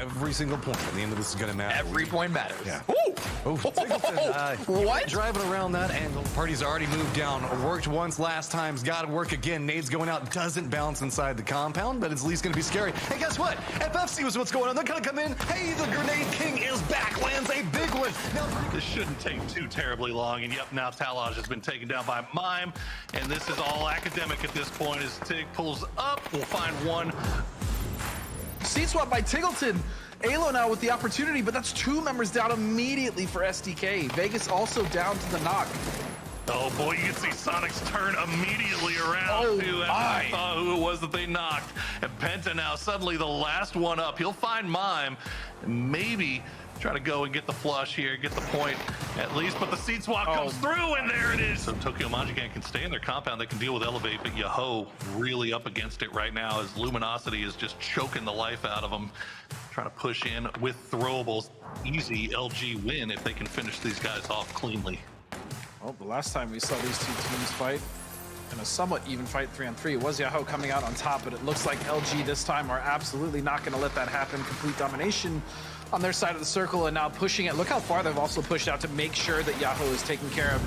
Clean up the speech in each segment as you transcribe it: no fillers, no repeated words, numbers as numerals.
every single point at the end of this is going to matter. Every point matters. Yeah. Ooh. Oh, What? Driving around that angle. Party's already moved down. Worked once last time's got to work again. Nades going out. Doesn't bounce inside the compound, but it's at least going to be scary. Hey, guess what? FFC was what's going on. They're going to come in. Hey, the Grenade King is back. Lands a big one. Now, this shouldn't take too terribly long. And yep, now Talaj has been taken down by Mime. And this is all academic at this point as Tig pulls up. We'll find one. Seat swap by Tiggleton. Alo now with the opportunity, but that's 2 members down immediately for SDK. Vegas also down to the knock. Oh boy, you can see Sonic's turn immediately around Oh, too. I saw who it was that they knocked. And Penta now suddenly the last one up. He'll find Mime and maybe try to go and get the flush here, get the point at least, but the seat swap comes through, and there it is. So Tokyo Magican can stay in their compound. They can deal with Elevate, but Yaho really up against it right now as Luminosity is just choking the life out of them. Trying to push in with throwables. Easy LG win if they can finish these guys off cleanly. Well, the last time we saw these two teams fight in a somewhat even fight 3-on-3, it was Yaho coming out on top, but it looks like LG this time are absolutely not going to let that happen. Complete domination on their side of the circle and now pushing it. Look how far they've also pushed out to make sure that Yaho is taken care of.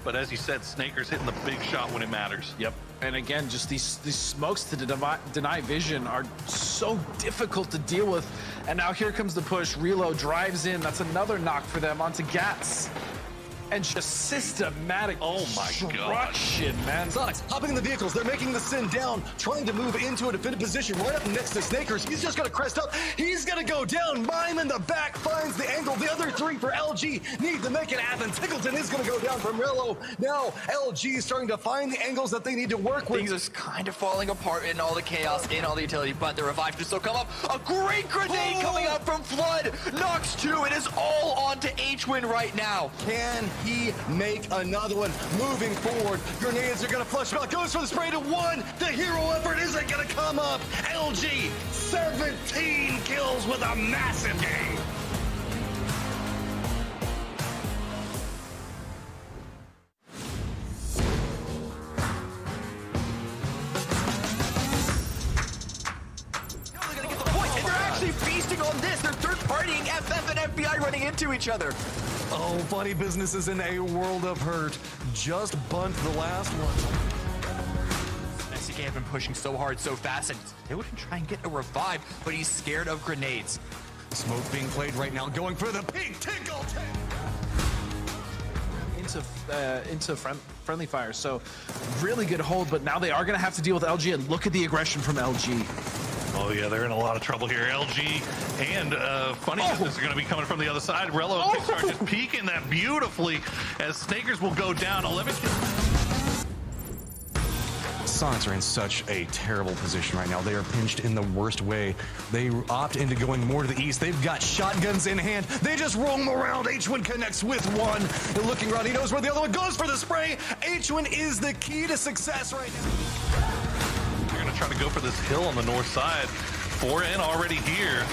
But as you said, Snaker's hitting the big shot when it matters. Yep. And again, just these smokes to deny vision are so difficult to deal with. And now here comes the push. Relo drives in. That's another knock for them onto Gats. And just systematic destruction, man. Sonics hopping in the vehicles. They're making the sin down, trying to move into a defended position right up next to Snakers. He's just going to crest up. He's going to go down. Mime in the back finds the angle. The other 3 for LG need to make it happen. Tiggleton is going to go down from Rello. Now LG is starting to find the angles that they need to work with. Things are kind of falling apart in all the chaos, in all the utility, but the revive can still come up. A great grenade coming up from Flood. Knocks 2. It is all on to HWin right now. Can he make another one? Moving forward, grenades are going to flush out. Goes for the spray to 1. The hero effort isn't going to come up. LG 17 kills with a massive game. They're going to get the point, and they're actually feasting on this. They're third-partying FF and FBI running into each other. Oh, funny business is in a world of hurt. Just bunt the last one. SDK have been pushing so hard, so fast, and they would try and get a revive, but he's scared of grenades. Smoke being played right now, going for the pink tickle. Into friendly fire. So really good hold, but now they are going to have to deal with LG, and look at the aggression from LG. Oh yeah, they're in a lot of trouble here. LG and Funny Business are going to be coming from the other side. Rello and Kickstar just peeking that beautifully as Snakers will go down. 11 kills. Sonics are in such a terrible position right now. They are pinched in the worst way. They opt into going more to the east. They've got shotguns in hand. They just roam around. HWin connects with 1. They're looking around. He knows where the other one goes for the spray. HWin is the key to success right now. They're going to try to go for this hill on the north side. 4N already here,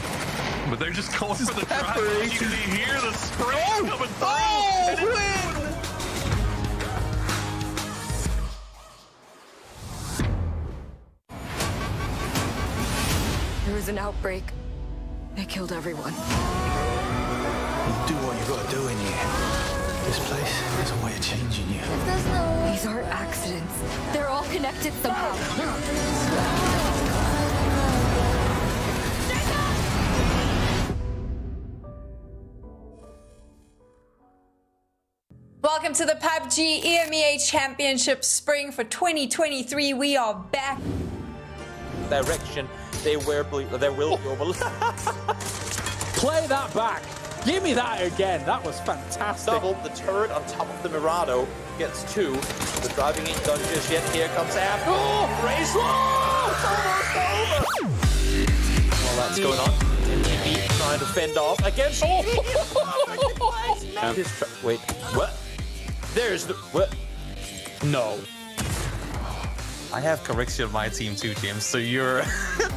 but they're just going for the drive. You can hear the spray coming through. There was an outbreak. They killed everyone. Do what you gotta do in here. This place has a way of changing you. These aren't accidents. They're all connected somehow. Welcome to the PUBG EMEA Championship Spring for 2023. We are back. Direction, they will be over. Play that back. Give me that again. That was fantastic. Double the turret on top of the Mirado gets 2. The driving in done just yet. Here comes Ab. Oh, race! Oh, it's almost over. While that's going on, MVP trying to fend off against. Wait, what? There's the what? No. I have Correction on my team too, James, so you're...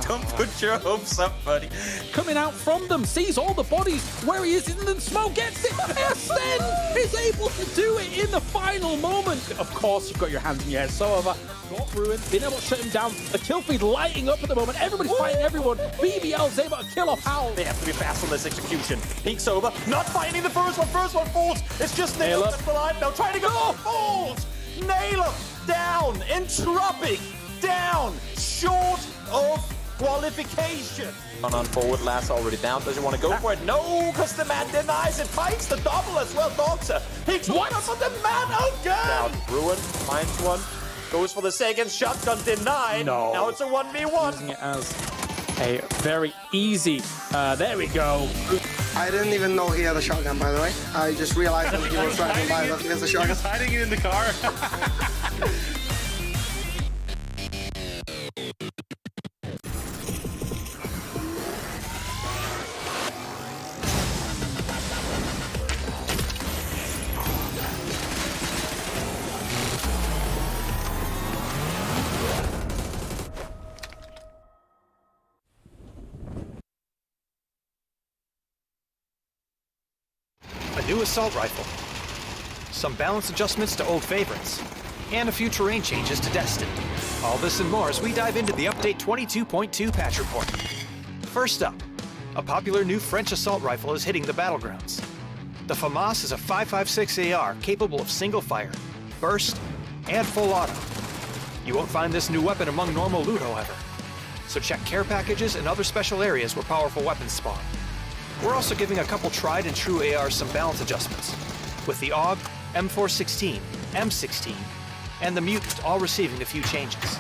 Don't put your hopes up, buddy. Coming out from them, sees all the bodies where he is, and then Smoke gets it. Ascend is able to do it in the final moment. Of course, you've got your hands in your head. So have got Ruin, been able to shut him down. The kill feed lighting up at the moment. Everybody's fighting everyone. BBL's able to kill off Howl. They have to be fast on this execution. Peeks over, not finding the first one. First one falls. It's just Nail that's alive now, trying to go. Falls. Nail down. Entropic down. Short of qualification. On forward, last already down. Does he want to go for it? No, because the man denies it. Finds the double as well. Doxer. Peeks one up on the man again. Now Ruin finds one. Goes for the second. Shotgun denied. No. Now it's a 1v1. Using it as a very easy. There we go. I didn't even know he had a shotgun, by the way. I just realized that he was driving by that he has a shotgun. He was hiding it in the car. A new assault rifle, some balance adjustments to old favorites, and a few terrain changes to Destin. All this and more as we dive into the Update 22.2 patch report. First up, a popular new French assault rifle is hitting the battlegrounds. The FAMAS is a 5.56 AR capable of single fire, burst, and full auto. You won't find this new weapon among normal loot, however, so check care packages and other special areas where powerful weapons spawn. We're also giving a couple tried and true ARs some balance adjustments, with the AUG, M416, M16, and the Mutant all receiving a few changes.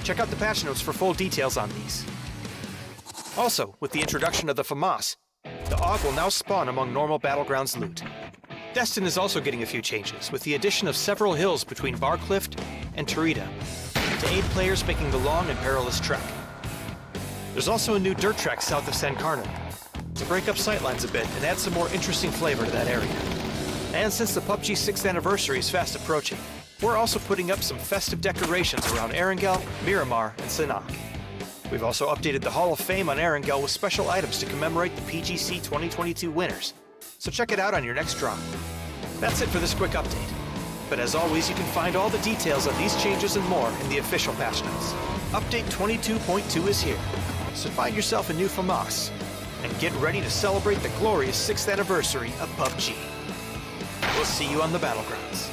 Check out the patch notes for full details on these. Also, with the introduction of the FAMAS, the AUG will now spawn among normal Battlegrounds loot. Destin is also getting a few changes, with the addition of several hills between Barcliff and Tarita, to aid players making the long and perilous trek. There's also a new dirt track south of San Carlo, to break up sightlines a bit and add some more interesting flavor to that area. And since the PUBG 6th anniversary is fast approaching, we're also putting up some festive decorations around Erangel, Miramar, and Sinnoh. We've also updated the Hall of Fame on Erangel with special items to commemorate the PGC 2022 winners, so check it out on your next drop. That's it for this quick update. But as always, you can find all the details on these changes and more in the official patch notes. Update 22.2 is here, so find yourself a new FAMAS, and get ready to celebrate the glorious 6th anniversary of PUBG. We'll see you on the battlegrounds.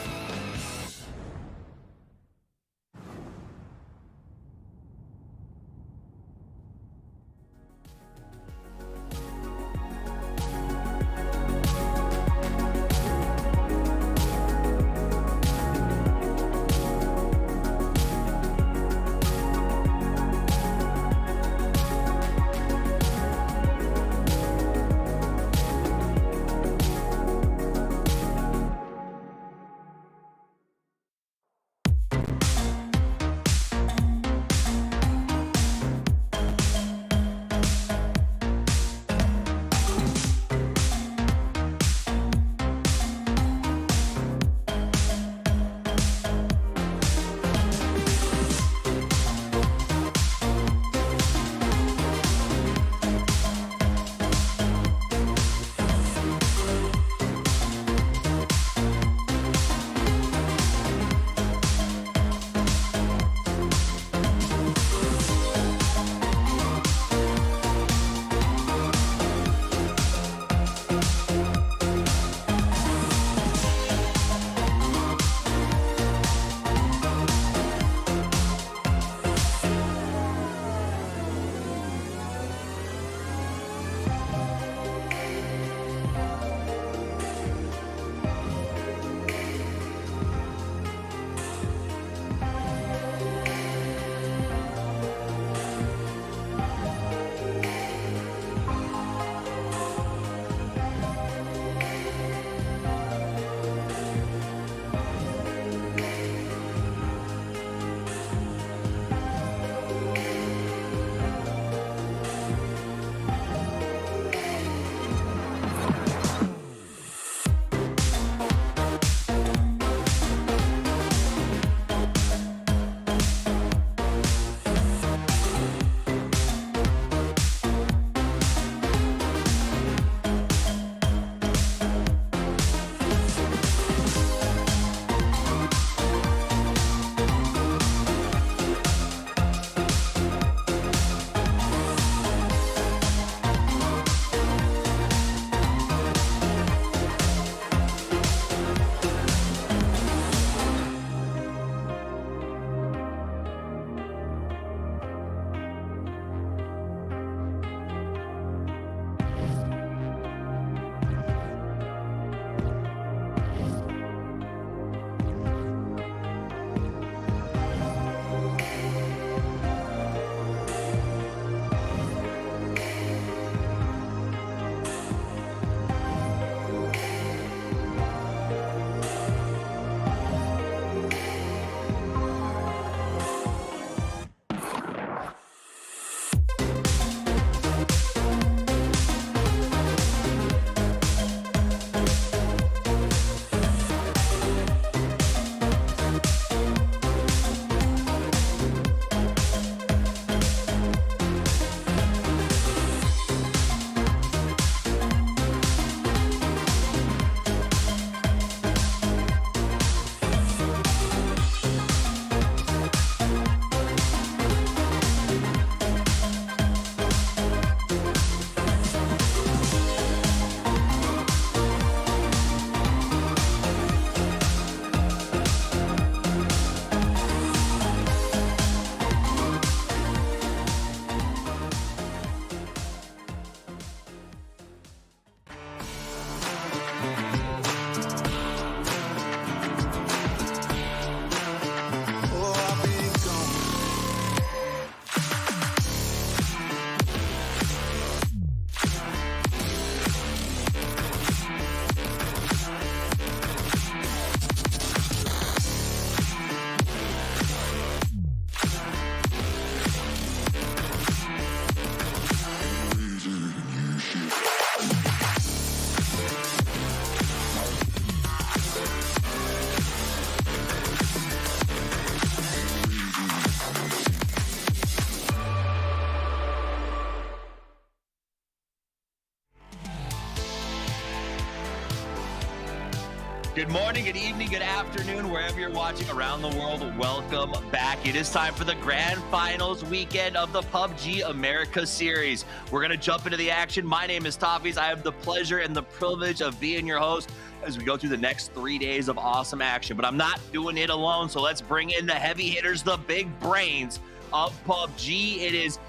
Good morning, good evening, good afternoon, wherever you're watching around the world. Welcome back. It is time for the grand finals weekend of the PUBG America series. We're going to jump into the action. My name is Toffees. I have the pleasure and the privilege of being your host as we go through the next 3 days of awesome action. But I'm not doing it alone, so let's bring in the heavy hitters, the big brains of PUBG. It is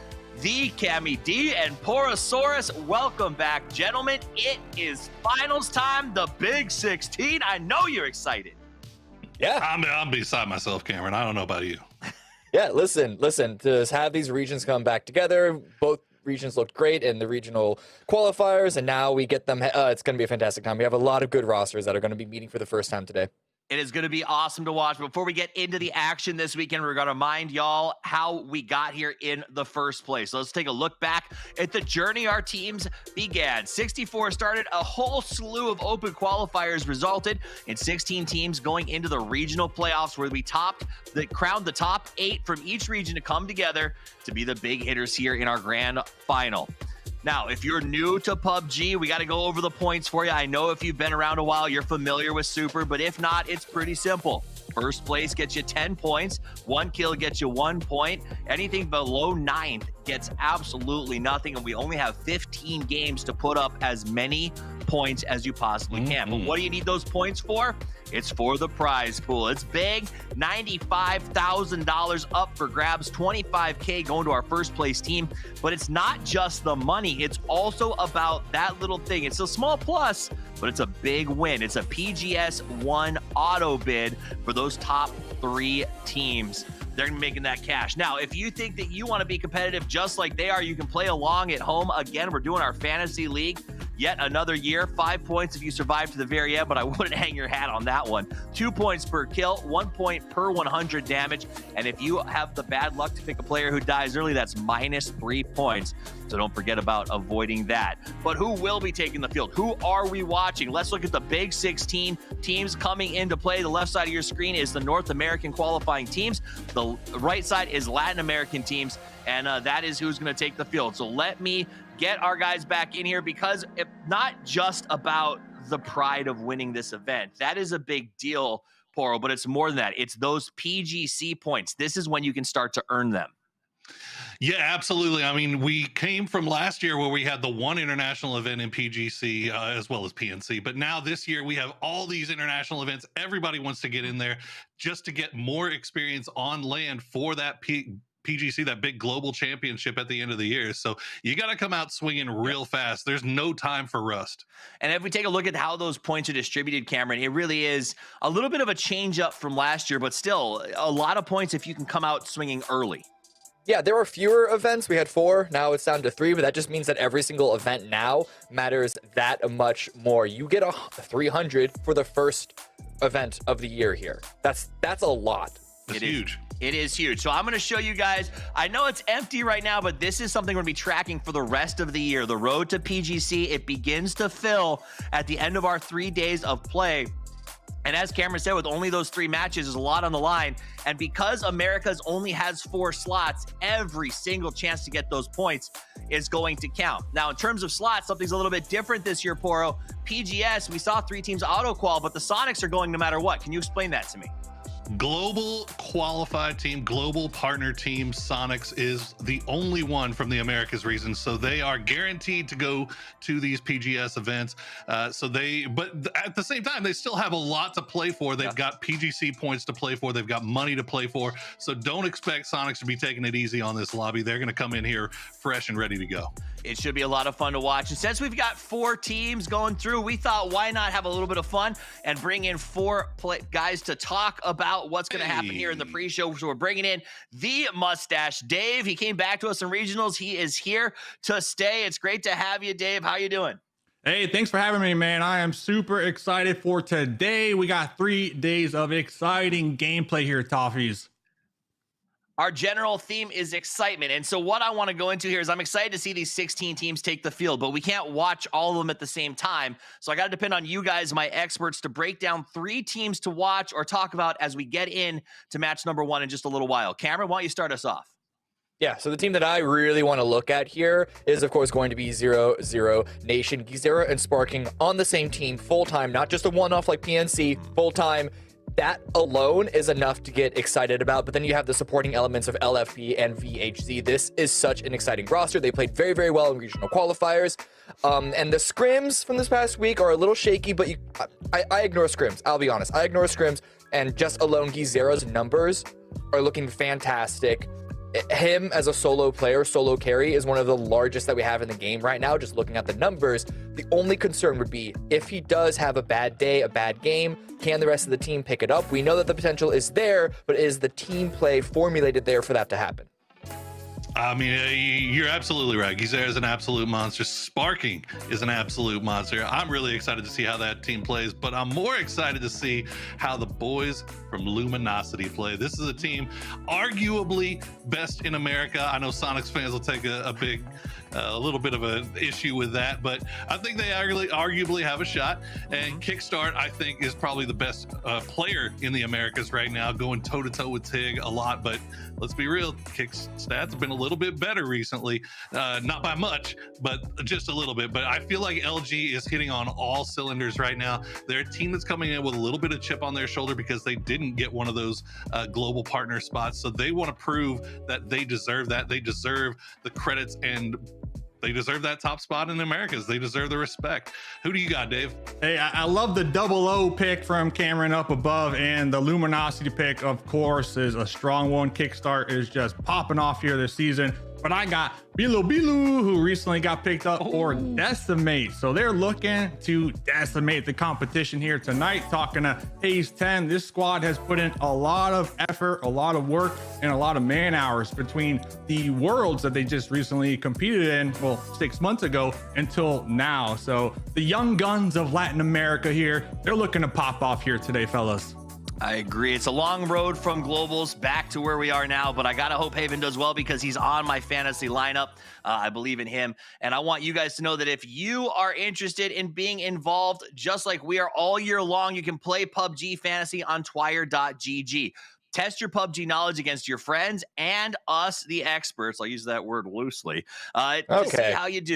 the Cammy D and Porosaurus. Welcome back, gentlemen. It is finals time, the Big 16. I know you're excited. Yeah, I'm beside myself, Cameron. I don't know about you. Yeah, listen, to have these regions come back together, both regions looked great in the regional qualifiers, and now we get them. It's going to be a fantastic time. We have a lot of good rosters that are going to be meeting for the first time today. It is going to be awesome to watch. Before we get into the action this weekend, we're going to remind y'all how we got here in the first place. So let's take a look back at the journey our teams began. 64 started, a whole slew of open qualifiers resulted in 16 teams going into the regional playoffs, where we crowned the top 8 from each region to come together to be the big hitters here in our grand final. Now, if you're new to PUBG, we got to go over the points for you. I know if you've been around a while, you're familiar with Super, but if not, it's pretty simple. First place gets you 10 points. 1 kill gets you 1 point. Anything below 9th gets absolutely nothing, and we only have 15 games to put up as many points as you possibly can. But what do you need those points for? It's for the prize pool. It's big, $95,000 up for grabs, $25K going to our first place team. But it's not just the money. It's also about that little thing. It's a small plus, but it's a big win. It's a PGS 1 auto bid for those top 3 teams. They're making that cash. Now, if you think that you want to be competitive just like they are, you can play along at home. Again, we're doing our fantasy league. Yet another year, 5 points if you survive to the very end, but I wouldn't hang your hat on that one. 2 points per kill, 1 point per 100 damage. And if you have the bad luck to pick a player who dies early, that's minus 3 points. So don't forget about avoiding that. But who will be taking the field? Who are we watching? Let's look at the Big 16 teams coming into play. The left side of your screen is the North American qualifying teams. The right side is Latin American teams. And that is who's going to take the field. So let me get our guys back in here, because it's not just about the pride of winning this event. That is a big deal, Poro, but it's more than that. It's those PGC points. This is when you can start to earn them. Yeah, absolutely. I mean, we came from last year where we had the one international event in PGC as well as PNC. But now this year we have all these international events. Everybody wants to get in there just to get more experience on land for that PGC, that big global championship at the end of the year. So you got to come out swinging real fast. There's no time for rust. And if we take a look at how those points are distributed, Cameron, it really is a little bit of a change up from last year, but still a lot of points if you can come out swinging early. Yeah, there were fewer events. We had 4. Now it's down to 3, but that just means that every single event now matters that much more. You get a 300 for the first event of the year here. That's a lot. It's huge. It is huge. So I'm going to show you guys. I know it's empty right now, but this is something we're going to be tracking for the rest of the year. The road to PGC, it begins to fill at the end of our 3 days of play. And as Cameron said, with only those 3 matches, there's a lot on the line. And because America's only has 4 slots, every single chance to get those points is going to count. Now, in terms of slots, something's a little bit different this year, Poro. PGS, we saw 3 teams auto-qual, but the Sonics are going no matter what. Can you explain that to me? Global qualified team, global partner team, Sonics is the only one from the Americas region, so they are guaranteed to go to these PGS events. But at the same time, they still have a lot to play for. They've got PGC points to play for. They've got money to play for. So don't expect Sonics to be taking it easy on this lobby. They're going to come in here fresh and ready to go. It should be a lot of fun to watch. And since we've got 4 teams going through, we thought, why not have a little bit of fun and bring in 4 guys to talk about what's going to happen here in the pre-show. So we're bringing in the Mustache Dave. He came back to us in regionals. He is here to stay. It's great to have you, Dave. How you doing? Hey, thanks for having me, man. I am super excited for today. We got 3 days of exciting gameplay here, Toffees. Our general theme is excitement. And so what I want to go into here is I'm excited to see these 16 teams take the field, but we can't watch all of them at the same time. So I got to depend on you guys, my experts, to break down 3 teams to watch or talk about as we get in to match number 1 in just a little while. Cameron, why don't you start us off? Yeah, so the team that I really want to look at here is, of course, going to be 0-0 Nation. Gizera and Sparking on the same team full-time, not just a one-off like PNC, full-time. That alone is enough to get excited about, but then you have the supporting elements of LFP and VHZ. This is such an exciting roster. They played very, very well in regional qualifiers. And the scrims from this past week are a little shaky, but I ignore scrims. I'll be honest. I ignore scrims, and just alone Gizera's numbers are looking fantastic. Him as a solo player, solo carry, is one of the largest that we have in the game right now. Just looking at the numbers, the only concern would be if he does have a bad day, a bad game, can the rest of the team pick it up? We know that the potential is there, but is the team play formulated there for that to happen? I mean, you're absolutely right. Gizera is an absolute monster. Sparking is an absolute monster. I'm really excited to see how that team plays, but I'm more excited to see how the boys from Luminosity play. This is a team arguably best in America. I know Sonics fans will take a little bit of an issue with that, but I think they arguably have a shot. And Kickstart, I think, is probably the best player in the Americas right now, going toe-to-toe with Tig a lot. But let's be real, Kick's stats have been a little bit better recently. Not by much, but just a little bit. But I feel like LG is hitting on all cylinders right now. They're a team that's coming in with a little bit of chip on their shoulder because they didn't get one of those global partner spots. So they want to prove that they deserve that. They deserve the credits, and they deserve that top spot in the Americas. They deserve the respect. Who do you got, Dave? Hey, I love the 0-0 pick from Cameron up above, and the Luminosity pick, of course, is a strong one. Kickstart is just popping off here this season. But I got Bilu, who recently got picked up for Decimate. So they're looking to decimate the competition here tonight. Talking to Haze 10, this squad has put in a lot of effort, a lot of work, and a lot of man hours between the worlds that they just recently competed in, well, 6 months ago until now. So the young guns of Latin America here, they're looking to pop off here today, fellas. I agree. It's a long road from globals back to where we are now, but I gotta hope Haven does well because he's on my fantasy lineup. I believe in him, and I want you guys to know that if you are interested in being involved, just like we are all year long, you can play PUBG Fantasy on Twire.gg. Test your PUBG knowledge against your friends and us, the experts. I'll use that word loosely. To see how you do.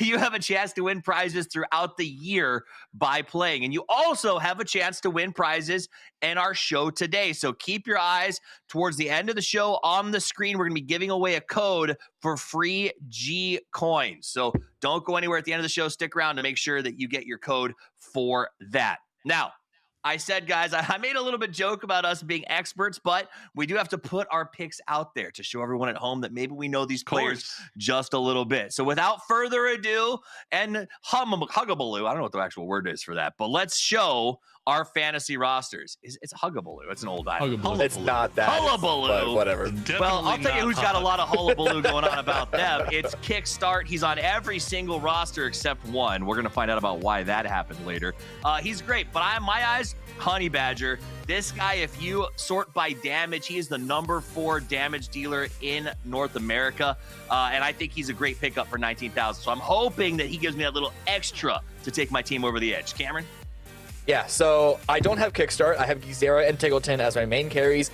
You have a chance to win prizes throughout the year by playing. And you also have a chance to win prizes in our show today. So keep your eyes towards the end of the show on the screen. We're going to be giving away a code for free G coins. So don't go anywhere at the end of the show. Stick around to make sure that you get your code for that. Now, I said, guys, I made a little bit joke about us being experts, but we do have to put our picks out there to show everyone at home that maybe we know these players just a little bit. So without further ado, and huggabaloo, I don't know what the actual word is for that, but let's show our fantasy rosters. It's huggabaloo. It's an old item. It's not that. Hullabaloo. But whatever. Well, I'll tell you who's got a lot of hullabaloo going on about them. It's Kickstart. He's on every single roster except one. We're going to find out about why that happened later. He's great, but my eyes, Honey Badger. This guy, if you sort by damage, he is the number 4 damage dealer in North America. And I think he's a great pickup for 19,000. So I'm hoping that he gives me that little extra to take my team over the edge. Cameron? Yeah, so I don't have Kickstart. I have Gizera and Tiggleton as my main carries.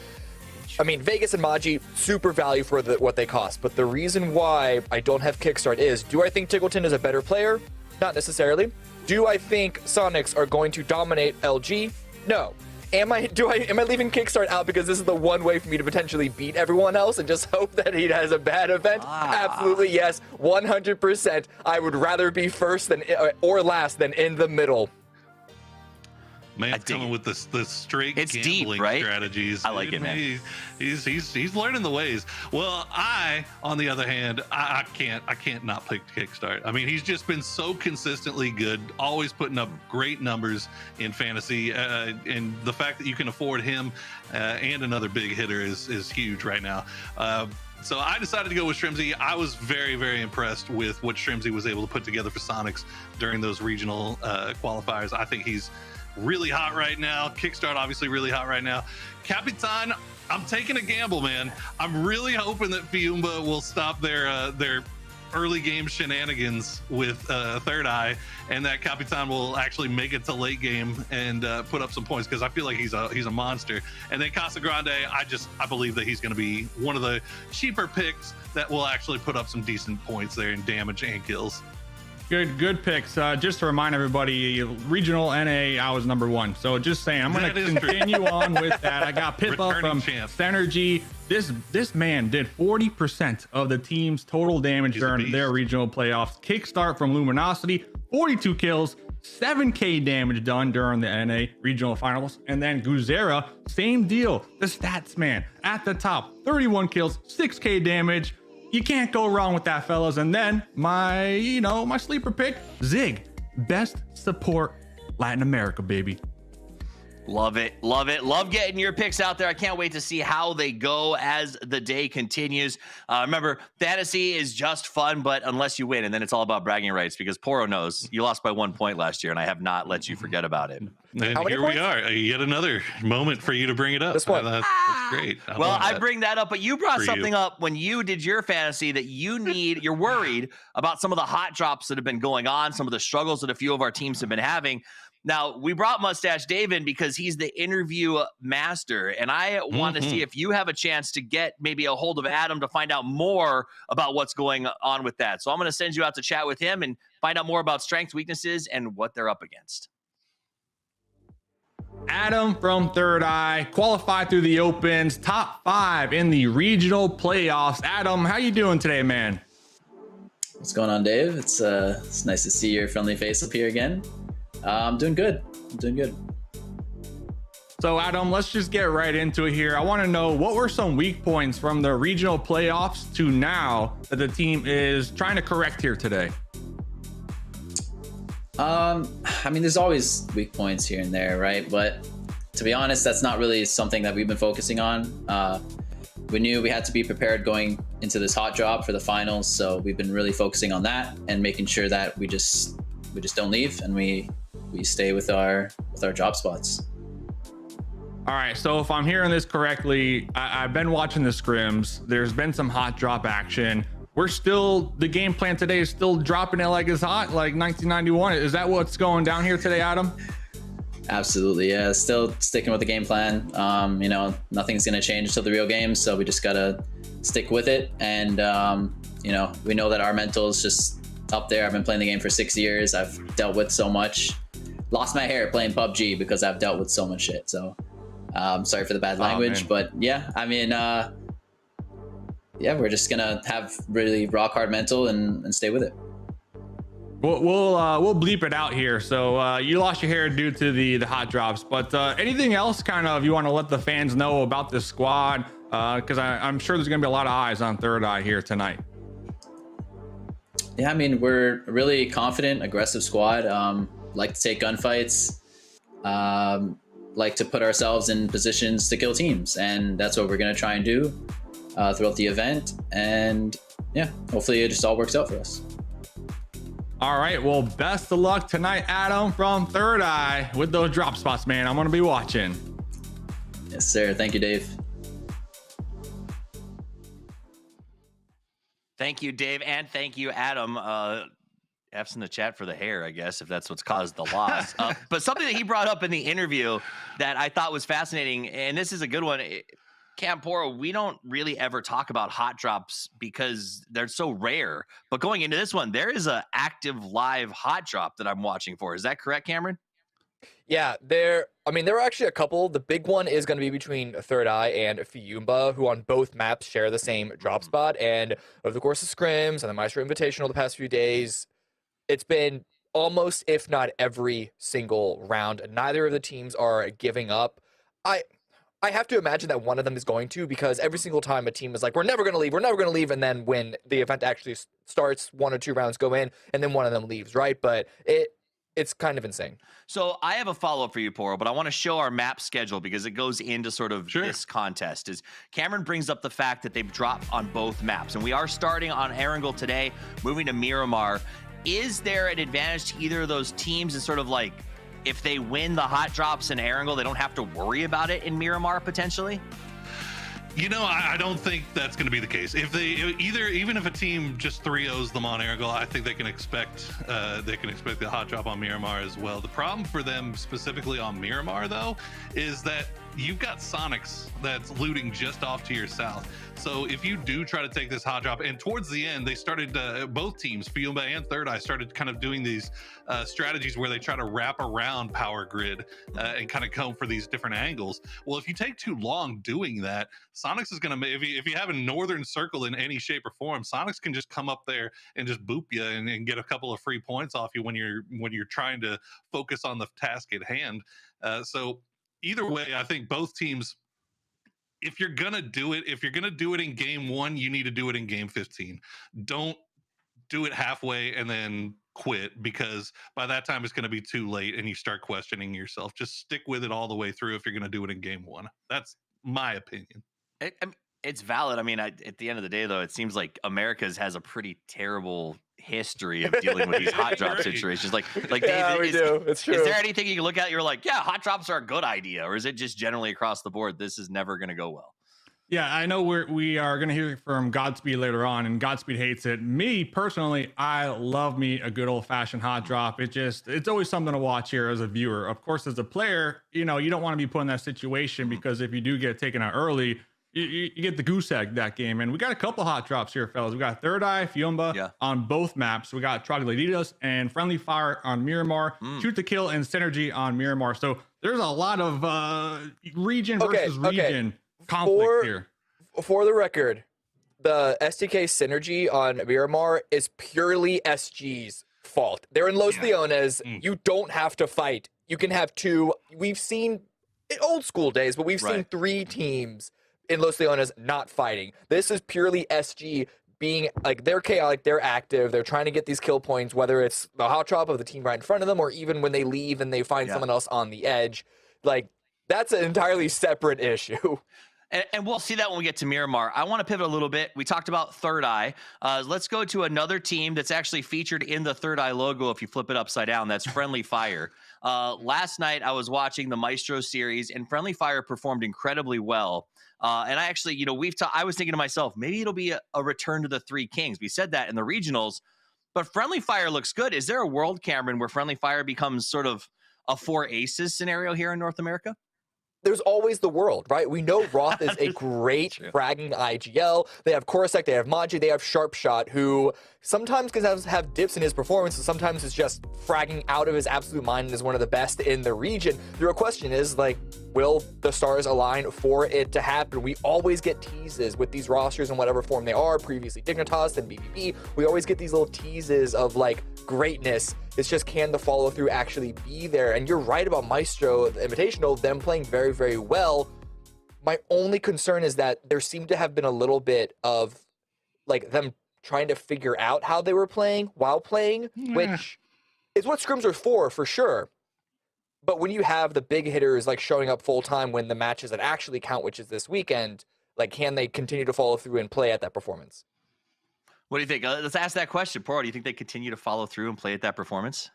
I mean, Vegas and Maji, super value for what they cost. But the reason why I don't have Kickstart is, do I think Tiggleton is a better player? Not necessarily. Do I think Sonics are going to dominate LG? No. Am I leaving Kickstart out because this is the one way for me to potentially beat everyone else and just hope that he has a bad event? Absolutely yes, 100%. I would rather be first than or last than in the middle. Man, coming with the straight gambling deep, right? strategies. I like it, man. He's learning the ways. Well, on the other hand, I can't not pick Kickstart. I mean, he's just been so consistently good, always putting up great numbers in fantasy, and the fact that you can afford him and another big hitter is huge right now. So I decided to go with Shrimzy. I was very, very impressed with what Shrimzy was able to put together for Sonics during those regional qualifiers. I think he's really hot right now. Kickstart obviously really hot right now. Capitan, I'm taking a gamble, man. I'm really hoping that Fiumba will stop their early game shenanigans with Third Eye, and that Capitan will actually make it to late game and put up some points, because I feel like he's a monster. And then Casagrande, I believe that he's going to be one of the cheaper picks that will actually put up some decent points there in damage and kills. Good picks. Just to remind everybody, regional NA, I was number 1. So just saying, I'm going to continue on with that. I got Pippa from Synergy. This man did 40% of the team's total damage during their regional playoffs. Kickstart from Luminosity, 42 kills, 7k damage done during the NA regional finals. And then Guzera, same deal. The stats man at the top, 31 kills, 6k damage. You can't go wrong with that, fellas. And then my sleeper pick, Zig, best support Latin America, baby. Love it. Love it. Love getting your picks out there. I can't wait to see how they go as the day continues. Remember, fantasy is just fun, but unless you win, and then it's all about bragging rights, because Poro knows you lost by 1 point last year, and I have not let you forget about it. And here we are, yet another moment for you to bring it up. This one. That's great. I bring that up, but you brought something up when you did your fantasy that you're worried about some of the hot drops that have been going on, some of the struggles that a few of our teams have been having. Now, we brought Mustache Dave in because he's the interview master, and I want to see if you have a chance to get maybe a hold of Adam to find out more about what's going on with that. So I'm going to send you out to chat with him and find out more about strengths, weaknesses, and what they're up against. Adam from Third Eye qualified through the opens, top 5 in the regional playoffs. Adam, how you doing today, man? What's going on, Dave? It's nice to see your friendly face up here again. I'm doing good. So Adam, let's just get right into it here. I want to know, what were some weak points from the regional playoffs to now that the team is trying to correct here today? I mean, there's always weak points here and there, right? But to be honest, that's not really something that we've been focusing on. We knew we had to be prepared going into this hot drop for the finals, so we've been really focusing on that and making sure that we just don't leave, and we stay with our job spots. All right, so if I'm hearing this correctly, I've been watching the scrims. There's been some hot drop action. The game plan today is still dropping it like it's hot, like 1991. Is that what's going down here today, Adam? Absolutely, yeah. Still sticking with the game plan. Nothing's gonna change until the real game, so we just gotta stick with it. And we know that our mental is just up there. I've been playing the game for 6 years. I've dealt with so much. Lost my hair playing PUBG because I've dealt with so much shit. So sorry for the bad language, but yeah, I mean, we're just gonna have really rock hard mental and stay with it. We'll bleep it out here. So you lost your hair due to the hot drops, but anything else kind of you want to let the fans know about this squad? Because I'm sure there's gonna be a lot of eyes on Third Eye here tonight. Yeah, I mean, we're a really confident, aggressive squad. Like to take gunfights, like to put ourselves in positions to kill teams, and that's what we're gonna try and do throughout the event. And yeah, hopefully it just all works out for us. All right, well, best of luck tonight, Adam from Third Eye, with those drop spots, man. I'm gonna be watching. Yes, sir. Thank you, Dave. Thank you, Dave, and thank you, Adam. F's in the chat for the hair, I guess, if that's what's caused the loss. But something that he brought up in the interview that I thought was fascinating, and this is a good one. Camporo, we don't really ever talk about hot drops because they're so rare. But going into this one, there is an active live hot drop that I'm watching for. Is that correct, Cameron? Yeah, there are actually a couple. The big one is going to be between Third Eye and Fiumba, who on both maps share the same drop spot. And over the course of scrims and the Maestro Invitational the past few days, it's been almost, if not every single round. Neither of the teams are giving up. I have to imagine that one of them is going to, because every single time a team is like, we're never going to leave, and then when the event actually starts, 1 or 2 rounds go in, and then one of them leaves, right? But it's kind of insane. So I have a follow-up for you, Poro, but I want to show our map schedule because it goes into sort of this contest. Is Cameron brings up the fact that they've dropped on both maps, and we are starting on Erangel today, moving to Miramar. Is there an advantage to either of those teams? Is sort of like, if they win the hot drops in Erangel, they don't have to worry about it in Miramar potentially? You know, I don't think that's going to be the case. If they even if a team just 3-0s them on Ergal, I think they can expect the hot drop on Miramar as well. The problem for them specifically on Miramar though is that you've got Sonics that's looting just off to your south. So if you do try to take this hot drop, and towards the end they started both teams, Fiumba and Third Eye, started kind of doing these strategies where they try to wrap around Power Grid and kind of come for these different angles. Well, if you take too long doing that, Sonics is going to, if you have a northern circle in any shape or form, Sonics can just come up there and just boop you and get a couple of free points off you when you're trying to focus on the task at hand. So either way, I think both teams, if you're going to do it in game 1, you need to do it in game 15. Don't do it halfway and then quit, because by that time it's going to be too late and you start questioning yourself. Just stick with it all the way through if you're going to do it in game 1. That's my opinion. It's valid. I mean, at the end of the day, though, it seems like America's has a pretty terrible history of dealing with these hot drop situations. Like Yeah, Dave, we do. It's true. Is there anything you can look at? You're like, yeah, hot drops are a good idea, or is it just generally across the board? This is never going to go well. Yeah, I know we are going to hear from Godspeed later on, and Godspeed hates it. Me, personally, I love me a good old-fashioned hot drop. It's always something to watch here as a viewer. Of course, as a player, you don't want to be put in that situation, because if you do get taken out early, you get the goose egg that game. And we got a couple hot drops here, fellas. We got Third Eye, Fiumba on both maps. We got Trogloditas and Friendly Fire on Miramar, Shoot to Kill and Synergy on Miramar. So there's a lot of region versus region conflict here. For the record, the STK Synergy on Miramar is purely SG's fault. They're in Los Leones. You don't have to fight. You can have 2. We've seen in old school days, but we've seen 3 teams in Los Leones not fighting. This is purely SG being like, they're chaotic, they're active, they're trying to get these kill points, whether it's the hot drop of the team right in front of them, or even when they leave and they find someone else on the edge. Like, that's an entirely separate issue. And we'll see that when we get to Miramar. I want to pivot a little bit. We talked about Third Eye. Let's go to another team that's actually featured in the Third Eye logo if you flip it upside down. That's Friendly Fire. Last night, I was watching the Maestro series, and Friendly Fire performed incredibly well. And I actually, I was thinking to myself, maybe it'll be a return to the 3 Kings. We said that in the regionals, but Friendly Fire looks good. Is there a world, Cameron, where Friendly Fire becomes sort of a 4 aces scenario here in North America? There's always the world, right? We know Roth is a great fragging IGL. They have Korosek, they have Maji, they have Sharpshot, who sometimes can have dips in his performance, and sometimes is just fragging out of his absolute mind and is one of the best in the region. The real question is, like, will the stars align for it to happen? We always get teases with these rosters in whatever form they are, previously Dignitas and BBB. We always get these little teases of, like, greatness. It's just, can the follow through actually be there? And you're right about Maestro, the Invitational, them playing very, very well. My only concern is that there seemed to have been a little bit of, like, them trying to figure out how they were playing while playing, which is what scrims are for sure. But when you have the big hitters, like, showing up full time when the matches that actually count, which is this weekend, like, can they continue to follow through and play at that performance? What do you think? Let's ask that question, Poro. Do you think they continue to follow through and play at that performance?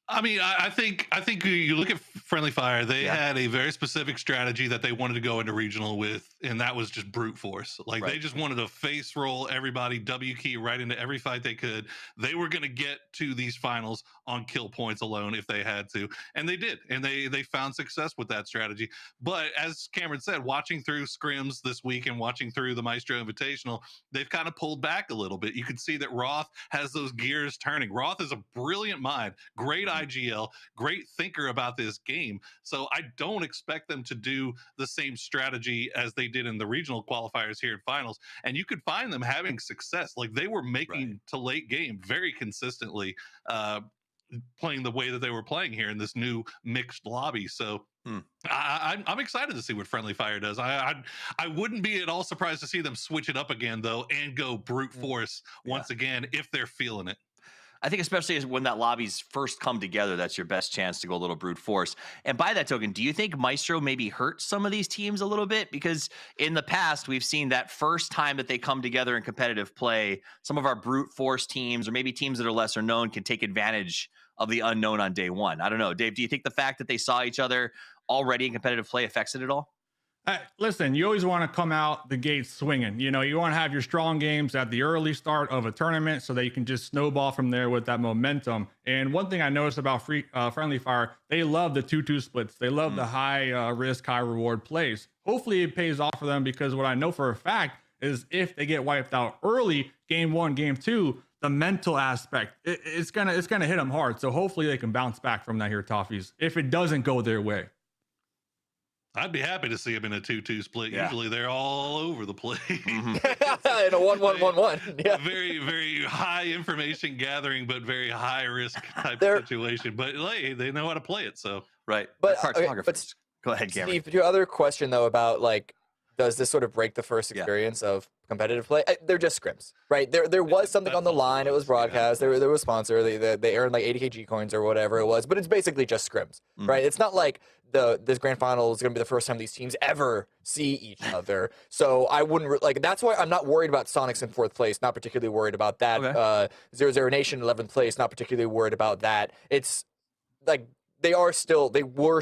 I mean, I think you look at Friendly Fire, they had a very specific strategy that they wanted to go into regional with, and that was just brute force. Like, they just wanted to face roll everybody, W key right into every fight they could. They were going to get to these finals on kill points alone if they had to, and they did, and they found success with that strategy. But as Cameron said, watching through scrims this week and watching through the Maestro Invitational, they've kind of pulled back a little bit. You can see that Roth has those gears turning. Roth is a brilliant mind, great IGL, great thinker about this game. So I don't expect them to do the same strategy as they did in the regional qualifiers here in finals. And you could find them having success. Like, they were making to late game very consistently, playing the way that they were playing here in this new mixed lobby. So I'm excited to see what Friendly Fire does. I wouldn't be at all surprised to see them switch it up again, though, and go brute force once again if they're feeling it. I think especially when that lobbies first come together, that's your best chance to go a little brute force. And by that token, do you think Maestro maybe hurt some of these teams a little bit? Because in the past, we've seen that first time that they come together in competitive play, some of our brute force teams, or maybe teams that are lesser known, can take advantage of the unknown on day one. I don't know. Dave, do you think the fact that they saw each other already in competitive play affects it at all? Listen, you always want to come out the gate swinging. You know, you want to have your strong games at the early start of a tournament so that you can just snowball from there with that momentum. And one thing I noticed about Friendly Fire, they love the 2-2 splits. They love the high risk, high reward plays. Hopefully it pays off for them, because what I know for a fact is if they get wiped out early, game 1, game 2, the mental aspect, it's gonna hit them hard. So hopefully they can bounce back from that here, Toffees, if it doesn't go their way. I'd be happy to see them in a 2-2 split. Usually they're all over the place. In a 1-1-1-1. Yeah. Very, very high information gathering, but very high risk type of situation. But hey, they know how to play it. So right. But, cartographers. Go ahead, Cameron. Steve, your other question though about like, does this sort of break the first experience of competitive play? They're just scrims, right? There was something on the line. It was broadcast. There was sponsor. They earned like 80 KG coins or whatever it was, but it's basically just scrims, right? It's not like this grand final is going to be the first time these teams ever see each other. So I wouldn't like. That's why I'm not worried about Sonics in 4th place. Not particularly worried about that. 0-0 Nation 11th place. Not particularly worried about that. It's like. They were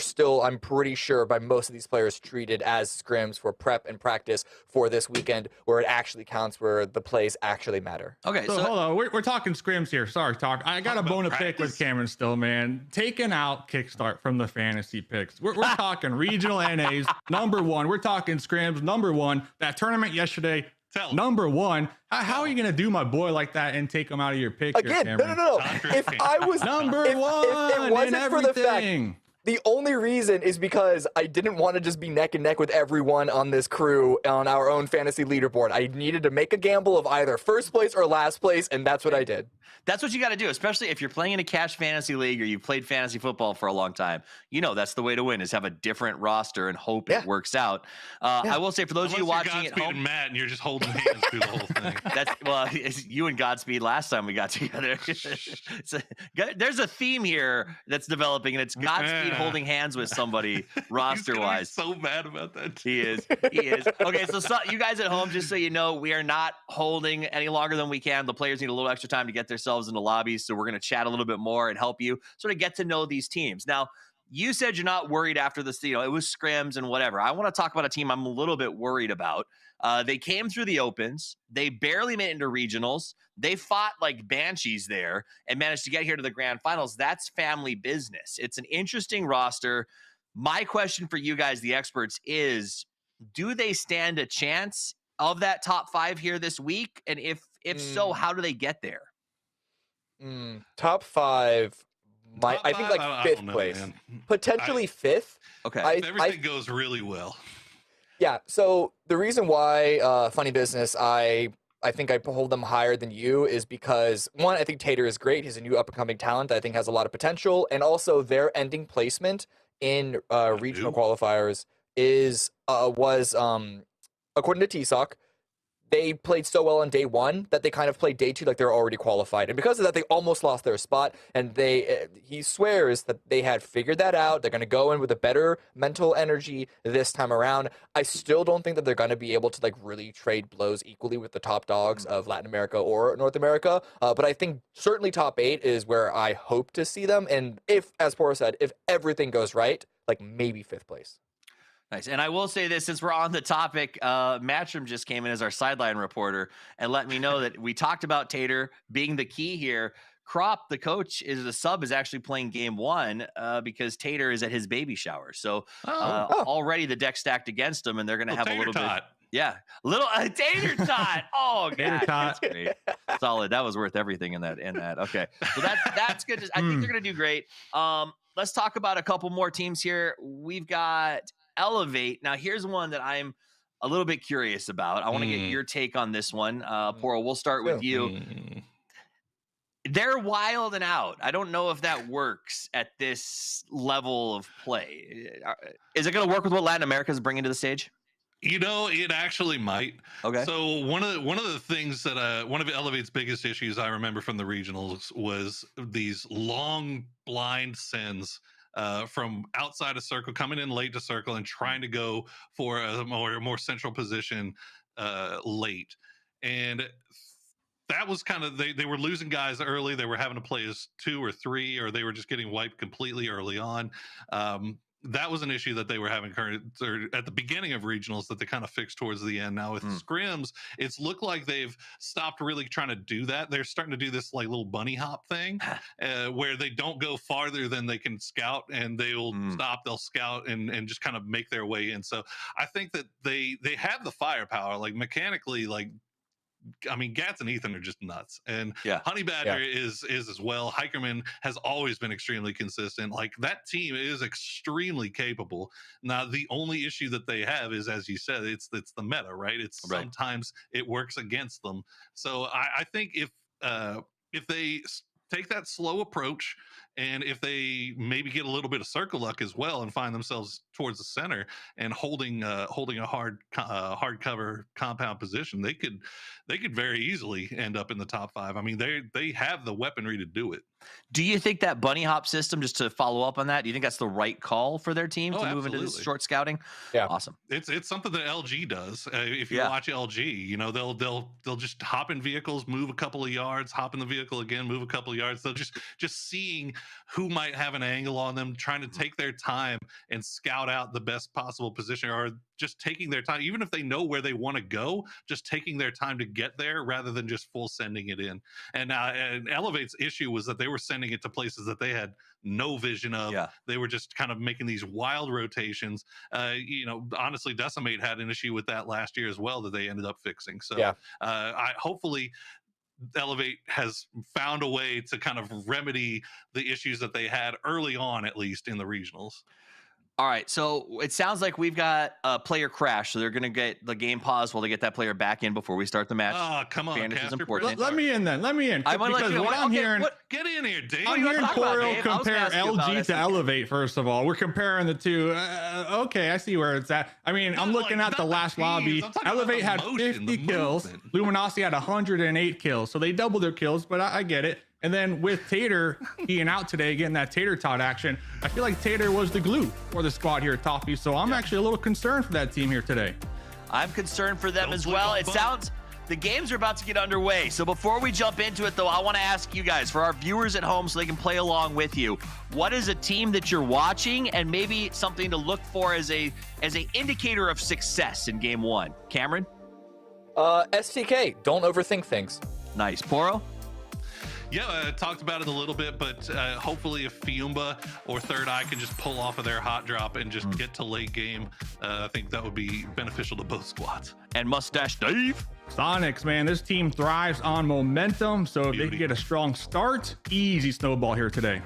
still, I'm pretty sure, by most of these players treated as scrims for prep and practice for this weekend, where it actually counts, where the plays actually matter. Okay, so hold on. We're talking scrims here. Sorry, Talk. I got a bone to pick with Cameron still, man. Taking out Kickstart from the fantasy picks. We're talking regional NAs, number 1. We're talking scrims, number 1. That tournament yesterday, number 1. How are you going to do my boy like that and take him out of your pick? Again, no. If I was number 1, if it wasn't for the fact, the only reason is because I didn't want to just be neck and neck with everyone on this crew on our own fantasy leaderboard. I needed to make a gamble of either first place or last place, and that's what I did. That's what you got to do, especially if you're playing in a cash fantasy league or you've played fantasy football for a long time. You know that's the way to win, is have a different roster and hope it works out. I will say, for those of you watching at home, and Matt, and you're just holding hands through the whole thing. It's you and Godspeed last time we got together. There's a theme here that's developing, and it's Godspeed holding hands with somebody roster-wise. So mad about that. He is. Okay, so you guys at home, just so you know, we are not holding any longer than we can. The players need a little extra time to get themselves into lobbies, so we're going to chat a little bit more and help you sort of get to know these teams. Now, you said you're not worried after this, it was scrims and whatever. I want to talk about a team I'm a little bit worried about. They came through the opens. They barely made it into regionals. They fought like banshees there and managed to get here to the grand finals. That's family business. It's an interesting roster. My question for you guys, the experts, is do they stand a chance of that top 5 here this week? And if so, how do they get there? Top 5, I think like 5th place, man. Potentially 5th. Okay, if everything goes really well. Yeah. So the reason why Funny Business, I think I hold them higher than you is because, one, I think Tater is great. He's a new up-and-coming talent that I think has a lot of potential, and also their ending placement in regional qualifiers was according to TSOC. They played so well on day 1 that they kind of played day 2 like they're already qualified. And because of that, they almost lost their spot. And he swears that they had figured that out. They're going to go in with a better mental energy this time around. I still don't think that they're going to be able to like really trade blows equally with the top dogs of Latin America or North America. But I think certainly top 8 is where I hope to see them. And if, as Pora said, if everything goes right, like maybe 5th place. Nice. And I will say this, since we're on the topic, Matchroom just came in as our sideline reporter and let me know that we talked about Tater being the key here. Crop, the coach, the sub is actually playing game 1 because Tater is at his baby shower. So already the deck stacked against him, and they're going to have a little bit. Yeah, little Tater tot. Oh, God, that's great. Solid. That was worth everything in that. Okay, so that's good. I think they're going to do great. Let's talk about a couple more teams here. We've got Elevate. Now, here's one that I'm a little bit curious about. I want to get your take on this one. Poro, we'll start with you. They're wild and out. I don't know if that works at this level of play. Is it going to work with what Latin America is bringing to the stage? It actually might. Okay. So one of the things that one of Elevate's biggest issues I remember from the regionals was these long blind sends from outside of circle, coming in late to circle and trying to go for a more central position late. And that was kind of, they were losing guys early. They were having to play as 2 or 3, or they were just getting wiped completely early on. that was an issue that they were having at the beginning of regionals that they kind of fixed towards the end. Now with scrims, it's looked like they've stopped really trying to do that. They're starting to do this like little bunny hop thing where they don't go farther than they can scout, and they'll scout and just kind of make their way in. So I think that they have the firepower, like mechanically, like, I mean, Gats and Ethan are just nuts, and Honey Badger is as well. Hikerman has always been extremely consistent. Like, that team is extremely capable. Now, the only issue that they have is, as you said, it's the meta, right? It's sometimes it works against them. So I think if they take that slow approach, and if they maybe get a little bit of circle luck as well and find themselves towards the center and holding a hard cover compound position, they could very easily end up in the top 5. I mean, they have the weaponry to do it. Do you think that bunny hop system, just to follow up on that, do you think that's the right call for their team to move into this short scouting? Yeah, awesome. It's something that LG does. If you watch LG, you know, they'll just hop in vehicles, move a couple of yards, hop in the vehicle again, move a couple of yards. They'll just seeing who might have an angle on them, trying to take their time and scout out the best possible position, or just taking their time, even if they know where they want to go, just taking their time to get there rather than just full sending it in. And Elevate's issue was that they were sending it to places that they had no vision of. They were just kind of making these wild rotations. You know, honestly, Decimate had an issue with that last year as well that they ended up fixing. So hopefully Elevate has found a way to kind of remedy the issues that they had early on, at least in the regionals. All right, so it sounds like we've got a player crash, so they're going to get the game paused while they get that player back in before we start the match. Oh, come on, Fairness is important. Let me in then. Let me in. Because what I'm hearing, get in here, Dave. I'm hearing Coro compare LG to Elevate. First of all, we're comparing the two. Okay, I see where it's at. I mean, I'm looking at the last lobby. Elevate had 50 kills. Luminosity had 108 kills, so they doubled their kills. But I get it. And then with Tater being out today, getting that Tater tot action, I feel like Tater was the glue for the squad here at Toffee. So I'm actually a little concerned for that team here today. I'm concerned for them as well. It sounds the games are about to get underway. So before we jump into it, though, I want to ask you guys, for our viewers at home so they can play along with you, what is a team that you're watching and maybe something to look for as a indicator of success in game 1? Cameron? STK. Don't overthink things. Nice. Poro? Yeah, I talked about it a little bit, but hopefully if Fiumba or Third Eye can just pull off of their hot drop and just get to late game, I think that would be beneficial to both squads. And Mustache Dave? Sonics, man, this team thrives on momentum, so if they can get a strong start, easy snowball here today.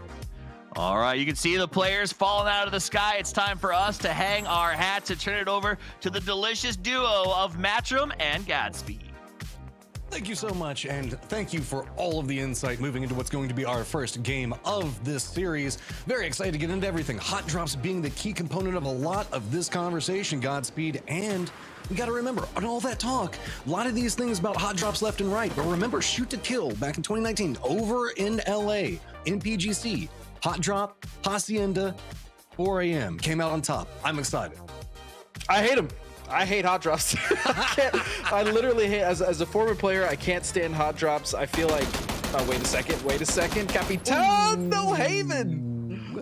All right, you can see the players falling out of the sky. It's time for us to hang our hats and turn it over to the delicious duo of Matchroom and Godspeed. Thank you so much, and thank you for all of the insight moving into what's going to be our first game of this series. Very excited to get into everything. Hot drops being the key component of a lot of this conversation, Godspeed, and we got to remember, on all that talk, a lot of these things about hot drops left and right, but remember Shoot to Kill back in 2019 over in LA, in PGC. Hot drop, Hacienda, 4 a.m. came out on top. I'm excited. I hate them. I hate hot drops. I literally hate, as a former player, I can't stand hot drops. I feel like, wait a second, Capitan No Haven.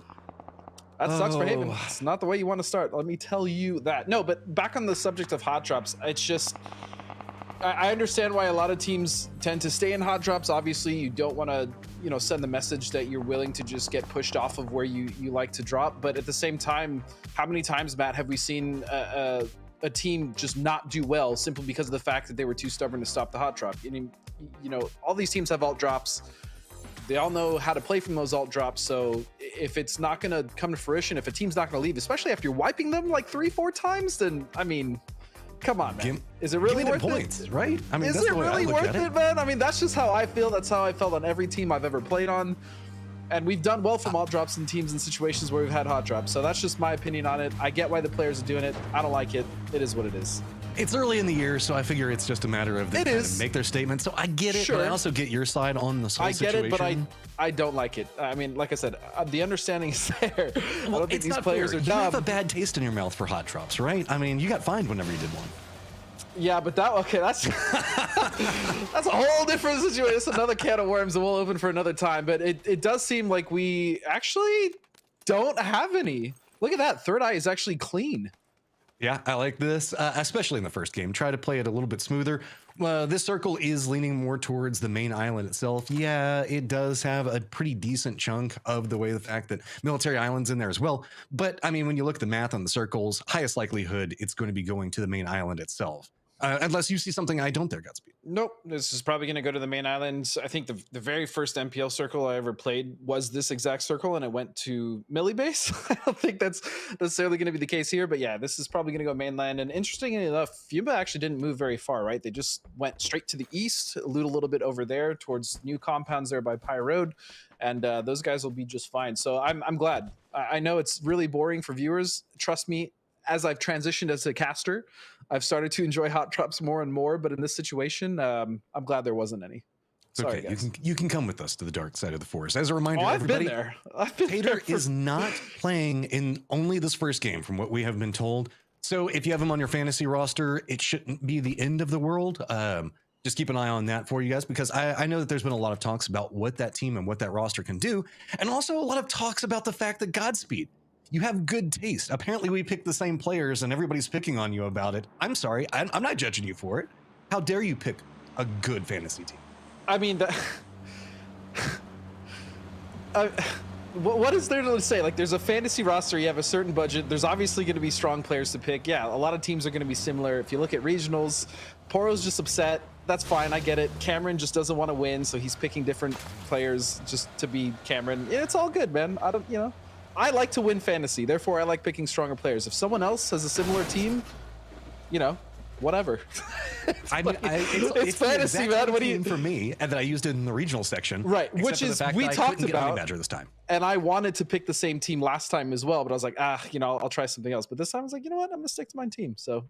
That sucks for Haven. It's not the way you want to start. Let me tell you that. No, but back on the subject of hot drops, it's just, I understand why a lot of teams tend to stay in hot drops. Obviously, you don't want to, send the message that you're willing to just get pushed off of where you like to drop. But at the same time, how many times, Matt, have we seen a team just not do well simply because of the fact that they were too stubborn to stop the hot drop? I mean, all these teams have alt drops. They all know how to play from those alt drops. So if it's not going to come to fruition, if a team's not going to leave, especially after you're wiping them like 3-4 times, then I mean, come on, man. Is it really worth it? Right? I mean, is it really worth it, man? I mean, that's just how I feel. That's how I felt on every team I've ever played on. And we've done well from alt drops in teams and situations where we've had hot drops. So that's just my opinion on it. I get why the players are doing it. I don't like it. It is what it is. It's early in the year, so I figure it's just a matter of them kind of make their statement. So I get it, but I also get your side on the whole situation. I get it, but I don't like it. I mean, like I said, the understanding is there. I don't think these players are dumb. You have a bad taste in your mouth for hot drops, right? I mean, you got fined whenever you did one. Yeah, but that's that's a whole different situation. It's another can of worms that we'll open for another time. But it does seem like we actually don't have any Look at that. Third Eye is actually clean. Yeah, I like this, especially in the first game. Try to play it a little bit smoother. This circle is leaning more towards the main island itself. Yeah, it does have a pretty decent chunk of the fact that Military Island's in there as well. But, I mean, when you look at the math on the circles, highest likelihood it's going to be going to the main island itself. Unless you see something I don't there, Godspeed. Nope, this is probably going to go to the main island. I think the very first MPL circle I ever played was this exact circle, and it went to Millie base. I don't think that's necessarily going to be the case here, but yeah, this is probably going to go mainland. And interestingly enough, Fumba actually didn't move very far, right? They just went straight to the east, loot a little bit over there towards new compounds there by Pie Road, and those guys will be just fine. So I'm glad. I know it's really boring for viewers. Trust me, as I've transitioned as a caster, I've started to enjoy hot drops more and more, but in this situation, I'm glad there wasn't any. It's okay. Guys. You can come with us to the dark side of the forest. As a reminder, I've been everybody, there. I've been Tater is not playing in only this first game, from what we have been told. So if you have him on your fantasy roster, it shouldn't be the end of the world. Just keep an eye on that for you guys, because I know that there's been a lot of talks about what that team and what that roster can do, and also a lot of talks about the fact that Godspeed, you have good taste. Apparently we picked the same players and everybody's picking on you about it. I'm sorry. I'm not judging you for it. How dare you pick a good fantasy team? I mean, what is there to say? Like, there's a fantasy roster, you have a certain budget. There's obviously going to be strong players to pick. Yeah, a lot of teams are going to be similar. If you look at regionals, Poro's just upset. That's fine. I get it. Cameron just doesn't want to win, so he's picking different players just to be Cameron. Yeah, it's all good, man. I like to win fantasy, therefore I like picking stronger players. If someone else has a similar team, whatever. It's fantasy, man. What do you? For me, and that I used it in the regional section, right? Which is we talked about Badger this time, and I wanted to pick the same team last time as well, but I was like, I'll try something else. But this time I was like, you know what? I'm gonna stick to my team. So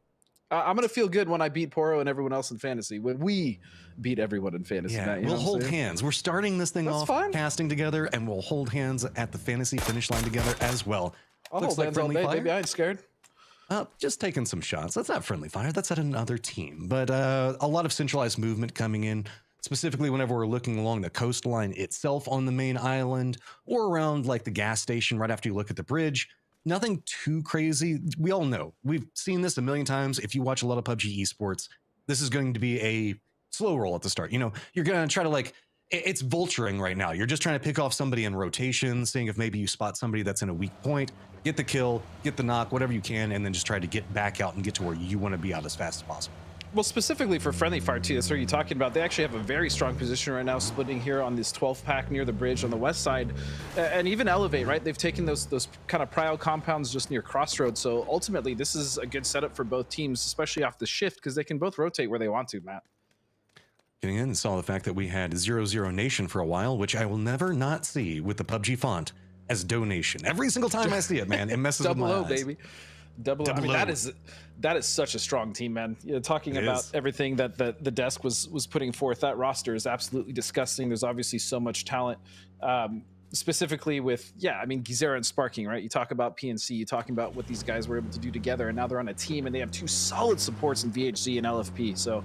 I'm gonna feel good when I beat Poro and everyone else in fantasy. When we beat everyone in fantasy, yeah, we'll hold hands. We're starting this thing off casting together, and we'll hold hands at the fantasy finish line together as well. I'll hold hands all day, baby. I ain't scared. Just taking some shots. That's not friendly fire. That's at another team. But a lot of centralized movement coming in, specifically whenever we're looking along the coastline itself on the main island, or around like the gas station right after you look at the bridge. Nothing too crazy. We all know. We've seen this a million times. If you watch a lot of PUBG Esports, this is going to be a slow roll at the start. You're going to try to it's vulturing right now. You're just trying to pick off somebody in rotation, seeing if maybe you spot somebody that's in a weak point, get the kill, get the knock, whatever you can, and then just try to get back out and get to where you want to be out as fast as possible. Well, specifically for friendly fire too, that's what you're talking about. They actually have a very strong position right now, splitting here on this 12 pack near the bridge on the west side, and even Elevate, right? They've taken those kind of prio compounds just near Crossroads. So ultimately, this is a good setup for both teams, especially off the shift, because they can both rotate where they want to, Matt. Getting in and saw the fact that we had 00 Nation for a while, which I will never not see with the PUBG font as donation. Every single time I see it, man, it messes with my eyes. Baby. Double O. I mean, that is such a strong team, man. Talking about everything that the desk was putting forth, that roster is absolutely disgusting. There's obviously so much talent, specifically with Gizera and Sparking, right? You talk about PNC, you talking about what these guys were able to do together, and now they're on a team and they have two solid supports in VHC and LFP. So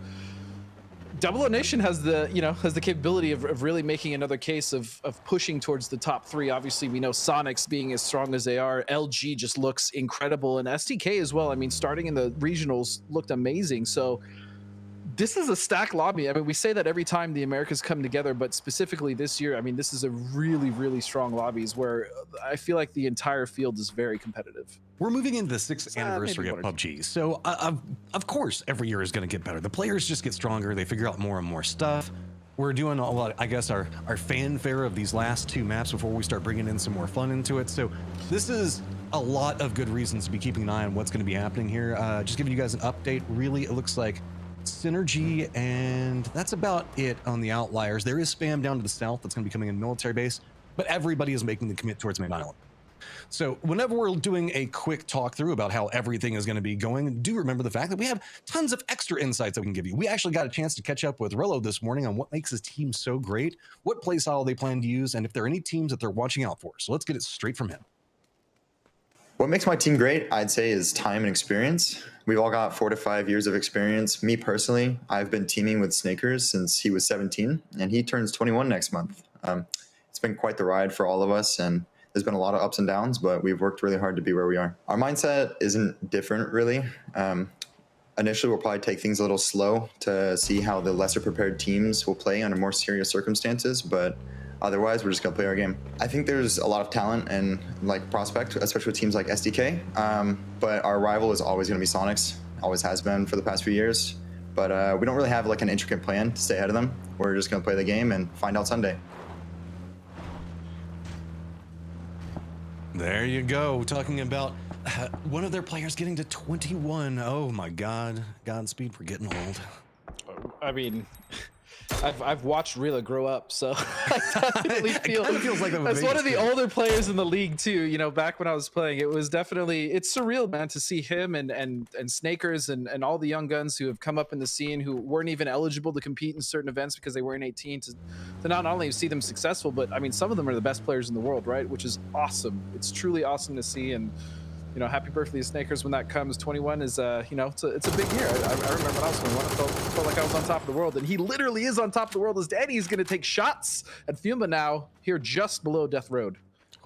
Double O Nation has the capability of really making another case of pushing towards the top three. Obviously, we know Sonics being as strong as they are. LG just looks incredible, and STK as well. I mean, starting in the regionals looked amazing. So this is a stacked lobby. I mean, we say that every time the Americas come together, but specifically this year, I mean, this is a really, really strong lobbies where I feel like the entire field is very competitive. We're moving into the 6th anniversary of PUBG. So, of course, every year is going to get better. The players just get stronger. They figure out more and more stuff. We're doing a lot, I guess, our fanfare of these last two maps before we start bringing in some more fun into it. So this is a lot of good reasons to be keeping an eye on what's going to be happening here. Just giving you guys an update. Really, it looks like Synergy, and that's about it on the outliers. There is spam down to the south that's going to be coming in military base, but everybody is making the commit towards main island. So whenever we're doing a quick talk through about how everything is going to be going, do remember the fact that we have tons of extra insights that we can give you. We actually got a chance to catch up with Rello this morning on what makes his team so great, what play style they plan to use, and if there are any teams that they're watching out for. So let's get it straight from him. What makes my team great, I'd say, is time and experience. We've all got 4 to 5 years of experience. Me personally, I've been teaming with Snakers since he was 17, and he turns 21 next month. It's been quite the ride for all of us, and There's been a lot of ups and downs, but we've worked really hard to be where we are. Our mindset isn't different, really. Initially, we'll probably take things a little slow to see how the lesser prepared teams will play under more serious circumstances, but otherwise, we're just gonna play our game. I think there's a lot of talent and like prospect, especially with teams like SDK, but our rival is always gonna be Sonics, always has been for the past few years. But we don't really have like an intricate plan to stay ahead of them. We're just gonna play the game and find out Sunday. There you go, talking about one of their players getting to 21. Oh my God, Godspeed, we're getting old. I mean, I've watched Rila grow up, so I definitely feel it feels like as one of the older players in the league too. You know, back when I was playing, it was definitely, it's surreal, man, to see him and Snakers and all the young guns who have come up in the scene who weren't even eligible to compete in certain events because they weren't 18 to not only see them successful, but I mean, some of them are the best players in the world, right? Which is awesome. It's truly awesome to see. And you know, happy birthday to Snakers when that comes. 21 is, you know, it's a big year. I remember when I was 21, I felt like I was on top of the world, and he literally is on top of the world as Danny is going to take shots at Fiumba now here just below Death Road.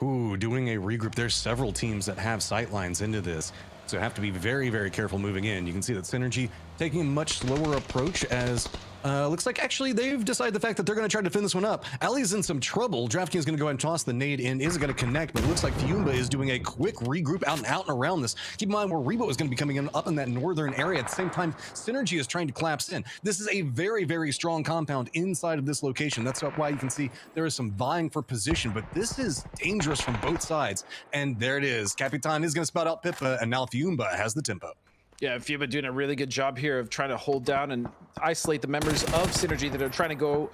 Ooh, doing a regroup. There's several teams that have sight lines into this, so have to be very, very careful moving in. You can see that Synergy taking a much slower approach as looks like actually they've decided the fact that they're going to try to defend this one up. Ali's in some trouble. DraftKings is going to go ahead and toss the nade in. Isn't going to connect, but it looks like Fiumba is doing a quick regroup out and around this. Keep in mind where Rebo is going to be coming in up in that northern area. At the same time, Synergy is trying to collapse in. This is a very, very strong compound inside of this location. That's why you can see there is some vying for position, but this is dangerous from both sides. And there it is. Capitan is going to spout out Pippa, and now Fiumba has the tempo. Yeah, Fiumba doing a really good job here of trying to hold down and isolate the members of Synergy that are trying to go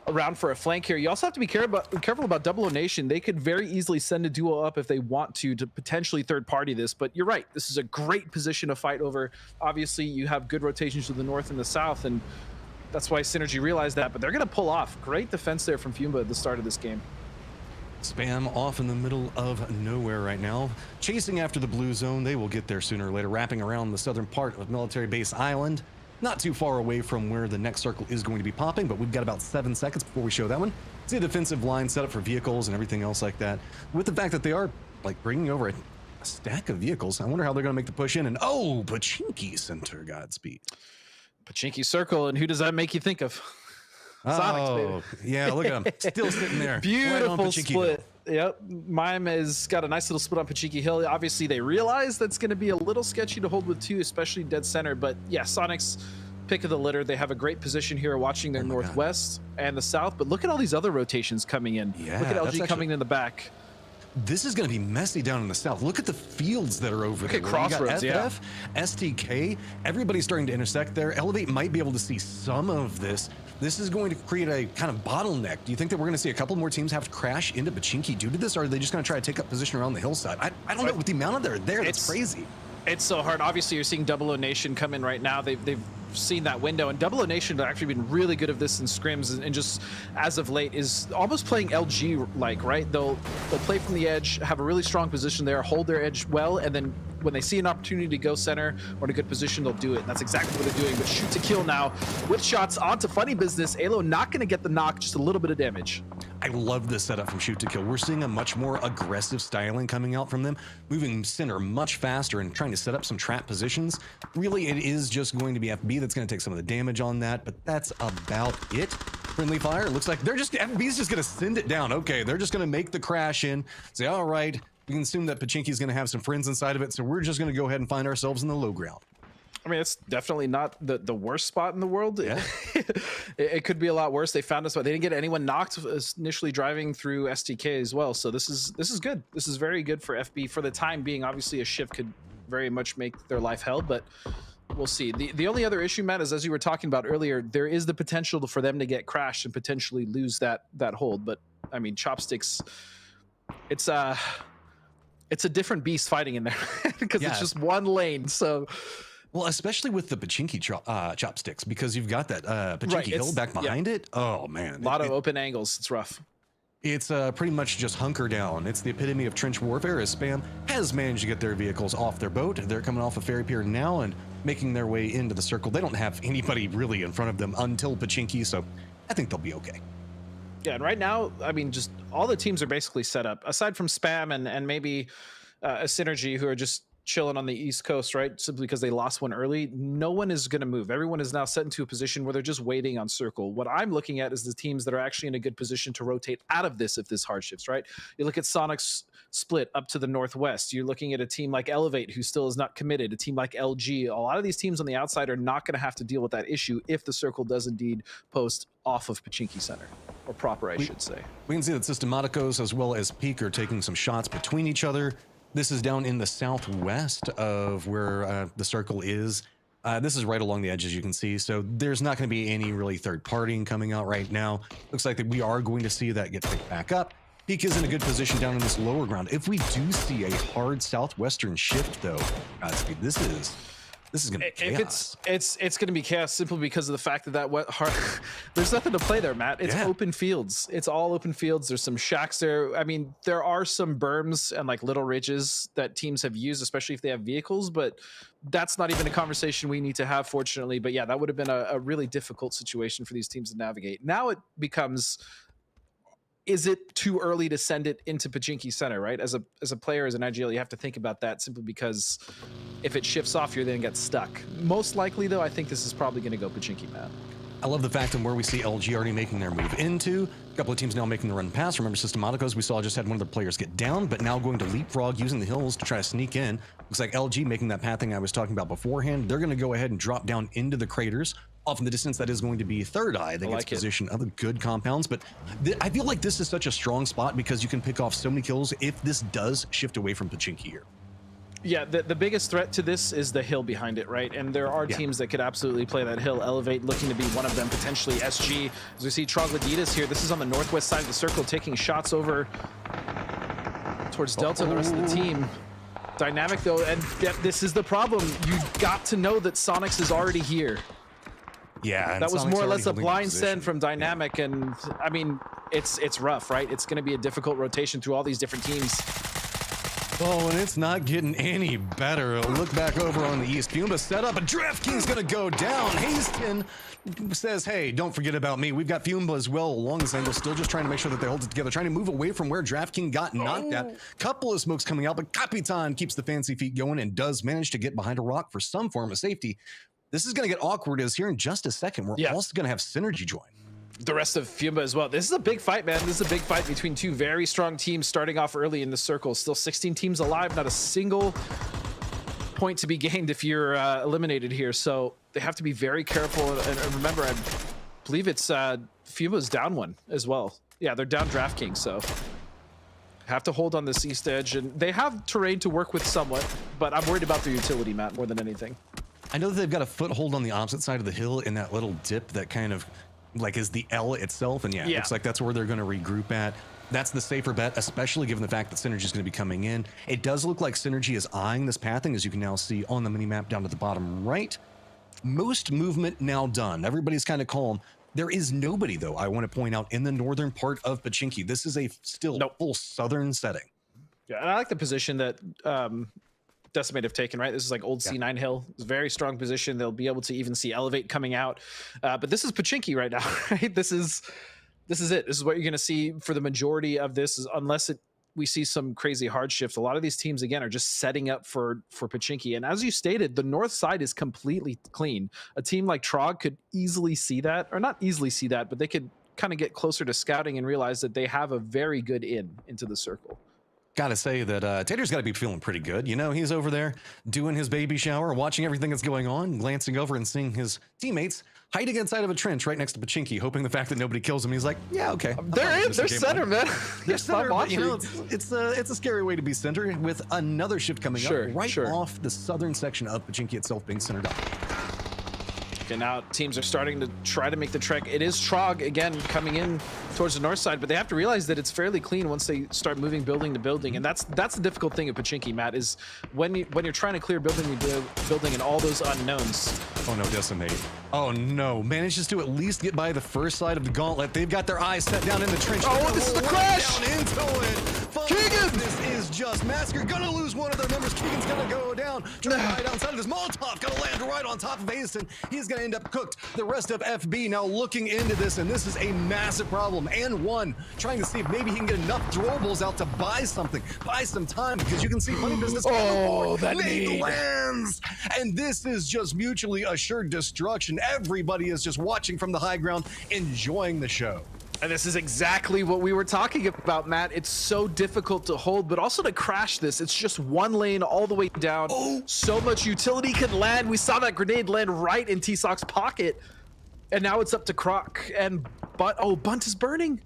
around for a flank here. You also have to be careful about Double O Nation. They could very easily send a duo up if they want to potentially third party this, but you're right. This is a great position to fight over. Obviously, you have good rotations to the north and the south, and that's why Synergy realized that, but they're going to pull off. Great defense there from Fiumba at the start of this game. Spam off in the middle of nowhere right now, chasing after the blue zone. They will get there sooner or later, wrapping around the southern part of Military Base Island, not too far away from where the next circle is going to be popping, but we've got about 7 seconds before we show that one. See a defensive line set up for vehicles and everything else like that. With the fact that they are like bringing over a stack of vehicles, I wonder how they're going to make the push in. And oh, Pachinki Center, Godspeed. Pachinki Circle, and who does that make you think of? Sonics, baby. Yeah, look at him. Still sitting there. Beautiful split. Yep. Mime has got a nice little split on Pachinki Hill. Obviously, they realize that's going to be a little sketchy to hold with two, especially dead center. But yeah, Sonics pick of the litter. They have a great position here watching their northwest and the south. But look at all these other rotations coming in. Yeah, look at LG coming in the back. This is going to be messy down in the south. Look at the fields that are over there. Look at Crossroads, you got FF, STK, everybody's starting to intersect there. Elevate might be able to see some of this. This is going to create a kind of bottleneck. Do you think that we're going to see a couple more teams have to crash into Pachinki due to this, or are they just going to try to take up position around the hillside? I don't know. With the amount of there, that's crazy. It's so hard. Obviously, you're seeing Double O Nation come in right now. They've seen that window, and Double O Nation have actually been really good at this in scrims, and just as of late is almost playing LG like, right? They'll play from the edge, have a really strong position there, hold their edge well, and then when they see an opportunity to go center or in a good position, they'll do it. And that's exactly what they're doing. But shoot to kill now with shots onto Funny Business. Alo not going to get the knock, just a little bit of damage. I love this setup from Shoot to Kill. We're seeing a much more aggressive styling coming out from them, moving center much faster and trying to set up some trap positions. Really, it is just going to be FB that's going to take some of the damage on that, but that's about it. Friendly fire, it looks like FB's just going to send it down. Okay, they're just going to make the crash in, say, all right, we can assume that Pachinki's going to have some friends inside of it, so we're just going to go ahead and find ourselves in the low ground. I mean, it's definitely not the worst spot in the world. Yeah. it could be a lot worse. They found us, but they didn't get anyone knocked initially driving through STK as well. So this is good. This is very good for FB for the time being. Obviously, a shift could very much make their life hell, but we'll see. The only other issue, Matt, is as you were talking about earlier, there is the potential for them to get crashed and potentially lose that hold. But I mean, Chopsticks, it's a different beast fighting in there because it's just one lane. So. Well, especially with the Pachinki chopsticks, because you've got that Pachinki hill back behind it. Oh, man. A lot of open angles. It's rough. It's pretty much just hunker down. It's the epitome of trench warfare, as Spam has managed to get their vehicles off their boat. They're coming off a ferry pier now and making their way into the circle. They don't have anybody really in front of them until Pachinki, so I think they'll be okay. Yeah, and right now, I mean, just all the teams are basically set up, aside from Spam and maybe a Synergy, who are just chilling on the East Coast, right? Simply because they lost one early. No one is going to move. Everyone is now set into a position where they're just waiting on Circle. What I'm looking at is the teams that are actually in a good position to rotate out of this if this hard shifts, right? You look at Sonic's split up to the Northwest. You're looking at a team like Elevate, who still is not committed, a team like LG. A lot of these teams on the outside are not going to have to deal with that issue if the Circle does indeed post off of Pachinki Center, or proper, I should say. We can see that Systematicos as well as Peak are taking some shots between each other. This is down in the southwest of where the Circle is. This is right along the edge, as you can see. So there's not going to be any really third partying coming out right now. Looks like that we are going to see that get picked back up. Peak is in a good position down in this lower ground. If we do see a hard southwestern shift, though, this is going to be chaos. It's going to be chaos simply because of the fact that there's nothing to play there, Matt. It's open fields. It's all open fields. There's some shacks there. I mean, there are some berms and like little ridges that teams have used, especially if they have vehicles, but that's not even a conversation we need to have, fortunately. But yeah, that would have been a really difficult situation for these teams to navigate. Now it becomes, is it too early to send it into Pachinki Center, right? As a player, as an IGL, you have to think about that simply because if it shifts off, you're then get stuck. Most likely, though, I think this is probably going to go Pachinki, Matt. I love the fact that where we see LG already making their move into, a couple of teams now making the run past. Remember, Systematicos, we saw just had one of their players get down, but now going to leapfrog using the hills to try to sneak in. Looks like LG making that pathing I was talking about beforehand. They're going to go ahead and drop down into the craters. Off in the distance, that is going to be Third Eye that gets position of the good compounds. But I feel like this is such a strong spot because you can pick off so many kills if this does shift away from Pachinki here. Yeah, the biggest threat to this is the hill behind it, right? And there are teams that could absolutely play that hill. Elevate looking to be one of them, potentially SG. As we see Troglodytes here, this is on the northwest side of the circle, taking shots over towards Delta and the rest of the team. Dynamic, though, and this is the problem. You got to know that Sonics is already here. Yeah, that was more or less a blind send from Dynamic, and I mean, it's rough, right? It's going to be a difficult rotation through all these different teams. Oh, and it's not getting any better. Look back over on the east. Puma set up, and DraftKings gonna go down. Hasten says, hey, don't forget about me. We've got Fumba as well along this angle, still just trying to make sure that they hold it together, trying to move away from where DraftKings got knocked at. Couple of smokes coming out, but Capitan keeps the fancy feet going and does manage to get behind a rock for some form of safety. This is going to get awkward as here in just a second. We're also going to have Synergy join. The rest of Fumba as well. This is a big fight, man. This is a big fight between two very strong teams starting off early in the circle. Still 16 teams alive, not a single point to be gained if you're eliminated here. So they have to be very careful. And remember, I believe it's Fumba's down one as well. Yeah, they're down DraftKings, so have to hold on this east edge. And they have terrain to work with somewhat, but I'm worried about their utility, Matt, more than anything. I know that they've got a foothold on the opposite side of the hill in that little dip that kind of like is the L itself. And yeah, it looks like that's where they're going to regroup at. That's the safer bet, especially given the fact that Synergy is going to be coming in. It does look like Synergy is eyeing this pathing, as you can now see on the mini-map down to the bottom right. Most movement now done. Everybody's kind of calm. There is nobody, though, I want to point out, in the northern part of Pachinki. This is a still full southern setting. Yeah, and I like the position that Decimate have taken, right? This is like old C9 hill. It's a very strong position. They'll be able to even see Elevate coming out. But this is Pachinki right now, right? This is it. This is what you're going to see for the majority of this, is unless we see some crazy hard shift. A lot of these teams, again, are just setting up for Pachinki. And as you stated, the north side is completely clean. A team like Trog could easily see that, or not easily see that, but they could kind of get closer to scouting and realize that they have a very good into the circle. Gotta say that Tater's got to be feeling pretty good. You know, he's over there doing his baby shower, watching everything that's going on, glancing over and seeing his teammates hiding inside of a trench right next to Pachinki, hoping the fact that nobody kills him. He's like, yeah, okay. They're center, man. They're center, but, you know, it's a scary way to be center with another shift coming up right off the southern section of Pachinki itself being centered up. Okay, now teams are starting to try to make the trek. It is Trog again coming in towards the north side, but they have to realize that it's fairly clean once they start moving building to building. And that's the difficult thing at Pachinki, Matt, is when you're trying to clear building to building and all those unknowns. Oh no, Decimate. Oh no, manages to at least get by the first side of the gauntlet. They've got their eyes set down in the trench. Oh, this is the crash! Down into it. Keegan! This is just just. Massacre gonna lose one of their members. Keegan's gonna go down. Trying to ride outside of this Molotov. Gonna land right on top of Hasten. He's gonna end up cooked. The rest of FB now looking into this, and this is a massive problem. And one trying to see if maybe he can get enough throwables out to buy something, buy some time, because you can see Funny Business. Oh, that made need. lands. And this is just mutually assured destruction. Everybody is just watching from the high ground, enjoying the show. And this is exactly what we were talking about, Matt. It's so difficult to hold, but also to crash this. It's just one lane all the way down. Oh. So much utility can land. We saw that grenade land right in T-Sock's pocket. And now it's up to Croc. And Bunt is burning.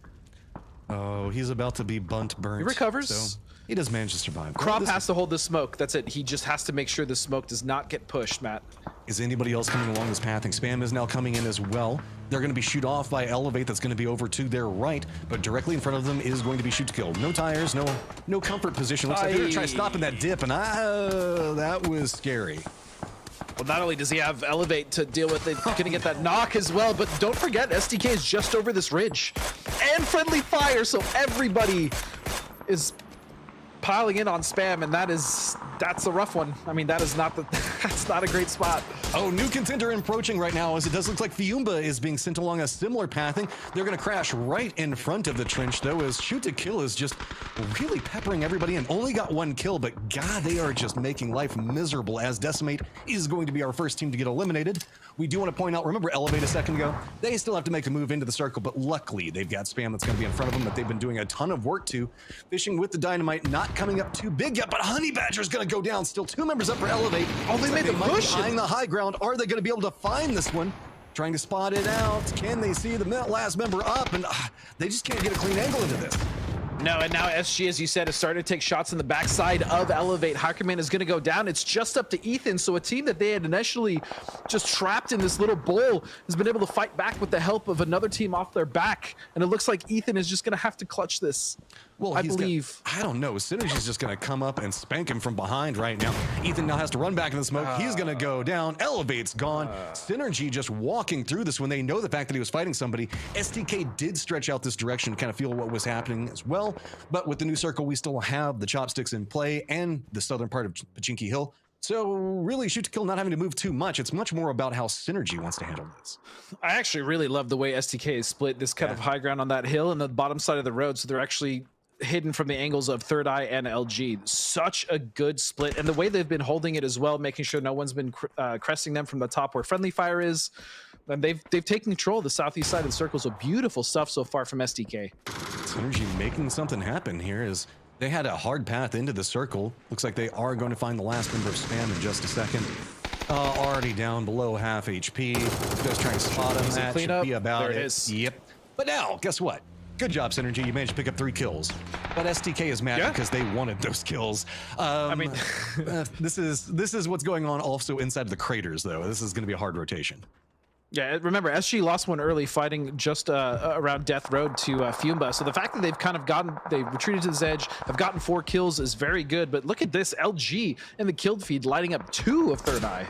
Oh, he's about to be Bunt burnt. He recovers. So he does manage to survive. Crop has to hold the smoke. That's it. He just has to make sure the smoke does not get pushed, Matt. Is anybody else coming along this path? And Spam is now coming in as well. They're going to be shoot off by Elevate. That's going to be over to their right, but directly in front of them is going to be shoot to kill. No tires, no comfort position. Looks like they're going to try stopping that dip, and that was scary. Well, not only does he have Elevate to deal with, they're going to get that knock as well, but don't forget, SDK is just over this ridge. And friendly fire, so everybody is piling in on Spam, and that's a rough one. I mean, that's not a great spot. Oh, new contender approaching right now, as it does look like Fiumba is being sent along a similar pathing. They're going to crash right in front of the trench, though, as shoot to kill is just really peppering everybody in. Only got one kill, but God, they are just making life miserable, as Decimate is going to be our first team to get eliminated. We do want to point out, remember Elevate a second ago? They still have to make a move into the circle, but luckily they've got Spam that's going to be in front of them that they've been doing a ton of work to. Fishing with the dynamite, not coming up too big yet, but Honey Badger's going to go down. Still 2 members up for Elevate. Oh, they made the push. Behind the high ground. Are they going to be able to find this one? Trying to spot it out. Can they see the last member up? And they just can't get a clean angle into this. No, and now SG, as you said, is starting to take shots in the backside of Elevate. Hackerman is going to go down. It's just up to Ethan. So a team that they had initially just trapped in this little bowl has been able to fight back with the help of another team off their back. And it looks like Ethan is just going to have to clutch this. Well, I believe. I don't know. Synergy's just going to come up and spank him from behind right now. Ethan now has to run back in the smoke. He's going to go down. Elevate's gone. Synergy just walking through this when they know the fact that he was fighting somebody. STK did stretch out this direction to kind of feel what was happening as well. But with the new circle, we still have the chopsticks in play and the southern part of Pachinki Hill. So really, shoot to kill not having to move too much. It's much more about how Synergy wants to handle this. I actually really love the way STK is split this kind of high ground on that hill and the bottom side of the road. So they're actually hidden from the angles of Third Eye and LG. Such a good split. And the way they've been holding it as well, making sure no one's been cresting them from the top where friendly fire is. And they've taken control of the southeast side of the circle. So beautiful stuff so far from STK. Synergy making something happen here is they had a hard path into the circle. Looks like they are going to find the last member of Spam in just a second. Already down below half HP. Just trying to spot him. That should be about there it is. Yep. But now, guess what? Good job, Synergy. You managed to pick up 3 kills. But STK is mad because they wanted those kills. I mean, this is what's going on also inside of the craters, though. This is going to be a hard rotation. Yeah, remember, SG lost one early fighting just around Death Road to Fiumba. So the fact that they've kind of they retreated to this edge, have gotten 4 kills is very good. But look at this, LG in the killed feed lighting up 2 of Third Eye.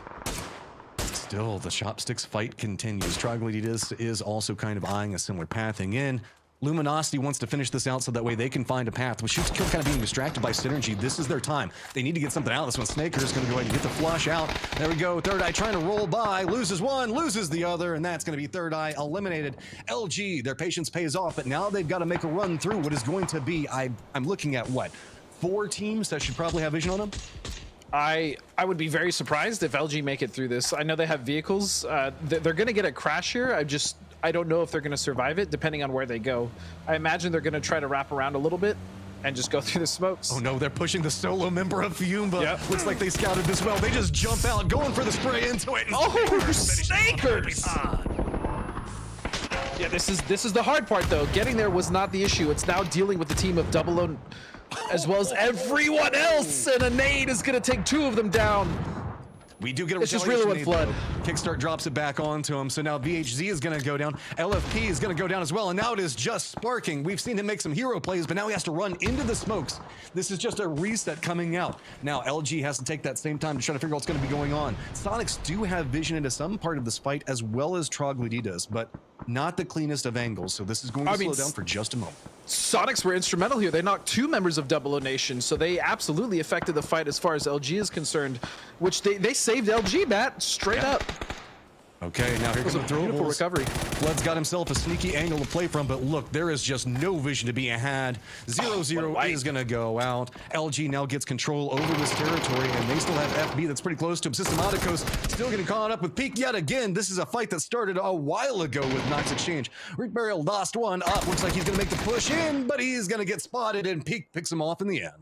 Still, the chopsticks fight continues. Troglodytes is also kind of eyeing a similar pathing in. Luminosity wants to finish this out so that way they can find a path. With Shoot to Kill kind of being distracted by Synergy, this is their time. They need to get something out of this one. Snaker is going to go ahead and get the flush out. There we go. Third Eye trying to roll by. Loses one, loses the other, and that's going to be Third Eye eliminated. LG, their patience pays off, but now they've got to make a run through what is going to be, I'm looking at what, 4 teams that should probably have vision on them? I would be very surprised if LG make it through this. I know they have vehicles. They're going to get a crash here. I don't know if they're going to survive it, depending on where they go. I imagine they're going to try to wrap around a little bit and just go through the smokes. Oh no, they're pushing the solo member of Fiumba. Yep. Looks like they scouted this well. They just jump out, going for the spray into it. Oh, Snakers! Yeah, this is the hard part, though. Getting there was not the issue. It's now dealing with the team of Double O, as well as everyone else, and a nade is going to take 2 of them down. We do get a It's just really what flood. Kickstart drops it back onto him. So now VHZ is going to go down. LFP is going to go down as well. And now it is just Sparking. We've seen him make some hero plays, but now he has to run into the smokes. This is just a reset coming out. Now LG has to take that same time to try to figure out what's going to be going on. Sonics do have vision into some part of this fight as well as Troglodytes, but not the cleanest of angles. So this is going to slow down for just a moment. Sonics were instrumental here. They knocked 2 members of Double O Nation, so they absolutely affected the fight as far as LG is concerned, which they saved LG, Matt, straight up. Okay, now here comes the throwables. Beautiful recovery. Blood's got himself a sneaky angle to play from, but look, there is just no vision to be had. 0-0 is going to go out. LG now gets control over this territory, and they still have FB that's pretty close to him. Systematicos still getting caught up with Peak yet again. This is a fight that started a while ago with Nox Exchange. Rick Burial lost one up. Looks like he's going to make the push in, but he's going to get spotted, and Peak picks him off in the end.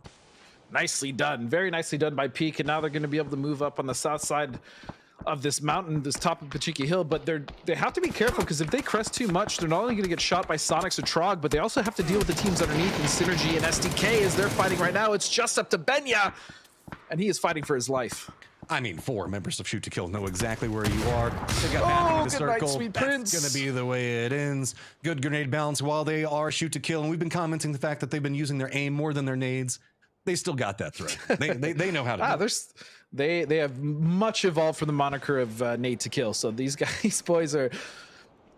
Nicely done. Very nicely done by Peak, and now they're going to be able to move up on the south side of this mountain, this top of Pachiki Hill, but they have to be careful because if they crest too much, they're not only going to get shot by Sonics or Trog, but they also have to deal with the teams underneath and Synergy and SDK as they're fighting right now. It's just up to Benya, and he is fighting for his life. I mean, 4 members of Shoot to Kill know exactly where you are. They got mapping in the circle. Night, Sweet That's Prince. going to be the way it ends. Good grenade balance while they are Shoot to Kill, and we've been commenting the fact that they've been using their aim more than their nades. They still got that threat. They know how to do it. They have much evolved from the moniker of nade to kill. So these boys are,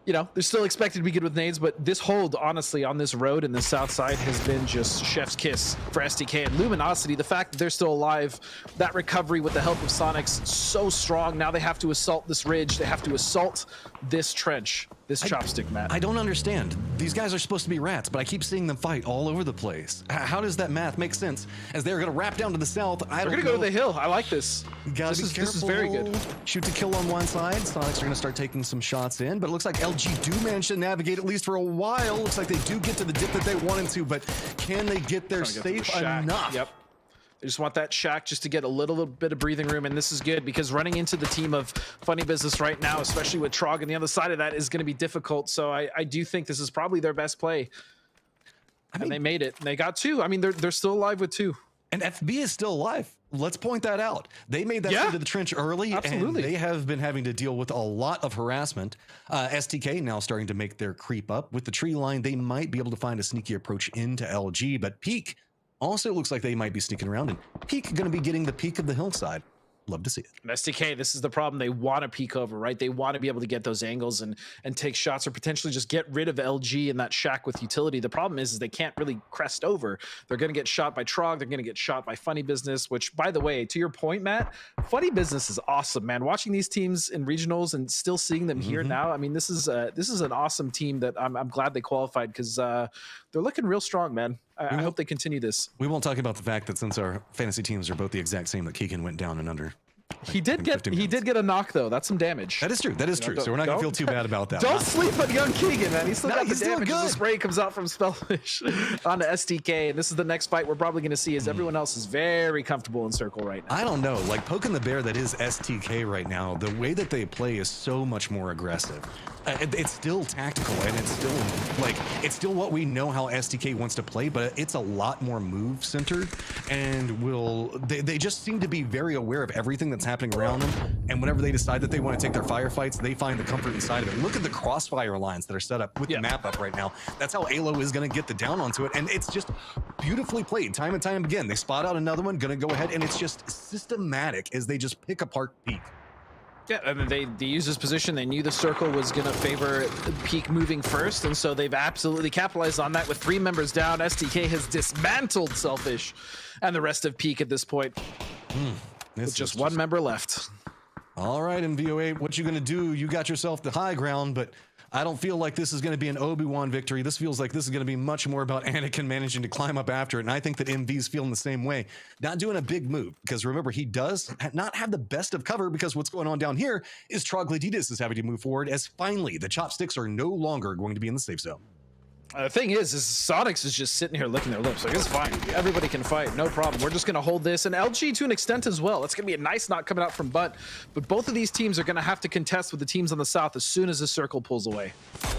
you know, they're still expected to be good with nades, but this hold, honestly, on this road in the south side has been just chef's kiss for SDK and Luminosity. The fact that they're still alive, that recovery with the help of Sonics, so strong. Now they have to assault this ridge. They have to assault this trench, this chopstick, Matt. I don't understand. These guys are supposed to be rats, but I keep seeing them fight all over the place. How does that math make sense? As they're going to wrap down to the south, They're going to go to the hill. I like this. This is very good. Shoot to kill on one side. Sonics are going to start taking some shots in, but it looks like LG do manage to navigate at least for a while. Looks like they do get to the dip that they wanted to, but can they get there safe enough? Yep. They just want that shack just to get a little bit of breathing room, and this is good because running into the team of Funny Business right now, especially with Trog on the other side of that, is going to be difficult. So I do think this is probably their best play. And they made it. And they got 2. I mean, they're still alive with 2. And FB is still alive. Let's point that out. They made that into the trench early, absolutely. And they have been having to deal with a lot of harassment. STK now starting to make their creep up. With the tree line, they might be able to find a sneaky approach into LG, but Peak also looks like they might be sneaking around, and Peak going to be getting the peak of the hillside. Love to see it. And SDK, this is the problem. They want to peek over, right? They want to be able to get those angles and take shots or potentially just get rid of LG in that shack with utility. The problem is they can't really crest over. They're going to get shot by Trog. They're going to get shot by Funny Business, which, by the way, to your point, Matt, Funny Business is awesome, man. Watching these teams in regionals and still seeing them here now, I mean, this is an awesome team that I'm glad they qualified because they're looking real strong, man. I hope they continue this. We won't talk about the fact that since our fantasy teams are both the exact same, that Keegan went down and under. He did get a knock though. That's some damage. That is true. That is true. So we're not gonna feel too bad about that. Don't sleep on young Keegan, man. He's still got the damage. Good. The spray comes out from Spellfish onto SDK, and this is the next fight we're probably gonna see. As everyone else is very comfortable in circle right now. I don't know, like poking the bear that is STK right now. The way that they play is so much more aggressive. It's still tactical, and it's still what we know how STK wants to play, but it's a lot more move centered, and they just seem to be very aware of everything that's happening around them. And whenever they decide that they want to take their firefights, they find the comfort inside of it. Look at the crossfire lines that are set up with the map up right now. That's how Alo is going to get the down onto it, and it's just beautifully played time and time again. They spot out another one, going to go ahead, and it's just systematic as they just pick apart Peak. Yeah, I mean, they used this position. They knew the circle was going to favor Peak moving first, and so they've absolutely capitalized on that with 3 members down. SDK has dismantled Selfish and the rest of Peak at this point. With just 1 member left. All right, MVO8, what you going to do? You got yourself the high ground, but I don't feel like this is going to be an Obi-Wan victory. This feels like this is going to be much more about Anakin managing to climb up after it, and I think that MV's feeling the same way. Not doing a big move, because remember, he does not have the best of cover, because what's going on down here is Troglodytes is having to move forward, as finally the chopsticks are no longer going to be in the safe zone. The thing is Sonics is just sitting here licking their lips. Like, it's fine. Everybody can fight. No problem. We're just going to hold this. And LG to an extent as well. It's going to be a nice knock coming out from Butt. But both of these teams are going to have to contest with the teams on the south as soon as the circle pulls away.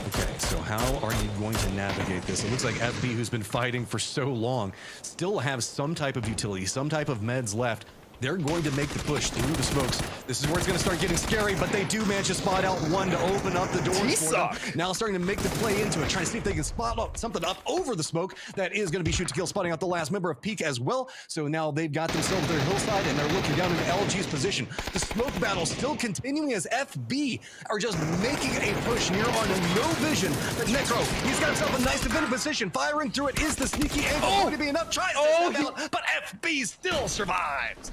Okay, so how are you going to navigate this? It looks like FB, who's been fighting for so long, still have some type of utility, some type of meds left. They're going to make the push through the smokes. This is where it's going to start getting scary, but they do manage to spot out one to open up the doors for them. Now starting to make the play into it, trying to see if they can spot up something up over the smoke. That is going to be Shoot to Kill, spotting out the last member of Peak as well. So now they've got themselves their hillside, and they're looking down into LG's position. The smoke battle still continuing as FB are just making a push near on no vision. But Necro, he's got himself a nice defended position. Firing through it is the sneaky angle. Going to be enough. Tries to step out, but FB still survives.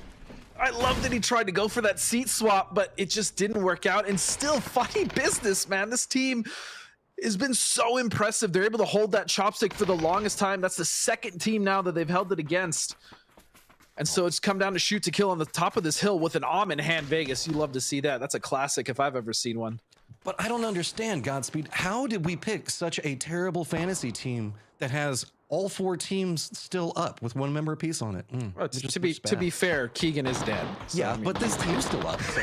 I love that he tried to go for that seat swap, but it just didn't work out. And still, funny business, man. This team has been so impressive. They're able to hold that chopstick for the longest time. That's the second team now that they've held it against. And so it's come down to Shoot to Kill on the top of this hill with an AWM in hand. Vegas, you love to see that. That's a classic if I've ever seen one. But I don't understand, Godspeed. How did we pick such a terrible fantasy team that has all 4 teams still up with 1 member apiece on it? Well, to be fair, Keegan is dead. So, yeah, I mean, but this team's still up. So.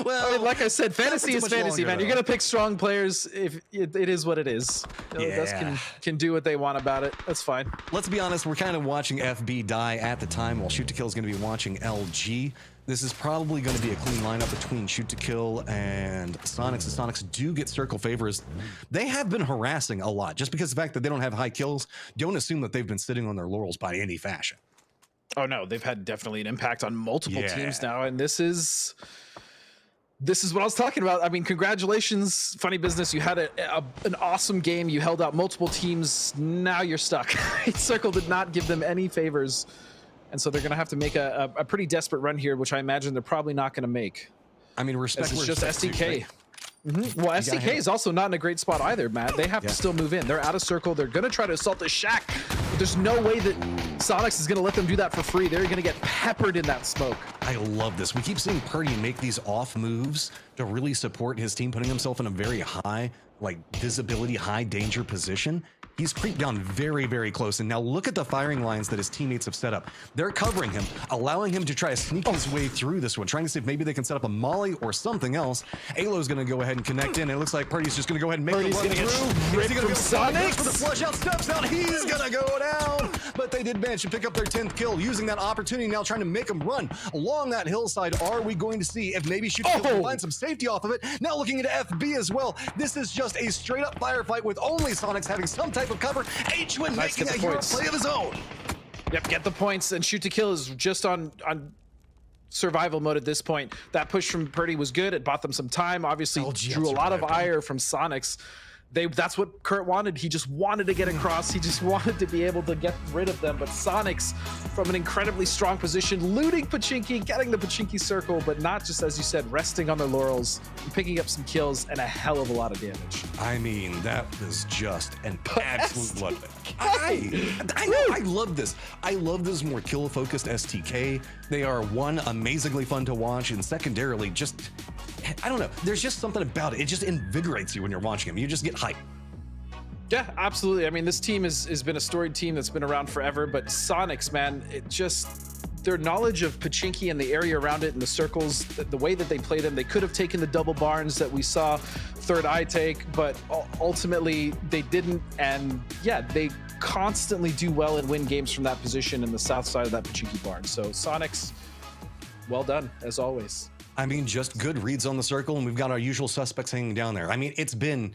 Well, I mean, like I said, fantasy is fantasy, man. You're gonna pick strong players. If it is what it is, Dust can do what they want about it. That's fine. Let's be honest. We're kind of watching FB die at the time, while Shoot to Kill is going to be watching LG. This is probably going to be a clean lineup between Shoot to Kill and Sonics. The Sonics do get circle favors. They have been harassing a lot. Just because of the fact that they don't have high kills, don't assume that they've been sitting on their laurels by any fashion. Oh no, they've had definitely an impact on multiple teams now, and this is what I was talking about. I mean, congratulations, Funny Business. You had an awesome game. You held out multiple teams. Now you're stuck. Circle did not give them any favors. And so they're going to have to make a pretty desperate run here, which I imagine they're probably not going to make. I mean, respect. It's just SDK. Well, SDK is also not in a great spot either, Matt. They have to still move in. They're out of circle. They're going to try to assault the shack. But there's no way that Sonics is going to let them do that for free. They're going to get peppered in that smoke. I love this. We keep seeing Purdy make these off moves to really support his team, putting himself in a very high, visibility, high danger position. He's creeped down very, very close. And now look at the firing lines that his teammates have set up. They're covering him, allowing him to try to sneak his way through this one, trying to see if maybe they can set up a molly or something else. Alo's going to go ahead and connect in. And it looks like Purdy's just going to go ahead and make the run through. Is he going to Sonic for the flush out, steps out. He's going to go down. But they did manage to pick up their 10th kill, using that opportunity now, trying to make him run along that hillside. Are we going to see if maybe Shoot to Kill can find some safety off of it? Now looking into FB as well. This is just a straight up firefight with only Sonics having some type of cover. H1 making a hero play of his own. Yep, get the points. And Shoot to Kill is just on survival mode at this point. That push from Purdy was good. It bought them some time. Obviously drew a lot of ire from Sonics. That's what Kurt wanted. He just wanted to get across. He just wanted to be able to get rid of them. But Sonics, from an incredibly strong position, looting Pachinki, getting the Pachinki circle, but not just, as you said, resting on their laurels and picking up some kills and a hell of a lot of damage. I mean, that was just an absolute bloodbath. I know. I love this. I love this more kill-focused STK. They are, one, amazingly fun to watch, and secondarily, just, I don't know. There's just something about it. It just invigorates you when you're watching them. You just get hyped. Yeah, absolutely. I mean, this team has been a storied team that's been around forever, but Sonics, man, their knowledge of Pachinki and the area around it and the circles, the way that they played them, they could have taken the double barns that we saw Third Eye take, but ultimately they didn't. And yeah, they constantly do well and win games from that position in the south side of that Pachinki barn. So Sonics, well done, as always. I mean, just good reads on the circle, and we've got our usual suspects hanging down there. I mean, it's been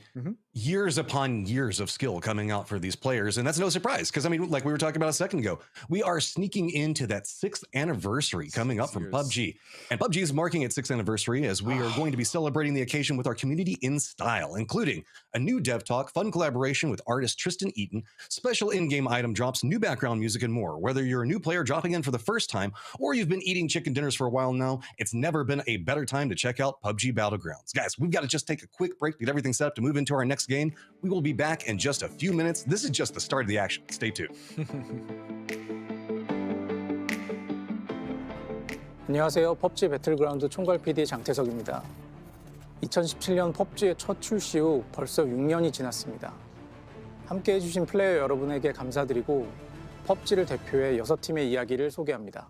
years upon years of skill coming out for these players, and that's no surprise, because, I mean, like we were talking about a second ago, we are sneaking into that 6th anniversary coming up from PUBG. And PUBG is marking its 6th anniversary as we are going to be celebrating the occasion with our community in style, including a new dev talk, fun collaboration with artist Tristan Eaton, special in-game item drops, new background music, and more. Whether you're a new player dropping in for the first time, or you've been eating chicken dinners for a while now, it's never been a better time to check out PUBG Battlegrounds. Guys, we've got to just take a quick break to get everything set up to move into our next game. We will be back in just a few minutes. This is just the start of the action. Stay tuned. 안녕하세요. PUBG 배틀그라운드 총괄 PD 장태석입니다. 2017년 PUBG의 첫 출시 후 벌써 6년이 지났습니다. 함께 해주신 플레이어 여러분에게 감사드리고 PUBG를 대표해 6팀의 이야기를 소개합니다.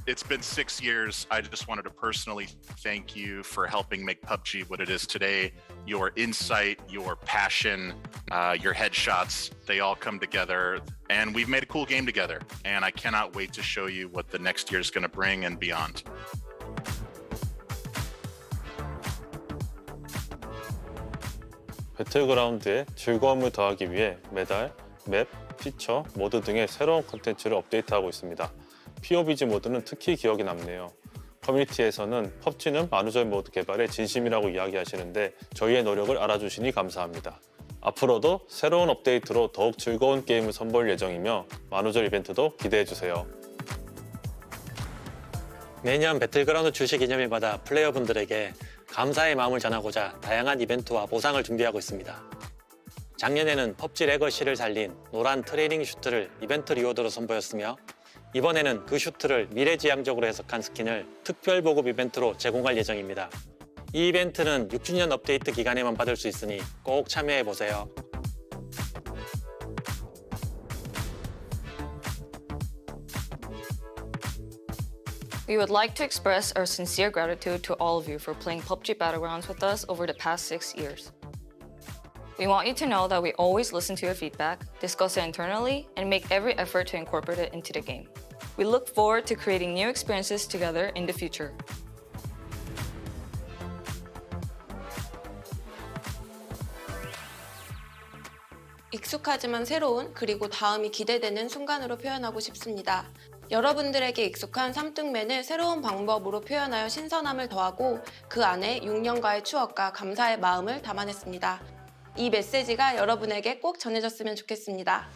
It's been 6 years. I just wanted to personally thank you for helping make PUBG what it is today. your insight, your passion, your headshots, they all come together. And we've made a cool game together. And I cannot wait to show you what the next year is going to bring and beyond. 배틀그라운드의 즐거움을 더하기 위해 매달, 맵, 피처, 모드 등의 새로운 콘텐츠를 업데이트하고 있습니다. PUBG 모드는 특히 기억에 남네요. 커뮤니티에서는 PUBG는 만우절 모드 개발에 진심이라고 이야기하시는데 저희의 노력을 알아주시니 감사합니다. 앞으로도 새로운 업데이트로 더욱 즐거운 게임을 선보일 예정이며 만우절 이벤트도 기대해주세요. 매년 배틀그라운드 출시 기념일마다 플레이어분들에게 감사의 마음을 전하고자 다양한 이벤트와 보상을 준비하고 있습니다. 작년에는 PUBG 레거시를 살린 노란 트레이닝 슈트를 이벤트 리워드로 선보였으며 이번에는 그 슈트를 미래지향적으로 해석한 스킨을 특별 보급 이벤트로 제공할 예정입니다. 이 이벤트는 6주년 업데이트 기간에만 받을 수 있으니 꼭 참여해보세요. We would like to express our sincere gratitude to all of you for playing PUBG Battlegrounds with us over the past 6 years. We want you to know that we always listen to your feedback, discuss it internally, and make every effort to incorporate it into the game. We look forward to creating new experiences together in the future. 익숙하지만 새로운 그리고 다음이 기대되는 순간으로 표현하고 싶습니다. 여러분들에게 익숙한 삼뚱맨을 새로운 방법으로 표현하여 신선함을 더하고 그 안에 6년가의 추억과 감사의 마음을 담아냈습니다. 이 메시지가 여러분에게 꼭 전해졌으면 좋겠습니다.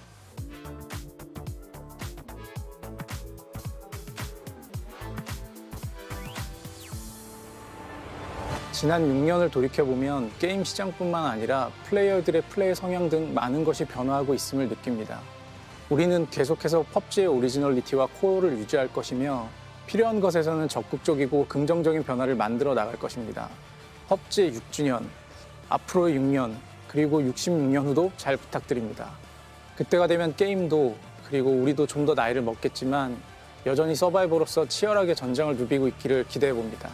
지난 6년을 돌이켜보면 게임 시장뿐만 아니라 플레이어들의 플레이 성향 등 많은 것이 변화하고 있음을 느낍니다. 우리는 계속해서 PUBG의 오리지널리티와 코어를 유지할 것이며 필요한 것에서는 적극적이고 긍정적인 변화를 만들어 나갈 것입니다. PUBG의 6주년, 앞으로의 6년, 그리고 66년 후도 잘 부탁드립니다. 그때가 되면 게임도 그리고 우리도 좀 더 나이를 먹겠지만 여전히 서바이버로서 치열하게 전장을 누비고 있기를 기대해봅니다.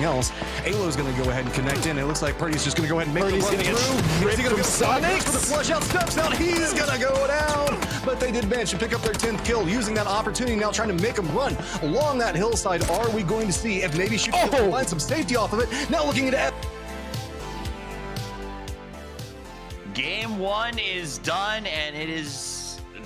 Else, Alo's going to go ahead and connect in. It looks like Purdy's just going to go ahead and make the run through. Is he going to go Sonic for the flush out? Steps out. He's going to go down. But they did manage to pick up their 10th kill, using that opportunity now, trying to make them run along that hillside. Are we going to see if maybe she can find some safety off of it? Now looking at Game 1 is done, and it is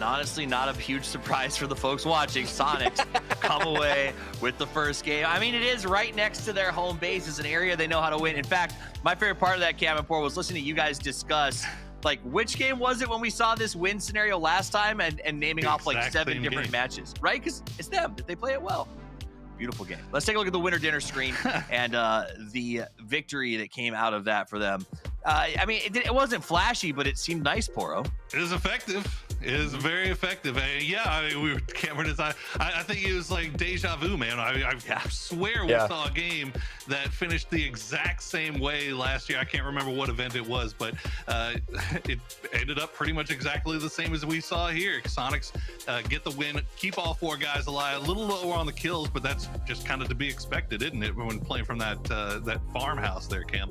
honestly not a huge surprise for the folks watching. Sonics come away with the first game. I mean, it is right next to their home base. It's an area they know how to win. In fact, my favorite part of that, Cam and Poor, was listening to you guys discuss, like, which game was it when we saw this win scenario last time, and naming off like 7 different matches, right? Because it's them. They play it well. Beautiful game. Let's take a look at the winner dinner screen and the victory that came out of that for them. I mean, it wasn't flashy, but it seemed nice, Poro. It was effective. It is very effective. Yeah, I mean, Cameron is. I think it was like deja vu, man. I swear we saw a game that finished the exact same way last year. I can't remember what event it was, but it ended up pretty much exactly the same as we saw here. Sonics get the win, keep all 4 guys alive. A little lower on the kills, but that's just kind of to be expected, isn't it, when playing from that farmhouse there, Cam?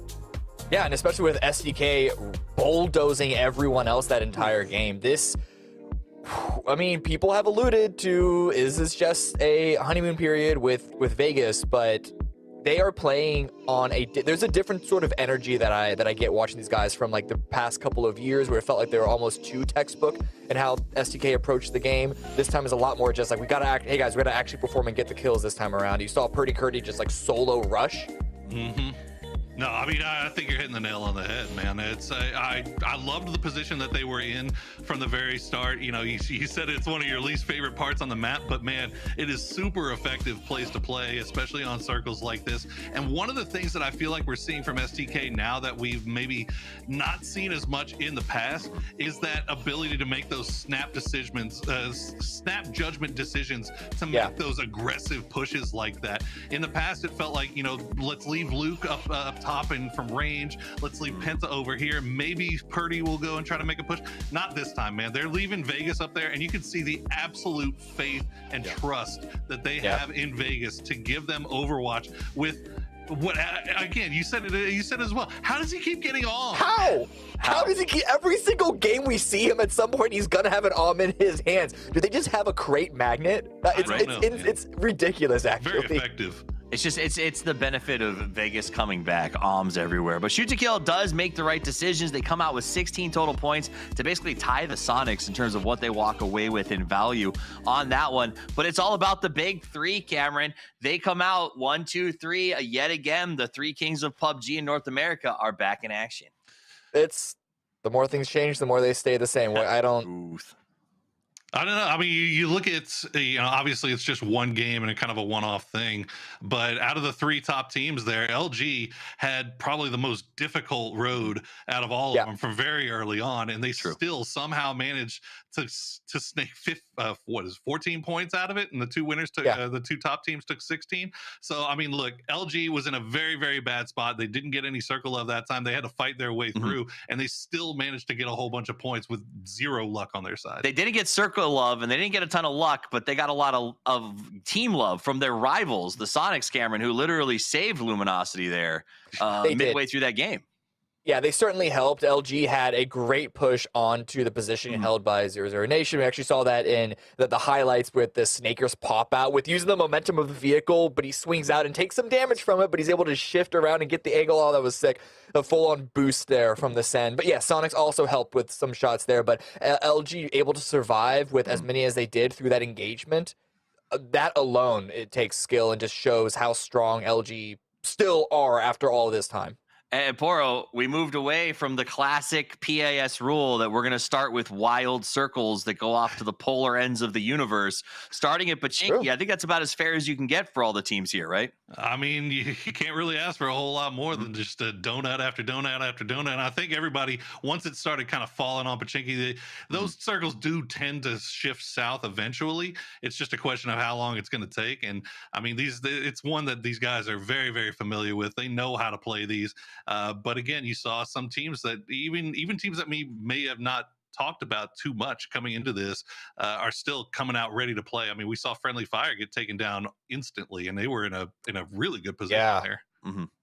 Yeah, and especially with SDK bulldozing everyone else that entire game. This, I mean, people have alluded to, is this just a honeymoon period with Vegas? But they are playing on there's a different sort of energy that I get watching these guys from like the past couple of years, where it felt like they were almost too textbook and how SDK approached the game. This time is a lot more just like, hey guys, we gotta actually perform and get the kills this time around. You saw Purdy Curdy just like solo rush. No, I mean, I think you're hitting the nail on the head, man. It's I loved the position that they were in from the very start. You know, you said it's one of your least favorite parts on the map, but man, it is super effective place to play, especially on circles like this. And one of the things that I feel like we're seeing from STK now that we've maybe not seen as much in the past is that ability to make those snap judgment decisions to make those aggressive pushes like that. In the past, it felt like, you know, let's leave Luke up top and from range. Let's leave Penta over here. Maybe Purdy will go and try to make a push. Not this time, man. They're leaving Vegas up there, and you can see the absolute faith and trust that they have in Vegas to give them Overwatch with what, again, you said it as well. How does he keep getting on? How does he keep, every single game we see him at some point, he's gonna have an arm in his hands. Do they just have a crate magnet? It's ridiculous, actually. Very effective. It's just, it's the benefit of Vegas coming back, alms everywhere. But Shoot to Kill does make the right decisions. They come out with 16 total points to basically tie the Sonics in terms of what they walk away with in value on that one. But it's all about the big 3, Cameron. They come out 1, 2, 3. Yet again, the 3 kings of PUBG in North America are back in action. It's, the more things change, the more they stay the same. I don't know. I mean, you look at, you know, obviously it's just one game and a kind of a one-off thing, but out of the 3 top teams there, LG had probably the most difficult road out of all of them from very early on, and they still somehow managed to snake 14 points out of it, and the 2 winners took the 2 top teams took 16. So I mean, look, LG was in a very, very bad spot. They didn't get any circle of that time. They had to fight their way through, and they still managed to get a whole bunch of points with 0 luck on their side. They didn't get circle love, and they didn't get a ton of luck, but they got a lot of team love from their rivals, the Sonics, Cameron, who literally saved Luminosity there midway through that game. Yeah, they certainly helped. LG had a great push onto the position held by 00 Nation. We actually saw that in the highlights with the Snakers pop out with using the momentum of the vehicle, but he swings out and takes some damage from it, but he's able to shift around and get the angle. Oh, that was sick. A full-on boost there from the Sen. But yeah, Sonics also helped with some shots there, but LG able to survive with as many as they did through that engagement. That alone, it takes skill and just shows how strong LG still are after all this time. And Poro, we moved away from the classic PAS rule that we're going to start with wild circles that go off to the polar ends of the universe, starting at Pachinki. I think that's about as fair as you can get for all the teams here, right? I mean, you can't really ask for a whole lot more than just a donut after donut after donut. And I think everybody, once it started kind of falling on Pachinki, those circles do tend to shift south eventually. It's just a question of how long it's going to take. And I mean, it's one that these guys are very, very familiar with. They know how to play these. But again, you saw some teams that even teams that may have not talked about too much coming into this are still coming out ready to play. I mean, we saw Friendly Fire get taken down instantly, and they were in a really good position there.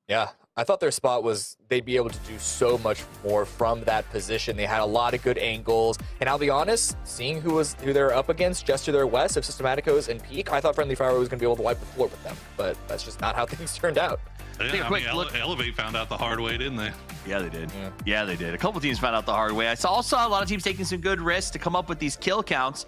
Yeah, I thought their spot was they'd be able to do so much more from that position. They had a lot of good angles, and I'll be honest, seeing who they're up against just to their west of Systematicos and Peak, I thought Friendly Fire was going to be able to wipe the floor with them, but that's just not how things turned out. Yeah, I mean, Elevate found out the hard way, didn't they? Yeah, they did. Yeah, they did. A couple teams found out the hard way. I also saw a lot of teams taking some good risks to come up with these kill counts.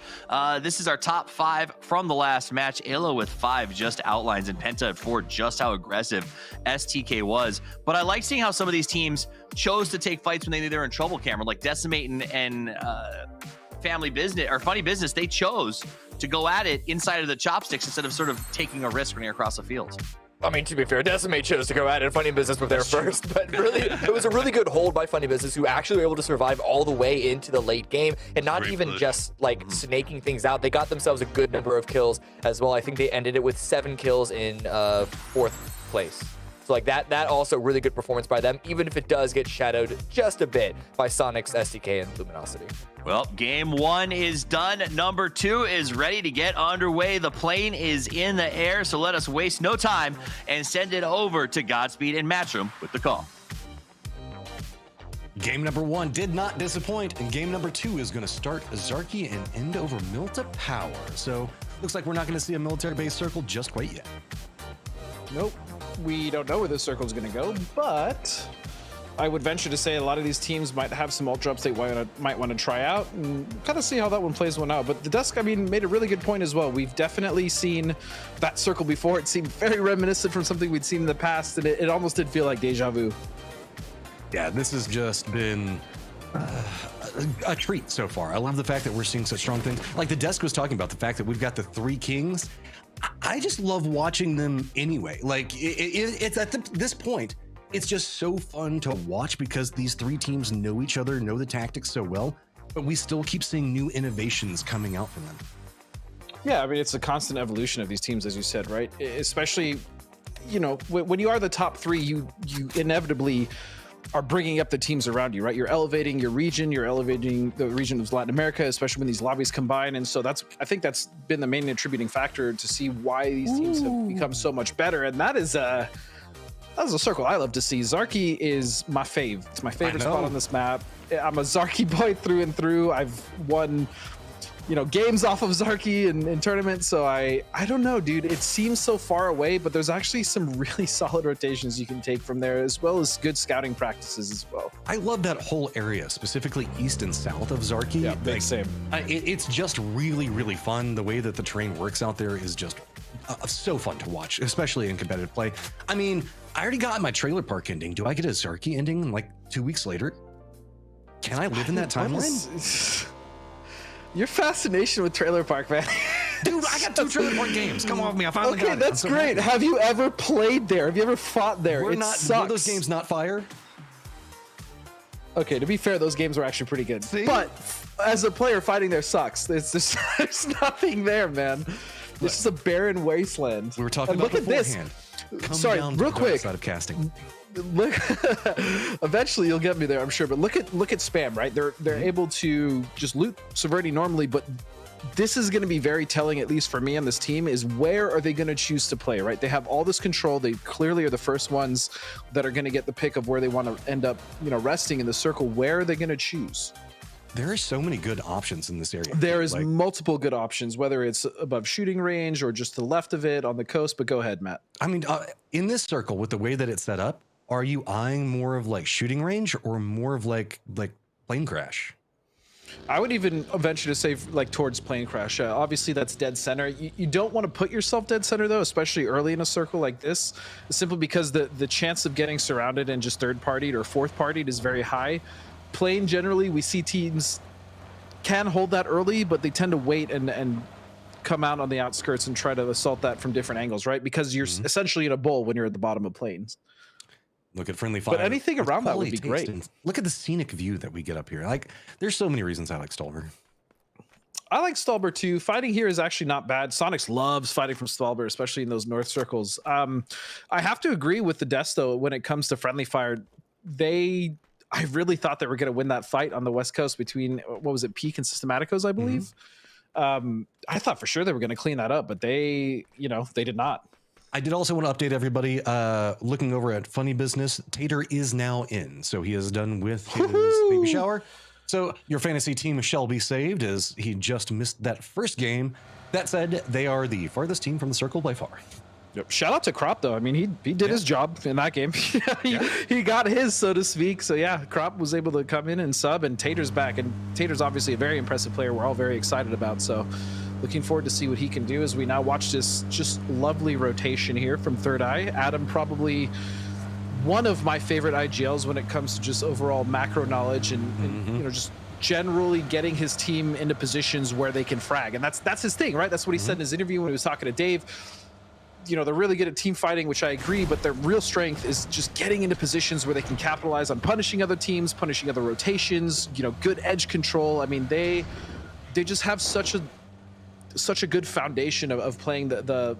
This is our top 5 from the last match. Elo with 5 just outlines, and Penta at 4 just how aggressive STK was. But I like seeing how some of these teams chose to take fights when they knew they were in trouble, Cameron. Like Decimate and Family Business or Funny Business, they chose to go at it inside of the chopsticks instead of sort of taking a risk running across the field. I mean, to be fair, Decimate chose to go at it. Funny Business were there first, but really, it was a really good hold by Funny Business, who actually were able to survive all the way into the late game, and not even just like snaking things out. They got themselves a good number of kills as well. I think they ended it with 7 kills in 4th place. So like that also really good performance by them, even if it does get shadowed just a bit by Sonic's SDK and Luminosity. Well, game 1 is done. Number 2 is ready to get underway. The plane is in the air, so let us waste no time and send it over to Godspeed and Matchroom with the call. Game number 1 did not disappoint, and game number 2 is going to start Zarky and end over Milta Power. So looks like we're not going to see a military-based circle just quite yet. Nope. We don't know where this circle is going to go, but I would venture to say a lot of these teams might have some ultra ups they might want to try out and kind of see how that one plays one out. But the Dusk, I mean, made a really good point as well. We've definitely seen that circle before. It seemed very reminiscent from something we'd seen in the past, and it almost did feel like deja vu. Yeah, this has just been a treat so far. I love the fact that we're seeing such strong things. Like the desk was talking about, the fact that we've got the 3 kings. I just love watching them anyway. Like it's at this point, it's just so fun to watch because these 3 teams know each other, know the tactics so well, but we still keep seeing new innovations coming out from them. Yeah, I mean, it's a constant evolution of these teams, as you said, right? Especially, you know, when you are the top 3, you inevitably are bringing up the teams around you, right? You're elevating your region, you're elevating the region of Latin America, especially when these lobbies combine. And so I think that's been the main attributing factor to see why these teams have become so much better. And that is a circle I love to see. Zarky is my fave. It's my favorite spot on this map. I'm a Zarky boy through and through. I've won, you know, games off of Zarky in tournaments. So I don't know, dude. It seems so far away, but there's actually some really solid rotations you can take from there, as well as good scouting practices as well. I love that whole area, specifically east and south of Zarky. Yeah, big same. It's just really, really fun. The way that the terrain works out there is just so fun to watch, especially in competitive play. I mean, I already got my trailer park ending. Do I get a Zarky ending like 2 weeks later? Can I live in that timeline? Your fascination with Trailer Park, man. Dude, I got 2 Trailer Park games. Come on with me. I finally got it. Okay, that's great. Happy. Have you ever played there? Have you ever fought there? Were Sucks. those games not fire? Okay, to be fair, those games were actually pretty good. See? But as a player, fighting there sucks. There's nothing there, man. This is a barren wasteland. We were talking about beforehand. Sorry, real quick. Side of casting. Look, eventually you'll get me there, I'm sure. But look at spam, right? They're able to just loot Subverti normally, but this is going to be very telling, at least for me on this team, is where are they going to choose to play, right? They have all this control. They clearly are the first ones that are going to get the pick of where they want to end up, you know, resting in the circle. Where are they going to choose? There are so many good options in this area. There is multiple good options, whether it's above shooting range or just to the left of it on the coast. But go ahead, Matt. I mean, in this circle, with the way that it's set up, are you eyeing more of like shooting range or more of like plane crash? I would even venture to say like towards plane crash. Obviously, that's dead center. You don't want to put yourself dead center, though, especially early in a circle like this, simply because the chance of getting surrounded and just third-partied or fourth-partied is very high. Plane, generally, we see teams can hold that early, but they tend to wait and come out on the outskirts and try to assault that from different angles, right? Because you're essentially in a bowl when you're at the bottom of planes. Look at friendly fire. But anything around that would be great. Look at the scenic view that we get up here. Like, there's so many reasons I like Stolber. I like Stolber too. Fighting here is actually not bad. Sonics loves fighting from Stolber, especially in those north circles. I have to agree with the Deaths, though, when it comes to friendly fire. I really thought they were going to win that fight on the West Coast between, what was it, Peak and Systematicos, I believe. I thought for sure they were going to clean that up, but they did not. I did also want to update everybody, looking over at Funny Business, Tater is now in. So he is done with his baby shower. So your fantasy team shall be saved as he just missed that first game. That said, they are the farthest team from the circle by far. Yep. Shout out to Crop, though. I mean, he did his job in that game. He got his, so to speak. So yeah, Crop was able to come in and sub, and Tater's back. And Tater's obviously a very impressive player we're all very excited about. So looking forward to see what he can do as we now watch this just lovely rotation here from Third Eye. Adam, probably one of my favorite IGLs when it comes to just overall macro knowledge and just generally getting his team into positions where they can frag. And that's his thing, right? That's what he said in his interview when he was talking to Dave. you know, they're really good at team fighting, which I agree, but their real strength is just getting into positions where they can capitalize on punishing other teams, punishing other rotations, you know, good edge control. I mean, they just have such a good foundation of playing the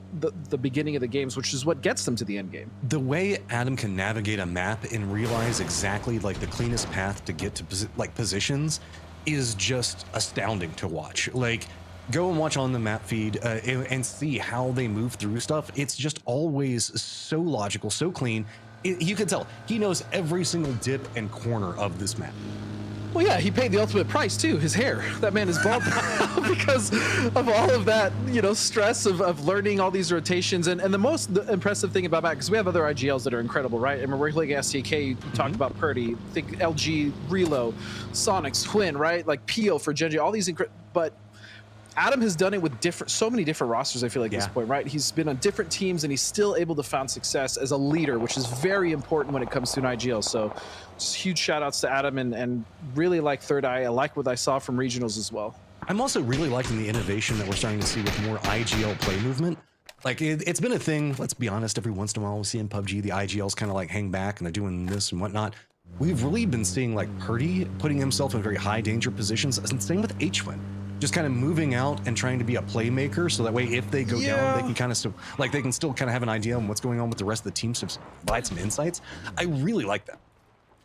beginning of the games, which is what gets them to the end game. The way Adam can navigate a map and realize exactly like the cleanest path to get to positions is just astounding to watch. Like, go and watch on the map feed and see how they move through stuff. It's just always so logical, so clean. You can tell he knows every single dip and corner of this map. Well, yeah, he paid the ultimate price too, his hair. That man is bald now because of all of that, you know, stress of learning all these rotations. And the most impressive thing about that, because we have other IGLs that are incredible, right? And we're looking at STK, you talked about Purdy, think LG, Relo, Sonics, Twin, right? Like Pio for Genji, all these but Adam has done it with so many different rosters, I feel like, at this point, right? He's been on different teams and he's still able to find success as a leader, which is very important when it comes to an IGL. So just huge shout outs to Adam and really like Third Eye. I like what I saw from regionals as well. I'm also really liking the innovation that we're starting to see with more IGL play movement. Like, it's been a thing, let's be honest, every once in a while we see in PUBG, the IGLs kind of like hang back and they're doing this and whatnot. We've really been seeing like Purdy putting himself in very high danger positions, and same with H-Win. Just kind of moving out and trying to be a playmaker, so that way if they go down, they can kind of they can still kind of have an idea on what's going on with the rest of the team, to provide some insights. I really like that.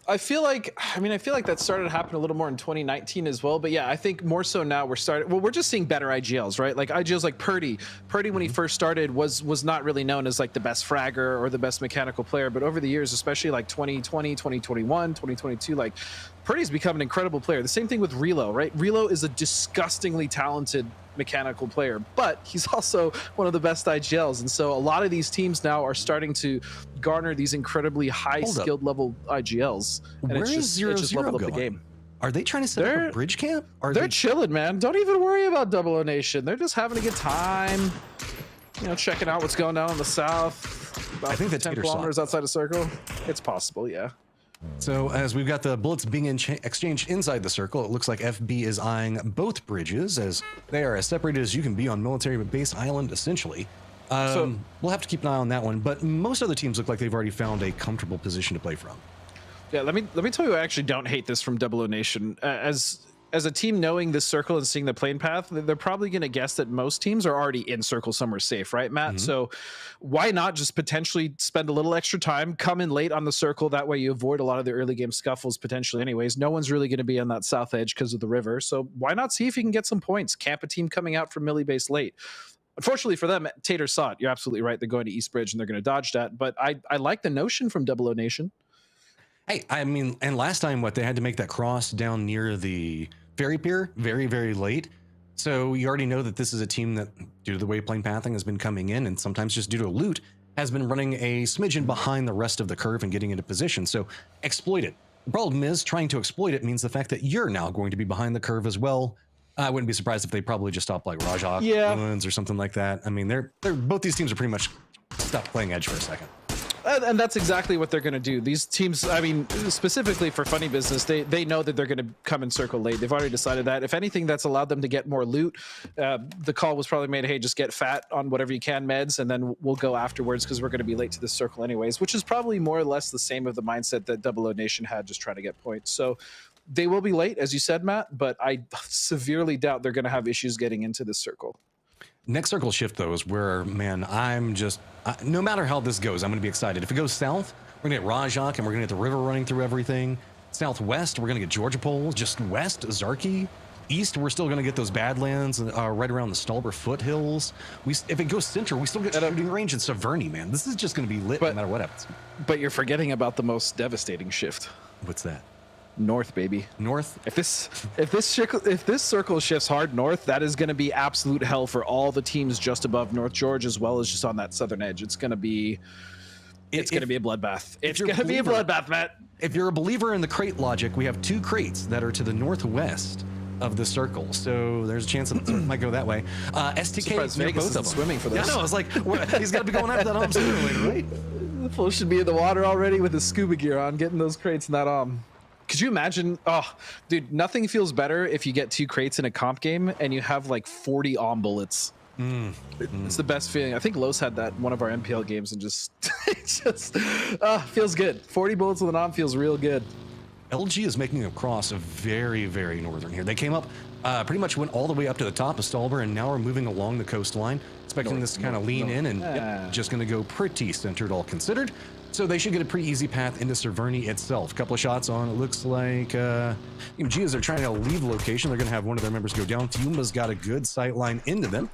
I feel like that started to happen a little more in 2019 as well. But yeah, I think more so now we're just seeing better IGLs, right? Like IGLs like Purdy. Purdy, when he first started, was not really known as like the best fragger or the best mechanical player. But over the years, especially like 2020, 2021, 2022, like Purdy's become an incredible player. The same thing with Relo, right? Relo is a disgustingly talented mechanical player, but he's also one of the best IGLs. And so a lot of these teams now are starting to garner these incredibly high skilled level IGLs. And Where is it just leveled up going? the game. Are they trying to set up a bridge camp? They're chilling, man. Don't even worry about Double O Nation. They're just having a good time, you know, checking out what's going down in the south. About I think that's 10 kilometers outside of Circle. It's possible, yeah. So as we've got the bullets being exchanged inside the circle, it looks like FB is eyeing both bridges, as they are as separated as you can be on Military Base Island, essentially. So we'll have to keep an eye on that one, but most other teams look like they've already found a comfortable position to play from. Yeah, let me tell you, I actually don't hate this from Double O Nation. As a team knowing this circle and seeing the plane path, they're probably going to guess that most teams are already in circle somewhere safe, right, Matt? So why not just potentially spend a little extra time, come in late on the circle? That way you avoid a lot of the early game scuffles potentially anyways. No one's really going to be on that south edge because of the river. So why not see if you can get some points? Camp a team coming out from Millie Base late. Unfortunately for them, Tater saw it. You're absolutely right. They're going to East Bridge and they're going to dodge that. But I like the notion from Double O Nation. Hey, I mean, and last time, they had to make that cross down near the ferry pier very, very late. So you already know that this is a team that, due to the way plane pathing has been coming in, and sometimes just due to loot, has been running a smidgen behind the rest of the curve and getting into position. So exploit it. The problem is, trying to exploit it means the fact that you're now going to be behind the curve as well. I wouldn't be surprised if they probably just stopped like Rajak or something like that. I mean, they're both these teams are pretty much stuck playing edge for a second. And that's exactly what they're going to do. These teams, I mean, specifically for Funny Business, they know that they're going to come in circle late. They've already decided that. If anything, that's allowed them to get more loot. The call was probably made, hey, just get fat on whatever you can meds, and then we'll go afterwards because we're going to be late to this circle anyways, which is probably more or less the same of the mindset that Double O Nation had, just trying to get points. So they will be late, as you said, Matt, but I severely doubt they're going to have issues getting into this circle. Next circle shift, though, is where, man, I'm just, no matter how this goes, I'm going to be excited. If it goes south, we're going to get Rajak, and we're going to get the river running through everything. Southwest, we're going to get Georgia Pole. Just west, Zarki. East, we're still going to get those Badlands right around the Stalber foothills. If it goes center, we still get shooting range in Severny, man. This is just going to be lit no matter what happens. But you're forgetting about the most devastating shift. What's that? North, baby. North. If this circle shifts hard north, that is going to be absolute hell for all the teams just above North George, as well as just on that southern edge. It's going to be a bloodbath. It's going to be a bloodbath, Matt. If you're a believer in the crate logic, we have 2 crates that are to the northwest of the circle, so there's a chance that it might go that way. STK, Vegas both of them. Swimming for this. Yeah, I know. I was like, he's got to be going after that sooner or later, right? The fool should be in the water already with his scuba gear on, getting those crates in that Could you imagine? Oh, dude, nothing feels better if you get 2 crates in a comp game and you have like 40 bullets. It's the best feeling. I think Los had that in one of our MPL games and just it just feels good. 40 bullets with an arm feels real good. LG is making a cross very, very northern here. They came up, pretty much went all the way up to the top of Stalber, and now are moving along the coastline, expecting this to kind of lean in, and just going to go pretty centered, all considered. So they should get a pretty easy path into Cerverni itself. A couple of shots on, it looks like, UMG, as they're trying to leave location, they're going to have one of their members go down. Fiumba's got a good sight line into them,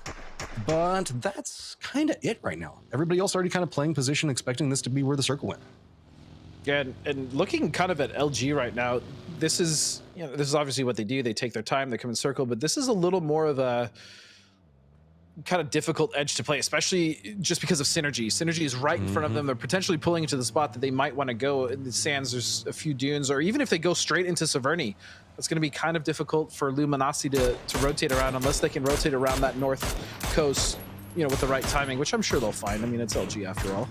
but that's kind of it right now. Everybody else already kind of playing position, expecting this to be where the circle went. Yeah, and looking kind of at LG right now, this is, you know, this is obviously what they do. They take their time, they come in circle, but this is a little more of a kind of difficult edge to play, especially just because of Synergy. Synergy is right in front of them. They're potentially pulling into the spot that they might want to go. In the sands, there's a few dunes, or even if they go straight into Cerverni, it's going to be kind of difficult for Luminosity to rotate around, unless they can rotate around that north coast, you know, with the right timing, which I'm sure they'll find. I mean, it's LG after all.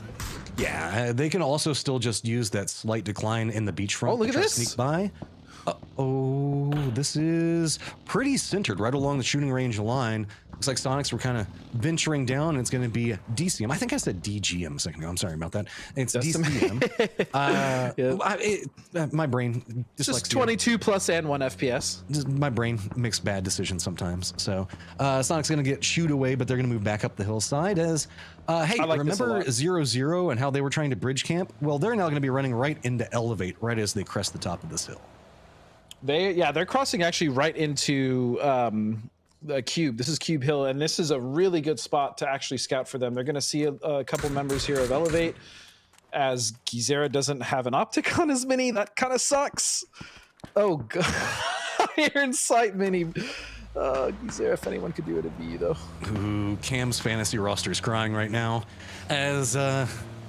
Yeah, they can also still just use that slight decline in the beachfront. Oh, look at this. Sneak by. Oh, this is pretty centered right along the shooting range line. Looks like Sonics were kind of venturing down, and it's going to be DCM. I think I said DGM a second ago. I'm sorry about that. It's DCM. My brain just 22 plus and 1 FPS. My brain makes bad decisions sometimes. So Sonic's going to get shooed away, but they're going to move back up the hillside as, hey, remember 0-0 and how they were trying to bridge camp? Well, they're now going to be running right into Elevate right as they crest the top of this hill. They're crossing actually right into the Cube. This is Cube Hill, and this is a really good spot to actually scout for them. They're going to see a couple members here of Elevate, as Gizera doesn't have an optic on his mini. That kind of sucks. Oh god, Iron Sight mini. Gizera, if anyone could do it, it'd be you though. Ooh, Cam's fantasy roster is crying right now as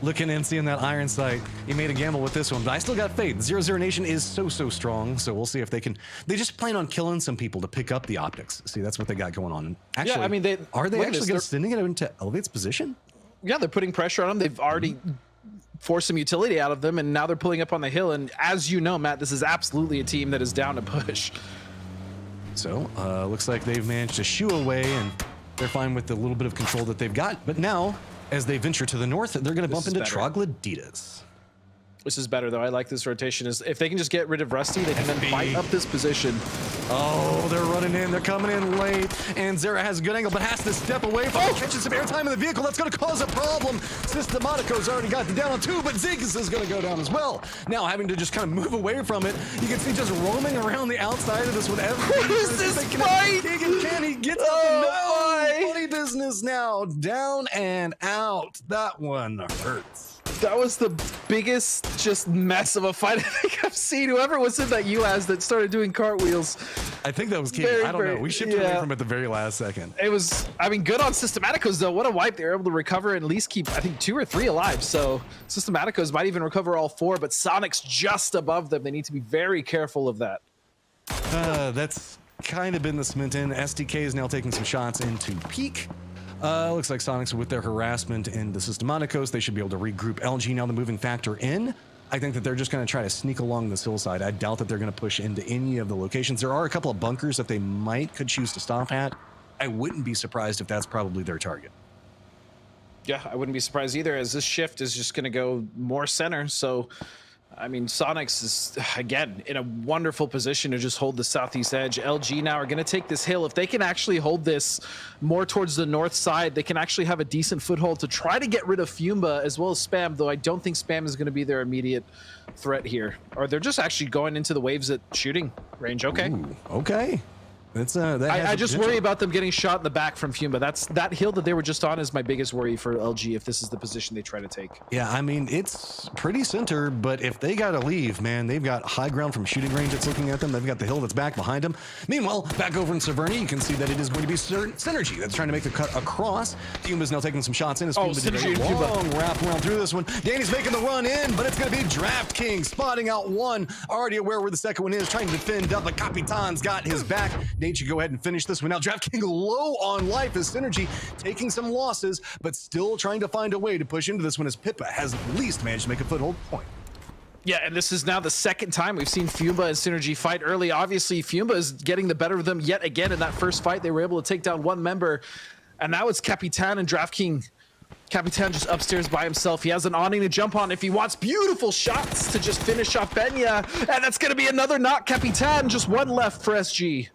looking and seeing that Iron Sight. He made a gamble with this one, but I still got faith. 0-0 Nation is so strong, so we'll see if they can. They just plan on killing some people to pick up the optics. See, that's what they got going on. Actually, yeah, I mean, are they actually going to sending it into Elevate's position? Yeah, they're putting pressure on them. They've already forced some utility out of them, and now they're pulling up on the hill. And as you know, Matt, this is absolutely a team that is down to push. So, looks like they've managed to shoo away, and they're fine with the little bit of control that they've got. But now, as they venture to the north, they're going to bump into Troglodytes. This is better, though. I like this rotation. Is if they can just get rid of Rusty, they can then fight up this position. Oh, they're running in. They're coming in late. And Zera has a good angle, but has to step away from it. Catching some airtime in the vehicle. That's going to cause a problem. Systematico's already got the down on 2, but Ziggs is going to go down as well. Now having to just kind of move away from it. You can see just roaming around the outside of this with everything. What is this fight? Can he get no funny business now? Down and out. That one hurts. That was the biggest just mess of a fight I think I've seen. Whoever was in that UAS that started doing cartwheels. I think that was King. I don't know. We shipped away from it the very last second. It was, I mean, good on Systematicos though. What a wipe. They were able to recover and at least keep, I think, 2 or 3 alive. So Systematicos might even recover all 4, but Sonic's just above them. They need to be very careful of that. That's kind of been the cement in. SDK is now taking some shots into Peak. Looks like Sonics with their harassment in the Systematicos, they should be able to regroup. LG now the moving factor in. I think that they're just going to try to sneak along this hillside. I doubt that they're going to push into any of the locations. There are a couple of bunkers that they could choose to stop at. I wouldn't be surprised if that's probably their target. Yeah, I wouldn't be surprised either, as this shift is just going to go more center. So, I mean, Sonics is, again, in a wonderful position to just hold the southeast edge. LG now are going to take this hill. If they can actually hold this more towards the north side, they can actually have a decent foothold to try to get rid of Fiumba as well as Spam, though I don't think Spam is going to be their immediate threat here. Or they're just actually going into the waves at shooting range. Okay. Ooh, okay. That's I just worry about them getting shot in the back from Fiumba. That hill that they were just on is my biggest worry for LG if this is the position they try to take. Yeah, I mean, it's pretty center, but if they got to leave, man, they've got high ground from shooting range that's looking at them. They've got the hill that's back behind them. Meanwhile, back over in Cerverni, you can see that it is going to be Synergy that's trying to make the cut across. Fiumba's now taking some shots in. As Synergy did a long wrap around through this one. Danny's making the run in, but it's going to be DraftKings spotting out one. Already aware where the second one is, trying to defend up, but Capitan's got his back. Nate should go ahead and finish this one. Now DraftKings low on life as Synergy taking some losses, but still trying to find a way to push into this one as Pippa has at least managed to make a foothold point. Yeah, and this is now the second time we've seen Fiumba and Synergy fight early. Obviously, Fiumba is getting the better of them yet again in that first fight. They were able to take down one member. And now it's Capitan and DraftKings. Capitan just upstairs by himself. He has an awning to jump on if he wants beautiful shots to just finish off Benya. And that's going to be another knock. Capitan, just one left for SG.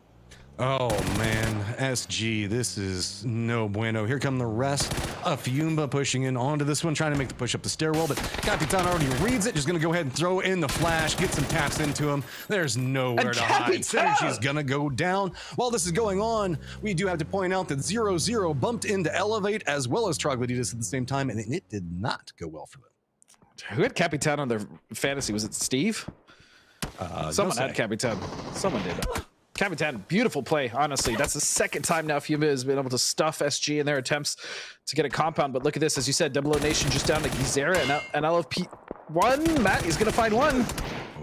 Oh man, SG, this is no bueno. Here come the rest of Fiumba pushing in onto this one, trying to make the push up the stairwell, but Capitan already reads it, just gonna go ahead and throw in the flash, get some taps into him. There's nowhere to hide. Synergy's gonna go down. While this is going on, we do have to point out that 0-0 bumped into Elevate as well as Troglodytes at the same time, and it did not go well for them. Who had Capitan on their fantasy? Was it Steve? Someone had Capitan. Someone did. Capitan, beautiful play, honestly. That's the second time now Fiumba has been able to stuff SG in their attempts to get a compound. But look at this, as you said, Double O Nation just down to Gizera and LFP. One, Matt, he's going to find one.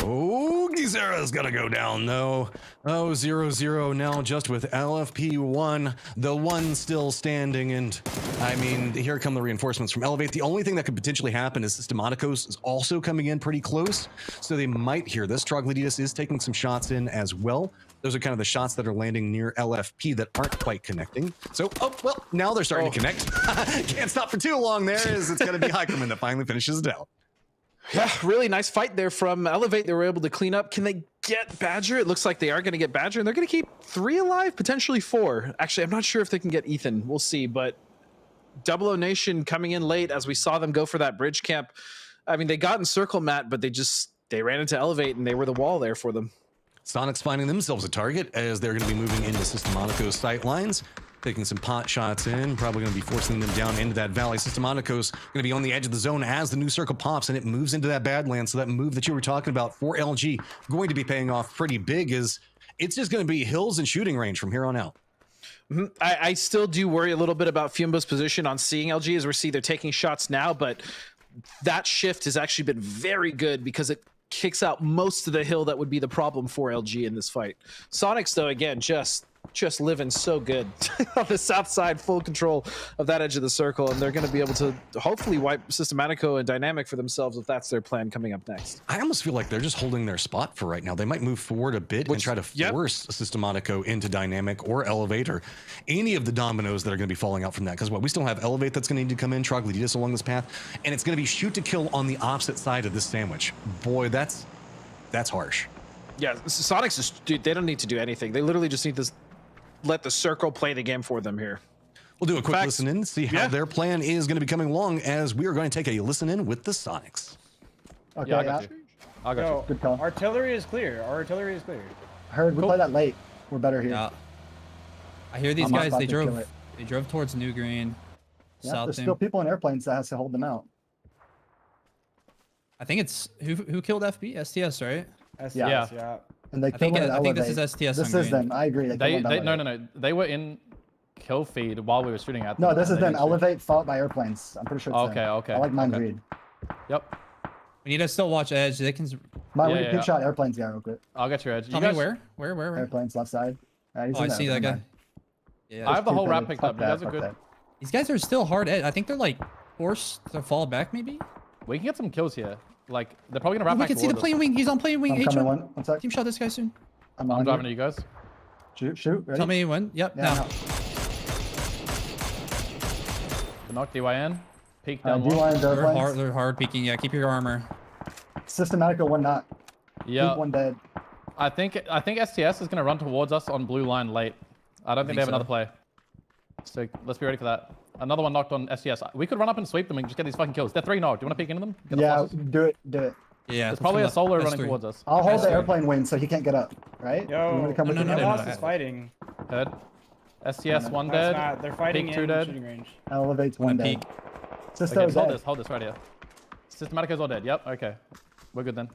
Oh, Gizera's gonna go down though. Oh, 0-0 now just with LFP1, the one still standing. And I mean, here come the reinforcements from Elevate. The only thing that could potentially happen is Systematicos is also coming in pretty close. So they might hear this. Troglodytes is taking some shots in as well. Those are kind of the shots that are landing near LFP that aren't quite connecting. So, oh, well, now they're starting to connect. Can't stop for too long there, as it's gonna be Hikerman that finally finishes it out. Yeah, really nice fight there from Elevate. They were able to clean up. Can they get Badger? It looks like they are going to get Badger, and they're going to keep 3 alive, potentially 4. Actually, I'm not sure if they can get Ethan. We'll see, but Double O Nation coming in late as we saw them go for that bridge camp. I mean, they got in circle, Matt, but they ran into Elevate, and they were the wall there for them. Sonics finding themselves a target as they're going to be moving into Systematico's sight lines. Taking some pot shots in, probably going to be forcing them down into that valley. Systematico's going to be on the edge of the zone as the new circle pops and it moves into that Badlands. So that move that you were talking about for LG going to be paying off pretty big, is it's just going to be hills and shooting range from here on out. I still do worry a little bit about Fiumba's position on seeing LG, as we see they're taking shots now, but that shift has actually been very good because it kicks out most of the hill that would be the problem for LG in this fight. Sonics, though, again, just living so good on the south side, full control of that edge of the circle, and they're going to be able to hopefully wipe Systematico and Dynamic for themselves if that's their plan coming up next. I almost feel like they're just holding their spot for right now. They might move forward a bit and try to force Systematico into Dynamic or Elevate or any of the dominoes that are going to be falling out from that. Because we still have Elevate that's going to need to come in, Troglodytes along this path, and it's going to be shoot to kill on the opposite side of this sandwich. Boy, that's harsh. Yeah, Sonics just, dude, they don't need to do anything. They literally just need to let the circle play the game for them here. We'll do a quick listen in, see how their plan is going to be coming along, as we are going to take a listen in with the Sonics. Okay, yeah, I got you. I got you. Good call. Artillery is clear. Our artillery is clear. I heard we play that late. We're better here. Yeah. I hear these guys, they drove towards New Green. Yeah, South there's still people in airplanes that has to hold them out. I think it's who killed FB? STS, right? STS, yeah. And they killed I think this is STS. This is them. I agree. No. They were in kill feed while we were shooting at them. No, this is them. Elevate fought by airplanes. I'm pretty sure it's them. Okay. I like mind read. Yep. We need to still watch edge. They can. My peek shot airplanes guy real quick. I'll get your edge. Tell me where? Airplanes left side. I see that guy. Yeah, I have the whole wrap picked up. You guys are good. These guys are still hard edge. I think they're like forced to fall back maybe. We can get some kills here. Like, they're probably gonna wrap back. We can see the plane wing. He's on plane wing. I'm coming one sec. Team shot this guy soon. I'm driving to you guys. Shoot. Ready? Tell me when. Yep. Yeah, now. Knock DYN. Peek down low. They're hard peeking. Yeah, keep your armor. Systematico one knock. Yeah. Peek one dead. I think STS is gonna run towards us on blue line late. I don't think they have another play. So let's be ready for that. Another one knocked on STS. We could run up and sweep them and just get these fucking kills. They're 3 knocked. Do you want to peek into them? Yeah, do it. Yeah. There's probably a solo running towards us. I'll hold the airplane wing so he can't get up, right? Yo, no. is fighting. Dead. STS one dead. They're fighting in shooting range. Elevates one dead. Okay, hold this right here. Systematico's all dead. Yep. Okay. We're good then.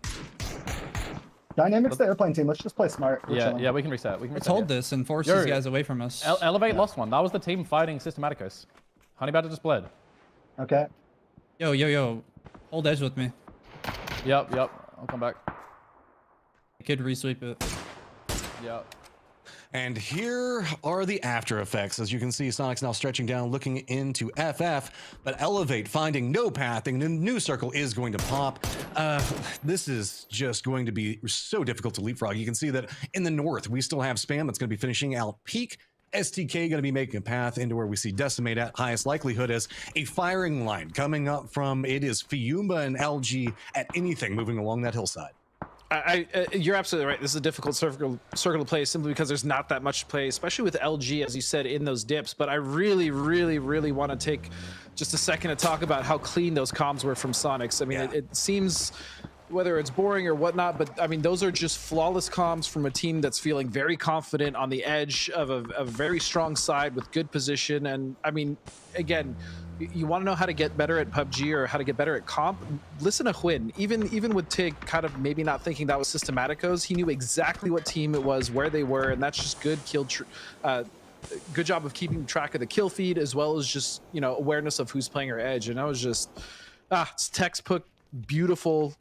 Dynamics the airplane team. Let's just play smart. Yeah, we can reset. Let's hold this and force these guys away from us. Elevate lost one. That was the team fighting Systematicos. Honey Badger just bled. Okay. Yo. Hold edge with me. Yep. I'll come back. I could resweep it. Yep. And here are the after effects. As you can see, Sonic's now stretching down, looking into FF, but Elevate finding no pathing. The new circle is going to pop. This is just going to be so difficult to leapfrog. You can see that in the north, we still have Spam that's going to be finishing out Peak. STK going to be making a path into where we see Decimate at highest likelihood as a firing line coming up from, it is Fiumba and LG at anything moving along that hillside. You're absolutely right. This is a difficult circle to play simply because there's not that much to play, especially with LG, as you said, in those dips. But I really, really, really want to take just a second to talk about how clean those comms were from Sonics. I mean, it seems, whether it's boring or whatnot, but I mean, those are just flawless comms from a team that's feeling very confident on the edge of a very strong side with good position. And I mean, again, you want to know how to get better at PUBG or how to get better at comp, listen to Hwin. Even with Tig kind of maybe not thinking that was Systematicos, he knew exactly what team it was, where they were, and that's just good good job of keeping track of the kill feed, as well as just, you know, awareness of who's playing our edge. And that was just it's textbook, beautiful,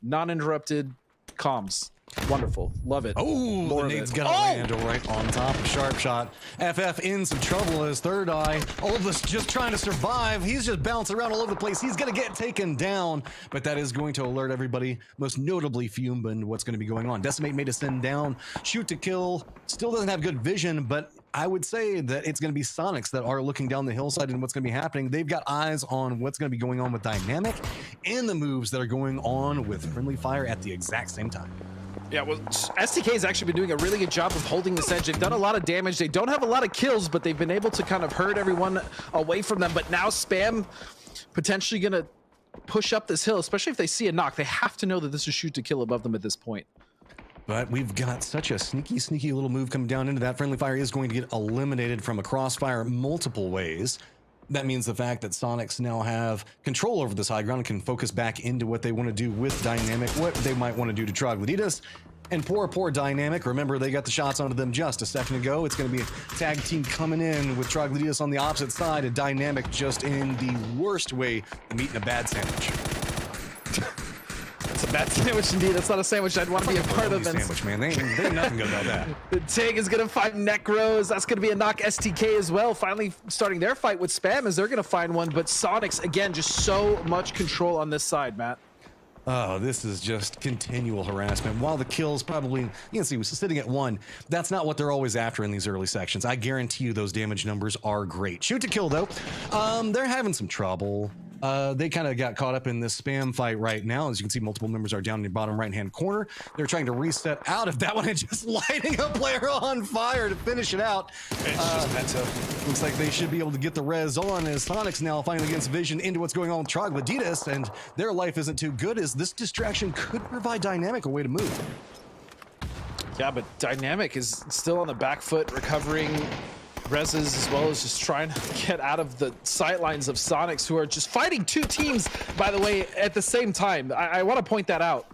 non-interrupted comms. Wonderful. Love it. Oh, the nade's gonna land right on top of Sharp Shot. FF in some trouble as Third Eye. Olvis just trying to survive. He's just bouncing around all over the place. He's gonna get taken down, but that is going to alert everybody, most notably Fiumba, and what's gonna be going on. Decimate made a send down. Shoot to kill. Still doesn't have good vision, but I would say that it's going to be Sonics that are looking down the hillside and what's going to be happening. They've got eyes on what's going to be going on with Dynamic and the moves that are going on with Friendly Fire at the exact same time. Yeah, well, STK has actually been doing a really good job of holding this edge. They've done a lot of damage. They don't have a lot of kills, but they've been able to kind of herd everyone away from them. But now Spam potentially going to push up this hill, especially if they see a knock. They have to know that this is shoot to kill above them at this point. But we've got such a sneaky little move coming down into that. Friendly Fire is going to get eliminated from a crossfire multiple ways. That means the fact that Sonics now have control over this high ground and can focus back into what they want to do with Dynamic, what they might want to do to Troglodytes. And poor Dynamic. Remember, they got the shots onto them just a second ago. It's going to be a tag team coming in with Troglodytes on the opposite side, and Dynamic just in the worst way of eating a bad sandwich. It's a bad sandwich indeed. That's not a sandwich I'd want to be a part of. Sandwich, man. They ain't nothing good about that. The Tig is going to find Necros. That's going to be a knock. STK as well, finally starting their fight with Spam as they're going to find one. But Sonics, again, just so much control on this side, Matt. Oh, this is just continual harassment. While the kills probably, you can see, was sitting at 1. That's not what they're always after in these early sections. I guarantee you those damage numbers are great. Shoot to kill, though. They're having some trouble. They kind of got caught up in this Spam fight right now. As you can see, multiple members are down in the bottom right-hand corner. They're trying to reset out of that one and just lighting a player on fire to finish it out. It's just Penta. Looks like they should be able to get the res on as Sonics now finally gets vision into what's going on with Troglodytes, and their life isn't too good as this distraction could provide Dynamic a way to move. Yeah, but Dynamic is still on the back foot, recovering reses, as well as just trying to get out of the sightlines of Sonics, who are just fighting two teams, by the way, at the same time. I want to point that out.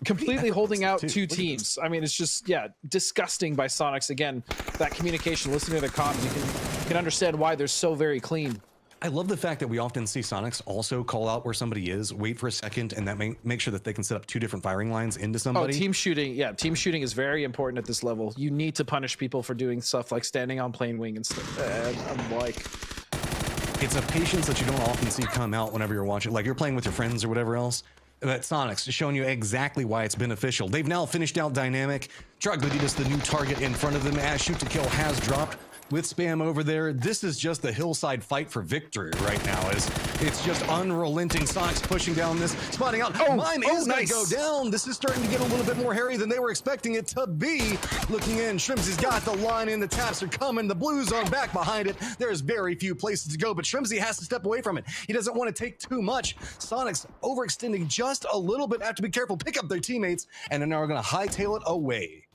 Completely holding out two teams. I mean, it's just, yeah, disgusting by Sonics. Again, that communication, listening to the comms, you can understand why they're so very clean. I love the fact that we often see Sonics also call out where somebody is, wait for a second, and that make sure that they can set up 2 different firing lines into somebody. Oh, team shooting. Yeah, team shooting is very important at this level. You need to punish people for doing stuff like standing on plane wing and stuff. I'm like... It's a patience that you don't often see come out whenever you're watching. Like, you're playing with your friends or whatever else. But Sonics is showing you exactly why it's beneficial. They've now finished out Dynamic. Troglodytes, the new target in front of them, as Shoot to Kill has dropped. With Spam over there, this is just the hillside fight for victory right now. It's just unrelenting. Sonics pushing down this, spotting out. Mime is nice. Gonna go down. This is starting to get a little bit more hairy than they were expecting it to be. Looking in, Shrimsy's got the line in. The taps are coming. The Blues are back behind it. There's very few places to go, but Shrimsy has to step away from it. He doesn't want to take too much. Sonics overextending just a little bit. Have to be careful. Pick up their teammates, and then now we're going to hightail it away.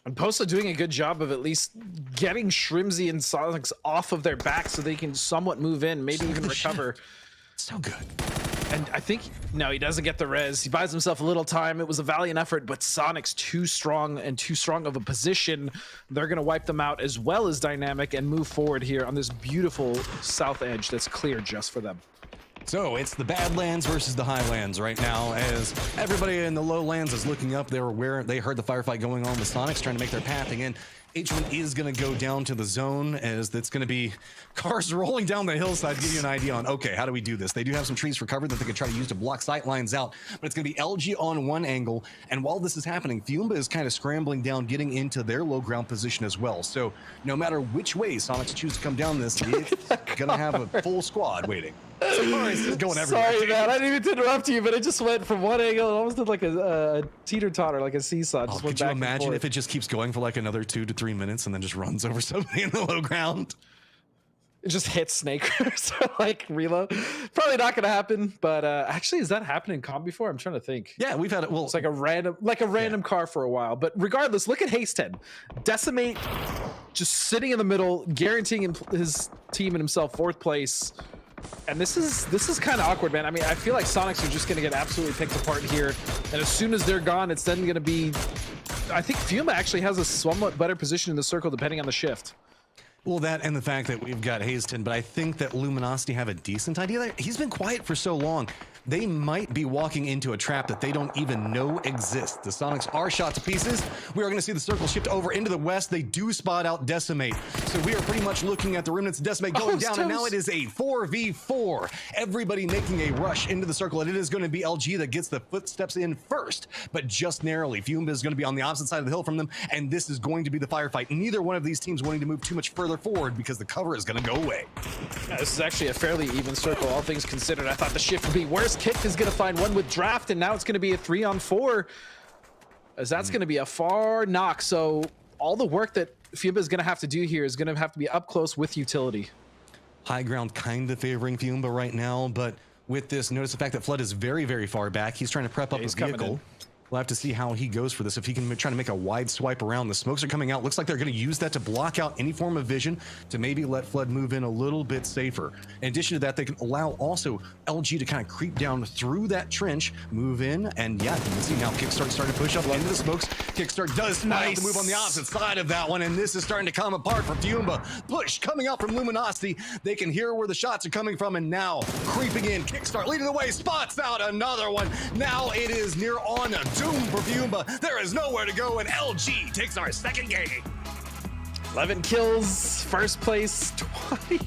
And Posta doing a good job of at least getting Shrimsy and Sonics off of their back so they can somewhat move in, maybe even recover. So good. And I think, no, he doesn't get the res. He buys himself a little time. It was a valiant effort, but Sonics too strong of a position. They're going to wipe them out as well as Dynamic and move forward here on this beautiful south edge that's clear just for them. So it's the Badlands versus the Highlands right now, as everybody in the lowlands is looking up. They heard the firefight going on with Sonics trying to make their pathing in. H1 is going to go down to the zone, as that's going to be cars rolling down the hillside to give you an idea on, okay, how do we do this? They do have some trees for cover that they can try to use to block sight lines out, but it's going to be LG on one angle. And while this is happening, Fiumba is kind of scrambling down, getting into their low ground position as well. So no matter which way Sonics choose to come down this, it's going to have a full squad waiting. It's going everywhere. Sorry, man. I didn't mean to interrupt you, but it just went from one angle. It almost did like a teeter-totter, like a seesaw. Just went could you back imagine if it just keeps going for like another 2 to 3 minutes and then just runs over somebody in the low ground? It just hits Snakers or like reload. Probably not gonna happen, but actually, has that happened in comp before? I'm trying to think. Yeah, we've had it. Well, it's like a random car for a while. But regardless, look at Hasten. Decimate just sitting in the middle, guaranteeing his team and himself 4th place. And this is kind of awkward, man. I mean, I feel like Sonics are just going to get absolutely picked apart here. And as soon as they're gone, it's then going to be... I think Fiumba actually has a somewhat better position in the circle depending on the shift. Well, that and the fact that we've got Hazen, but I think that Luminosity have a decent idea there. He's been quiet for so long. They might be walking into a trap that they don't even know exists. The Sonics are shot to pieces. We are going to see the circle shift over into the west. They do spot out Decimate. So we are pretty much looking at the remnants of Decimate going down, and now it is a 4v4. Everybody making a rush into the circle, and it is going to be LG that gets the footsteps in first, but just narrowly. Fiumba is going to be on the opposite side of the hill from them, and this is going to be the firefight. Neither one of these teams wanting to move too much further forward because the cover is going to go away. Yeah, this is actually a fairly even circle, all things considered. I thought the shift would be worse. Kick is going to find one with draft, and now it's going to be a 3-on-4, as that's going to be a far knock. So all the work that Fiumba is going to have to do here is going to have to be up close with utility. High ground kind of favoring Fiumba right now, but with this, notice the fact that Flood is very, very far back. He's trying to prep up his vehicle. We'll have to see how he goes for this. If he can try to make a wide swipe around, the smokes are coming out. Looks like they're going to use that to block out any form of vision to maybe let Flood move in a little bit safer. In addition to that, they can allow also LG to kind of creep down through that trench, move in, and yeah, you can see now Kickstart starting to push up into the smokes. Kickstart does to move on the opposite side of that one, and this is starting to come apart for Fiumba. Push coming out from Luminosity. They can hear where the shots are coming from, and now creeping in. Kickstart leading the way, spots out another one. Now it is near on a doom for Fiumba. There is nowhere to go, and LG takes our second game. 11 kills, first place, 20.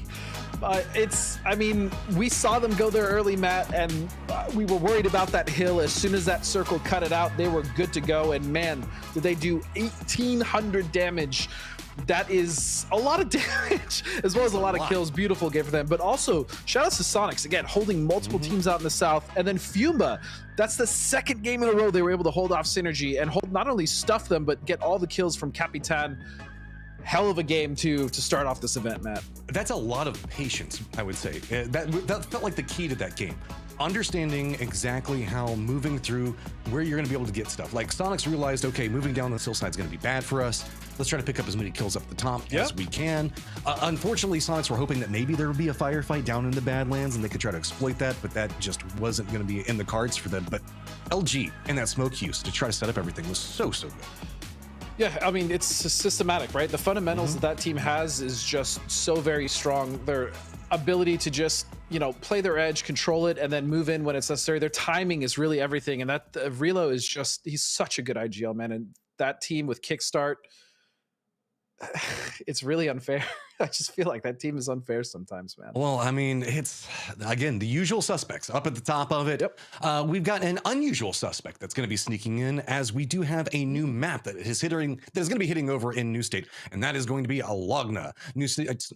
I mean, we saw them go there early, Matt, and we were worried about that hill. As soon as that circle cut it out, they were good to go. And man, did they do 1,800 damage. That is a lot of damage, as well as a lot of kills. Beautiful game for them. But also, shout outs to Sonics, again, holding multiple teams out in the south. And then Fiumba, that's the second game in a row they were able to hold off Synergy and hold, not only stuff them, but get all the kills from Capitan. Hell of a game to start off this event, Matt. That's a lot of patience, I would say. That felt like the key to that game. Understanding exactly how moving through where you're going to be able to get stuff. Like Sonics realized, okay, moving down this hillside is going to be bad for us. Let's try to pick up as many kills up the top as we can. Unfortunately, Sonics were hoping that maybe there would be a firefight down in the Badlands and they could try to exploit that, but that just wasn't going to be in the cards for them. But LG and that smoke use to try to set up everything was so good. Yeah, I mean, it's systematic, right? The fundamentals that team has is just so very strong. Their ability to just, you know, play their edge, control it, and then move in when it's necessary. Their timing is really everything. And that Relo is just, he's such a good IGL, man. And that team with Kickstart, it's really unfair. I just feel like that team is unfair sometimes, man. Well, I mean, it's, again, the usual suspects up at the top of it. We've got an unusual suspect that's going to be sneaking in, as we do have a new map that is going to be hitting over in New State, and that is going to be Alogna,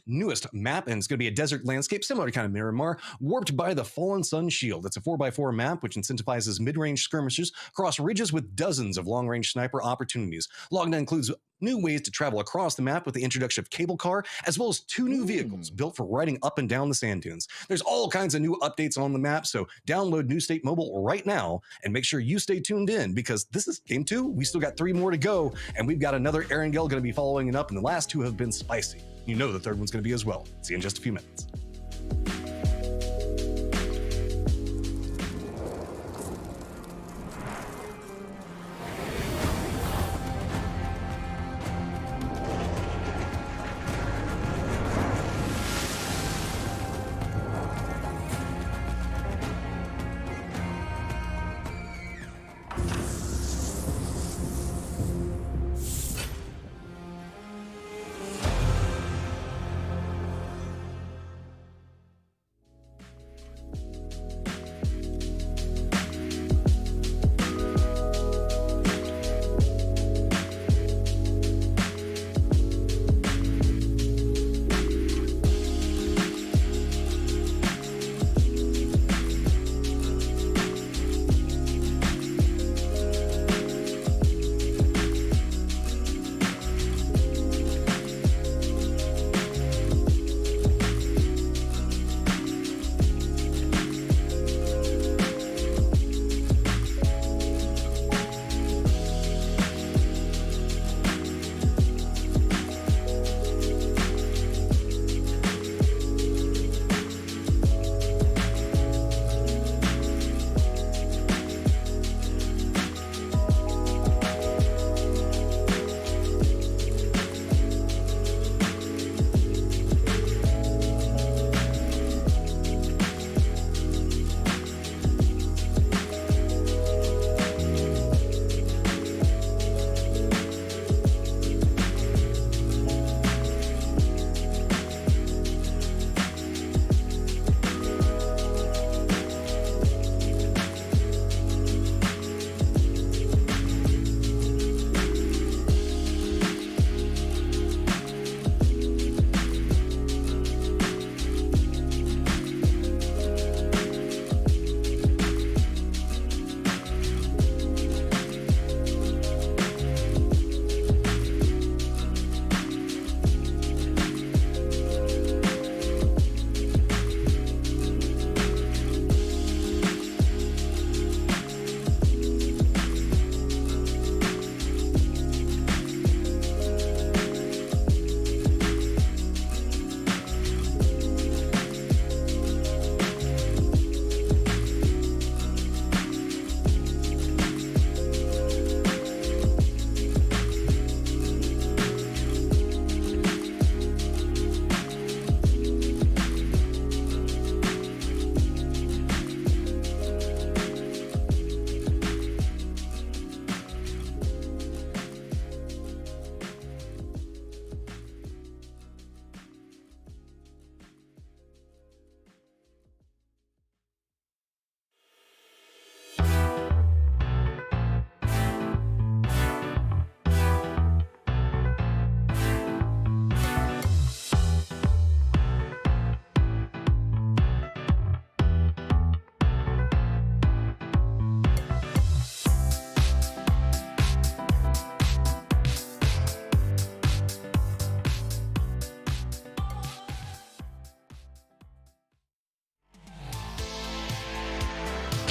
newest map, and it's going to be a desert landscape similar to kind of Miramar, warped by the Fallen Sun Shield. It's a 4x4 map which incentivizes mid-range skirmishers across ridges with dozens of long-range sniper opportunities. Alogna includes new ways to travel across the map with the introduction of cable car, as well as 2 new vehicles built for riding up and down the sand dunes. There's all kinds of new updates on the map, so download New State Mobile right now and make sure you stay tuned in, because this is game 2. We still got 3 more to go, and we've got another Erangel going to be following it up, and the last 2 have been spicy. You know the third one's going to be as well. See you in just a few minutes.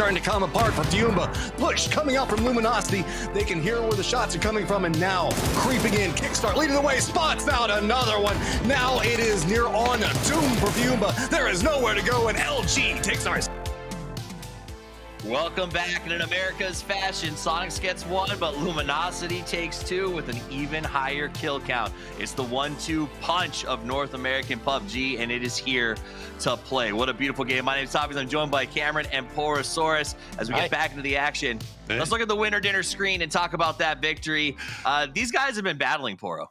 starting to come apart for Fiumba. Push coming out from Luminosity. They can hear where the shots are coming from, and now creeping in. Kickstart leading the way, spots out another one. Now it is near on doom for Fiumba. There is nowhere to go, and LG takes ours. Welcome back. And in America's fashion, Sonics gets one, but Luminosity takes two with an even higher kill count. It's the 1-2 punch of North American PUBG, and it is here to play. What a beautiful game. My name is Topies. I'm joined by Cameron and Porosaurus. As we get back into the action, let's look at the winner dinner screen and talk about that victory. These guys have been battling, Poro.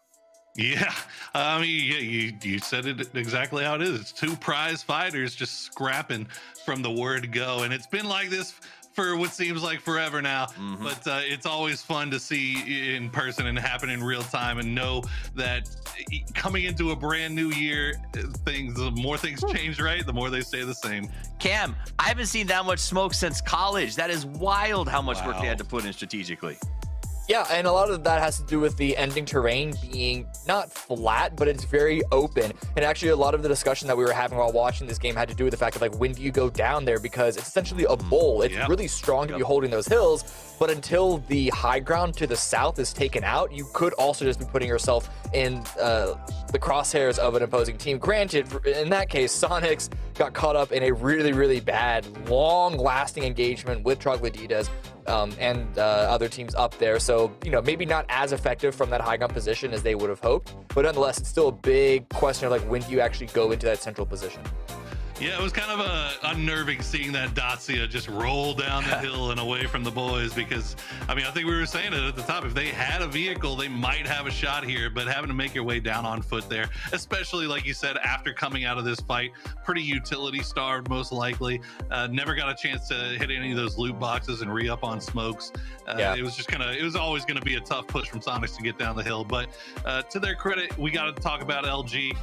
Yeah, I mean, you said it exactly how it is. It's two prize fighters just scrapping from the word go, and it's been like this for what seems like forever now. But it's always fun to see in person and happen in real time, and know that coming into a brand new year, the more things change, right? The more they stay the same. Cam, I haven't seen that much smoke since college. That is wild how much work they had to put in strategically. Yeah, and a lot of that has to do with the ending terrain being not flat, but it's very open. And actually, a lot of the discussion that we were having while watching this game had to do with the fact of, like, when do you go down there? Because it's essentially a bowl. It's really strong to be holding those hills, but until the high ground to the south is taken out, you could also just be putting yourself in the crosshairs of an opposing team. Granted, in that case, Sonics got caught up in a really, really bad, long-lasting engagement with Troglodytes and other teams up there. So, you know, maybe not as effective from that high ground position as they would have hoped, but nonetheless, it's still a big question of, like, when do you actually go into that central position? Yeah, it was kind of unnerving seeing that Dacia just roll down the hill and away from the boys, because, I mean, I think we were saying it at the top. If they had a vehicle, they might have a shot here, but having to make your way down on foot there, especially, like you said, after coming out of this fight, pretty utility starved, most likely. Never got a chance to hit any of those loot boxes and re-up on smokes. It was just it was always going to be a tough push from Sonics to get down the hill. But to their credit, we got to talk about LG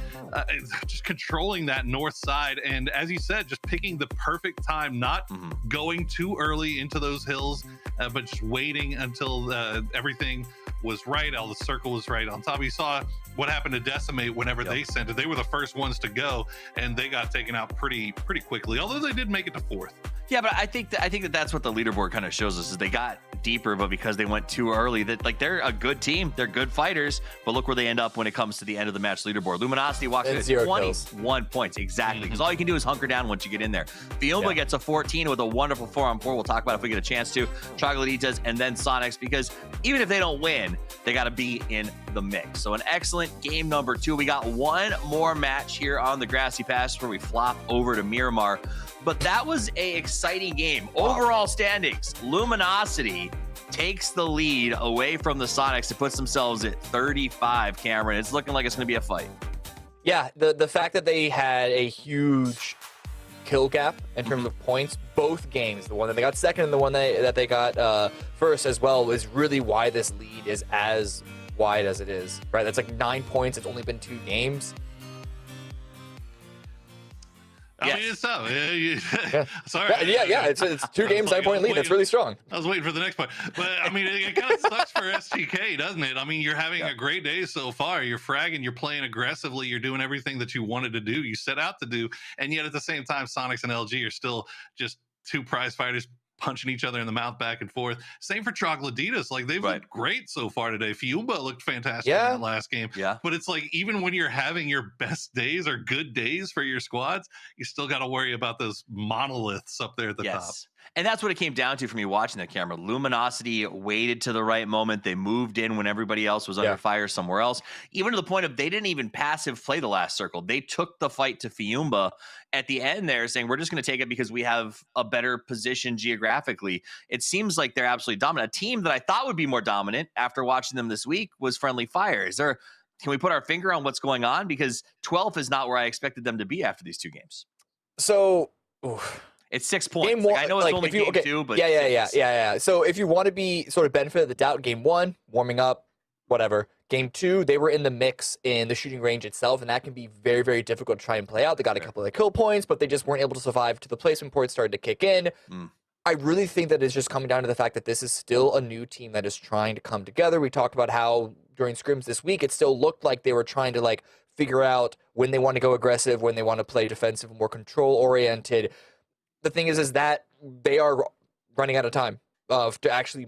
just controlling that north side. And as you said, just picking the perfect time, not going too early into those hills, but just waiting until everything was right, all the circle was right on top. You saw what happened to Decimate whenever they sent it. They were the first ones to go, and they got taken out pretty quickly, although they did make it to fourth. Yeah, but I think that's what the leaderboard kind of shows us, is they got deeper, but because they went too early, that, like, they're a good team, they're good fighters, but look where they end up when it comes to the end of the match leaderboard. Luminosity walks in at 21 points, exactly, because all you can do is hunker down once you get in there. Fiumba gets a 14 with a wonderful 4-on-4. We'll talk about if we get a chance to. Troglodytes and then Sonics, because even if they don't win, they got to be in the mix. So an excellent game number 2. We got one more match here on the grassy patch before we flop over to Miramar. But that was a exciting game. Overall standings, Luminosity takes the lead away from the Sonics. It puts themselves at 35, Cameron. It's looking like it's going to be a fight. Yeah, the fact that they had a huge kill gap in terms of points, both games, the one that they got second and the one that they got first as well, is really why this lead is as wide as it is, right? That's like 9 points. It's only been 2 games. I mean, it's tough. Sorry. Yeah. It's 2 games, 9-point lead. That's really strong. I was waiting for the next part. But, I mean, it kind of sucks for STK, doesn't it? I mean, you're having a great day so far. You're fragging, you're playing aggressively, you're doing everything that you wanted to do, you set out to do. And yet at the same time, Sonics and LG are still just 2 prize fighters punching each other in the mouth back and forth. Same for Troglodytes. Like, they've looked great so far today. Fiumba looked fantastic in that last game. But it's like, even when you're having your best days or good days for your squads, you still got to worry about those monoliths up there at the top. And that's what it came down to for me watching that, camera. Luminosity waited to the right moment. They moved in when everybody else was under fire somewhere else, even to the point of they didn't even passive play the last circle. They took the fight to Fiumba at the end there, saying, we're just going to take it because we have a better position geographically. It seems like they're absolutely dominant. A team that I thought would be more dominant after watching them this week was Friendly Fire. Can we put our finger on what's going on? Because 12th is not where I expected them to be after these 2 games. So... It's 6 points. Game 1, I know it's only game 2, but yeah. So if you want to be sort of benefit of the doubt, game 1, warming up, whatever. Game 2, they were in the mix in the shooting range itself, and that can be very, very difficult to try and play out. They got a couple of kill points, but they just weren't able to survive to the placement points started to kick in. I really think that it's just coming down to the fact that this is still a new team that is trying to come together. We talked about how during scrims this week, it still looked like they were trying to figure out when they want to go aggressive, when they want to play defensive, more control oriented. The thing is that they are running out of time to actually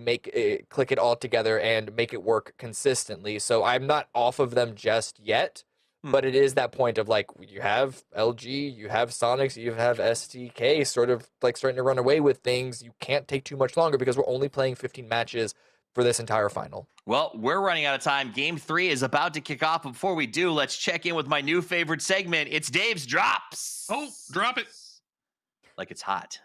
click it all together and make it work consistently. So I'm not off of them just yet, but it is that point of like, you have LG, you have Sonics, you have STK sort of like starting to run away with things. You can't take too much longer because we're only playing 15 matches for this entire final. Well, we're running out of time. Game 3 is about to kick off. But before we do, let's check in with my new favorite segment. It's Dave's Drops. Oh, drop it. Like it's hot.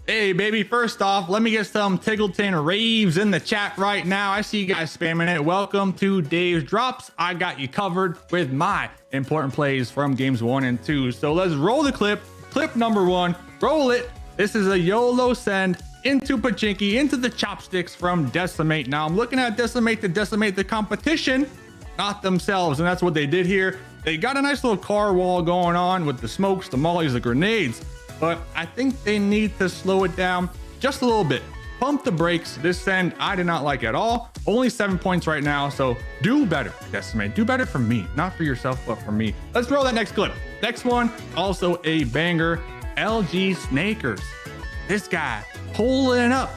Hey, baby, first off, let me get some Tiggleton raves in the chat right now. I see you guys spamming it. Welcome to Dave's Drops. I got you covered with my important plays from games 1 and 2. So let's roll the clip. Clip number 1. Roll it. This is a YOLO send into Pachinki, into the chopsticks from Decimate. Now, I'm looking at Decimate to decimate the competition, not themselves, and that's what they did here. They got a nice little car wall going on with the smokes, the mollies, the grenades. But I think they need to slow it down just a little bit. Pump the brakes. This send, I did not like at all. Only 7 points right now, so do better, Decimate. Do better for me, not for yourself, but for me. Let's roll that next clip. Next one, also a banger, LG Snakers. This guy pulling up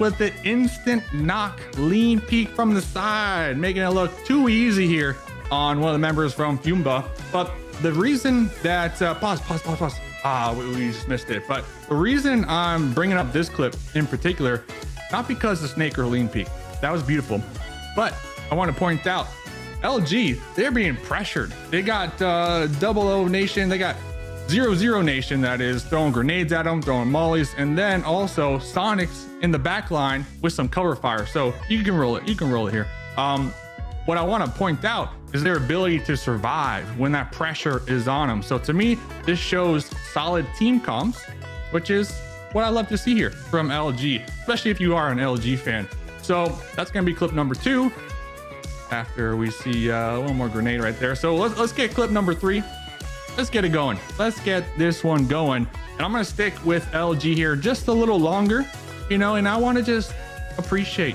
with the instant knock, lean peek from the side, making it look too easy here on one of the members from Fumba. But the reason that, pause. We just missed it. But the reason I'm bringing up this clip in particular, not because the Snaker lean peek, that was beautiful, but I want to point out LG, they're being pressured. They got 00 Nation, they got 00 Nation, that is, throwing grenades at them, throwing mollies, and then also Sonics in the back line with some cover fire. So you can roll it here. What I want to point out is their ability to survive when that pressure is on them. So to me, this shows solid team comms, which is what I love to see here from LG, especially if you are an LG fan. So that's going to be clip number 2 after we see one more grenade right there. So let's get clip number 3. Let's get it going. Let's get this one going. And I'm going to stick with LG here just a little longer, and I want to just appreciate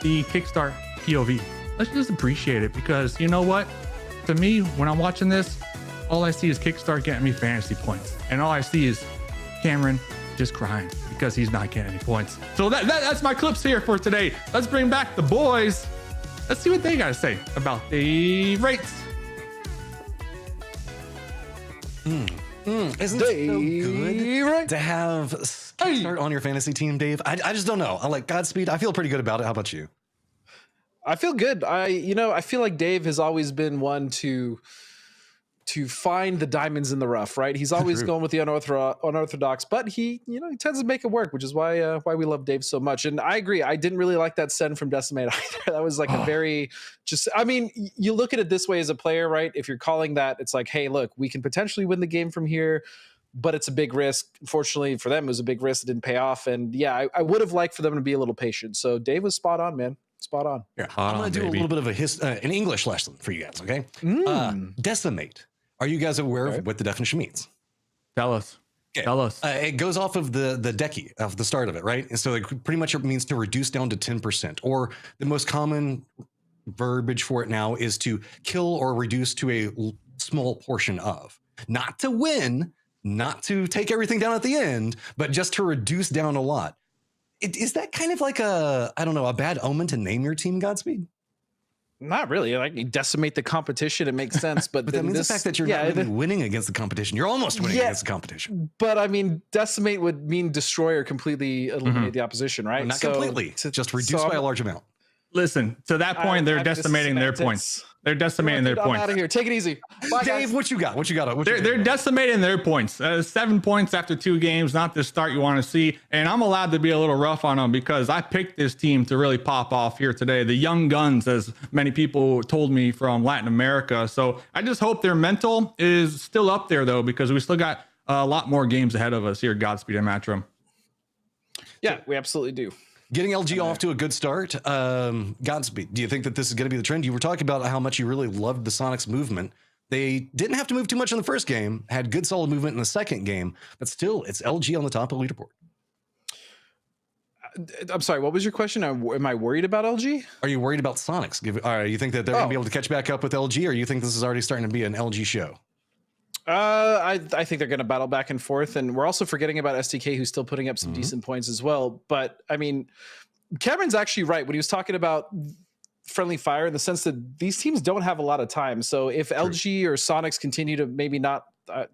the Kickstart POV. Let's just appreciate it, because you know what? To me, when I'm watching this, all I see is Kickstart getting me fantasy points. And all I see is Cameron just crying because he's not getting any points. So that's my clips here for today. Let's bring back the boys. Let's see what they got to say about the rates. Isn't it so good to have Kickstart on your fantasy team, Dave? I just don't know. I like Godspeed. I feel pretty good about it. How about you? I feel good. I feel like Dave has always been one to find the diamonds in the rough, right? He's always going with the unorthodox, but he tends to make it work, which is why we love Dave so much. And I agree. I didn't really like that send from Decimate either. That was like a very you look at it this way as a player, right? If you're calling that, it's like, hey, look, we can potentially win the game from here, but it's a big risk. Unfortunately for them, it was a big risk. It didn't pay off. And yeah, I would have liked for them to be a little patient. So Dave was spot on, man. Spot on. Here, I'm going to do a little bit of an English lesson for you guys, okay? Decimate. Are you guys aware of what the definition means? Tell us. Okay. Tell us. It goes off of the decky of the start of it, right? And so it pretty much means to reduce down to 10%, or the most common verbiage for it now is to kill or reduce to a small portion of. Not to win, not to take everything down at the end, but just to reduce down a lot. Is that kind of like a bad omen to name your team, Godspeed? Not really. Like, you decimate the competition, it makes sense. But that means the fact that you're not really winning against the competition. You're almost winning against the competition. But I mean, decimate would mean destroy or completely eliminate the opposition, right? Well, not completely. Just reduce by a large amount. Listen, to that point, they're decimating their points. They're decimating their points. I'm out of here. Take it easy. Bye, Dave, guys. what you got? They're decimating their points. 7 points after 2 games, not the start you want to see. And I'm allowed to be a little rough on them because I picked this team to really pop off here today. The young guns, as many people told me from Latin America. So I just hope their mental is still up there, though, because we still got a lot more games ahead of us here at Godspeed and Matchroom. Yeah, we absolutely do. Getting LG off to a good start. Godspeed. Do you think that this is going to be the trend? You were talking about how much you really loved the Sonics movement. They didn't have to move too much in the first game, had good solid movement in the second game, but still, it's LG on the top of the leaderboard. I'm sorry, what was your question? Am I worried about LG? Are you worried about Sonics? You think that they're going to be able to catch back up with LG, or you think this is already starting to be an LG show? I think they're going to battle back and forth, and we're also forgetting about STK, who's still putting up some decent points as well. But I mean, Cameron's actually right when he was talking about friendly fire, in the sense that these teams don't have a lot of time. So if LG or Sonics continue to maybe not,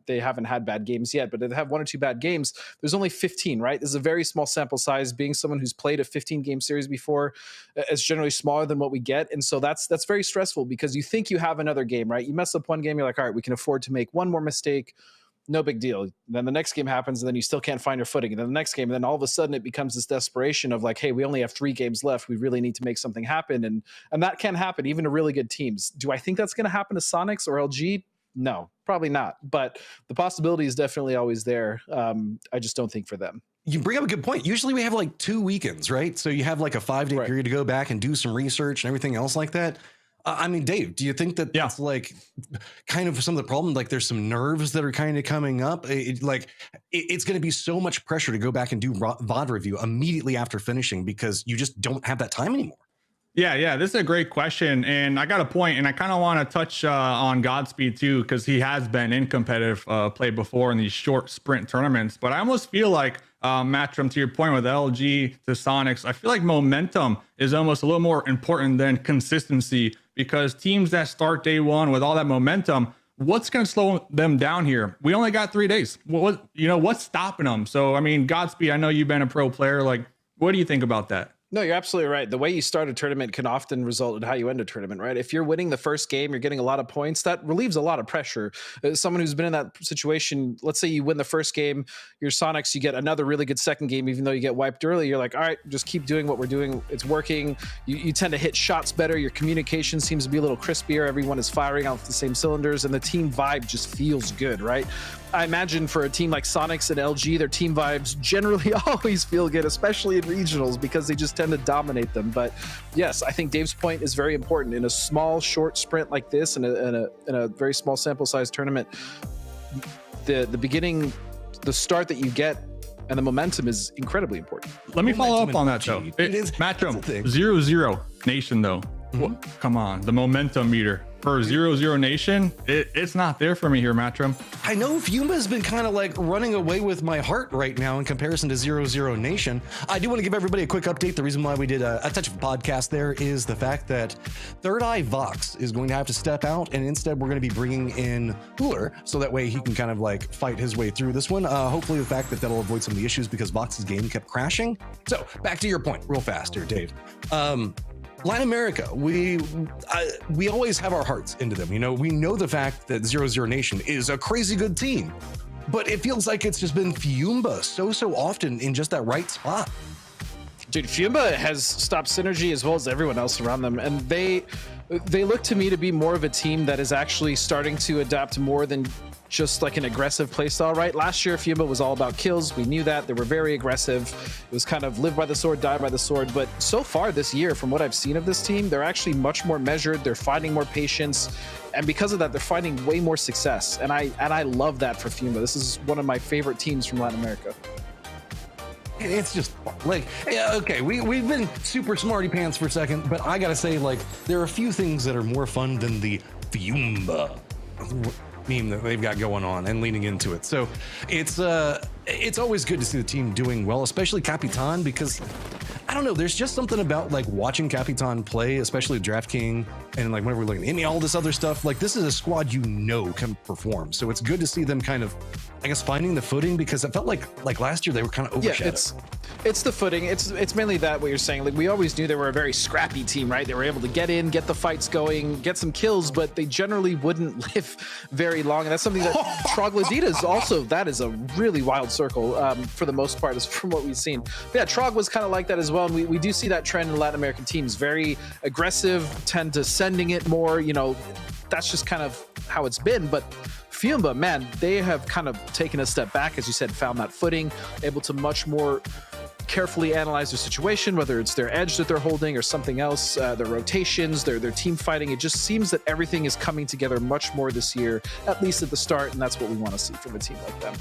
they haven't had bad games yet, but if they have 1 or 2 bad games, there's only 15, right? This is a very small sample size. Being someone who's played a 15-game series before, it's generally smaller than what we get. And so that's very stressful, because you think you have another game, right? You mess up one game, you're like, all right, we can afford to make one more mistake. No big deal. Then the next game happens, and then you still can't find your footing. And then the next game, and then all of a sudden it becomes this desperation of like, hey, we only have 3 games left. We really need to make something happen. And that can happen even to really good teams. Do I think that's going to happen to Sonics or LG? No, probably not. But the possibility is definitely always there. I just don't think for them. You bring up a good point. Usually we have like 2 weekends, right? So you have like a 5-day period to go back and do some research and everything else like that. I mean, Dave, do you think that that's like kind of some of the problem? Like there's some nerves that are kind of coming up. It's going to be so much pressure to go back and do VOD review immediately after finishing, because you just don't have that time anymore. Yeah, this is a great question, and I got a point, and I kind of want to touch on Godspeed too, because he has been in competitive play before in these short sprint tournaments. But I almost feel like, Matchroom, to your point with LG to Sonics, I feel like momentum is almost a little more important than consistency, because teams that start day one with all that momentum, what's going to slow them down here? We only got 3 days. What's stopping them? So, I mean, Godspeed, I know you've been a pro player. Like, what do you think about that? No, you're absolutely right. The way you start a tournament can often result in how you end a tournament, right? If you're winning the first game, you're getting a lot of points, that relieves a lot of pressure. Someone who's been in that situation, let's say you win the first game, your Sonics, you get another really good second game, even though you get wiped early, you're like, all right, just keep doing what we're doing. It's working. You tend to hit shots better. Your communication seems to be a little crispier. Everyone is firing off the same cylinders, and the team vibe just feels good, right? I imagine for a team like Sonics and LG, their team vibes generally always feel good, especially in regionals, because they just tend to dominate them. But yes, I think Dave's point is very important. In a small, short sprint like this, in a very small sample size tournament, the beginning, the start that you get, and the momentum is incredibly important. Let me follow up on that though. Matchroom 0-0 Nation though. Come on, the momentum meter for 0-0 Nation, it's not there for me here, Matchroom. I know Fuma's been kind of like running away with my heart right now in comparison to 0-0 Nation. I do want to give everybody a quick update. The reason why we did a touch of a podcast there is the fact that Third Eye Vox is going to have to step out, and instead we're going to be bringing in Cooler, so that way he can kind of like fight his way through this one. Hopefully the fact that'll avoid some of the issues, because Vox's game kept crashing. So back to your point real fast here, Dave. Latin America, we always have our hearts into them. We know the fact that 0-0 Nation is a crazy good team, but it feels like it's just been Fiumba so often in just that right spot. Dude, Fiumba has stopped Synergy as well as everyone else around them, and they look to me to be more of a team that is actually starting to adapt more than just like an aggressive playstyle, right? Last year, Fiumba was all about kills. We knew that. They were very aggressive. It was kind of live by the sword, die by the sword. But so far this year, from what I've seen of this team, they're actually much more measured. They're finding more patience. And because of that, they're finding way more success. And I love that for Fiumba. This is one of my favorite teams from Latin America. It's just like, yeah, okay, we've been super smarty pants for a second, but I gotta say, like, there are a few things that are more fun than the Fiumba meme that they've got going on and leaning into it. So it's always good to see the team doing well, especially Capitan, because I don't know, there's just something about like watching Capitan play, especially Draft King, and like whenever we're looking at all this other stuff, like this is a squad can perform. So it's good to see them kind of, I guess, finding the footing, because it felt like last year they were kind of overshadowed. Yeah, it's the footing. It's mainly that what you're saying. Like we always knew they were a very scrappy team, right? They were able to get in, get the fights going, get some kills, but they generally wouldn't live very long. And that's something that Troglodyta is also, that is a really wild circle for the most part, is from what we've seen. But yeah, Trog was kind of like that as well. And we do see that trend in Latin American teams, very aggressive, tend to sending it more, that's just kind of how it's been. But Fiumba, man, they have kind of taken a step back, as you said, found that footing, able to much more carefully analyze their situation, whether it's their edge that they're holding or something else, their rotations, their team fighting. It just seems that everything is coming together much more this year, at least at the start, and that's what we want to see from a team like them.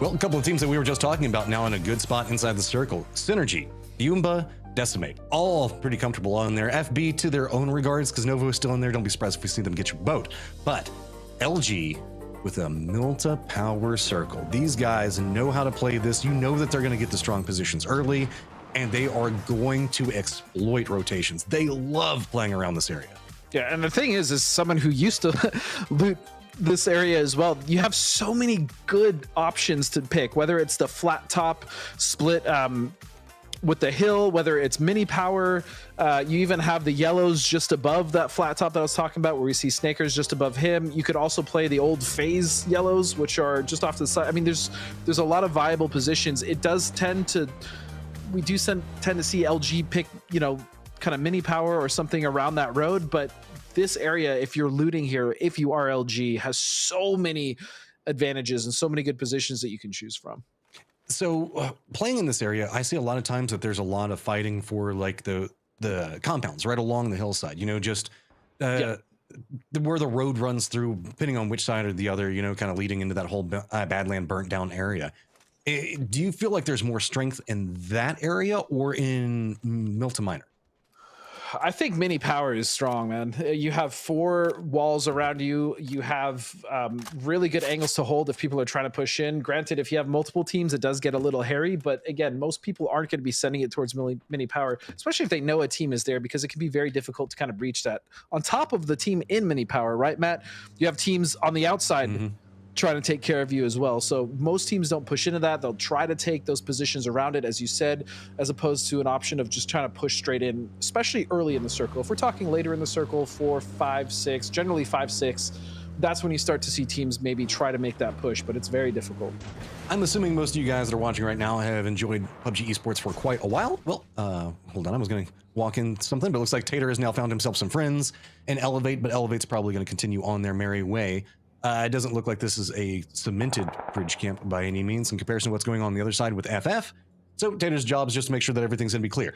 Well, a couple of teams that we were just talking about now in a good spot inside the circle. Synergy, Fiumba, Decimate, all pretty comfortable on there. FB to their own regards, because Novo is still in there. Don't be surprised if we see them get your boat. But LG, with a Milta power circle. These guys know how to play this. You know that they're going to get the strong positions early, and they are going to exploit rotations. They love playing around this area. Yeah, and the thing is, as someone who used to loot this area as well, you have so many good options to pick, whether it's the flat top split with the hill, whether it's mini power, you even have the yellows just above that flat top that I was talking about, where we see Snakers just above him. You could also play the old phase yellows, which are just off to the side. I mean, there's a lot of viable positions. It does tend to, we do tend to see LG pick, you know, kind of mini power or something around that road, but this area, if you're looting here, if you are LG, has so many advantages and so many good positions that you can choose from. So playing in this area, I see a lot of times that there's a lot of fighting for like the compounds right along the hillside, you know, just where the road runs through, depending on which side or the other, you know, kind of leading into that whole Badland burnt down area. Do you feel like there's more strength in that area or in Milta Minor? I think mini power is strong, man. You have 4 walls around you. You have really good angles to hold if people are trying to push in. Granted, if you have multiple teams, it does get a little hairy. But again, most people aren't going to be sending it towards mini power, especially if they know a team is there, because it can be very difficult to kind of breach that. On top of the team in mini power, right, Matt? You have teams on the outside trying to take care of you as well. So most teams don't push into that. They'll try to take those positions around it, as you said, as opposed to an option of just trying to push straight in, especially early in the circle. If we're talking later in the circle, 4, 5, 6, generally 5, 6, that's when you start to see teams maybe try to make that push, but it's very difficult. I'm assuming most of you guys that are watching right now have enjoyed PUBG Esports for quite a while. Well, hold on, I was going to walk in something, but it looks like Tater has now found himself some friends in Elevate, but Elevate's probably going to continue on their merry way. It doesn't look like this is a cemented bridge camp by any means in comparison to what's going on the other side with FF. So Tater's job is just to make sure that everything's going to be clear.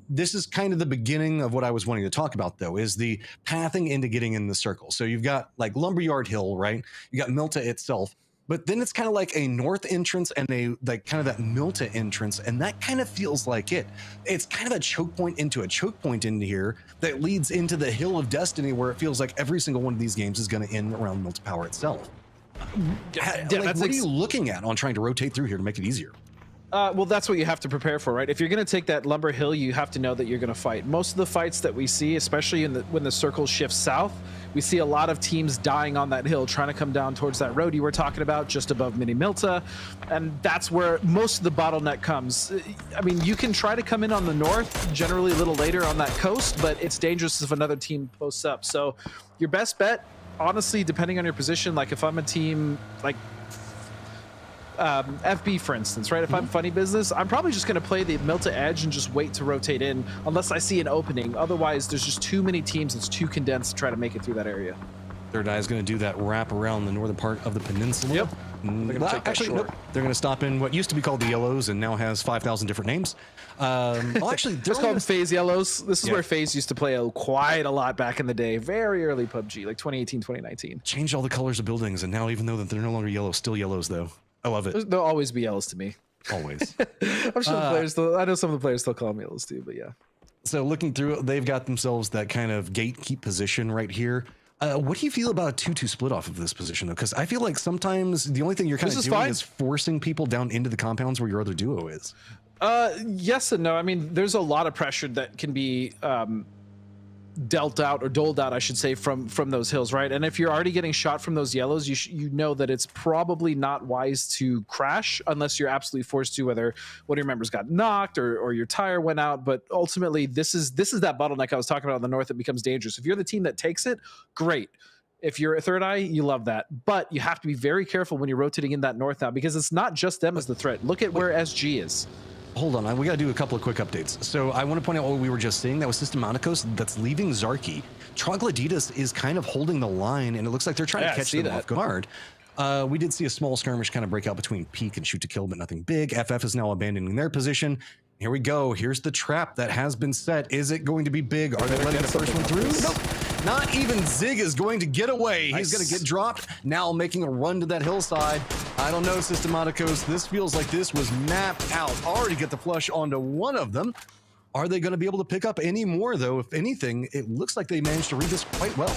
This is kind of the beginning of what I was wanting to talk about, though, is the pathing into getting in the circle. So you've got like Lumberyard Hill, right? You got Milta itself, but then it's kind of like a north entrance and a like kind of that Milta entrance, and that kind of feels like it. It's kind of a choke point into here that leads into the Hill of Destiny, where it feels like every single one of these games is going to end around Milta Power itself. What are you looking at on trying to rotate through here to make it easier? Well, that's what you have to prepare for, right? If you're going to take that Lumber Hill, you have to know that you're going to fight. Most of the fights that we see, especially when the circle shifts south, we see a lot of teams dying on that hill, trying to come down towards that road you were talking about, just above Mini Milta, and that's where most of the bottleneck comes. I mean, you can try to come in on the north, generally a little later on that coast, but it's dangerous if another team posts up. So your best bet, honestly, depending on your position, like if I'm a team like FB, for instance, right? If I'm Funny Business, I'm probably just going to play the Milta Edge and just wait to rotate in unless I see an opening. Otherwise, there's just too many teams. It's too condensed to try to make it through that area. Third Eye is going to do that wrap around the northern part of the peninsula. Yep. Actually, nope. They're going to stop in what used to be called the Yellows and now has 5,000 different names. Well, actually, they're called Phase Yellows. This is where Phase used to play quite a lot back in the day. Very early PUBG, like 2018, 2019. Changed all the colors of buildings, and now even though they're no longer yellow, still yellows though. I love it. There'll always be yellows to me. Always. I'm sure the players still, I know some of the players still call them yellows too, but yeah. So looking through it, they've got themselves that kind of gatekeep position right here. What do you feel about a 2-2 split off of this position, though? Because I feel like sometimes the only thing you're kind of doing is forcing people down into the compounds where your other duo is. Yes and no. I mean, there's a lot of pressure that can be dealt out or doled out, I should say, from those hills, right? And if you're already getting shot from those yellows, you know that it's probably not wise to crash unless you're absolutely forced to, whether one of your members got knocked or your tire went out. But ultimately, this is that bottleneck I was talking about on the north that becomes dangerous. If you're the team that takes it, great. If you're a Third Eye, you love that. But you have to be very careful when you're rotating in that north now, because it's not just them as the threat. Look at where SG is. Hold on, we got to do a couple of quick updates. So I want to point out what we were just seeing. That was Systematicos that's leaving Zarki. Troglodytes is kind of holding the line, and it looks like they're trying to catch them off guard. We did see a small skirmish kind of break out between Peak and Shoot to Kill, but nothing big. FF is now abandoning their position. Here we go. Here's the trap that has been set. Is it going to be big? Are they letting the first one through? Nope. Not even Zig is going to get away. He's going to get dropped. Now making a run to that hillside. I don't know, Systematicos. This feels like this was mapped out. Already get the flush onto one of them. Are they going to be able to pick up any more, though? If anything, it looks like they managed to read this quite well.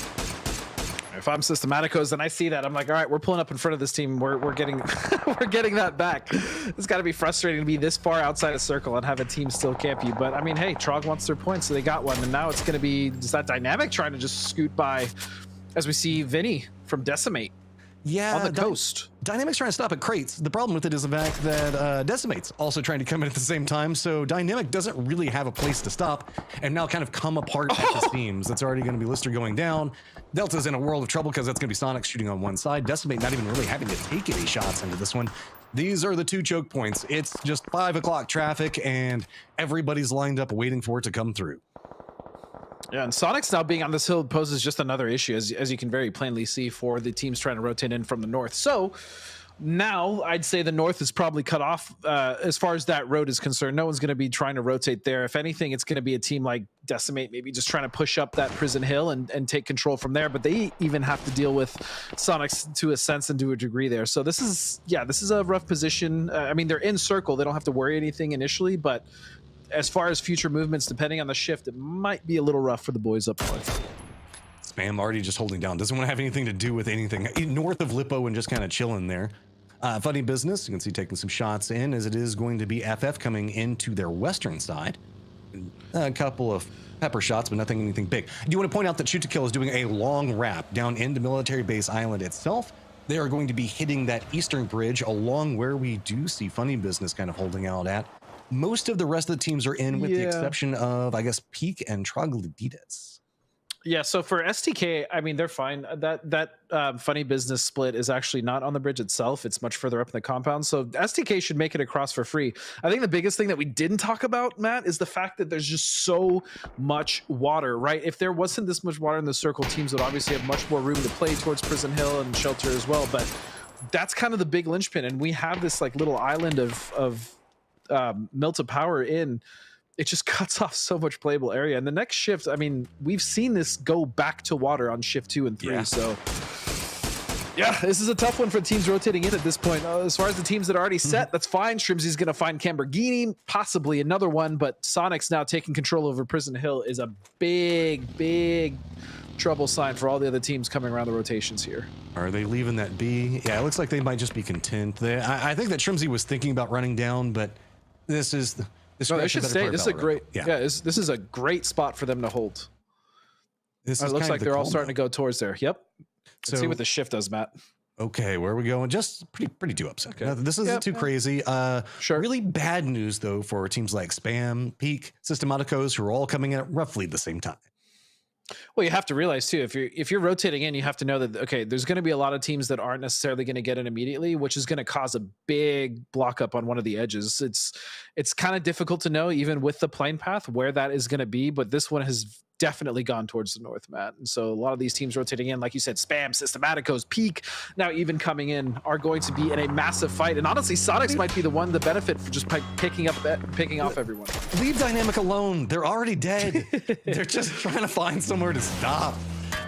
If I'm Systematicos and I see that, I'm like, all right, we're pulling up in front of this team. We're getting we're getting that back. It's got to be frustrating to be this far outside of circle and have a team still camp you. But I mean, hey, Trog wants their points, so they got one. And now it's going to be just that Dynamic trying to just scoot by, as we see Vinny from Decimate. Yeah, on the coast. Dynamic's trying to stop at crates. The problem with it is the fact that Decimate's also trying to come in at the same time, so Dynamic doesn't really have a place to stop, and now kind of come apart at the seams. That's already going to be Lister going down. Delta's in a world of trouble because that's going to be Sonic shooting on one side. Decimate not even really having to take any shots into this one. These are the two choke points. It's just 5 o'clock traffic, and everybody's lined up waiting for it to come through. Yeah, and Sonic's now being on this hill poses just another issue, as you can very plainly see, for the teams trying to rotate in from the north. So now I'd say the north is probably cut off as far as that road is concerned. No one's going to be trying to rotate there. If anything, it's going to be a team like Decimate, maybe just trying to push up that Prison Hill and take control from there. But they even have to deal with Sonics to a sense and to a degree there. So this is a rough position. I mean, they're in circle. They don't have to worry anything initially, but as far as future movements, depending on the shift, it might be a little rough for the boys up north. Spam already just holding down. Doesn't want to have anything to do with anything north of Lippo and just kind of chilling there. Funny business. You can see taking some shots in, as it is going to be FF coming into their western side. A couple of pepper shots, but anything big. I do want to point out that Shoot to Kill is doing a long wrap down into Military Base Island itself. They are going to be hitting that eastern bridge along where we do see Funny Business kind of holding out at. Most of the rest of the teams are in, with the exception of, I guess, Peak and Troglodytes. Yeah, so for STK, I mean, they're fine. That Funny Business split is actually not on the bridge itself. It's much further up in the compound. So STK should make it across for free. I think the biggest thing that we didn't talk about, Matt, is the fact that there's just so much water, right? If there wasn't this much water in the circle, teams would obviously have much more room to play towards Prison Hill and Shelter as well. But that's kind of the big linchpin. And we have this like little island of Milta Power in. It just cuts off so much playable area. And the next shift, I mean, we've seen this go back to water on shift 2 and 3. Yeah. So yeah, this is a tough one for teams rotating in at this point. As far as the teams that are already set, that's fine. Shrimsy's going to find Camberghini, possibly another one, but Sonic's now taking control over Prison Hill is a big trouble sign for all the other teams coming around the rotations here. Are they leaving that B? Yeah, it looks like they might just be content. I think that Shrimsy was thinking about running down, but this is... No, they should stay. This is a great, this is a great spot for them to hold. It looks like they're all starting to go towards there. Yep. Let's see what the shift does, Matt. Okay, where are we going? Just pretty too upset. Okay. This isn't too crazy. Sure. Really bad news though for teams like Spam, Peak, Systematicos, who are all coming in at roughly the same time. Well, you have to realize too, if you're rotating in, you have to know that, okay, there's going to be a lot of teams that aren't necessarily going to get in immediately, which is going to cause a big block up on one of the edges. It's kind of difficult to know, even with the plane path, where that is going to be, but this one has definitely gone towards the north, Matt. And so a lot of these teams rotating in, like you said, Spam, Systematicos, Peak, now even coming in, are going to be in a massive fight. And honestly, Sonics might be the one to benefit for just picking off everyone. Leave Dynamic alone. They're already dead. They're just trying to find somewhere to stop.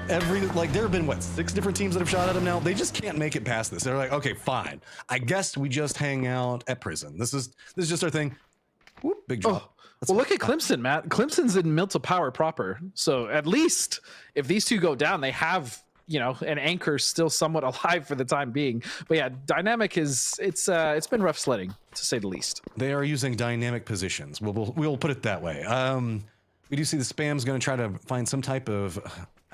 There have been 6 different teams that have shot at them now. They just can't make it past this. They're like, okay, fine. I guess we just hang out at prison. This is just our thing. Whoop, big drop. Well, look at Clemson, Matt. Clemson's in Milta Power proper. So at least if these two go down, they have, an anchor still somewhat alive for the time being. But yeah, Dynamic it's been rough sledding, to say the least. They are using dynamic positions. We'll put it that way. We do see the Spam's going to try to find some type of,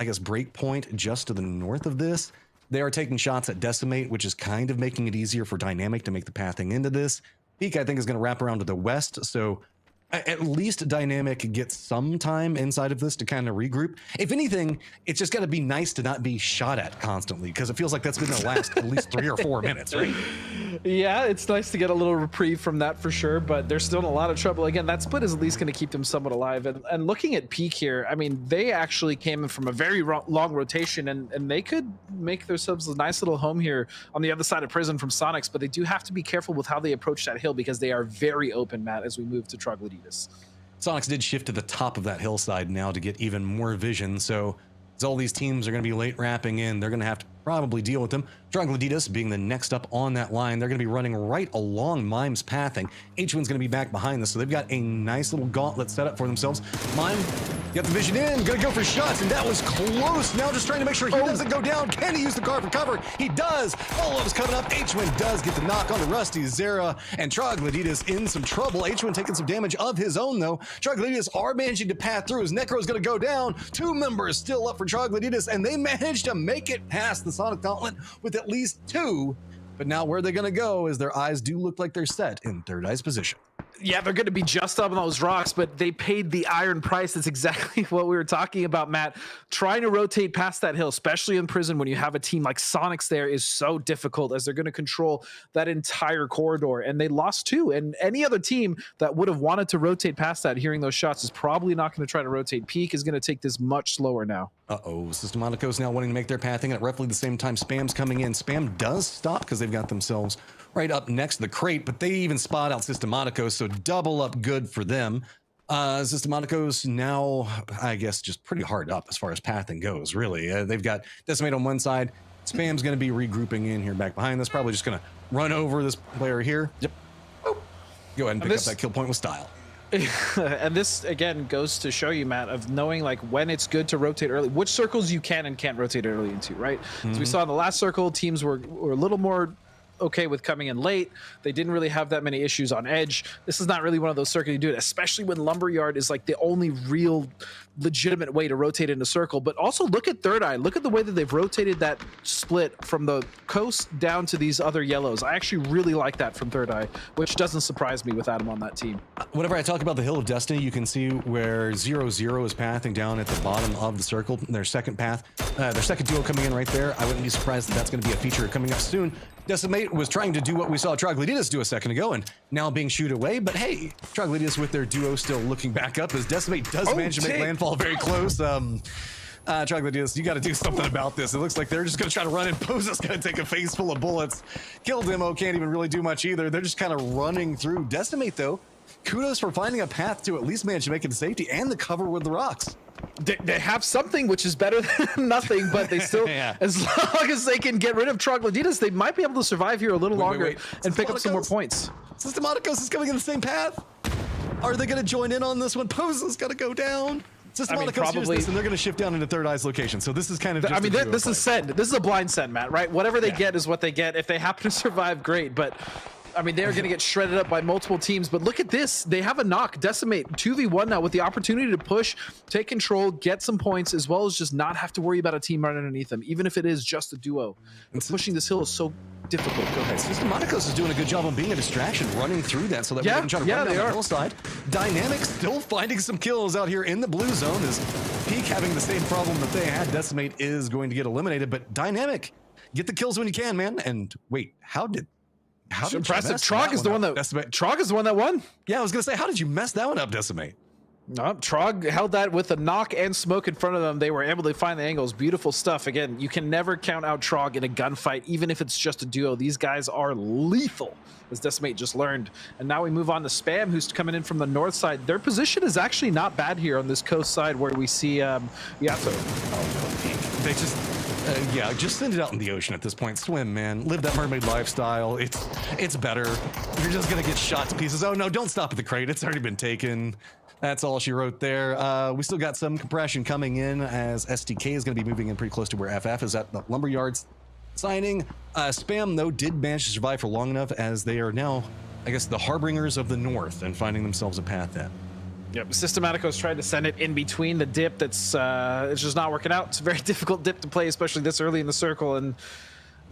I guess, break point just to the north of this. They are taking shots at Decimate, which is kind of making it easier for Dynamic to make the pathing into this. Peak, I think, is going to wrap around to the west. So at least Dynamic gets some time inside of this to kind of regroup. If anything, it's just got to be nice to not be shot at constantly, because it feels like that's been the last at least 3 or 4 minutes, right? Yeah, it's nice to get a little reprieve from that for sure, but they're still in a lot of trouble. Again, that split is at least going to keep them somewhat alive. And looking at Peak here, I mean, they actually came in from a very long rotation, and they could make themselves a nice little home here on the other side of prison from Sonics, but they do have to be careful with how they approach that hill, because they are very open, Matt, as we move to Troglodytes. Sonics did shift to the top of that hillside now to get even more vision, so as all these teams are going to be late wrapping in, they're going to have to probably deal with them. Troglodytes being the next up on that line. They're going to be running right along Mime's pathing. H1's going to be back behind this, so they've got a nice little gauntlet set up for themselves. Mime got the vision in, going to go for shots, and that was close. Now just trying to make sure he doesn't go down. Can he use the car for cover? He does. Follow-up's coming up. H1 does get the knock on the Rusty. Zera and Troglodytes in some trouble. H1 taking some damage of his own, though. Troglodytes are managing to path through. His Necro's going to go down. 2 members still up for Troglodytes, and they managed to make it past the Sonic Gauntlet with at least 2. But now where they're going to go is their eyes do look like they're set in third eyes position. Yeah, they're going to be just up on those rocks, but they paid the iron price. That's exactly what we were talking about, Matt. Trying to rotate past that hill, especially in prison when you have a team like Sonic's there, is so difficult as they're going to control that entire corridor. And they lost 2. And any other team that would have wanted to rotate past that, hearing those shots, is probably not going to try to rotate. Peak is going to take this much slower now. Uh-oh, Systematicos now wanting to make their pathing at roughly the same time Spam's coming in. Spam does stop because they've got themselves right up next to the crate, but they even spot out Systematicos, so double up good for them. Systematicos now, I guess, just pretty hard up as far as pathing goes, really. They've got Decimate on one side. Spam's going to be regrouping in here back behind this, probably just going to run over this player here. Yep. Oh. Go ahead and pick up that kill point with style. And this again goes to show you, Matt, of knowing like when it's good to rotate early, which circles you can and can't rotate early into, right? So we saw in the last circle, teams were a little more okay with coming in late. They didn't really have that many issues on edge. This is not really one of those circles you do it, especially when Lumberyard is like the only real legitimate way to rotate in a circle. But also look at Third Eye. Look at the way that they've rotated that split from the coast down to these other yellows. I actually really like that from Third Eye, which doesn't surprise me with Adam on that team. Whenever I talk about the Hill of Destiny, you can see where 0-0 is pathing down at the bottom of the circle. Their second path, their second duo coming in right there. I wouldn't be surprised if that's going to be a feature coming up soon. Decimate was trying to do what we saw Troglodytes do a second ago and now being shooed away, but hey, Troglodytes with their duo still looking back up as Decimate does manage to make landfall very close. Troglodytes, you got to do something about this. It looks like they're just going to try to run in. Posa's going to take a face full of bullets. Kill Demo can't even really do much either. They're just kind of running through. Decimate, though, kudos for finding a path to at least manage to make it to safety and the cover with the rocks. They have something, which is better than nothing, but they still, as long as they can get rid of Troglodytes, they might be able to survive here a little longer and pick up some more points. Systematicos is coming in the same path. Are they going to join in on this one? Posa's got to go down. Systematicos hears this, and they're going to shift down into Third Eye's location. So this is kind of just this is send. This is a blind send, Matt, right? Whatever they get is what they get. If they happen to survive, great. But I mean, they're going to get shredded up by multiple teams. But look at this. They have a knock. Decimate 2v1 now with the opportunity to push, take control, get some points, as well as just not have to worry about a team right underneath them, even if it is just a duo. And pushing this hill is so difficult. Go ahead. Systematicos is doing a good job of being a distraction, running through that so that we can try to run down the hillside. Dynamic still finding some kills out here in the blue zone as Peak having the same problem that they had. Decimate is going to get eliminated, but Dynamic, get the kills when you can, man. And wait, how did impressive. Trog is the one that Trog is the one that won. Yeah, I was gonna say, how did you mess that one up, Decimate? No, Trog held that with a knock and smoke in front of them. They were able to find the angles. Beautiful stuff. Again, you can never count out Trog in a gunfight, even if it's just a duo. These guys are lethal, as Decimate just learned. And now we move on to Spam, who's coming in from the north side. Their position is actually not bad here on this coast side where we see Yato. Oh, no, they just... yeah, just send it out in the ocean at this point. Swim, man. Live that mermaid lifestyle. It's better. You're just gonna get shot to pieces. Oh no, don't stop at the crate. It's already been taken. That's all she wrote there. We still got some compression coming in as STK is gonna be moving in pretty close to where FF is at the Lumberyards signing. Spam, though, did manage to survive for long enough as they are now, I guess, the harbingers of the north and finding themselves a path in. Yep, Systematicos tried to send it in between the dip. That's it's just not working out. It's a very difficult dip to play, especially this early in the circle. And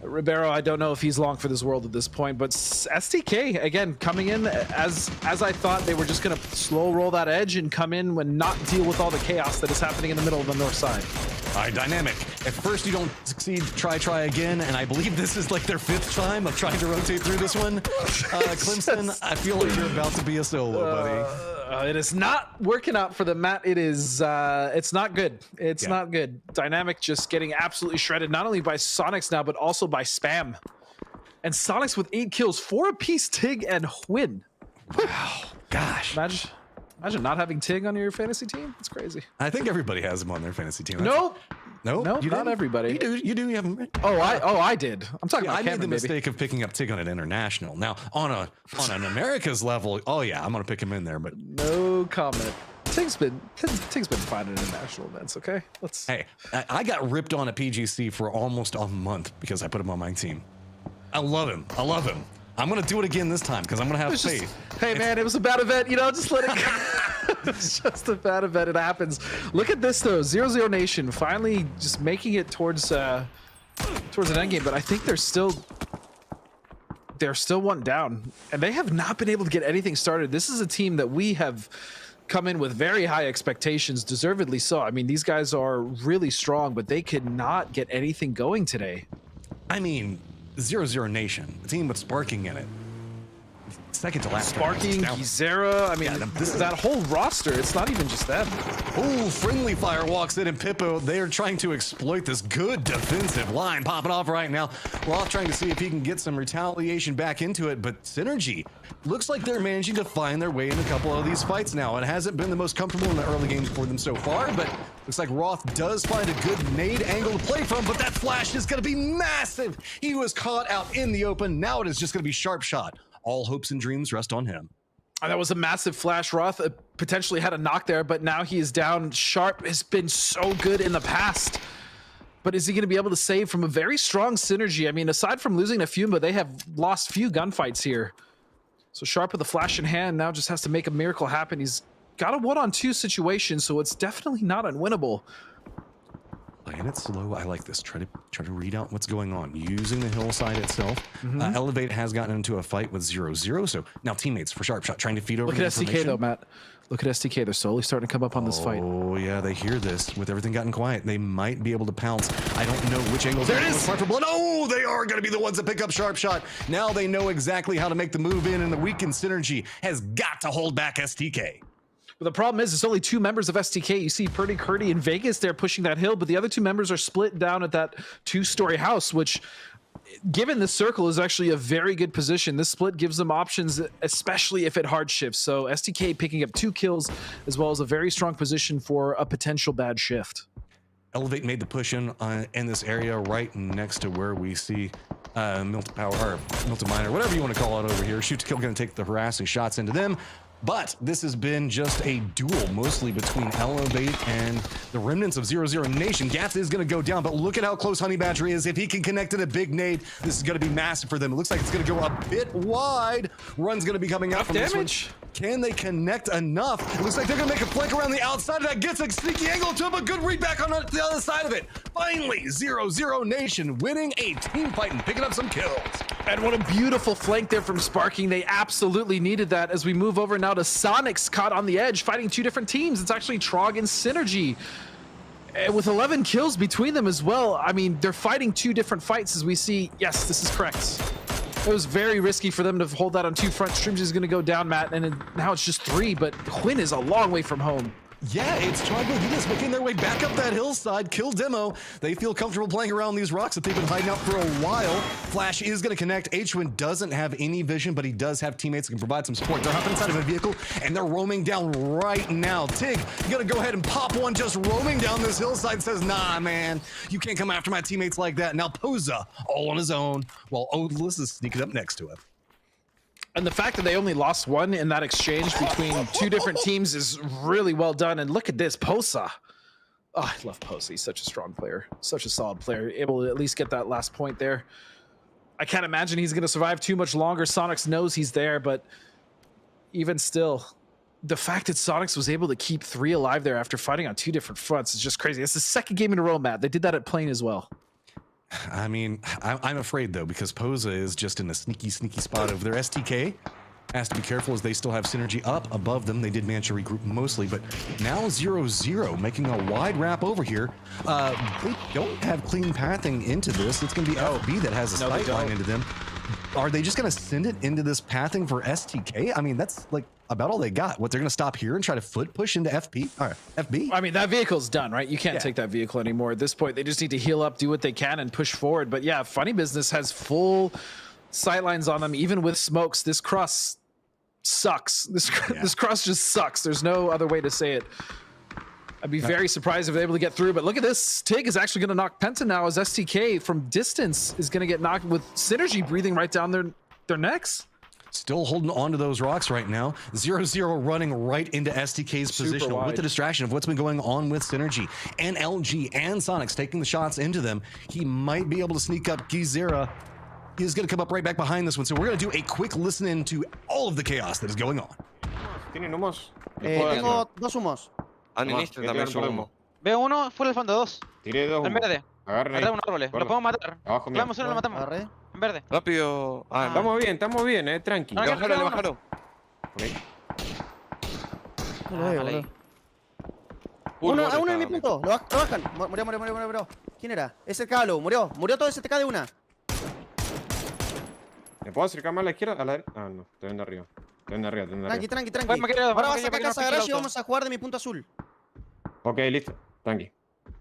Ribeiro, I don't know if he's long for this world at this point, but STK, again, coming in as I thought. They were just going to slow roll that edge and come in and not deal with all the chaos that is happening in the middle of the north side. All right, Dynamic. At first you don't succeed, try again, and I believe this is like their 5th time of trying to rotate through this one. Clemson, I feel like you're about to be a solo, buddy. It is not working out for them, Matt. It is, it's not good. It's not good. Dynamic just getting absolutely shredded, not only by Sonics now, but also by Spam. And Sonics with 8 kills, 4 apiece, Tig and Hwin. Wow, gosh. Imagine not having Tig on your fantasy team. It's crazy. I think everybody has him on their fantasy team. Nope. No, No, you not didn't? everybody. You do. You haven't. I did. I'm talking about I made Cameron, the baby. mistake of picking up Tig on an international. Now, on an America's level, oh yeah, I'm gonna pick him in there. But no comment. Tig's been fine in international events. Okay, let's. Hey, I got ripped on at PGC for almost a month because I put him on my team. I love him. I'm gonna do it again this time because I'm gonna have faith. Hey man, it was a bad event. Just let it go. It's just a bad event. It happens. Look at this though. 0-0 Nation finally just making it towards an end game, but I think they're still one down, and they have not been able to get anything started. This is a team that we have come in with very high expectations, deservedly so. I mean, these guys are really strong, but they could not get anything going today. I mean, 0-0 Nation, a team with Sparking in it. Second to last. Sparking, Gizera, I mean, that whole roster, it's not even just them. Oh, Friendly Fire walks in, and Pippo, they are trying to exploit this good defensive line popping off right now. Roth trying to see if he can get some retaliation back into it, but Synergy looks like they're managing to find their way in a couple of these fights now. It hasn't been the most comfortable in the early games for them so far, but looks like Roth does find a good nade angle to play from, but that flash is going to be massive. He was caught out in the open. Now it is just going to be sharp shot. All hopes and dreams rest on him. That was a massive flash. Roth potentially had a knock there, but now he is down. Sharp has been so good in the past, but is he going to be able to save from a very strong Synergy? I mean, aside from losing a Fuma, they have lost few gunfights here. So Sharp with the flash in hand now just has to make a miracle happen. He's got a 1-on-2 situation, so it's definitely not unwinnable. Playing it slow. I like this. Try to read out what's going on. Using the hillside itself. Elevate has gotten into a fight with 0-0. So now teammates for Sharp Shot trying to feed over. Look at STK though, Matt. Look at STK. They're slowly starting to come up on this fight. Oh yeah, they hear this. With everything gotten quiet, they might be able to pounce. I don't know which angle. There it is. Preferable. No, they are going to be the ones that pick up Sharp Shot. Now they know exactly how to make the move in, and the weakened Synergy has got to hold back STK. But the problem is, it's only 2 members of STK. You see Purdy, Curdy, and Vegas there pushing that hill, but the other 2 members are split down at that 2-story house, which, given this circle, is actually a very good position. This split gives them options, especially if it hard shifts. So STK picking up 2 kills, as well as a very strong position for a potential bad shift. Elevate made the push in this area right next to where we see Milton Power, or Milton Miner, whatever you want to call it over here. Shoot to kill, going to take the harassing shots into them. But this has been just a duel, mostly between Elevate and the remnants of 0-0 Nation. Gats is going to go down, but look at how close Honey Badger is. If he can connect in a big nade, this is going to be massive for them. It looks like it's going to go a bit wide. Run's going to be coming out from this one. Can they connect enough? It looks like they're going to make a flank around the outside. That gets a sneaky angle to him, a good read back on the other side of it. Finally, 0-0 Nation winning a team fight and picking up some kills. And what a beautiful flank there from Sparking. They absolutely needed that. As we move over now to Sonics, caught on the edge, fighting 2 different teams. It's actually Trog and Synergy. And with 11 kills between them as well. I mean, they're fighting 2 different fights as we see. Yes, this is correct. It was very risky for them to hold that on 2 fronts. Streams is going to go down, Matt, and now it's just 3, but Quinn is a long way from home. Yeah, it's Troglodytes making their way back up that hillside. Kill Demo. They feel comfortable playing around these rocks that they've been hiding out for a while. Flash is going to connect. H1 doesn't have any vision, but he does have teammates that can provide some support. They're hopping inside of a vehicle, and they're roaming down right now. Tig, you got to go ahead and pop one just roaming down this hillside. Says, nah, man, you can't come after my teammates like that. Now Poza, all on his own, while Odalus is sneaking up next to him. And the fact that they only lost 1 in that exchange between 2 different teams is really well done. And look at this, Posa. Oh, I love Posa. He's such a strong player, such a solid player, able to at least get that last point there. I can't imagine he's going to survive too much longer. Sonics knows he's there, but even still, the fact that Sonics was able to keep 3 alive there after fighting on 2 different fronts is just crazy. It's the 2nd game in a row, Matt. They did that at Plane as well. I mean, I'm afraid, though, because Poza is just in a sneaky spot over there. STK has to be careful as they still have Synergy up above them. They did manage to regroup mostly, but now 0-0 making a wide wrap over here. They don't have clean pathing into this. It's going to be FB that has a sight line into them. Are they just going to send it into this pathing for STK? I mean, that's like about all they got. What, they're going to stop here and try to foot push into FB? I mean, that vehicle's done, right? You can't take that vehicle anymore. At this point, they just need to heal up, do what they can, and push forward. But yeah, Funny Business has full sightlines on them, even with smokes. This cross sucks. This cross just sucks. There's no other way to say it. I'd be very surprised if they're able to get through, but look at this. Tig is actually going to knock Penta now as STK from distance is going to get knocked with Synergy breathing right down their necks. Still holding on to those rocks right now. 0-0 running right into STK's position with the distraction of what's been going on with Synergy and LG and Sonics taking the shots into them. He might be able to sneak up. Gizera is going to come up right back behind this one. So we're going to do a quick listen in to all of the chaos that is going on. Tengo dos humos. Administra también su humo. Veo uno fuera del fondo, dos. Tiré dos En humos. verde. Agarren ahí. Atrás de un árbol. Lo podemos matar. Abajo mío. Vamos, uno lo matamos. En verde. Rápido. Estamos bien, tranqui. Le bajaron. Uno en mi punto. Lo bajan. Murió. ¿Quién era? Es el Calo. Murió todo ese TK de una. ¿Me puedo acercar más a la izquierda? Ah, no. Estoy en arriba. Tranqui. Ahora vas a sacar casa garage y vamos a jugar de mi punto azul. Ok, listo. Tranqui.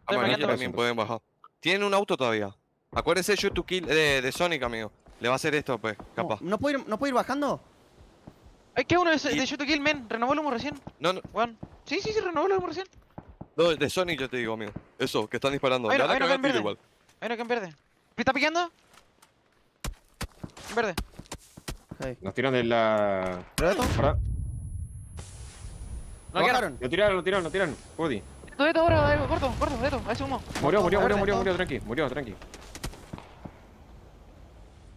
Amarillo también pueden bajar. Tienen un auto todavía. Acuérdense shoot to kill de Sonic, amigo. Le va a hacer esto, pues, capaz. ¿No puedo ir bajando? Hay que uno de shoot to kill, men. Renovó el humo recién. No. Bueno. Sí, renovó el humo recién. No, de Sonic yo te digo, amigo. Eso, que están disparando. Hay Le uno van a cagar en verde. tiro igual. Hay uno que en verde. ¿Me está picando? En verde. Nos tiran de la... Para. ¿Lo bajaron? Lo tiraron. Pudi. Esto ahora, corto, esto, a ese humo. Murió, tranqui.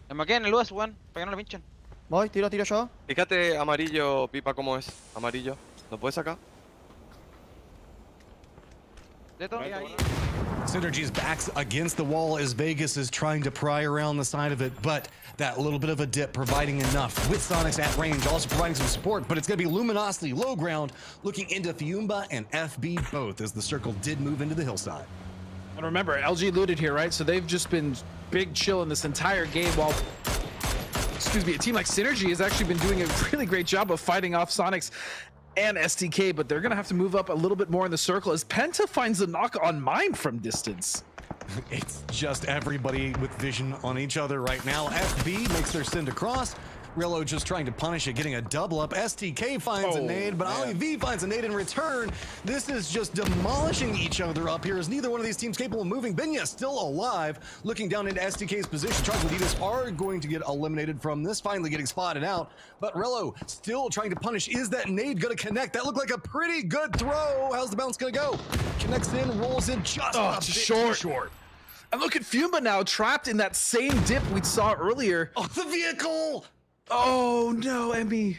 Me maqué en el US, weón, para que no lo pinchen. Voy, tiro yo. Fíjate amarillo, Pipa, cómo es. Amarillo. ¿Lo puedes sacar? Synergy's backs against the wall as Vegas is trying to pry around the side of it, but that little bit of a dip providing enough with Sonics at range, also providing some support, but it's going to be Luminosity low ground looking into Fiumba and FB both as the circle did move into the hillside. And remember, LG looted here, right? So they've just been big chill in this entire game while, a team like Synergy has actually been doing a really great job of fighting off Sonics and STK, but they're going to have to move up a little bit more in the circle as Penta finds a knock on mine from distance. It's just everybody with vision on each other right now. FB makes their send across. Rillo just trying to punish it, getting a double up. STK finds a nade, but Ali V finds a nade in return. This is just demolishing each other up here as neither one of these teams capable of moving. Benya still alive, looking down into STK's position. Troglodytes are going to get eliminated from this, finally getting spotted out. But Rillo still trying to punish. Is that nade going to connect? That looked like a pretty good throw. How's the bounce going to go? Connects in, rolls in just a bit too short. And look at Fiumba now, trapped in that same dip we saw earlier. Oh, the vehicle! Oh no, Emmy.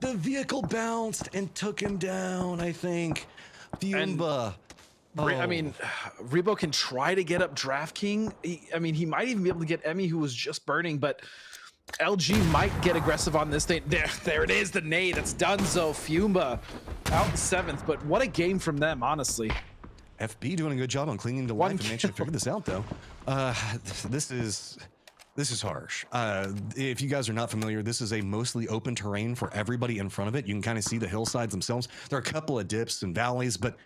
The vehicle bounced and took him down, I think. Fiumba. I mean, Rebo can try to get up Draft King. He might even be able to get Emmy, who was just burning, but LG might get aggressive on this thing. There it is, the nade. That's Dunzo. Fiumba out in 7th, but what a game from them, honestly. FB doing a good job on clinging to life and managing to figure this out, though. This is harsh. If you guys are not familiar, this is a mostly open terrain for everybody in front of it. You can kind of see the hillsides themselves. There are a couple of dips and valleys, but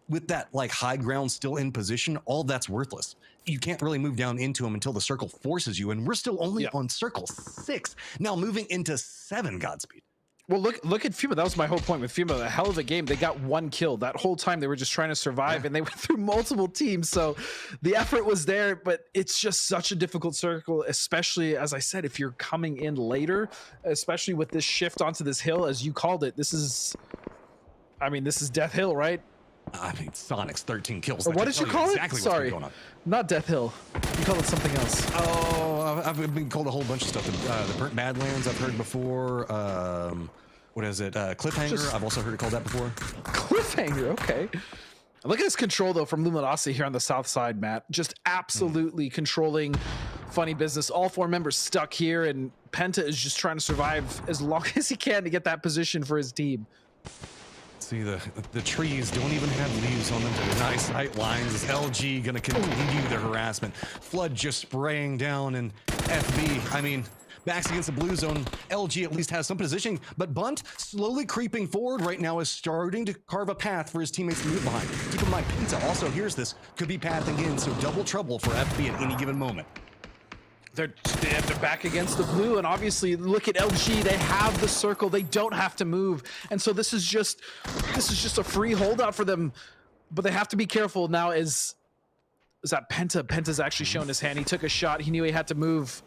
with that like high ground still in position, all that's worthless. You can't really move down into them until the circle forces you, and we're still only on circle 6. Now moving into 7, Godspeed. Well, look at Fiumba. That was my whole point with Fiumba. A hell of a game. They got 1 kill. That whole time they were just trying to survive, and they went through multiple teams. So the effort was there, but it's just such a difficult circle, especially, as I said, if you're coming in later, especially with this shift onto this hill, as you called it. This is Death Hill, right? Sonic's 13 kills. Or what did you call it? Sorry, not Death Hill. You called it something else. Oh, I've been called a whole bunch of stuff. The Burnt Badlands I've heard before. What is it? Cliffhanger. I've also heard it called that before. Cliffhanger. Okay. Look at this control though from Luminosity here on the south side, Matt. Just absolutely controlling funny business. All 4 members stuck here, and Penta is just trying to survive as long as he can to get that position for his team. See, the trees don't even have leaves on them to deny sight lines. Is LG going to continue the harassment? Flood just spraying down, and FB, backs against the blue zone. LG at least has some positioning, but Bunt slowly creeping forward right now is starting to carve a path for his teammates to move behind. Keep in mind, Pinta also hears this, could be pathing in, so double trouble for FB at any given moment. They're back against the blue, and obviously look at LG. They have the circle. They don't have to move, and so this is just a free holdout for them. but they have to be careful now. Is that Penta? Penta's actually shown his hand. He took a shot. He knew he had to move.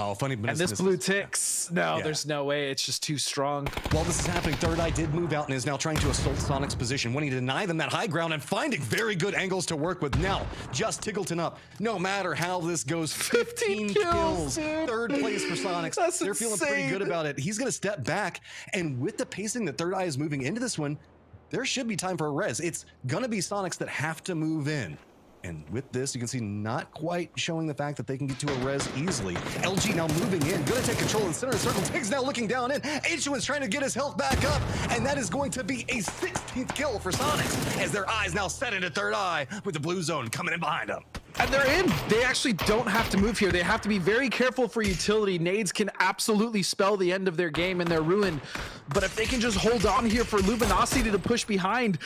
Oh, funny. And this blue ticks. No, there's no way. It's just too strong. While this is happening, Third Eye did move out and is now trying to assault Sonic's position, wanting to deny them that high ground and finding very good angles to work with. Now, just Tiggleton up. No matter how this goes, 15 kills. Third place for Sonics. They're feeling pretty good about it. He's going to step back. And with the pacing that Third Eye is moving into this one, there should be time for a res. It's going to be Sonics that have to move in. And with this, you can see not quite showing the fact that they can get to a res easily. LG now moving in, gonna take control in the center of the circle. Tiggs now looking down in. H1's trying to get his health back up, and that is going to be a 16th kill for Sonics as their eyes now set into Third Eye with the blue zone coming in behind them. And they're in. They actually don't have to move here. They have to be very careful for utility. Nades can absolutely spell the end of their game and their ruin. But if they can just hold on here for Luminosity to push behind,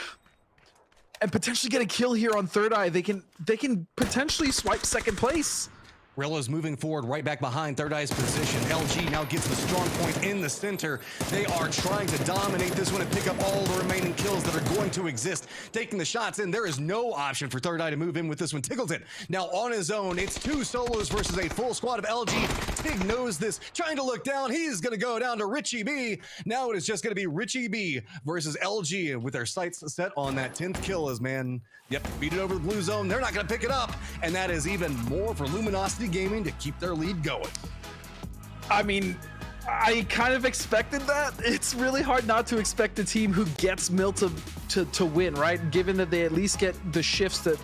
and potentially get a kill here on Third Eye, they can potentially swipe second place. Rello's moving forward right back behind Third Eye's position. LG now gets the strong point in the center. They are trying to dominate this one and pick up all the remaining kills that are going to exist. Taking the shots in, there is no option for Third Eye to move in with this one. Tiggleton now on his own. It's 2 solos versus a full squad of LG. Tig knows this, trying to look down. He's gonna go down to Richie B. Now it is just gonna be Richie B versus LG with their sights set on that 10th kill as man. Yep, beat it over the blue zone. They're not gonna pick it up. And that is even more for Luminosity Gaming to keep their lead going. I mean, I kind of expected that. It's really hard not to expect a team who gets Mill to win, right? Given that they at least get the shifts that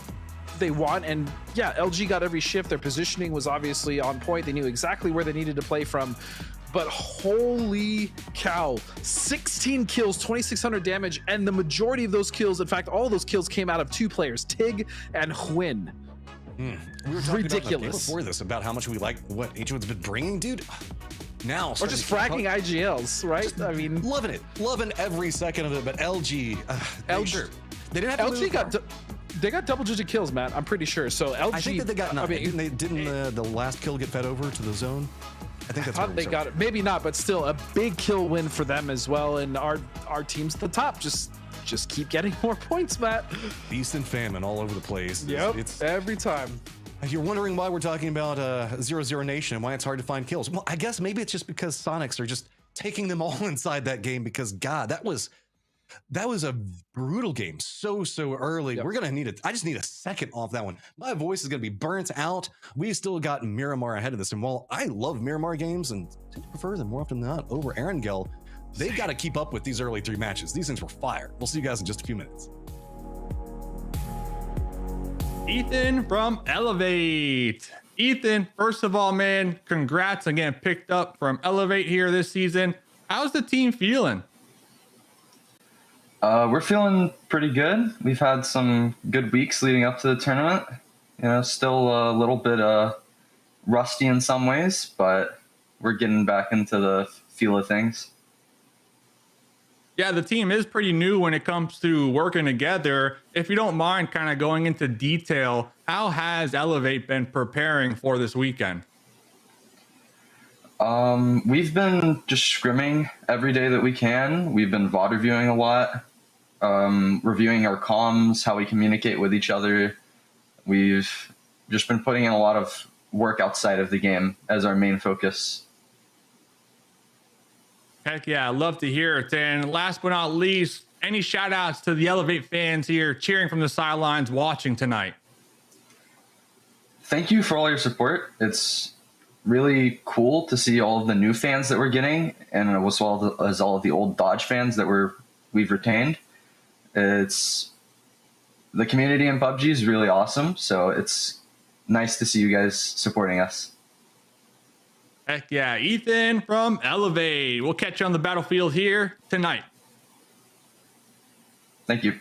they want. And yeah, LG got every shift. Their positioning was obviously on point. They knew exactly where they needed to play from. But holy cow, 16 kills, 2,600 damage, and the majority of those kills, in fact, all of those kills came out of 2 players, Tig and Hwin. We were talking ridiculous about before this about how much we like what H1's been bringing, dude. Now, or just fracking IGLs, right? I mean, loving it, loving every second of it. But LG, they didn't have to LG they got double-digit kills, Matt. I'm pretty sure. So LG, I think that they got. I mean, didn't the last kill get fed over to the zone? I think that's what they got it. Maybe not, but still a big kill win for them as well. And our team's at the top. Just keep getting more points, Matt. Feast and famine all over the place. Yep, it's every time. If you're wondering why we're talking about 0-0 Nation and why it's hard to find kills, well, I guess maybe it's just because Sonics are just taking them all inside that game because, God, that was a brutal game so early. Yep. We're gonna need it. I just need a second off that one. My voice is gonna be burnt out. We still got Miramar ahead of this, and while I love Miramar games and tend to prefer them more often than not over Erangel, they've got to keep up with these early 3 matches. These things were fire. We'll see you guys in just a few minutes. Ethan from Elevate. Ethan, first of all, man, congrats again. Picked up from Elevate here this season. How's the team feeling? We're feeling pretty good. We've had some good weeks leading up to the tournament. You know, still a little bit rusty in some ways, but we're getting back into the feel of things. Yeah, the team is pretty new when it comes to working together. If you don't mind kind of going into detail, how has Elevate been preparing for this weekend? We've been just scrimming every day that we can. We've been VOD reviewing a lot, reviewing our comms, how we communicate with each other. We've just been putting in a lot of work outside of the game as our main focus. Heck yeah, I love to hear it. And last but not least, any shout outs to the Elevate fans here cheering from the sidelines watching tonight? Thank you for all your support. It's really cool to see all of the new fans that we're getting, and as well as all of the old Dodge fans that we've retained. It's the community in PUBG is really awesome, so it's nice to see you guys supporting us. Heck yeah, Ethan from Elevate. We'll catch you on the battlefield here tonight. Thank you.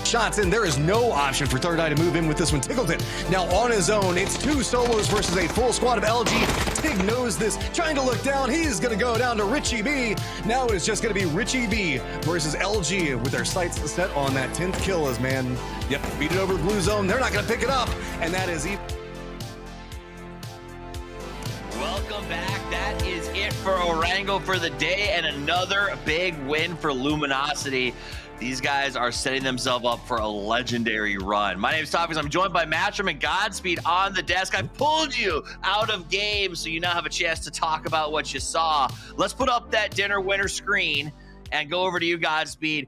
shots in. There is no option for Third Eye to move in with this one. Tiggleton now on his own. It's 2 solos versus a full squad of LG. Tig knows this, trying to look down. He's going to go down to Richie B. Now it's just going to be Richie B versus LG with their sights set on that 10th kill as man. Yep, beat it over the blue zone. They're not going to pick it up. And that is Welcome back. That is it for Orango for the day, and another big win for Luminosity. These guys are setting themselves up for a legendary run. My name is Topics. I'm joined by Matchroom and Godspeed on the desk. I pulled you out of game, so you now have a chance to talk about what you saw. Let's put up that dinner winner screen and go over to you, Godspeed.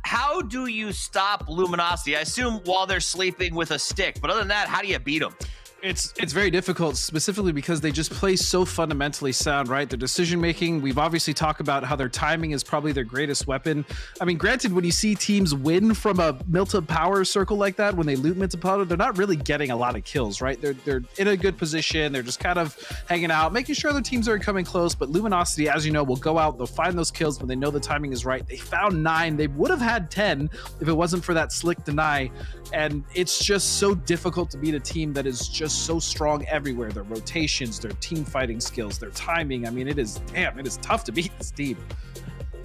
How do you stop Luminosity? I assume while they're sleeping with a stick, but other than that, how do you beat them? It's very difficult, specifically because they just play so fundamentally sound, right? Their decision making, we've obviously talked about how their timing is probably their greatest weapon. I mean, granted, when you see teams win from a Milta power circle like that, when they loot Milta power, they're not really getting a lot of kills, right? They're in a good position. They're just kind of hanging out, making sure their teams are coming close. But Luminosity, as you know, will go out, they'll find those kills when they know the timing is right. They found 9. They would have had 10 if it wasn't for that slick deny. And it's just so difficult to beat a team that is just so strong everywhere. Their rotations, their team fighting skills, their timing. I mean, it is tough to beat this team.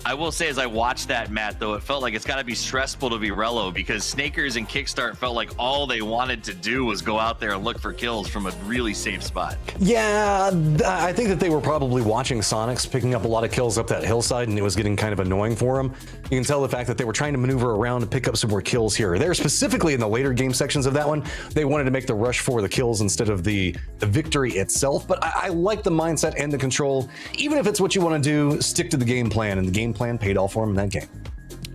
I will say, as I watched that, Matt, though, it felt like it's got to be stressful to be Rello, because Snakers and Kickstart felt like all they wanted to do was go out there and look for kills from a really safe spot. Yeah, I think that they were probably watching Sonics picking up a lot of kills up that hillside, and it was getting kind of annoying for them. You can tell the fact that they were trying to maneuver around and pick up some more kills here or there. Specifically in the later game sections of that one, they wanted to make the rush for the kills instead of the victory itself. But I like the mindset and the control. Even if it's what you want to do, stick to the game plan, and the game plan paid off for him in that game.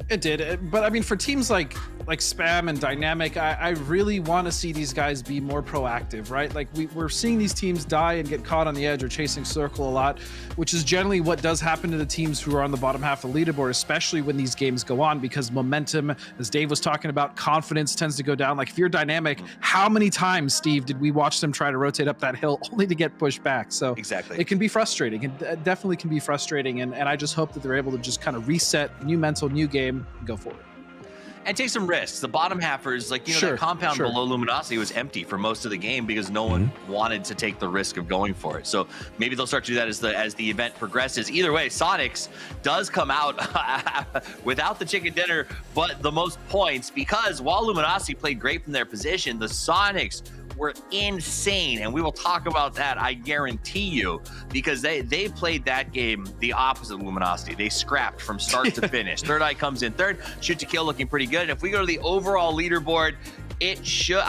It did, but I mean, for teams like Spam and Dynamic, I really want to see these guys be more proactive, right? Like we're seeing these teams die and get caught on the edge or chasing circle a lot, which is generally what does happen to the teams who are on the bottom half of the leaderboard, especially when these games go on, because momentum, as Dave was talking about, confidence tends to go down. Like if you're Dynamic, how many times, Steve, did we watch them try to rotate up that hill only to get pushed back? So exactly, it can be frustrating. It definitely can be frustrating, and I just hope that they're able to just kind of reset, new mental, new game, and go forward. And take some risks. The bottom halfers, like, that compound below Luminosity was empty for most of the game because no one wanted to take the risk of going for it. So maybe they'll start to do that as the event progresses. Either way, Sonics does come out without the chicken dinner, but the most points, because while Luminosity played great from their position, the Sonics were insane, and we will talk about that, I guarantee you, because they played that game the opposite of Luminosity. They scrapped from start to finish. Third Eye comes in third, shoot to kill looking pretty good. And if we go to the overall leaderboard, it should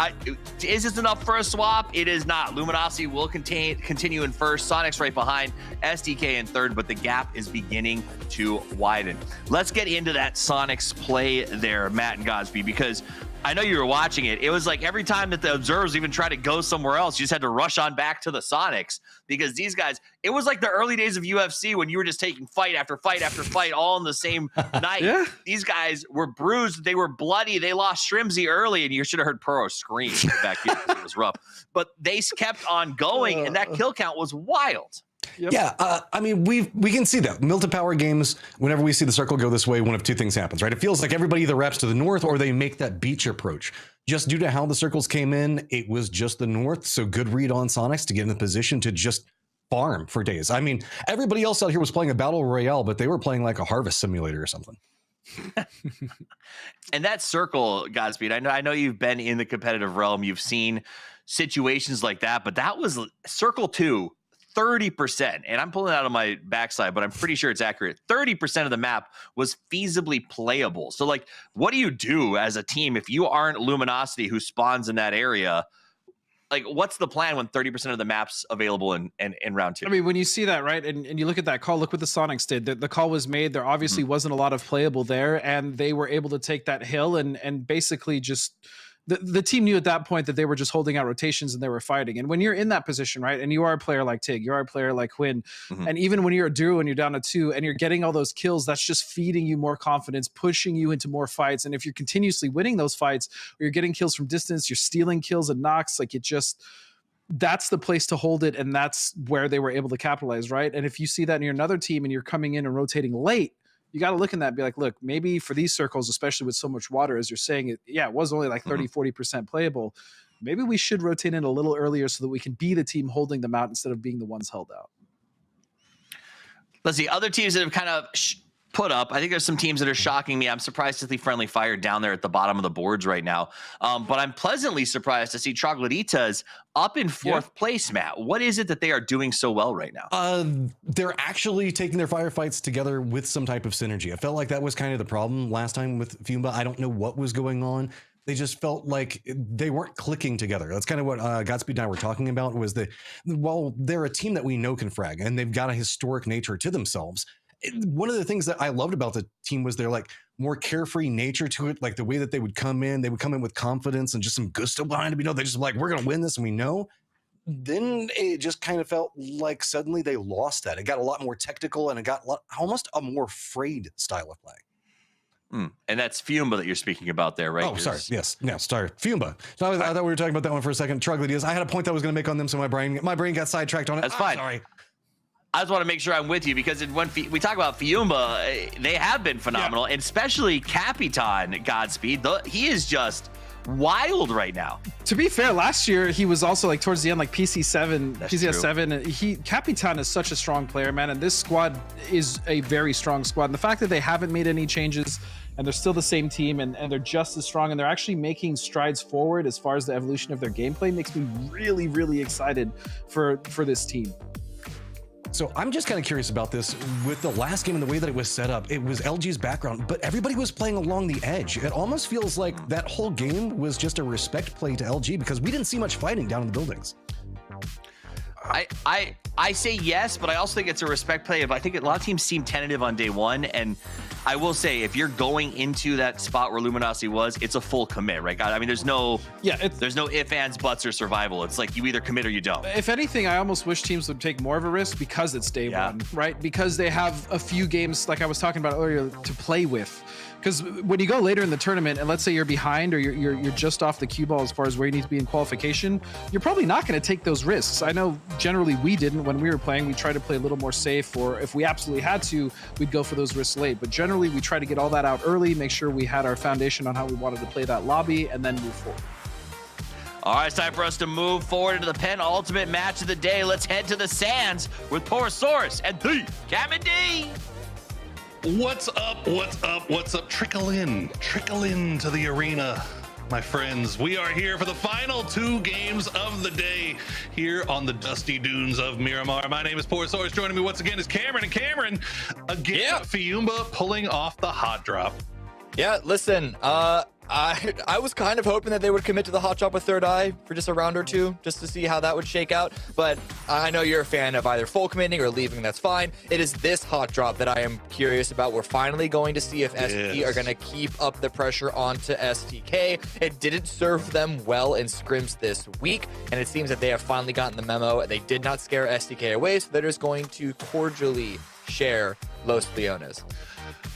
is this enough for a swap? It is not. Luminosity will continue in first, Sonics right behind, SDK in third, but the gap is beginning to widen. Let's get into that Sonics play there, Matt and Godspeed, because I know you were watching it. It was like every time that the observers even tried to go somewhere else, you just had to rush on back to the Sonics, because these guys, it was like the early days of UFC when you were just taking fight after fight after fight all in the same night. Yeah. These guys were bruised. They were bloody. They lost Shrimsy early, and you should have heard Puro scream back here. It was rough. But they kept on going, and that kill count was wild. Yep. Yeah, I mean, we can see that. Milta Power games, whenever we see the circle go this way, one of two things happens, right? It feels like everybody either wraps to the north or they make that beach approach. Just due to how the circles came in, it was just the north, so good read on Sonics to get in the position to just farm for days. I mean, everybody else out here was playing a battle royale, but they were playing like a harvest simulator or something. And that circle, Godspeed, I know you've been in the competitive realm. You've seen situations like that, but that was circle 2. 30%, and I'm pulling it out of my backside, but I'm pretty sure it's accurate. 30% of the map was feasibly playable. So, like, what do you do as a team if you aren't Luminosity who spawns in that area? Like, what's the plan when 30% of the map's available in round 2? I mean, when you see that, right, and you look at that call, look what the Sonics did. The call was made. There obviously wasn't a lot of playable there, and they were able to take that hill and basically just... The team knew at that point that they were just holding out rotations and they were fighting. And when you're in that position, right, and you are a player like Tig, you are a player like Quinn, and even when you're a duo and you're down to 2 and you're getting all those kills, that's just feeding you more confidence, pushing you into more fights. And if you're continuously winning those fights, or you're getting kills from distance, you're stealing kills and knocks, like, it just... that's the place to hold it, and that's where they were able to capitalize, right? And if you see that in your another team and you're coming in and rotating late, you got to look in that and be like, look, maybe for these circles, especially with so much water, as you're saying, it was only like 30-40% playable. Maybe we should rotate in a little earlier so that we can be the team holding them out instead of being the ones held out. Let's see, other teams that have kind of put up. I think there's some teams that are shocking me. I'm surprised to see Friendly Fire down there at the bottom of the boards right now. But I'm pleasantly surprised to see Trogloditas up in fourth place, Matt. What is it that they are doing so well right now? They're actually taking their firefights together with some type of synergy. I felt like that was kind of the problem last time with Fiumba. I don't know what was going on. They just felt like they weren't clicking together. That's kind of what Godspeed and I were talking about, was that while they're a team that we know can frag and they've got a historic nature to themselves, one of the things that I loved about the team was their like more carefree nature to it. Like the way that they would come in with confidence and just some gusto behind them. They're just like, we're going to win this and we know. Then it just kind of felt like suddenly they lost that. It got a lot more technical and it got almost a more frayed style of play. And that's Fiumba that you're speaking about there, right? Oh, sorry. Yes. Yeah, sorry. Fiumba. So I thought we were talking about that one for a second. Trogloditas. I had a point that I was going to make on them, so my brain got sidetracked on it. That's fine. Sorry. I just want to make sure I'm with you, because when we talk about Fiumba, they have been phenomenal, and especially Capitan Godspeed. He is just wild right now. To be fair, last year he was also like towards the end, like PCS7. Capitan is such a strong player, man, and this squad is a very strong squad. And the fact that they haven't made any changes and they're still the same team and they're just as strong and they're actually making strides forward as far as the evolution of their gameplay makes me really, really excited for this team. So I'm just kind of curious about this. With the last game and the way that it was set up, it was LG's background, but everybody was playing along the edge. It almost feels like that whole game was just a respect play to LG, because we didn't see much fighting down in the buildings. I say yes, but I also think it's a respect play. I think a lot of teams seem tentative on day one, and I will say, if you're going into that spot where Luminosity was, it's a full commit, right? I mean, there's no ifs, ands, buts, or survival. It's like you either commit or you don't. If anything, I almost wish teams would take more of a risk because it's day one, right? Because they have a few games, like I was talking about earlier, to play with. Because when you go later in the tournament, and let's say you're behind or you're just off the cue ball as far as where you need to be in qualification, you're probably not going to take those risks. I know generally we didn't when we were playing. We tried to play a little more safe, or if we absolutely had to, we'd go for those risks late. But generally, we try to get all that out early, make sure we had our foundation on how we wanted to play that lobby, and then move forward. All right, it's time for us to move forward into the penultimate match of the day. Let's head to the Sands with Porosaurus and the Kamady. What's up? What's up? What's up? Trickle in to the arena, my friends. We are here for the final two games of the day here on the dusty dunes of Miramar. My name is Porosaurus. Joining me once again is Cameron. And Cameron, again, Fiumba pulling off the hot drop. Yeah, listen, I was kind of hoping that they would commit to the hot drop with Third Eye for just a round or two, just to see how that would shake out. But I know you're a fan of either full committing or leaving. That's fine. It is this hot drop that I am curious about. We're finally going to see if ST are going to keep up the pressure onto STK. It didn't serve them well in scrims this week, and it seems that they have finally gotten the memo. They did not scare STK away, so they're just going to cordially share Los Leones.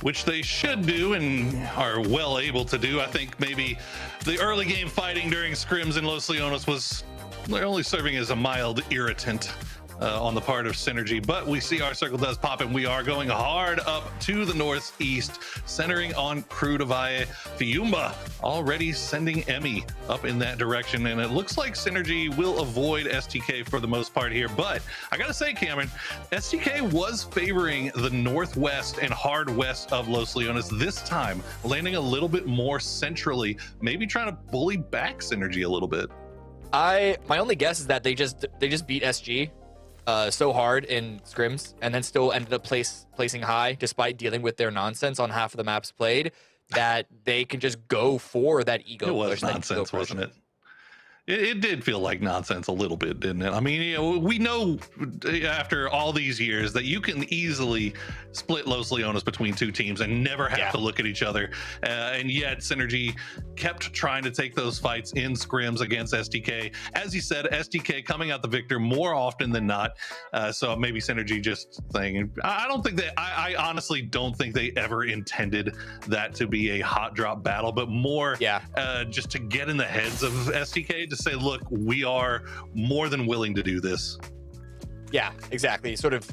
Which they should do and are well able to do. I think maybe the early game fighting during scrims in Los Leones was only serving as a mild irritant on the part of Synergy, but we see our circle does pop, and we are going hard up to the northeast, centering on Cru de Valle. Fiumba already sending Emmy up in that direction, and it looks like Synergy will avoid STK for the most part here. But I gotta say, Cameron, STK was favoring the northwest and hard west of Los Leones this time, landing a little bit more centrally, maybe trying to bully back Synergy a little bit. My only guess is that they just beat SG so hard in scrims, and then still ended up placing high despite dealing with their nonsense on half of the maps played, that they can just go for that ego. It was nonsense, wasn't it? It did feel like nonsense a little bit, didn't it? I mean, we know after all these years that you can easily split Los Leones between two teams and never have to look at each other. And yet Synergy kept trying to take those fights in scrims against STK. As you said, STK coming out the victor more often than not. So maybe Synergy just saying, I honestly don't think they ever intended that to be a hot drop battle, but more just to get in the heads of STK, to say, look, we are more than willing to do this. Yeah, exactly. Sort of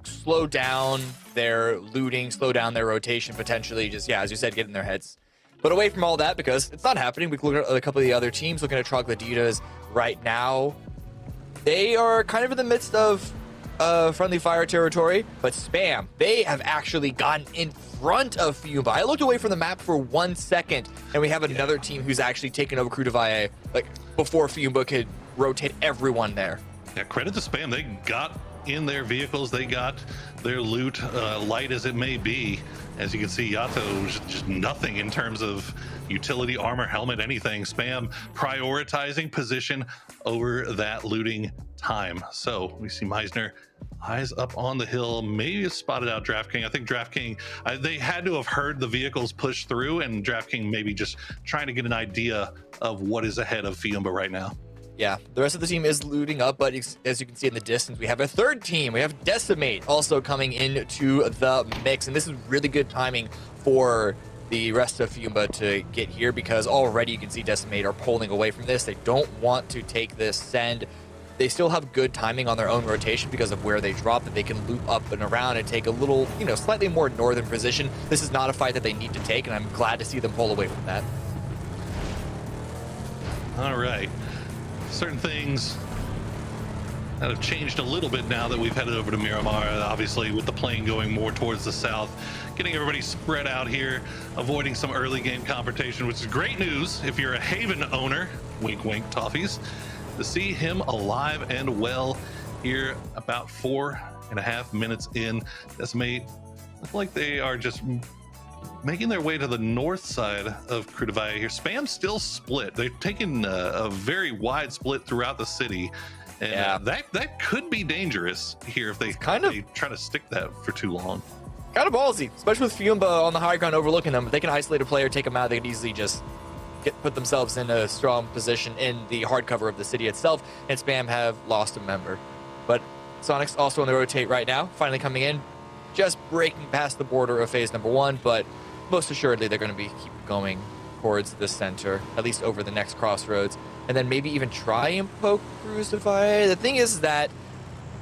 slow down their looting, slow down their rotation, potentially just, yeah, as you said, get in their heads. But away from all that, because it's not happening, we can look at a couple of the other teams. Looking at Trogloditas right now, they are kind of in the midst of friendly fire territory, but Spam, they have actually gotten in front of Fiumba. I looked away from the map for 1 second, and we have another team who's actually taken over Krudavaye, like, before Fiumba could rotate everyone there. Yeah, credit to Spam. They got in their vehicles. They got their loot, light as it may be. As you can see, Yato just nothing in terms of utility, armor, helmet, anything. Spam prioritizing position over that looting time. So we see Meisner eyes up on the hill, maybe spotted out DraftKings. I think DraftKings, they had to have heard the vehicles push through, and DraftKings maybe just trying to get an idea of what is ahead of Fiumba right now. Yeah, the rest of the team is looting up, but as you can see in the distance, we have a third team. We have Decimate also coming into the mix, and this is really good timing for the rest of Fiumba to get here, because already you can see Decimate are pulling away from this. They don't want to take this send. They still have good timing on their own rotation because of where they drop, that they can loop up and around and take a little, slightly more northern position. This is not a fight that they need to take, and I'm glad to see them pull away from that. All right. Certain things that have changed a little bit now that we've headed over to Miramar, obviously with the plane going more towards the south, getting everybody spread out here, avoiding some early game confrontation, which is great news if you're a Haven owner, wink wink toffees, to see him alive and well here about 4.5 minutes in. Decimate look like they are just making their way to the north side of Krudavaye here. Spam still split. They've taken a very wide split throughout the city, and that could be dangerous here if they try to stick that for too long. Kind of ballsy, especially with Fiumba on the high ground overlooking them. If they can isolate a player, take them out, they can easily just put themselves in a strong position in the hard cover of the city itself, and Spam have lost a member. But Sonic's also on the rotate right now, finally coming in, just breaking past the border of phase number 1, but most assuredly they're going to keep going towards the center, at least over the next crossroads, and then maybe even try and poke Krudavaye. The thing is that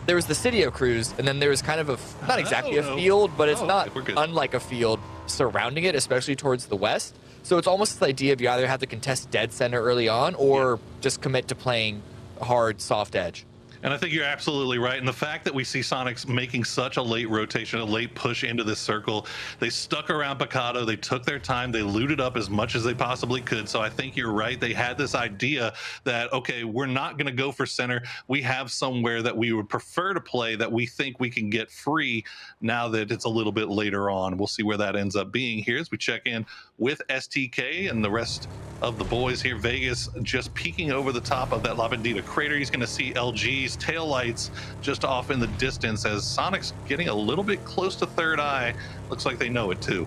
there was the city of Cruz, and then there was kind of not exactly a field, but it's not unlike a field surrounding it, especially towards the west. So it's almost this idea of you either have to contest dead center early on, or just commit to playing hard, soft edge. And I think you're absolutely right. And the fact that we see Sonics making such a late rotation, a late push into this circle, they stuck around Picado, they took their time, they looted up as much as they possibly could. So I think you're right. They had this idea that, okay, we're not going to go for center. We have somewhere that we would prefer to play that we think we can get free now that it's a little bit later on. We'll see where that ends up being here as we check in with STK and the rest of the boys here. Vegas just peeking over the top of that La Bendita crater. He's going to see LG's tail lights just off in the distance as Sonic's getting a little bit close to third eye. Looks like they know it too.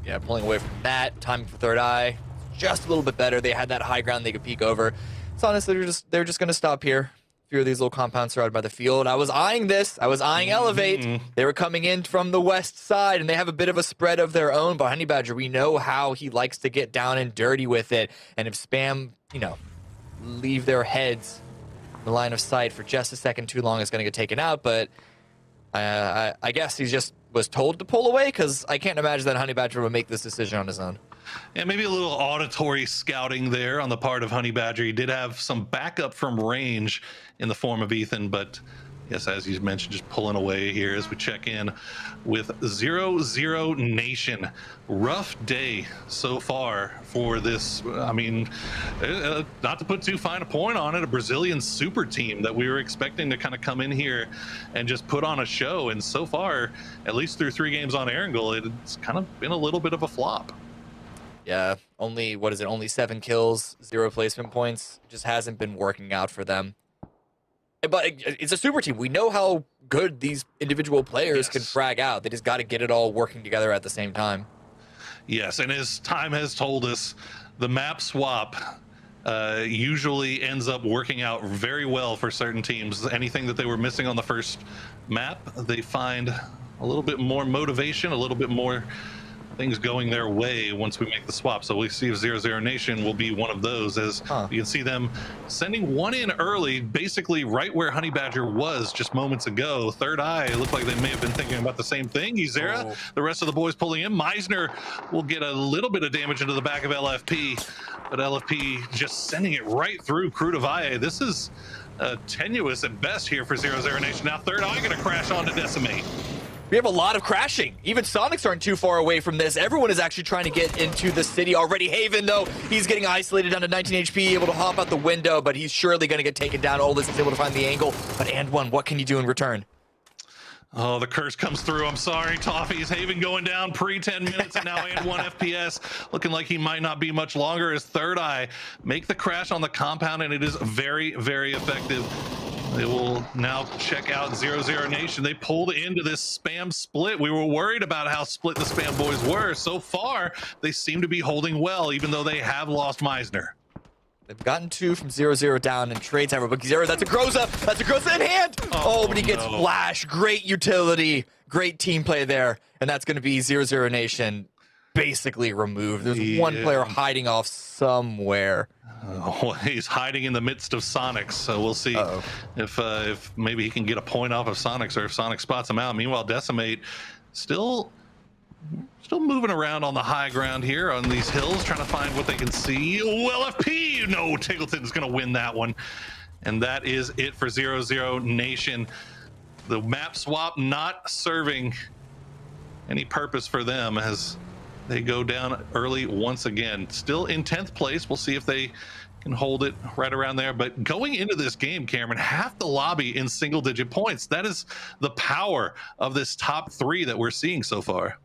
Yeah, pulling away from that, timing for third eye just a little bit better. They had that high ground they could peek over. Sonics, they're just going to stop here. A few of these little compounds surrounded by the field. I was eyeing this. I was eyeing Elevate. They were coming in from the west side, and they have a bit of a spread of their own. But Honey Badger, we know how he likes to get down and dirty with it. And if Spam, leave their heads in the line of sight for just a second too long, it's going to get taken out. But I guess he just was told to pull away, because I can't imagine that Honey Badger would make this decision on his own. And maybe a little auditory scouting there on the part of Honey Badger. He did have some backup from range in the form of Ethan, but yes, as you mentioned, just pulling away here as we check in with 0-0 Nation. Rough day so far for this. I mean, not to put too fine a point on it, a Brazilian super team that we were expecting to kind of come in here and just put on a show. And so far, at least through 3 games on Erangel, it's kind of been a little bit of a flop. Yeah, only 7 kills, 0 placement points. Just hasn't been working out for them. But it's a super team. We know how good these individual players can frag out. They just got to get it all working together at the same time. Yes, and as time has told us, the map swap usually ends up working out very well for certain teams. Anything that they were missing on the first map, they find a little bit more motivation, a little bit more things going their way once we make the swap. So we see if 00 Nation will be one of those, as you can see them sending one in early, basically right where Honey Badger was just moments ago. Third Eye, it looked like they may have been thinking about the same thing. Izera, the rest of the boys pulling in. Meisner will get a little bit of damage into the back of LFP, but LFP just sending it right through Crew to Valle. This is tenuous at best here for 00 Nation. Now Third Eye gonna crash on to Decimate. We have a lot of crashing. Even Sonics aren't too far away from this. Everyone is actually trying to get into the city already. Haven, though, he's getting isolated down to 19 HP, able to hop out the window, but he's surely going to get taken down. Oldest is able to find the angle, but And1, what can you do in return? Oh, the curse comes through. I'm sorry, Toffees. Haven going down pre-10 minutes, and now And1 FPS looking like he might not be much longer as Third Eye make the crash on the compound, and it is very, very effective. They will now check out 00 Nation. They pulled into this spam split. We were worried about how split the spam boys were. So far, they seem to be holding well, even though they have lost Meisner. They've gotten 2 from 00 down and trades have but 0. That's a Groza. That's a Groza in hand. Oh, but he gets flash. Great utility. Great team play there. And that's going to be 00 Nation basically removed. There's one player hiding off somewhere. Oh, he's hiding in the midst of Sonics, so we'll see if maybe he can get a point off of Sonics, or if Sonic spots him out. Meanwhile, Decimate still moving around on the high ground here on these hills, trying to find what they can see. Oh, LFP! No, Tiggleton's going to win that one. And that is it for 00 Nation. The map swap not serving any purpose for them as they go down early once again. Still in 10th place. We'll see if they can hold it right around there. But going into this game, Cameron, half the lobby in single-digit points. That is the power of this top 3 that we're seeing so far.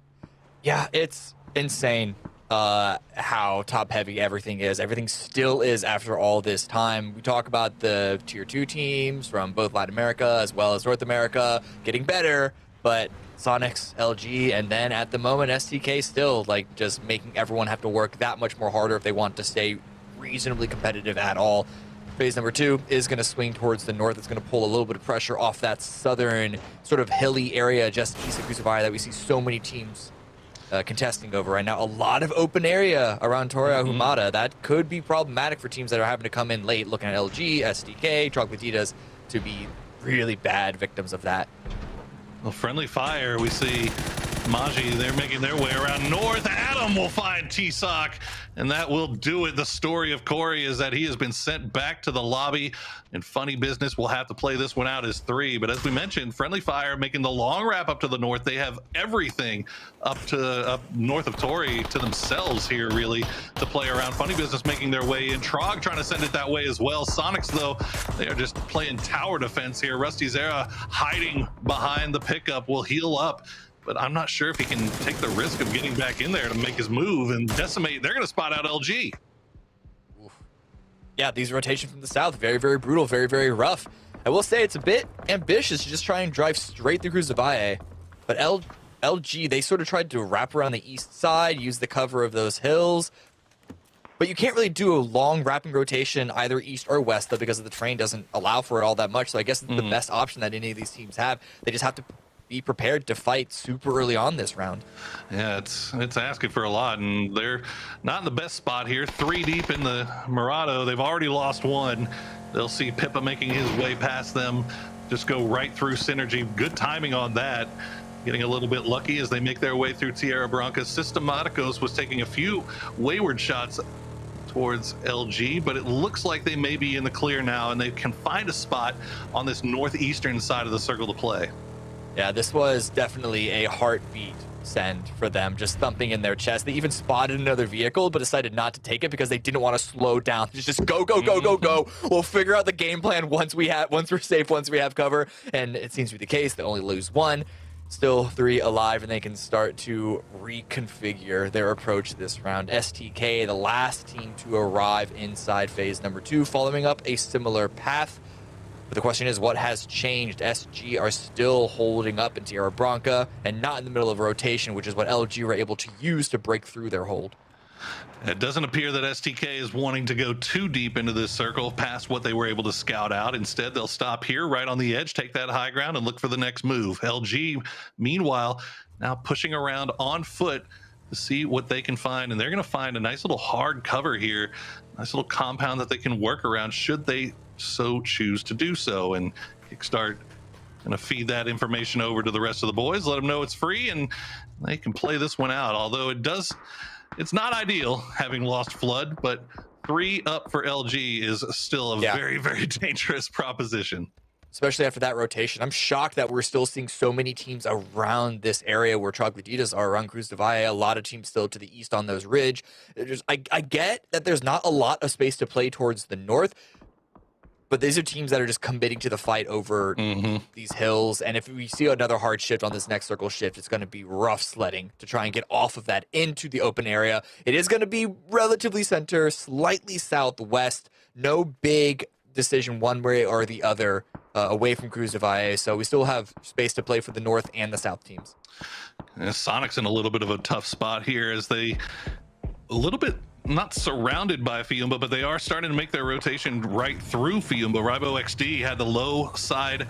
Yeah, it's insane how top-heavy everything is. Everything still is after all this time. We talk about the Tier 2 teams from both Latin America as well as North America getting better, but Sonics, LG, and then at the moment STK still like just making everyone have to work that much more harder if they want to stay reasonably competitive at all. Phase number 2 is going to swing towards the north. It's going to pull a little bit of pressure off that southern sort of hilly area just east of Kusavaya that we see so many teams contesting over right now. A lot of open area around Toria Humada. That could be problematic for teams that are having to come in late, looking at LG, STK, Chocolatitas to be really bad victims of that. Well, friendly fire, we see Maji, they're making their way around north. Adam will find T-Sock, and that will do it. The story of Corey is that he has been sent back to the lobby, and Funny Business will have to play this one out as 3. But as we mentioned, friendly fire making the long wrap up to the north. They have everything up north of Tori to themselves here, really, to play around. Funny Business making their way in. Trog trying to send it that way as well. Sonics, though, they are just playing tower defense here. Rusty Zera hiding behind the pickup will heal up, but I'm not sure if he can take the risk of getting back in there to make his move. And Decimate, they're going to spot out LG. Yeah, these rotations from the south, very, very brutal, very, very rough. I will say it's a bit ambitious to just try and drive straight through Kusavaya, but LG, they sort of tried to wrap around the east side, use the cover of those hills, but you can't really do a long wrapping rotation either east or west, though, because the terrain doesn't allow for it all that much. So I guess it's the best option that any of these teams have. They just have to be prepared to fight super early on this round. Yeah, it's asking for a lot, and they're not in the best spot here. 3 deep in the Murado. They've already lost 1. They'll see Pippa making his way past them, just go right through Synergy. Good timing on that. Getting a little bit lucky as they make their way through Tierra Branca. Systematicos was taking a few wayward shots towards LG, but it looks like they may be in the clear now, and they can find a spot on this northeastern side of the circle to play. Yeah, this was definitely a heartbeat send for them, just thumping in their chest. They even spotted another vehicle, but decided not to take it because they didn't want to slow down. Just go, go, go, go, go. We'll figure out the game plan once we're safe, once we have cover. And it seems to be the case. They only lose 1. Still 3 alive, and they can start to reconfigure their approach this round. STK, the last team to arrive inside phase number 2, following up a similar path. But the question is, what has changed? SG are still holding up in Tierra Branca and not in the middle of a rotation, which is what LG were able to use to break through their hold. It doesn't appear that STK is wanting to go too deep into this circle past what they were able to scout out. Instead, they'll stop here right on the edge, take that high ground, and look for the next move. LG, meanwhile, now pushing around on foot to see what they can find, and they're going to find a nice little hard cover here, nice little compound that they can work around should they so choose to do so. And Kickstart going to feed that information over to the rest of the boys, let them know it's free, and they can play this one out. Although it's not ideal having lost Flood, but 3 up for LG is still a very, very dangerous proposition. Especially after that rotation. I'm shocked that we're still seeing so many teams around this area where Troglodytes are, around Cruz de Valle. A lot of teams still to the east on those ridge. I get that there's not a lot of space to play towards the north, but these are teams that are just committing to the fight over these hills. And if we see another hard shift on this next circle shift, it's going to be rough sledding to try and get off of that into the open area. It is going to be relatively center, slightly southwest. No big decision one way or the other away from Cruz de Valle, so we still have space to play for the north and the south teams. And Sonic's in a little bit of a tough spot here as they a little bit not surrounded by Fiumba, but they are starting to make their rotation right through Fiumba. Ribo XD had the low side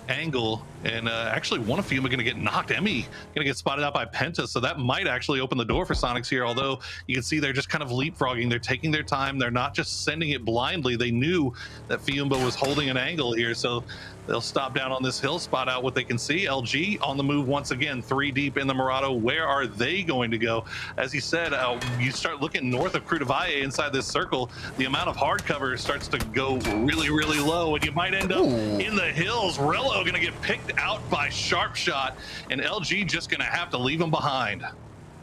angle, and actually one of Fiumba going to get knocked. Emmy going to get spotted out by Penta, so that might actually open the door for Sonics here, although you can see they're just kind of leapfrogging. They're taking their time. They're not just sending it blindly. They knew that Fiumba was holding an angle here, so they'll stop down on this hill, spot out what they can see. LG on the move once again, 3 deep in the Murado. Where are they going to go? As he said, you start looking north of Cruz de Valle inside this circle, the amount of hard cover starts to go really, really low, and you might end up in the hills. Rello going to get picked out by Sharp Shot, and LG just going to have to leave him behind.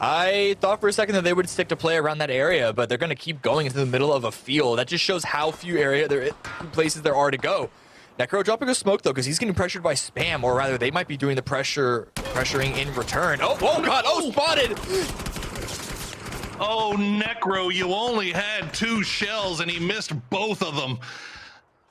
I thought for a second that they would stick to play around that area, but they're going to keep going into the middle of a field. That just shows how few places there are to go. Necro dropping a smoke, though, because he's getting pressured by Spam, or rather, they might be doing the pressuring in return. Oh God, spotted! Oh, Necro, you only had 2 shells, and he missed both of them.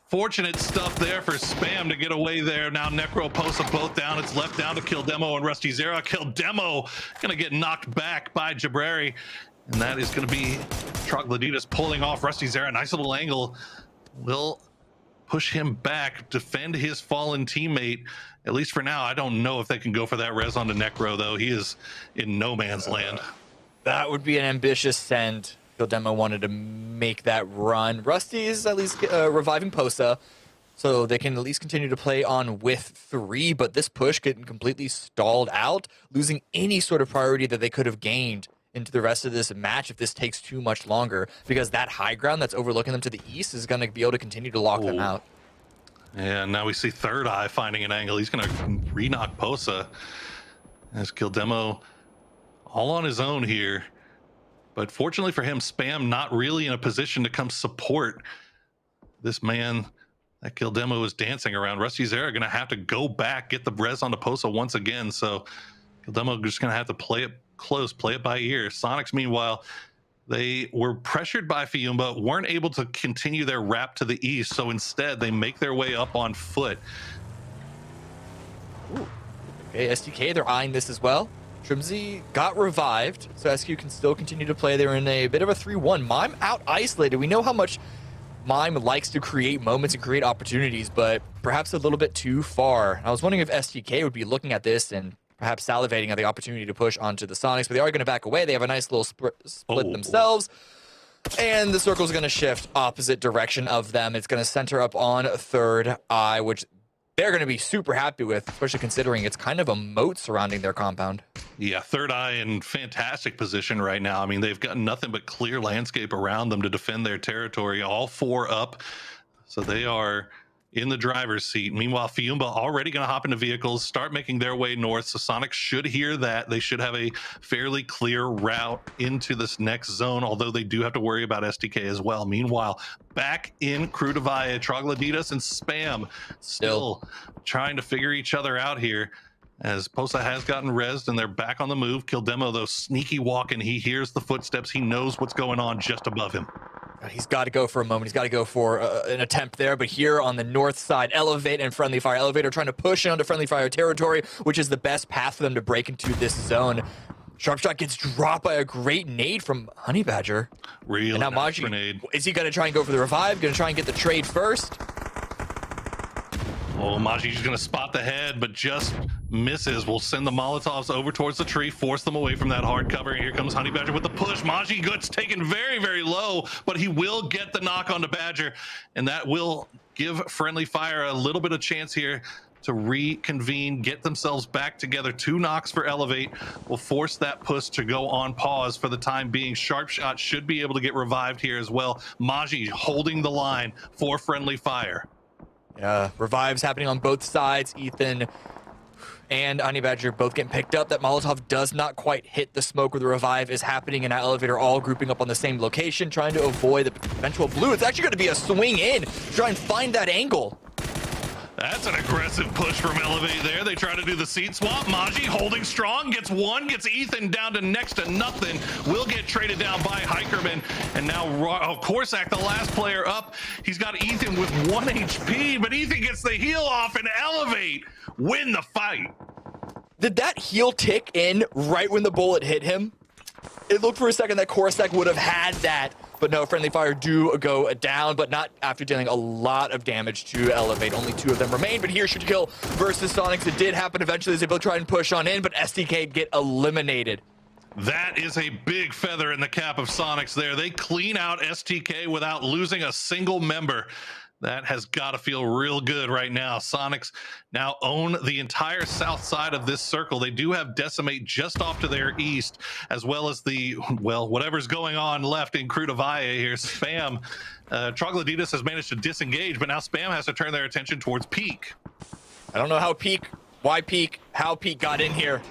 Fortunate stuff there for Spam to get away there. Now Necro posts them both down. It's left down to Kildemo and Rusty Zera. Kildemo gonna get knocked back by Jabrari, and that is gonna be Troglodytes pulling off Rusty Zera. Nice little angle. Will push him back, defend his fallen teammate. At least for now, I don't know if they can go for that res onto Necro, though. He is in no man's land. That would be an ambitious send. Kildemo wanted to make that run. Rusty is at least reviving Posa, so they can at least continue to play on with 3, but this push getting completely stalled out, losing any sort of priority that they could have gained into the rest of this match if this takes too much longer, because that high ground that's overlooking them to the east is going to be able to continue to lock them out. And now we see Third Eye finding an angle. He's going to re-knock Posa as Kildemo all on his own here. But fortunately for him, Spam not really in a position to come support this man that Kildemo is dancing around. Rusty Zera going to have to go back, get the res onto Posa once again. So Kildemo just going to have to play it close, play it by ear. Sonics, meanwhile, they were pressured by Fiumba, weren't able to continue their wrap to the east, so instead they make their way up on foot. Ooh. Okay, SDK, they're eyeing this as well. Trimsy got revived, so SQ can still continue to play. They're in a bit of a 3-1. Mime out isolated. We know how much Mime likes to create moments and create opportunities, but perhaps a little bit too far. I was wondering if SDK would be looking at this and perhaps salivating at the opportunity to push onto the Sonics, but they are going to back away. They have a nice little split themselves, and the circle's going to shift opposite direction of them. It's going to center up on Third Eye, which they're going to be super happy with, especially considering it's kind of a moat surrounding their compound. Yeah, Third Eye in fantastic position right now. I mean, they've got nothing but clear landscape around them to defend their territory, all 4 up. So they are in the driver's seat. Meanwhile, Fiumba already going to hop into vehicles, start making their way north. So Sonic should hear that. They should have a fairly clear route into this next zone, although they do have to worry about SDK as well. Meanwhile, back in Cruz de Valle, Troglodytes and Spam still trying to figure each other out here, as Posa has gotten rezzed and they're back on the move. Kildemo, though, sneaky walking. He hears the footsteps. He knows what's going on just above him. He's got to go for a moment. He's got to go for an attempt there. But here on the north side, Elevate and Friendly Fire. Elevator trying to push onto Friendly Fire territory, which is the best path for them to break into this zone. Sharpshot gets dropped by a great nade from Honey Badger. Real nice grenade. Is he going to try and go for the revive? Going to try and get the trade first? Oh, Maji's going to spot the head, but just misses. We'll send the Molotovs over towards the tree, force them away from that hard cover. And here comes Honey Badger with the push. Maji gets taken very, very low, but he will get the knock onto Badger, and that will give Friendly Fire a little bit of chance here to reconvene, get themselves back together. 2 knocks for Elevate will force that push to go on pause for the time being. Sharp Shot should be able to get revived here as well. Maji holding the line for Friendly Fire. Yeah, revives happening on both sides. Ethan and Honey Badger both getting picked up. That Molotov does not quite hit the smoke where the revive is happening, and now Elevator all grouping up on the same location, trying to avoid the eventual blue. It's actually going to be a swing in to try and find that angle. That's an aggressive push from Elevate there. They try to do the seat swap. Maji holding strong, gets one, gets Ethan down to next to nothing. Will get traded down by Hikerman. And now Corsac, the last player up. He's got Ethan with 1 HP, but Ethan gets the heal off and Elevate win the fight. Did that heal tick in right when the bullet hit him? It looked for a second that Corsac would have had that. But no, Friendly Fire do go down, but not after dealing a lot of damage to Elevate. Only 2 of them remain, but here should kill versus Sonics. It did happen eventually as they both try and push on in, but STK get eliminated. That is a big feather in the cap of Sonics there. They clean out STK without losing a single member. That has got to feel real good right now. Sonics now own the entire south side of this circle. They do have Decimate just off to their east, as well as the, well, whatever's going on left in Crudavalle here. Spam, Troglodytes has managed to disengage, but now Spam has to turn their attention towards Peak. I don't know how Peak, why Peak, how Peak got in here,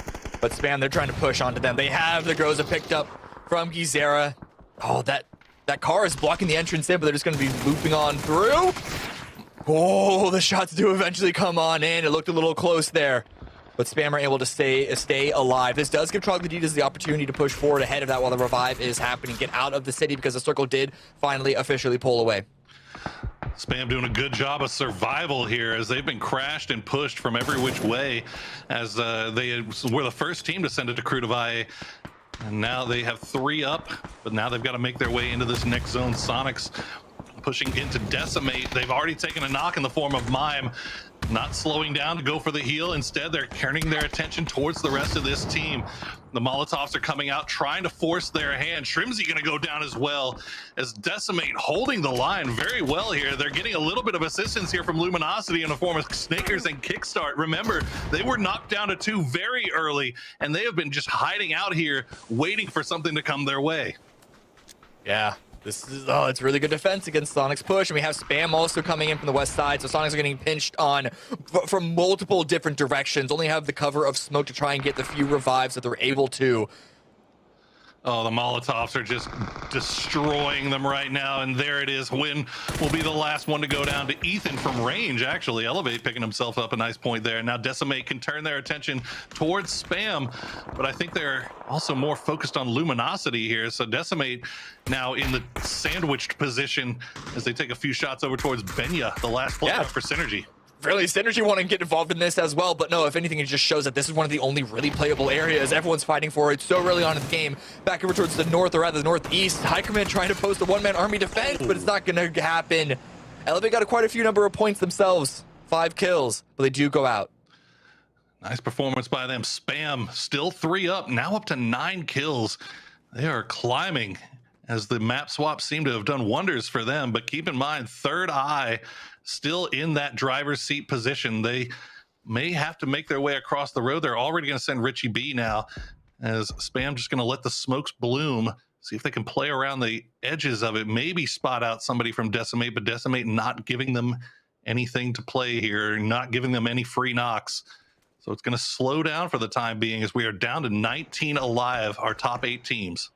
but Spam, they're trying to push onto them. They have the Groza picked up from Gizera. Oh, that car is blocking the entrance in, but they're just going to be looping on through. Oh, the shots do eventually come on in. It looked a little close there, but Spam are able to stay alive. This does give Troglodytes the opportunity to push forward ahead of that while the revive is happening. Get out of the city because the circle did finally officially pull away. Spam doing a good job of survival here as they've been crashed and pushed from every which way as they were the first team to send it to Crudavalle. And now they have 3 up, but now they've got to make their way into this next zone. Sonics pushing into Decimate. They've already taken a knock in the form of Mime. Not slowing down to go for the heal. Instead, they're turning their attention towards the rest of this team. The Molotovs are coming out, trying to force their hand. Shrimsy going to go down as well as Decimate holding the line very well here. They're getting a little bit of assistance here from Luminosity in the form of Snakers and Kickstart. Remember, they were knocked down to 2 very early, and they have been just hiding out here, waiting for something to come their way. Yeah. This is, it's really good defense against Sonic's push, and we have Spam also coming in from the west side, so Sonics are getting pinched on from multiple different directions. Only have the cover of smoke to try and get the few revives that they're able to. Oh, the Molotovs are just destroying them right now, and there it is. Win will be the last one to go down to Ethan from range, actually. Elevate picking himself up a nice point there. Now Decimate can turn their attention towards Spam, but I think they're also more focused on Luminosity here. So Decimate now in the sandwiched position as they take a few shots over towards Benya, the last player for Synergy. Really, Synergy want to get involved in this as well, but no, if anything, it just shows that this is one of the only really playable areas. Everyone's fighting for it so early on in the game. Back over towards the north, or rather the northeast. Hikerman trying to post a one-man army defense, but it's not going to happen. Elevate got quite a few number of points themselves. 5 kills, but they do go out. Nice performance by them. Spam still 3 up, now up to 9 kills. They are climbing as the map swaps seem to have done wonders for them, but keep in mind, Third Eye still in that driver's seat position. They may have to make their way across the road. They're already going to send Richie B now, as Spam just going to let the smokes bloom, see if they can play around the edges of it, maybe spot out somebody from Decimate, but Decimate not giving them anything to play here, not giving them any free knocks. So it's going to slow down for the time being as we are down to 19 alive, our top 8 teams.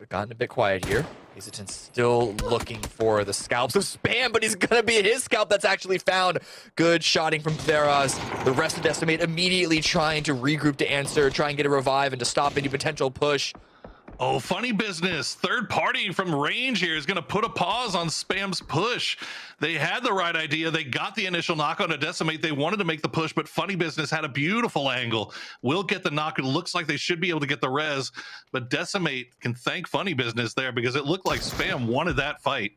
Gotten a bit quiet here. Hazelton's still looking for the scalps of Spam, but he's gonna be his scalp that's actually found. Good shotting from Theraz. The rest of Decimate immediately trying to regroup to answer, try and get a revive and to stop any potential push. Oh, funny business. Third party from range here is going to put a pause on Spam's push. They had the right idea. They got the initial knock on a Decimate. They wanted to make the push, but funny business had a beautiful angle. Will get the knock. It looks like they should be able to get the res, but Decimate can thank funny business there because it looked like Spam wanted that fight.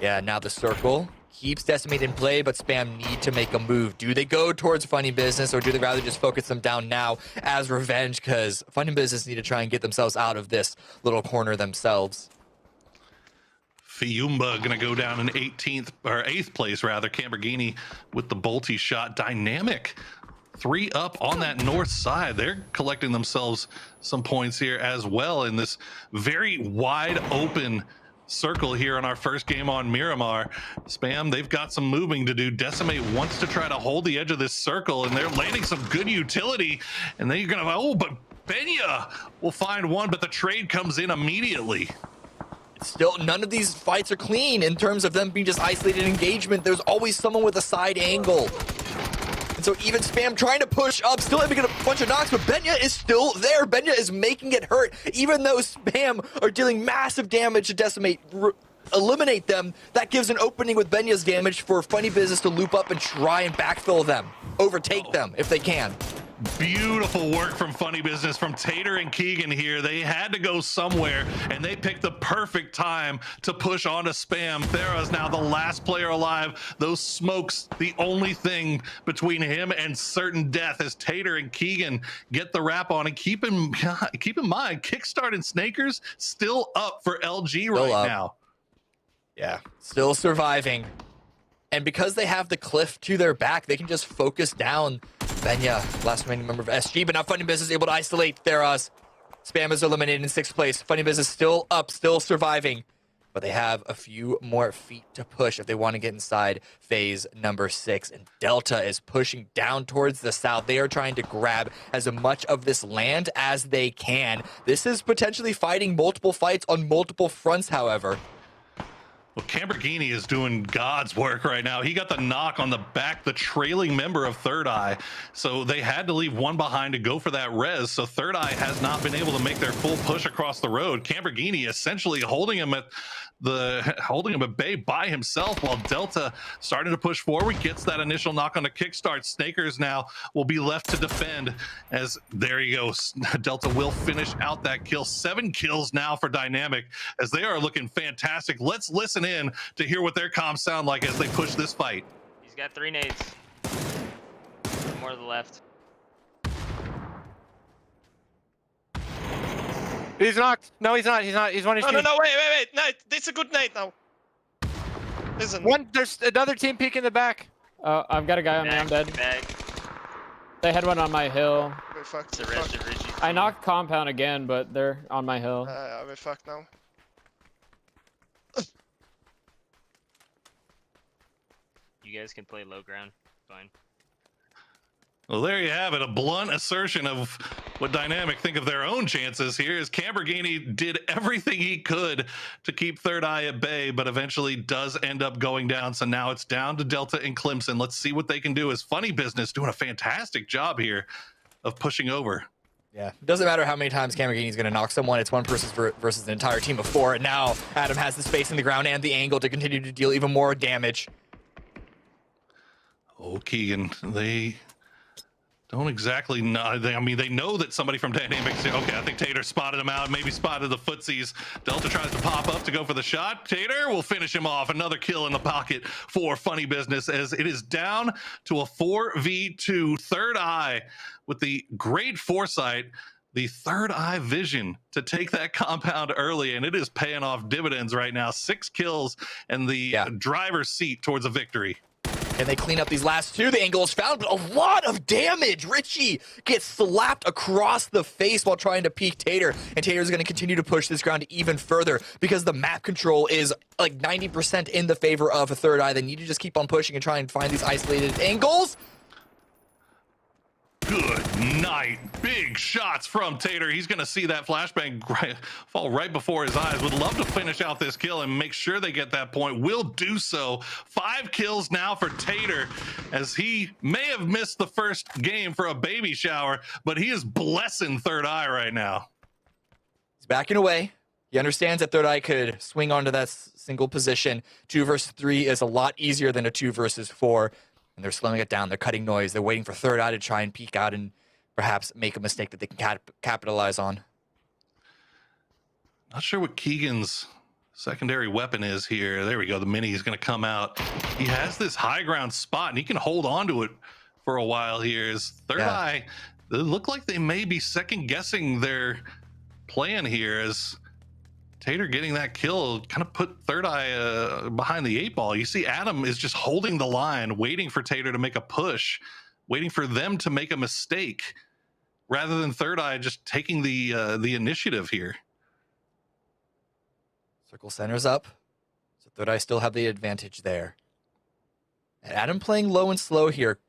Yeah, now the circle keeps Decimate in play, but Spam need to make a move. Do they go towards Funny Business, or do they rather just focus them down now as revenge? Because Funny Business need to try and get themselves out of this little corner themselves. Fiumba gonna go down in 18th or 8th place rather. Camberghini with the bolty shot. Dynamic 3 up on that north side. They're collecting themselves some points here as well in this very wide open circle here on our first game on Miramar. Spam, they've got some moving to do. Decimate wants to try to hold the edge of this circle, and they're landing some good utility. And then you're gonna, oh, but Benya will find one, but the trade comes in immediately. Still, none of these fights are clean in terms of them being just isolated engagement. There's always someone with a side angle. And so even Spam trying to push up, still having a bunch of knocks, but Benya is still there. Benya is making it hurt, even though Spam are dealing massive damage to Decimate. Eliminate them. That gives an opening with Benya's damage for Funny Business to loop up and try and backfill them. Overtake them if they can. Beautiful work from Funny Business, from Tater and Keegan here. They had to go somewhere, and they picked the perfect time to push onto Spam. Thera's now the last player alive. Those smokes, the only thing between him and certain death, as Tater and Keegan get the wrap on. And keep in mind, Kickstart and Snakers still up for LG right now. Yeah, still surviving. And because they have the cliff to their back, they can just focus down Benya, last remaining member of SG, but now Funny Business able to isolate Theras. Spam is eliminated in 6th place. Funny Business still up, still surviving, but they have a few more feet to push if they want to get inside phase number 6. And Delta is pushing down towards the south. They are trying to grab as much of this land as they can. This is potentially fighting multiple fights on multiple fronts, however. Well, Camberghini is doing God's work right now. He got the knock on the back, the trailing member of Third Eye. So they had to leave one behind to go for that res. So Third Eye has not been able to make their full push across the road. Camberghini essentially holding him at bay by himself, while Delta starting to push forward, gets that initial knock on the kickstart. Snakers now will be left to defend, as there he goes. Delta will finish out that kill. 7 kills now for Dynamic, as they are looking fantastic. Let's listen in to hear what their comms sound like as they push this fight. He's got 3 nades. More to the left. He's knocked. No, he's not. He's not. He's one of No, wait. No, it's a good nade now. Listen. There's another team peeking in the back. I've got a guy on me. I'm dead. They had one on my hill. We're fucked. It's a rest of Richie. I knocked compound again, but they're on my hill. We're fucked now. You guys can play low ground. Fine. Well, there you have it. A blunt assertion of what Dynamic think of their own chances here, as Camberghini did everything he could to keep Third Eye at bay, but eventually does end up going down. So now it's down to Delta and Clemson. Let's see what they can do, as Funny Business doing a fantastic job here of pushing over. Yeah, it doesn't matter how many times Camberghini's going to knock someone. It's one person versus an entire team of 4. And now Adam has the space in the ground and the angle to continue to deal even more damage. Oh, Keegan, they don't exactly know. I mean, they know that somebody from Dynamics. Okay, I think Tater spotted him out, maybe spotted the footsies. Delta tries to pop up to go for the shot. Tater will finish him off. Another kill in the pocket for Funny Business, as it is down to a 4v2. Third Eye with the great foresight, the Third Eye vision to take that compound early, and it is paying off dividends right now. 6 kills and the driver's seat towards a victory. Can they clean up these last 2? The angle is found, but a lot of damage. Richie gets slapped across the face while trying to peek Tater, and Tater is going to continue to push this ground even further because the map control is like 90% in the favor of a Third Eye. They need to just keep on pushing and try and find these isolated angles. Good night. Big shots from Tater. He's going to see that flashbang fall right before his eyes. Would love to finish out this kill and make sure they get that point. Will do so. 5 kills now for Tater, as he may have missed the first game for a baby shower, but he is blessing Third Eye right now. He's backing away. He understands that Third Eye could swing onto that single position. 2 versus 3 is a lot easier than a 2 versus 4. And they're slowing it down. They're cutting noise. They're waiting for Third Eye to try and peek out and perhaps make a mistake that they can capitalize on. Not sure what Keegan's secondary weapon is here. There we go. The mini is going to come out. He has this high ground spot, and he can hold on to it for a while here. His Third Eye, they look like they may be second guessing their plan here, as Tater getting that kill kind of put Third Eye behind the 8-ball. You see Adam is just holding the line, waiting for Tater to make a push, waiting for them to make a mistake, rather than Third Eye just taking the initiative here. Circle centers up, so Third Eye still have the advantage there. And Adam playing low and slow here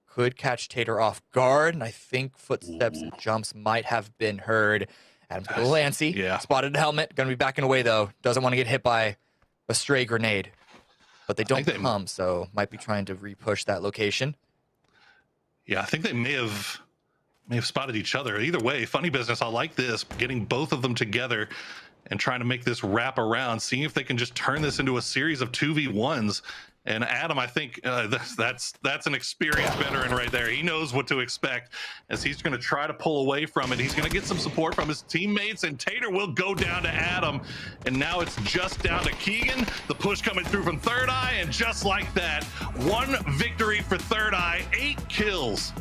could catch Tater off guard, and I think footsteps and jumps might have been heard. Adam's a little antsy. Yeah. Spotted helmet, gonna be backing away though. Doesn't want to get hit by a stray grenade. But they don't come, so might be trying to re-push that location. Yeah, I think they may have spotted each other. Either way, funny business. I like this, getting both of them together and trying to make this wrap around, seeing if they can just turn this into a series of 2v1s. And Adam, I think that's an experienced veteran right there. He knows what to expect, as he's going to try to pull away from it. He's going to get some support from his teammates, and Tater will go down to Adam. And now it's just down to Keegan. The push coming through from Third Eye, and just like that, one victory for Third Eye, 8 kills.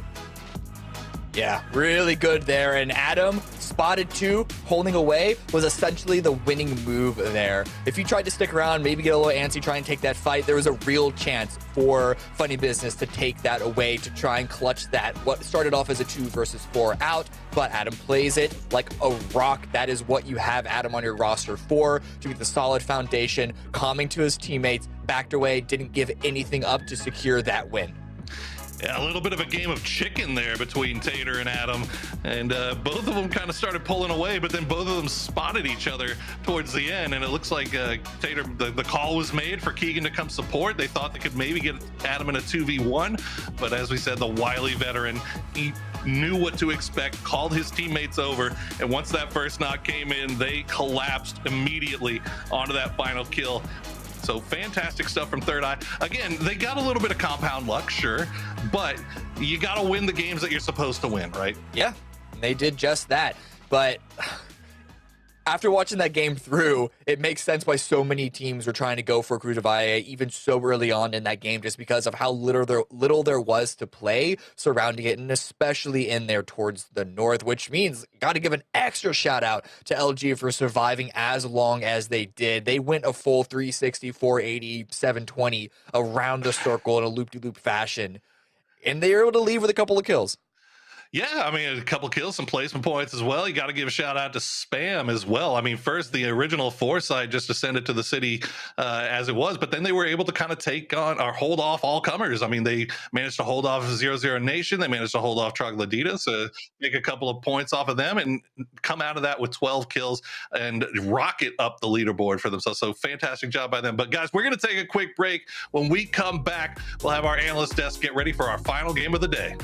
Yeah, really good there. And Adam, spotted 2, holding away, was essentially the winning move there. If you tried to stick around, maybe get a little antsy, try and take that fight, there was a real chance for Funny Business to take that away, to try and clutch that. What started off as a 2 versus 4 out, but Adam plays it like a rock. That is what you have Adam on your roster for, to be the solid foundation, calming to his teammates, backed away, didn't give anything up to secure that win. Yeah, a little bit of a game of chicken there between Tater and Adam, and both of them kind of started pulling away, but then both of them spotted each other towards the end, and it looks like Tater, the call was made for Keegan to come support. They thought they could maybe get Adam in a 2v1, but as we said, the wily veteran, he knew what to expect, called his teammates over, and once that first knock came in, they collapsed immediately onto that final kill. So fantastic stuff from Third Eye. Again, they got a little bit of compound luck, sure, but you got to win the games that you're supposed to win, right? Yeah, they did just that. But after watching that game through, it makes sense why so many teams were trying to go for Cruz of Valle even so early on in that game, just because of how little there was to play surrounding it, and especially in there towards the north, which means got to give an extra shout out to LG for surviving as long as they did. They went a full 360, 480, 720 around the circle in a loop-de-loop fashion, and they were able to leave with a couple of kills. Yeah, I mean, a couple kills, some placement points as well. You got to give a shout out to Spam as well. I mean, first, the original Foresight just ascended to the city as it was, but then they were able to kind of take on or hold off all comers. I mean, they managed to hold off 0-0 Nation. They managed to hold off Trogloditas, make a couple of points off of them, and come out of that with 12 kills and rocket up the leaderboard for themselves. So fantastic job by them. But guys, we're going to take a quick break. When we come back, we'll have our analyst desk get ready for our final game of the day.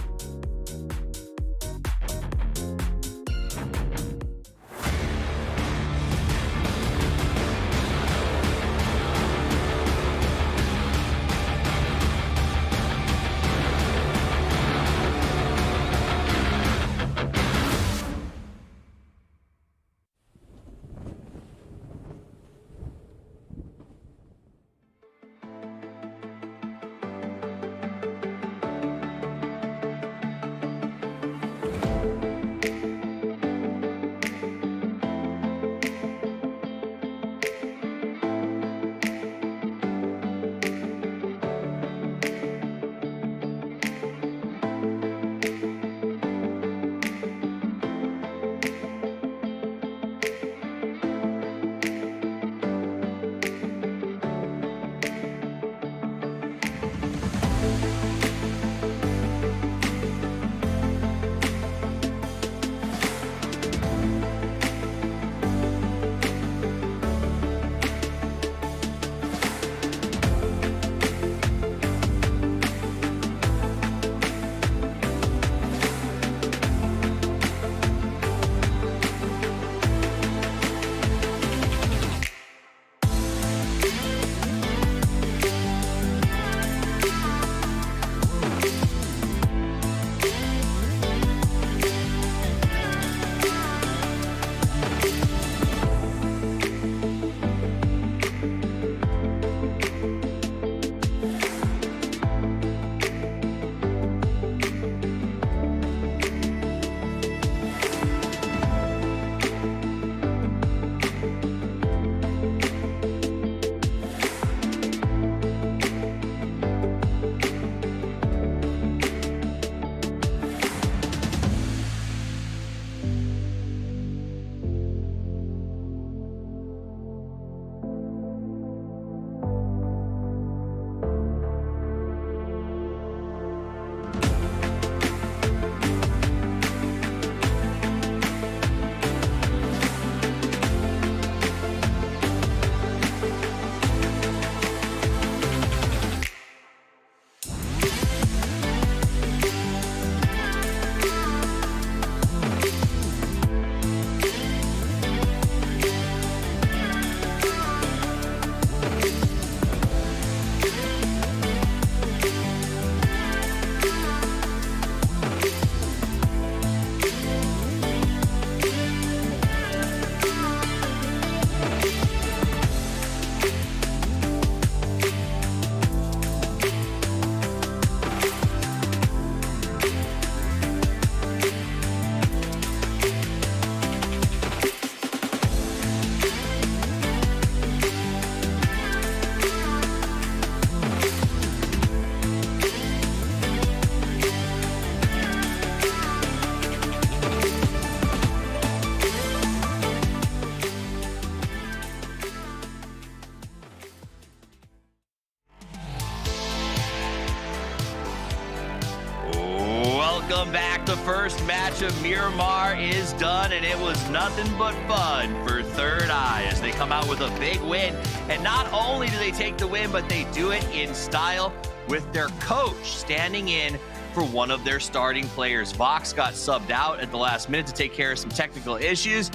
Welcome back. The first match of Miramar is done, and it was nothing but fun for Third Eye as they come out with a big win. And not only do they take the win, but they do it in style with their coach standing in for one of their starting players. Vox got subbed out at the last minute to take care of some technical issues,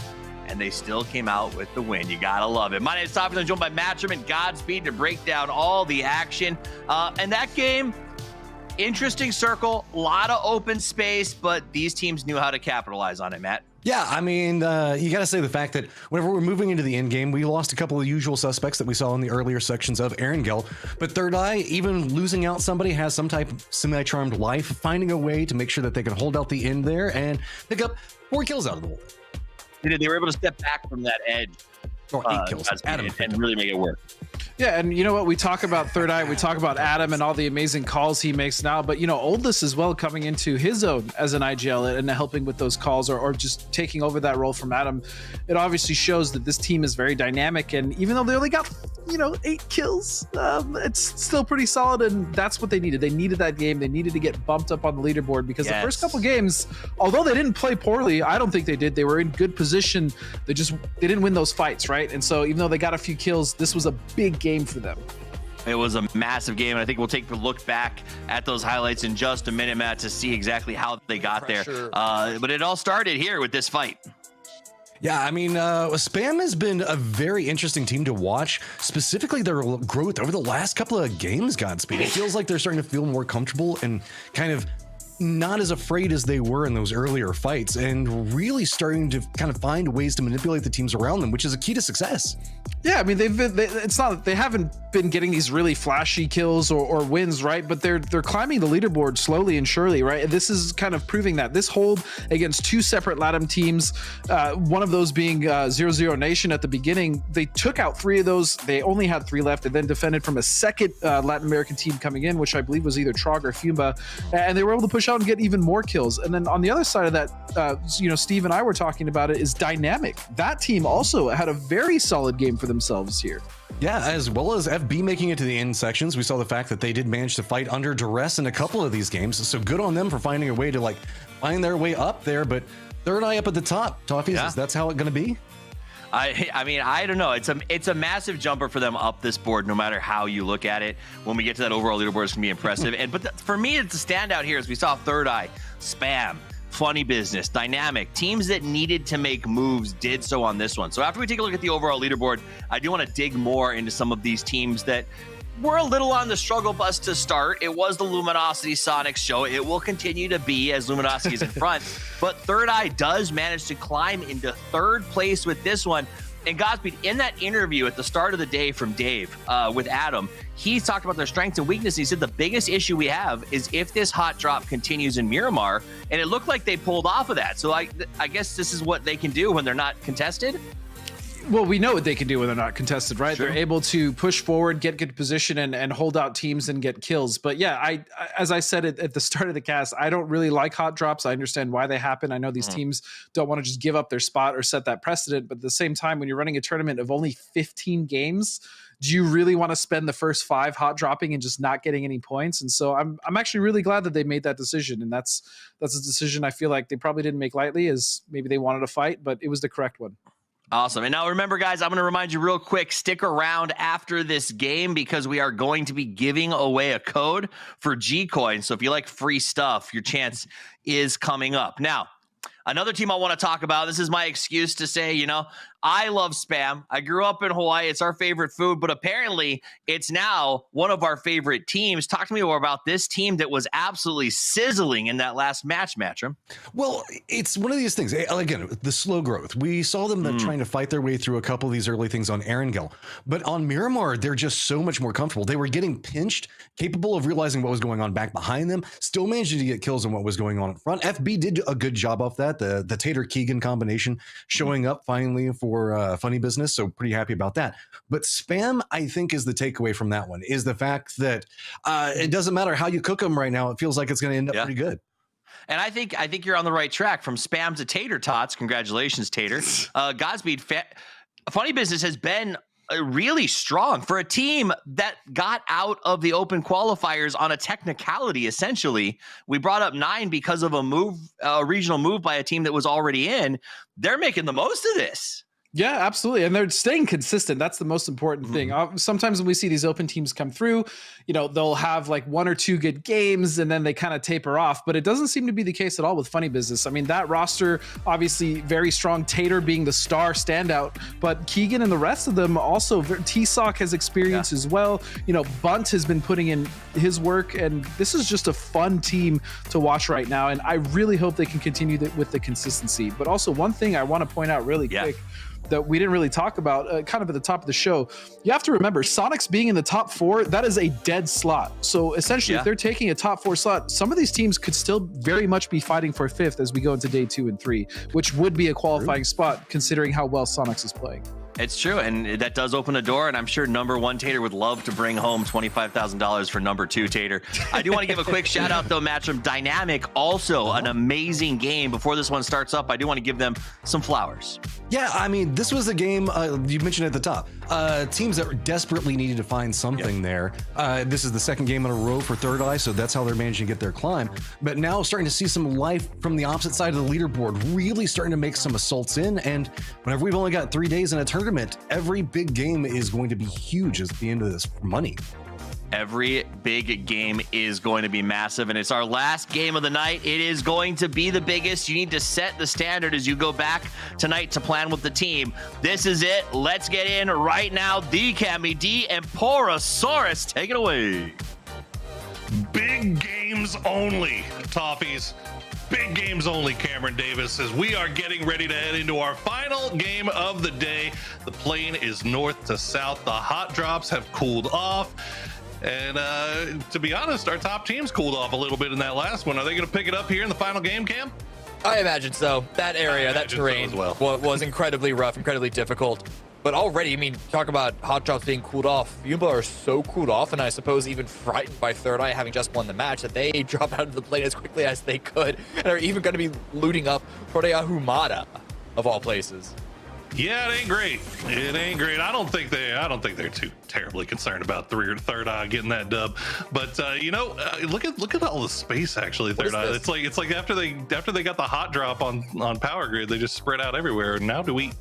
and they still came out with the win. You gotta love it. My name is Toppers. I'm joined by Matchroom and Godspeed to break down all the action. And that game, interesting circle, a lot of open space, but these teams knew how to capitalize on it, Matt. Yeah, I mean, you got to say the fact that whenever we're moving into the end game, we lost a couple of the usual suspects that we saw in the earlier sections of Erangel. But Third Eye, even losing out somebody, has some type of semi-charmed life, finding a way to make sure that they can hold out the end there and pick up 4 kills out of the hole. They were able to step back from that edge. Or 8 kills. Adam and really make it work. Yeah, and you know what? We talk about Third Eye, we talk about Adam and all the amazing calls he makes now, but you know, Oldest as well coming into his own as an IGL and helping with those calls or just taking over that role from Adam. It obviously shows that this team is very dynamic, and even though they only got 8 kills, it's still pretty solid, and that's what they needed. They needed that game. They needed to get bumped up on the leaderboard because the first couple games, although they didn't play poorly, I don't think they did. They were in good position. They didn't win those fights, right? And so even though they got a few kills, this was a big game for them. It was a massive game, and I think we'll take a look back at those highlights in just a minute, Matt, to see exactly how they got there. But it all started here with this fight. Yeah, I mean, Spam has been a very interesting team to watch, specifically their growth over the last couple of games, Godspeed. It feels like they're starting to feel more comfortable and kind of not as afraid as they were in those earlier fights, and really starting to kind of find ways to manipulate the teams around them, which is a key to success. Yeah, I mean, it's not that they haven't been getting these really flashy kills or wins, right? But they're climbing the leaderboard slowly and surely, right? And this is kind of proving that. This hold against 2 separate LATAM teams, one of those being 0-0 Nation at the beginning, they took out 3 of those. They only had 3 left, and then defended from a second Latin American team coming in, which I believe was either Trog or Fumba, and they were able to push out and get even more kills. And then on the other side of that, Steve and I were talking about it, is Dynamic. That team also had a very solid game for themselves here. Yeah, as well as FB making it to the end sections. We saw the fact that they did manage to fight under duress in a couple of these games. So good on them for finding a way to find their way up there. But Third Eye up at the top, Toffees, that's how it's going to be. I mean, I don't know. It's a massive jumper for them up this board, no matter how you look at it. When we get to that overall leaderboard, it's gonna be impressive. But for me, it's a standout here as we saw Third Eye, Spam, Funny Business, Dynamic. Teams that needed to make moves did so on this one. So after we take a look at the overall leaderboard, I do want to dig more into some of these teams that were a little on the struggle bus to start. It was the Luminosity Sonic show. It will continue to be as Luminosity is in front. But Third Eye does manage to climb into 3rd place with this one. And Godspeed, in that interview at the start of the day from Dave with Adam, he talked about their strengths and weaknesses. He said the biggest issue we have is if this hot drop continues in Miramar, and it looked like they pulled off of that. So I guess this is what they can do when they're not contested. Well, we know what they can do when they're not contested, right? Sure. They're able to push forward, get good position, and hold out teams and get kills. But yeah, I as I said at the start of the cast, I don't really like hot drops. I understand why they happen. I know these teams don't want to just give up their spot or set that precedent. But at the same time, when you're running a tournament of only 15 games, do you really want to spend the first 5 hot dropping and just not getting any points? And so I'm actually really glad that they made that decision. And that's a decision I feel like they probably didn't make lightly, as maybe they wanted to fight, but it was the correct one. Awesome. And now remember, guys, I'm going to remind you real quick, stick around after this game because we are going to be giving away a code for G-Coin. So if you like free stuff, your chance is coming up. Now, another team I want to talk about, this is my excuse to say, I love Spam. I grew up in Hawaii. It's our favorite food, but apparently it's now one of our favorite teams. Talk to me more about this team that was absolutely sizzling in that last match, Matchroom. Well, it's one of these things. Again, the slow growth. We saw them trying to fight their way through a couple of these early things on Erangel. But on Miramar, they're just so much more comfortable. They were getting pinched, capable of realizing what was going on back behind them, still managing to get kills on what was going on in front. FB did a good job off that. The Tater Keegan combination showing up finally for Funny Business, so pretty happy about that. But Spam, I think, is the takeaway from that one, is the fact that it doesn't matter how you cook them right now, it feels like it's going to end up pretty good. And I think you're on the right track. From Spam to Tater Tots, congratulations, Tater. Godspeed, Funny Business has been really strong for a team that got out of the open qualifiers on a technicality. Essentially, we brought up 9 because of a regional move by a team that was already in. They're making the most of this. Yeah, absolutely. And they're staying consistent. That's the most important thing. Sometimes when we see these open teams come through, they'll have like 1 or 2 good games and then they kind of taper off. But it doesn't seem to be the case at all with Funny Business. I mean, that roster, obviously very strong. Tater being the star standout, but Keegan and the rest of them also, T-Sock has experience as well. Bunt has been putting in his work, and this is just a fun team to watch right now. And I really hope they can continue with the consistency. But also one thing I want to point out really quick that we didn't really talk about kind of at the top of the show. You have to remember, Sonic's being in the top 4, that is a dead slot. So essentially, if they're taking a top 4 slot, some of these teams could still very much be fighting for 5th as we go into day 2 and 3, which would be a qualifying spot considering how well Sonics is playing. It's true, and that does open a door, and I'm sure number 1 Tater would love to bring home $25,000 for number 2 Tater. I do want to give a quick shout out though, Match from Dynamic, also an amazing game. Before this one starts up, I do want to give them some flowers. Yeah, I mean, this was a game you mentioned at the top. Teams that desperately needed to find something there. This is the 2nd game in a row for Third Eye, so that's how they're managing to get their climb. But now starting to see some life from the opposite side of the leaderboard, really starting to make some assaults in. And whenever we've only got 3 days in a tournament, every big game is going to be huge at the end of this for money. Every big game is going to be massive, and it's our last game of the night. It is going to be the biggest. You need to set the standard as you go back tonight to plan with the team. This is it. Let's get in right now. The Cammy D and Porosaurus, take it away. Big games only, Toffees. Big games only, Cameron Davis, as we are getting ready to head into our final game of the day. The plane is north to south. The hot drops have cooled off. And to be honest, our top teams cooled off a little bit in that last one. Are they going to pick it up here in the final game, Cam? I imagine so. That area, that terrain was incredibly rough, incredibly difficult. But already, I mean, talk about hot drops being cooled off. Yumba are so cooled off, and I suppose even frightened by Third Eye having just won the match, that they drop out of the plane as quickly as they could, and are even going to be looting up Protea Humada, of all places. Yeah, it ain't great. It ain't great. I don't think they're too terribly concerned about Third Eye getting that dub. But look at all the space actually. Third Eye. It's like after they got the hot drop on Power Grid, they just spread out everywhere. Now do we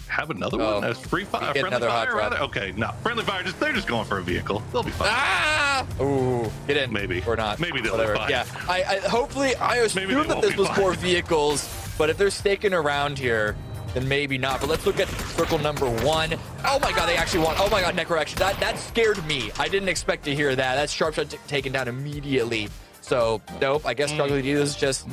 have another one? As friendly fire, rather? Okay, no. Friendly fire, they're just going for a vehicle. They'll be fine. Ooh, get in. Maybe. Or not. Maybe they'll be fine. Yeah. I assume that this was more vehicles, but if they're staking around here, then maybe not. But let's look at circle number 1. Oh my god, they actually won. Oh my god, Necro action. That scared me. I didn't expect to hear that. That's Sharpshot taken down immediately. So, nope. I guess Troglodytes is just...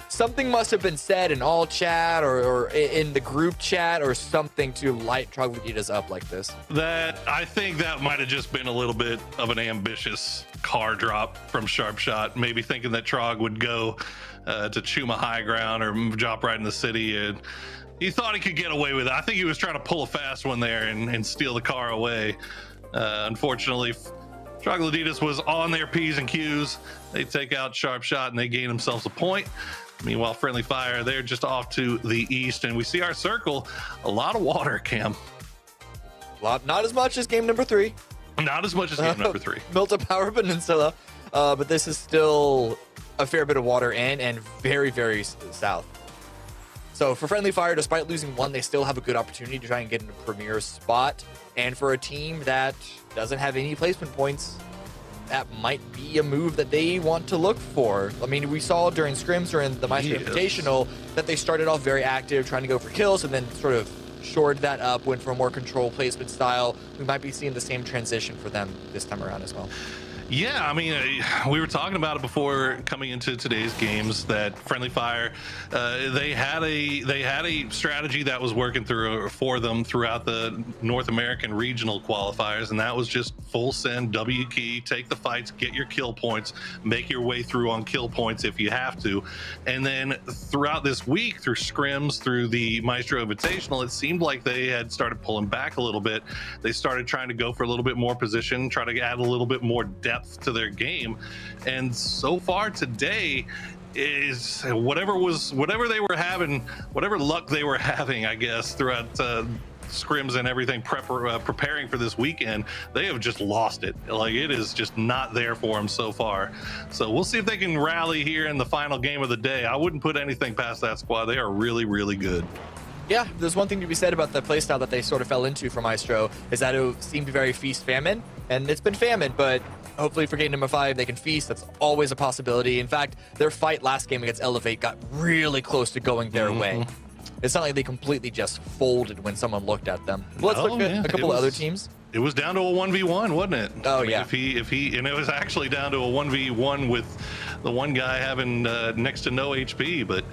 something must have been said in all chat or in the group chat or something to light Troglodytes up like this. I think that might have just been a little bit of an ambitious car drop from Sharpshot, maybe thinking that Trog would go to Chuma high ground or drop right in the city, and he thought he could get away with it. I think he was trying to pull a fast one there and steal the car away. Unfortunately, Troglodytes was on their P's and Q's. They take out Sharpshot and they gain themselves a point. Meanwhile, Friendly Fire, they're just off to the east, and we see our circle, a lot of water, Cam. Not as much as game number 3. Not as much as game number 3. Milta Power Peninsula, but this is still a fair bit of water in and very, very south. So for Friendly Fire, despite losing 1, they still have a good opportunity to try and get in a premier spot. And for a team that doesn't have any placement points, that might be a move that they want to look for. I mean, we saw during scrims or in the Maestro Invitational that they started off very active, trying to go for kills, and then sort of shored that up, went for a more control placement style. We might be seeing the same transition for them this time around as well. Yeah, I mean, we were talking about it before coming into today's games that Friendly Fire, they had a strategy that was working for them throughout the North American regional qualifiers, and that was just full send, W key, take the fights, get your kill points, make your way through on kill points if you have to. And then throughout this week, through scrims, through the Maestro Invitational, it seemed like they had started pulling back a little bit. They started trying to go for a little bit more position, try to add a little bit more depth to their game, and so far today is whatever luck they were having, I guess, throughout scrims and everything preparing for this weekend, they have just lost it. Like, it is just not there for them so far. So we'll see if they can rally here in the final game of the day. I wouldn't put anything past that squad. They are really, really good. Yeah, there's one thing to be said about the playstyle that they sort of fell into for Maestro, is that it seemed very feast-famine, and it's been famine, but hopefully for game number 5, they can feast. That's always a possibility. In fact, their fight last game against Elevate got really close to going their way. It's not like they completely just folded when someone looked at them. Well, let's look at a couple of other teams. It was down to a 1v1, wasn't it? Oh, I mean, yeah. If he, and it was actually down to a 1v1 with the one guy having next to no HP, but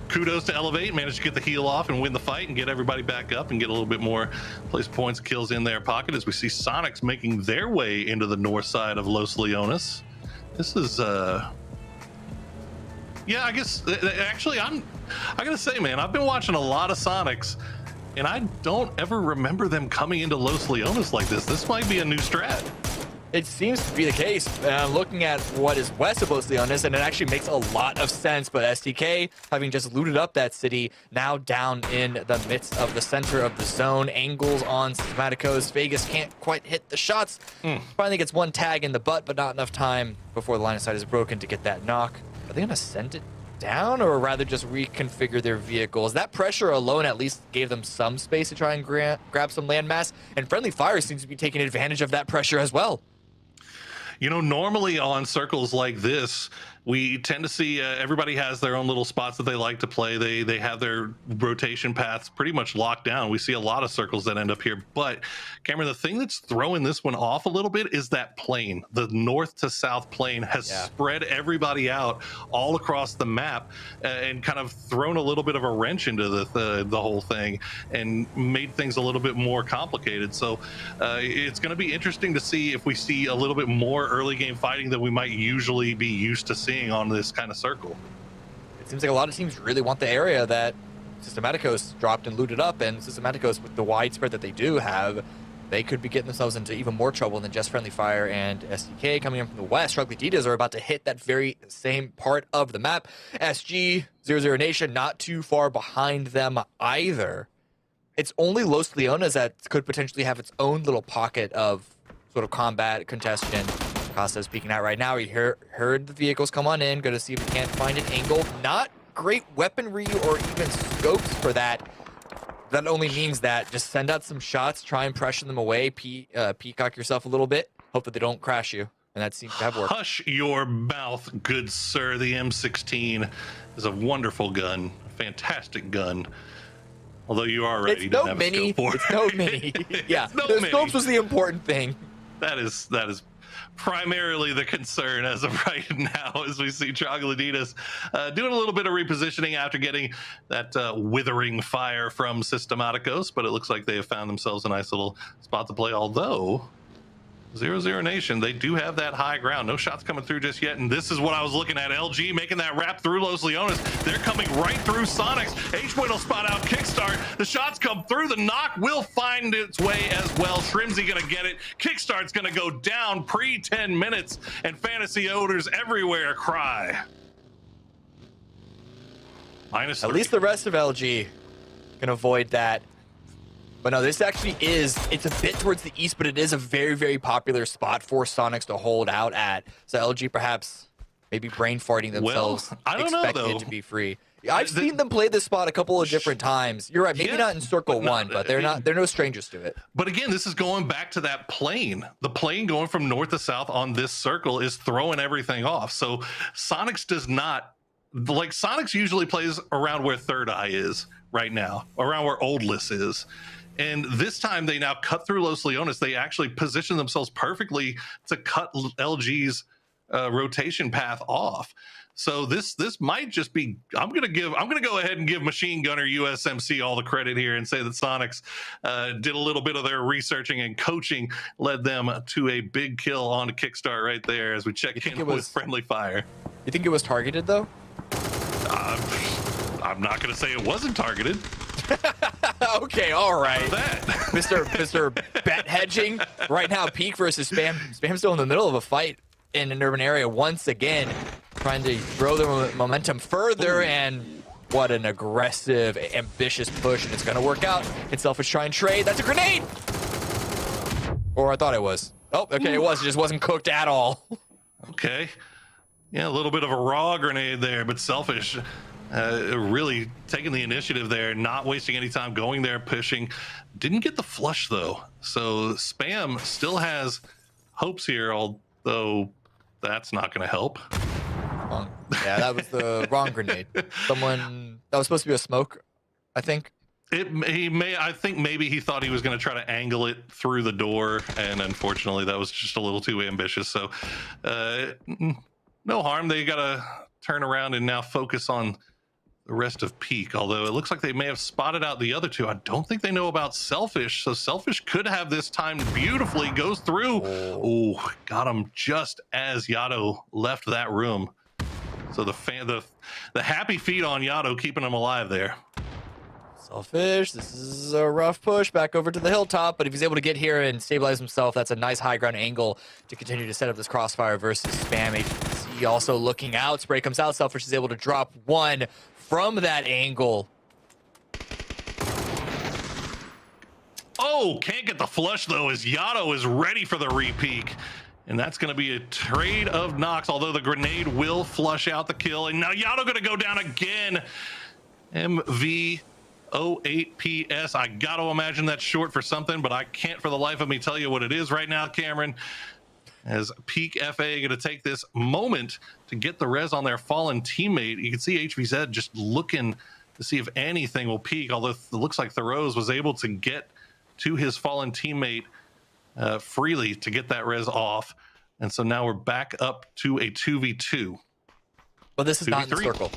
kudos to Elevate, managed to get the heal off and win the fight and get everybody back up and get a little bit more place points and kills in their pocket as we see Sonics making their way into the north side of Los Leones. This is, yeah, I guess, actually, I gotta say, man, I've been watching a lot of Sonics, and I don't ever remember them coming into Los Leones like this. This might be a new strat. It seems to be the case. Looking at what is west of Los Leones, and it actually makes a lot of sense, but STK, having just looted up that city, now down in the midst of the center of the zone. Angles on Systematicos. Vegas can't quite hit the shots. Finally gets one tag in the butt, but not enough time before the line of sight is broken to get that knock. Are they going to send it down, or rather just reconfigure their vehicles? That pressure alone at least gave them some space to try and grab some landmass, and Friendly Fire seems to be taking advantage of that pressure as well. You know, normally on circles like this, we tend to see everybody has their own little spots that they like to play. They have their rotation paths pretty much locked down. We see a lot of circles that end up here. But, Cameron, the thing that's throwing this one off a little bit is that plane. The north to south plane has spread everybody out all across the map and kind of thrown a little bit of a wrench into the whole thing and made things a little bit more complicated. So it's going to be interesting to see if we see a little bit more early game fighting than we might usually be used to seeing on this kind of circle. It seems like a lot of teams really want the area that Systematicos dropped and looted up, and Systematicos, with the widespread that they do have, they could be getting themselves into even more trouble than just Friendly Fire and SDK coming in from the west. Troglodytas are about to hit that very same part of the map. SG, 00 Nation, not too far behind them either. It's only Los Leones that could potentially have its own little pocket of sort of combat congestion. Costa's peeking out right now. He heard the vehicles come on in. Going to see if we can't find an angle. Not great weaponry or even scopes for that. That only means that just send out some shots, try and pressure them away, peacock yourself a little bit, hope that they don't crash you. And that seems to have worked. Hush your mouth, good sir. The M16 is a wonderful gun, fantastic gun. Although you are right, it's no mini. It's no mini. Yeah, the scopes was the important thing. That is primarily the concern as of right now, as we see Troglodytas doing a little bit of repositioning after getting that withering fire from Systematicos, but it looks like they have found themselves a nice little spot to play, although 00 Nation, they do have that high ground. No shots coming through just yet, and this is what I was looking at. LG making that wrap through Los Leones. They're coming right through Sonics. H-Point will spot out Kickstart. The shots come through. The knock will find its way as well. Shrimsy gonna get it. Kickstart's gonna go down pre-10 minutes, and Fantasy Odors everywhere cry. -3. At least the rest of LG can avoid that. But no, this actually is, it's a bit towards the east, but it is a very, very popular spot for Sonics to hold out at. So LG perhaps maybe brain farting themselves, well, I don't know, expecting it to be free. I've seen them play this spot a couple of different times. You're right, maybe not in Circle 1, but they're no strangers to it. But again, this is going back to that plane. The plane going from north to south on this circle is throwing everything off. So Sonics does not, like Sonics usually plays around where Third Eye is right now, around where Oldless is. And this time they now cut through Los Leones. They actually position themselves perfectly to cut LG's rotation path off. So this might just be, I'm gonna go ahead and give Machine Gunner USMC all the credit here and say that Sonics did a little bit of their researching and coaching, led them to a big kill on a Kickstart right there as we check in with Friendly Fire. You think it was targeted though? I'm not gonna say it wasn't targeted. Okay, all right. Mr. Bet hedging right now. Peak versus Spam. Spam's still in the middle of a fight in an urban area once again, trying to throw the momentum further, and What an aggressive, ambitious push, and it's going to work out. Can Selfish try and trade? That's a grenade! Or I thought it was. Oh, okay, it was. It just wasn't cooked at all. Okay. Yeah, a little bit of a raw grenade there, but Selfish really taking the initiative there, not wasting any time going there, pushing. Didn't get the flush, though. So Spam still has hopes here, although that's not going to help. Yeah, that was the wrong grenade. That was supposed to be a smoke, I think. I think maybe he thought he was going to try to angle it through the door, and unfortunately that was just a little too ambitious. So no harm. They got to turn around and now focus on the rest of Peak, although it looks like they may have spotted out the other two. I don't think they know about Selfish, so Selfish could have this timed beautifully. Goes through. Oh, got him just as Yato left that room. So the happy feet on Yato keeping him alive there. Selfish, this is a rough push back over to the hilltop, but if he's able to get here and stabilize himself, that's a nice high ground angle to continue to set up this crossfire versus Spam. HPC also looking out. Spray comes out. Selfish is able to drop one from that angle. Oh, can't get the flush though, as Yato is ready for the repeak. And that's going to be a trade of knocks, although the grenade will flush out the kill. And now Yato going to go down again. MV08PS. I got to imagine that's short for something, but I can't for the life of me tell you what it is right now, Cameron. As Peak FA going to take this moment to get the res on their fallen teammate. You can see HVZ just looking to see if anything will peak, although it looks like Thoreau's was able to get to his fallen teammate freely to get that res off. And so now we're back up to a 2v2. But this is not in the circle.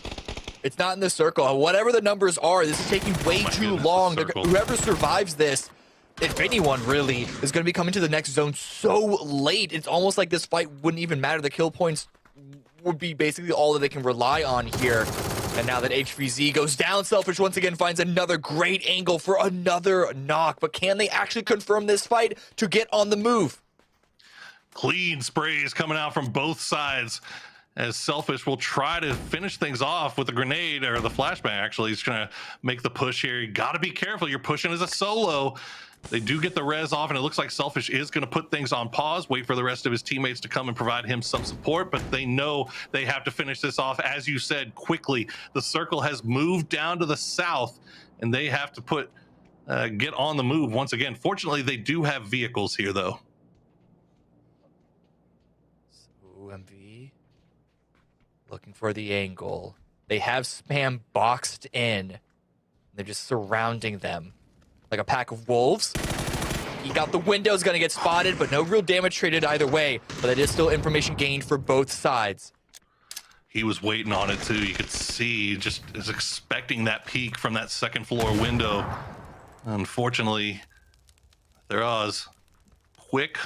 It's not in the circle. Whatever the numbers are, this is taking way too long. Whoever survives this, if anyone really, is going to be coming to the next zone so late. It's almost like this fight wouldn't even matter. The kill points would be basically all that they can rely on here. And now that HVZ goes down, Selfish once again finds another great angle for another knock. But can they actually confirm this fight to get on the move? Clean sprays coming out from both sides, as Selfish will try to finish things off with the grenade, or the flashbang actually. He's going to make the push here. You got to be careful. You're pushing as a solo. They do get the res off, and it looks like Selfish is going to put things on pause, wait for the rest of his teammates to come and provide him some support, but they know they have to finish this off, as you said, quickly. The circle has moved down to the south, and they have to get on the move once again. Fortunately, they do have vehicles here, though. So MV looking for the angle. They have Spam boxed in. They're just surrounding them like a pack of wolves. He got the window, is going to get spotted, but no real damage traded either way. But it is still information gained for both sides. He was waiting on it too. You could see, just is expecting that peek from that second floor window. Unfortunately, Theraz quick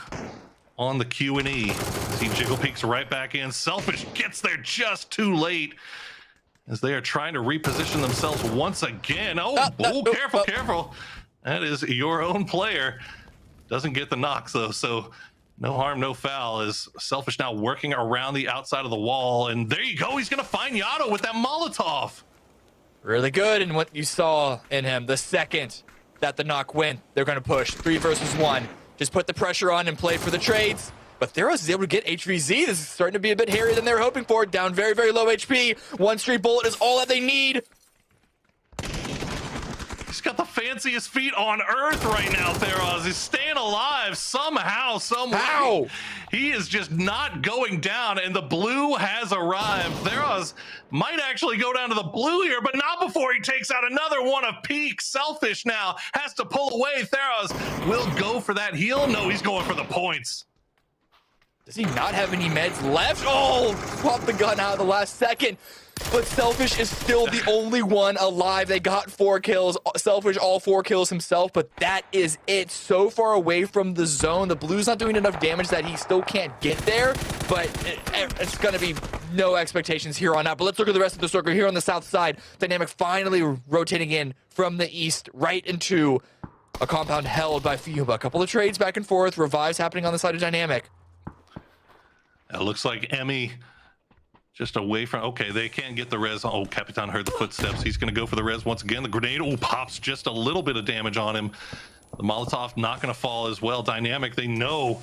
on the Q&E. See Jiggle peeks right back in. Selfish gets there just too late, as they are trying to reposition themselves once again. Careful. That is your own player. Doesn't get the knocks though, so no harm, no foul, as Selfish now working around the outside of the wall. And there you go, he's gonna find Yato with that Molotov. Really good in what you saw in him. The second that the knock went, they're gonna push 3 versus 1. Just put the pressure on and play for the trades. But Theros is able to get HVZ. This is starting to be a bit hairier than they were hoping for. Down very, very low HP. One straight bullet is all that they need. He's got the fanciest feet on earth right now, Theros. He's staying alive somehow, some way. He is just not going down, and the blue has arrived. Theros might actually go down to the blue here, but not before he takes out another one of Peak. Selfish now has to pull away. Theros will go for that heal. No, he's going for the points. Does he not have any meds left? Oh, popped the gun out at the last second. But Selfish is still the only one alive. They got 4 kills. Selfish, all 4 kills himself, but that is it. So far away from the zone. The blue's not doing enough damage that he still can't get there, but it's going to be no expectations here on out. But let's look at the rest of the circle here on the south side. Dynamic finally rotating in from the east right into a compound held by Fiuba. A couple of trades back and forth. Revives happening on the side of Dynamic. It looks like Emmy just away from, okay, they can't get the res. Oh, Capitan heard the footsteps. He's going to go for the res once again. The grenade, pops just a little bit of damage on him. The Molotov not going to fall as well. Dynamic, they know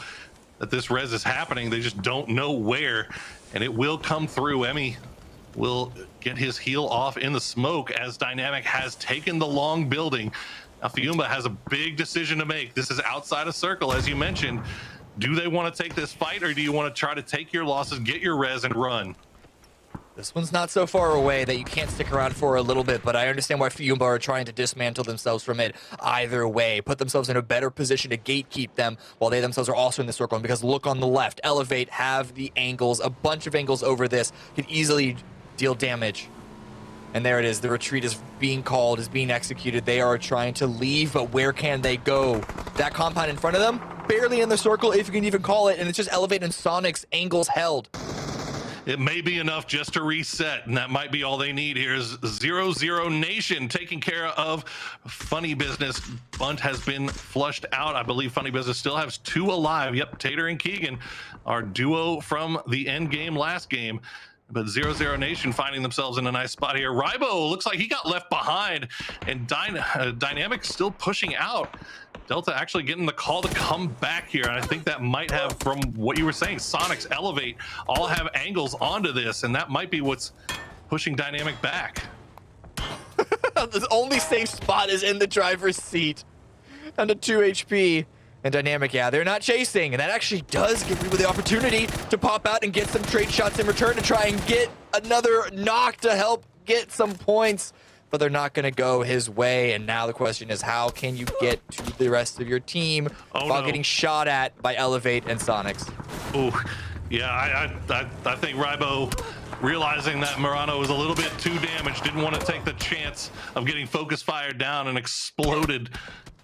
that this res is happening. They just don't know where, and it will come through. Emmy will get his heel off in the smoke as Dynamic has taken the long building. Now, Fiumba has a big decision to make. This is outside of circle, as you mentioned. Do they want to take this fight, or do you want to try to take your losses, get your res, and run? This one's not so far away that you can't stick around for a little bit, but I understand why Fiumba are trying to dismantle themselves from it either way, put themselves in a better position to gatekeep them while they themselves are also in the circle. And because look on the left, Elevate have the angles, a bunch of angles over this, could easily deal damage. And there it is, the retreat is being called, is being executed. They are trying to leave, but where can they go? That compound in front of them, barely in the circle, if you can even call it, and it's just Elevate and Sonic's angles held. It may be enough just to reset, and that might be all they need. Here's 0-0 Nation taking care of Funny Business. Bunt has been flushed out. I believe Funny Business still has 2 alive. Yep, Tater and Keegan, our duo from the end game last game. But 0-0 Nation finding themselves in a nice spot here. Rybo looks like he got left behind, and Dynamic still pushing out. Delta actually getting the call to come back here. And I think that might have, from what you were saying, Sonic's Elevate all have angles onto this, and that might be what's pushing Dynamic back. The only safe spot is in the driver's seat. Down to 2 HP. And Dynamic, yeah, they're not chasing. And that actually does give people the opportunity to pop out and get some trade shots in return to try and get another knock to help get some points. But they're not going to go his way. And now the question is, how can you get to the rest of your team while getting shot at by Elevate and Sonics? Oh, yeah, I think Rybo, realizing that Murano was a little bit too damaged, didn't want to take the chance of getting focus fired down and exploded.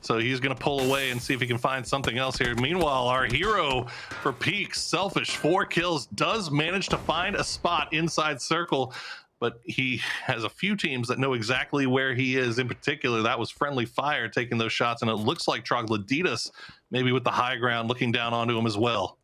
So he's going to pull away and see if he can find something else here. Meanwhile, our hero for Peak, Selfish, 4 kills, does manage to find a spot inside circle. But he has a few teams that know exactly where he is. In particular, that was Friendly Fire taking those shots, and it looks like Troglodytes maybe with the high ground looking down onto him as well.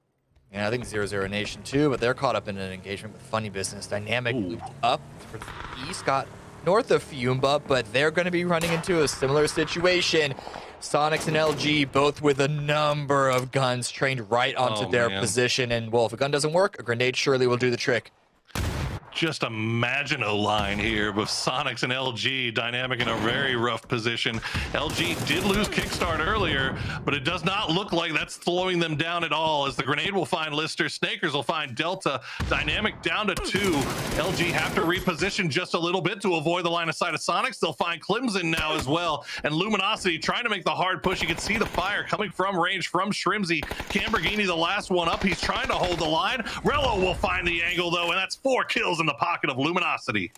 Yeah, I think 0-0 Nation too, but they're caught up in an engagement with Funny Business. Dynamic moved up for the east, got north of Fiumba, but they're going to be running into a similar situation. Sonics and LG both with a number of guns trained right onto their position, and well, if a gun doesn't work, a grenade surely will do the trick. Just imagine a line here with Sonics and LG. Dynamic in a very rough position. LG did lose Kickstart earlier, but it does not look like that's slowing them down at all, as the grenade will find Lister, Snakers will find Delta. Dynamic down to 2. LG have to reposition just a little bit to avoid the line of sight of Sonics. They'll find Clemson now as well, and Luminosity trying to make the hard push. You can see the fire coming from range from Shrimsy. Camberghini, the last one up. He's trying to hold the line. Rello will find the angle though, and that's 4 kills in the pocket of Luminosity.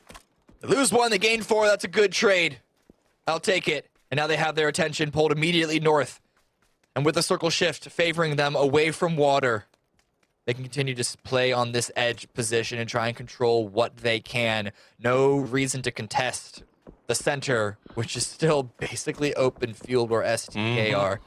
They lose 1, they gain 4. That's a good trade. I'll take it. And now they have their attention pulled immediately north. And with the circle shift favoring them away from water, they can continue to play on this edge position and try and control what they can. No reason to contest the center, which is still basically open field where STK are.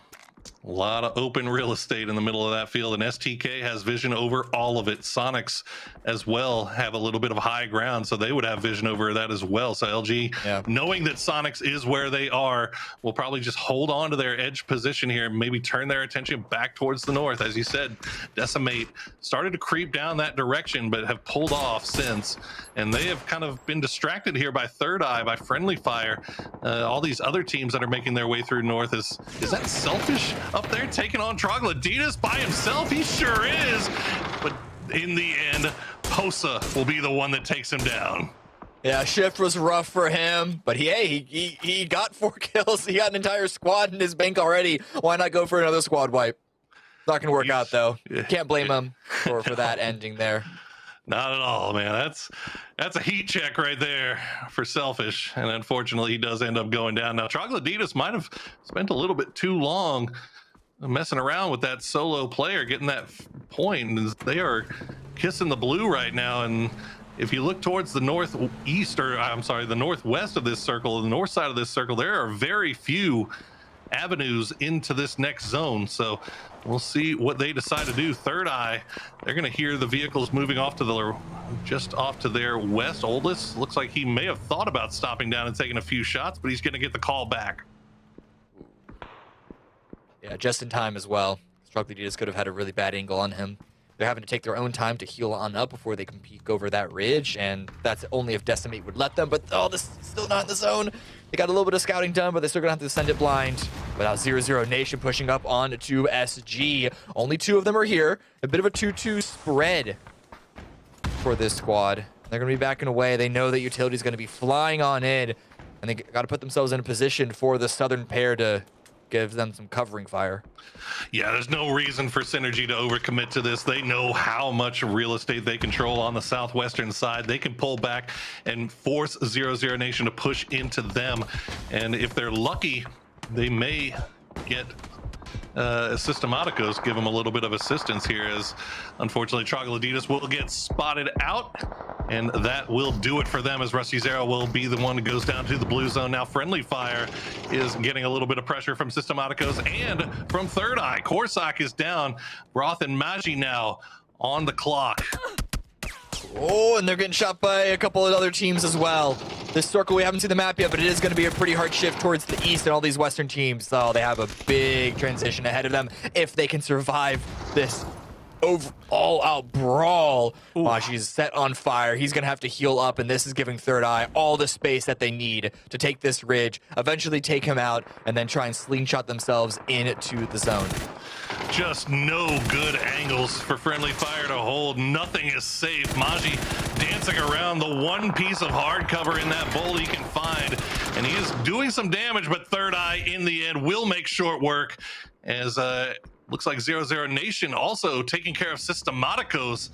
A lot of open real estate in the middle of that field, and STK has vision over all of it. Sonics as well have a little bit of high ground, so they would have vision over that as well. So LG, knowing that Sonics is where they are, will probably just hold on to their edge position here and maybe turn their attention back towards the north. As you said, Decimate started to creep down that direction, but have pulled off since. And they have kind of been distracted here by Third Eye, by Friendly Fire. All these other teams that are making their way through north. Is that Selfish up there taking on Troglodytes by himself? He sure is. But in the end, Posa will be the one that takes him down. Yeah, shift was rough for him, but he got 4 kills. He got an entire squad in his bank already. Why not go for another squad wipe? Not gonna work out though. Can't blame him for that ending there. Not at all, man. That's a heat check right there for Selfish, and unfortunately he does end up going down. Now Troglodytes might have spent a little bit too long messing around with that solo player, getting that point. They are kissing the blue right now, and if you look towards the northeast, or I'm sorry, the northwest of this circle, the north side of this circle, there are very few avenues into this next zone. So we'll see what they decide to do. Third Eye, they're going to hear the vehicles moving off to just off to their west. Oldest looks like he may have thought about stopping down and taking a few shots, but he's going to get the call back. Yeah, just in time as well. Struggling just could have had a really bad angle on him. They're having to take their own time to heal on up before they can peek over that ridge, and that's only if Decimate would let them. But this is still not in the zone. They got a little bit of scouting done, but they're still gonna have to send it blind. Without 0-0 Nation pushing up on to SG. Only 2 of them are here. A bit of a 2-2 spread for this squad. They're gonna be backing away. They know that Utility's gonna be flying on in, and they got to put themselves in a position for the southern pair to give them some covering fire. Yeah, there's no reason for Synergy to overcommit to this. They know how much real estate they control on the southwestern side. They can pull back and force 0-0 Nation to push into them. And if they're lucky, they may get Systematicos give them a little bit of assistance here, as unfortunately Troglodytes will get spotted out, and that will do it for them, as Rusty Zero will be the one who goes down to the blue zone. Now Friendly Fire is getting a little bit of pressure from Systematicos and from Third Eye. Corsac is down. Broth and Magi now on the clock. Oh, and they're getting shot by a couple of other teams as well. This circle, we haven't seen the map yet, but it is going to be a pretty hard shift towards the east and all these western teams. So they have a big transition ahead of them if they can survive this all-out brawl. She's set on fire. He's going to have to heal up, and this is giving Third Eye all the space that they need to take this ridge, eventually take him out, and then try and slingshot themselves into the zone. Just no good angles for Friendly Fire to hold. Nothing is safe. Magi dancing around the one piece of hard cover in that bowl he can find, and he is doing some damage, but Third Eye in the end will make short work, as looks like 0-0 Nation also taking care of Systematicos.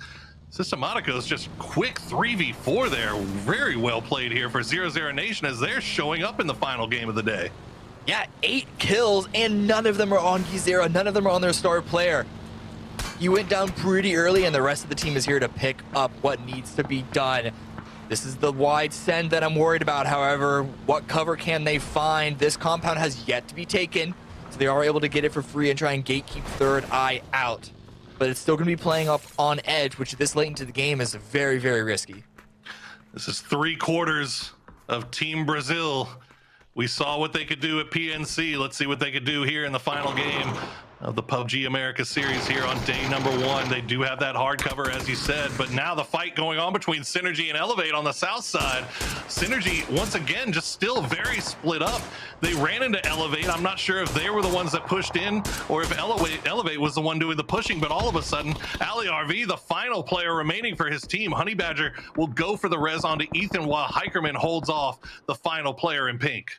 Systematicos just quick 3v4 there. Very well played here for 0-0 Nation, as they're showing up in the final game of the day. Yeah, 8 kills, and none of them are on Gizera. None of them are on their star player. You went down pretty early, and the rest of the team is here to pick up what needs to be done. This is the wide send that I'm worried about. However, what cover can they find? This compound has yet to be taken, so they are able to get it for free and try and gatekeep Third Eye out. But it's still going to be playing up on edge, which this late into the game is very, very risky. This is 3/4 of Team Brazil. We saw what they could do at PNC. Let's see what they could do here in the final game of the PUBG America series here on day number 1. They do have that hard cover, as you said, but now the fight going on between Synergy and Elevate on the south side. Synergy, once again, just still very split up. They ran into Elevate. I'm not sure if they were the ones that pushed in or if Elevate was the one doing the pushing, but all of a sudden, Ali RV, the final player remaining for his team, Honey Badger, will go for the res onto Ethan while Hikerman holds off the final player in pink.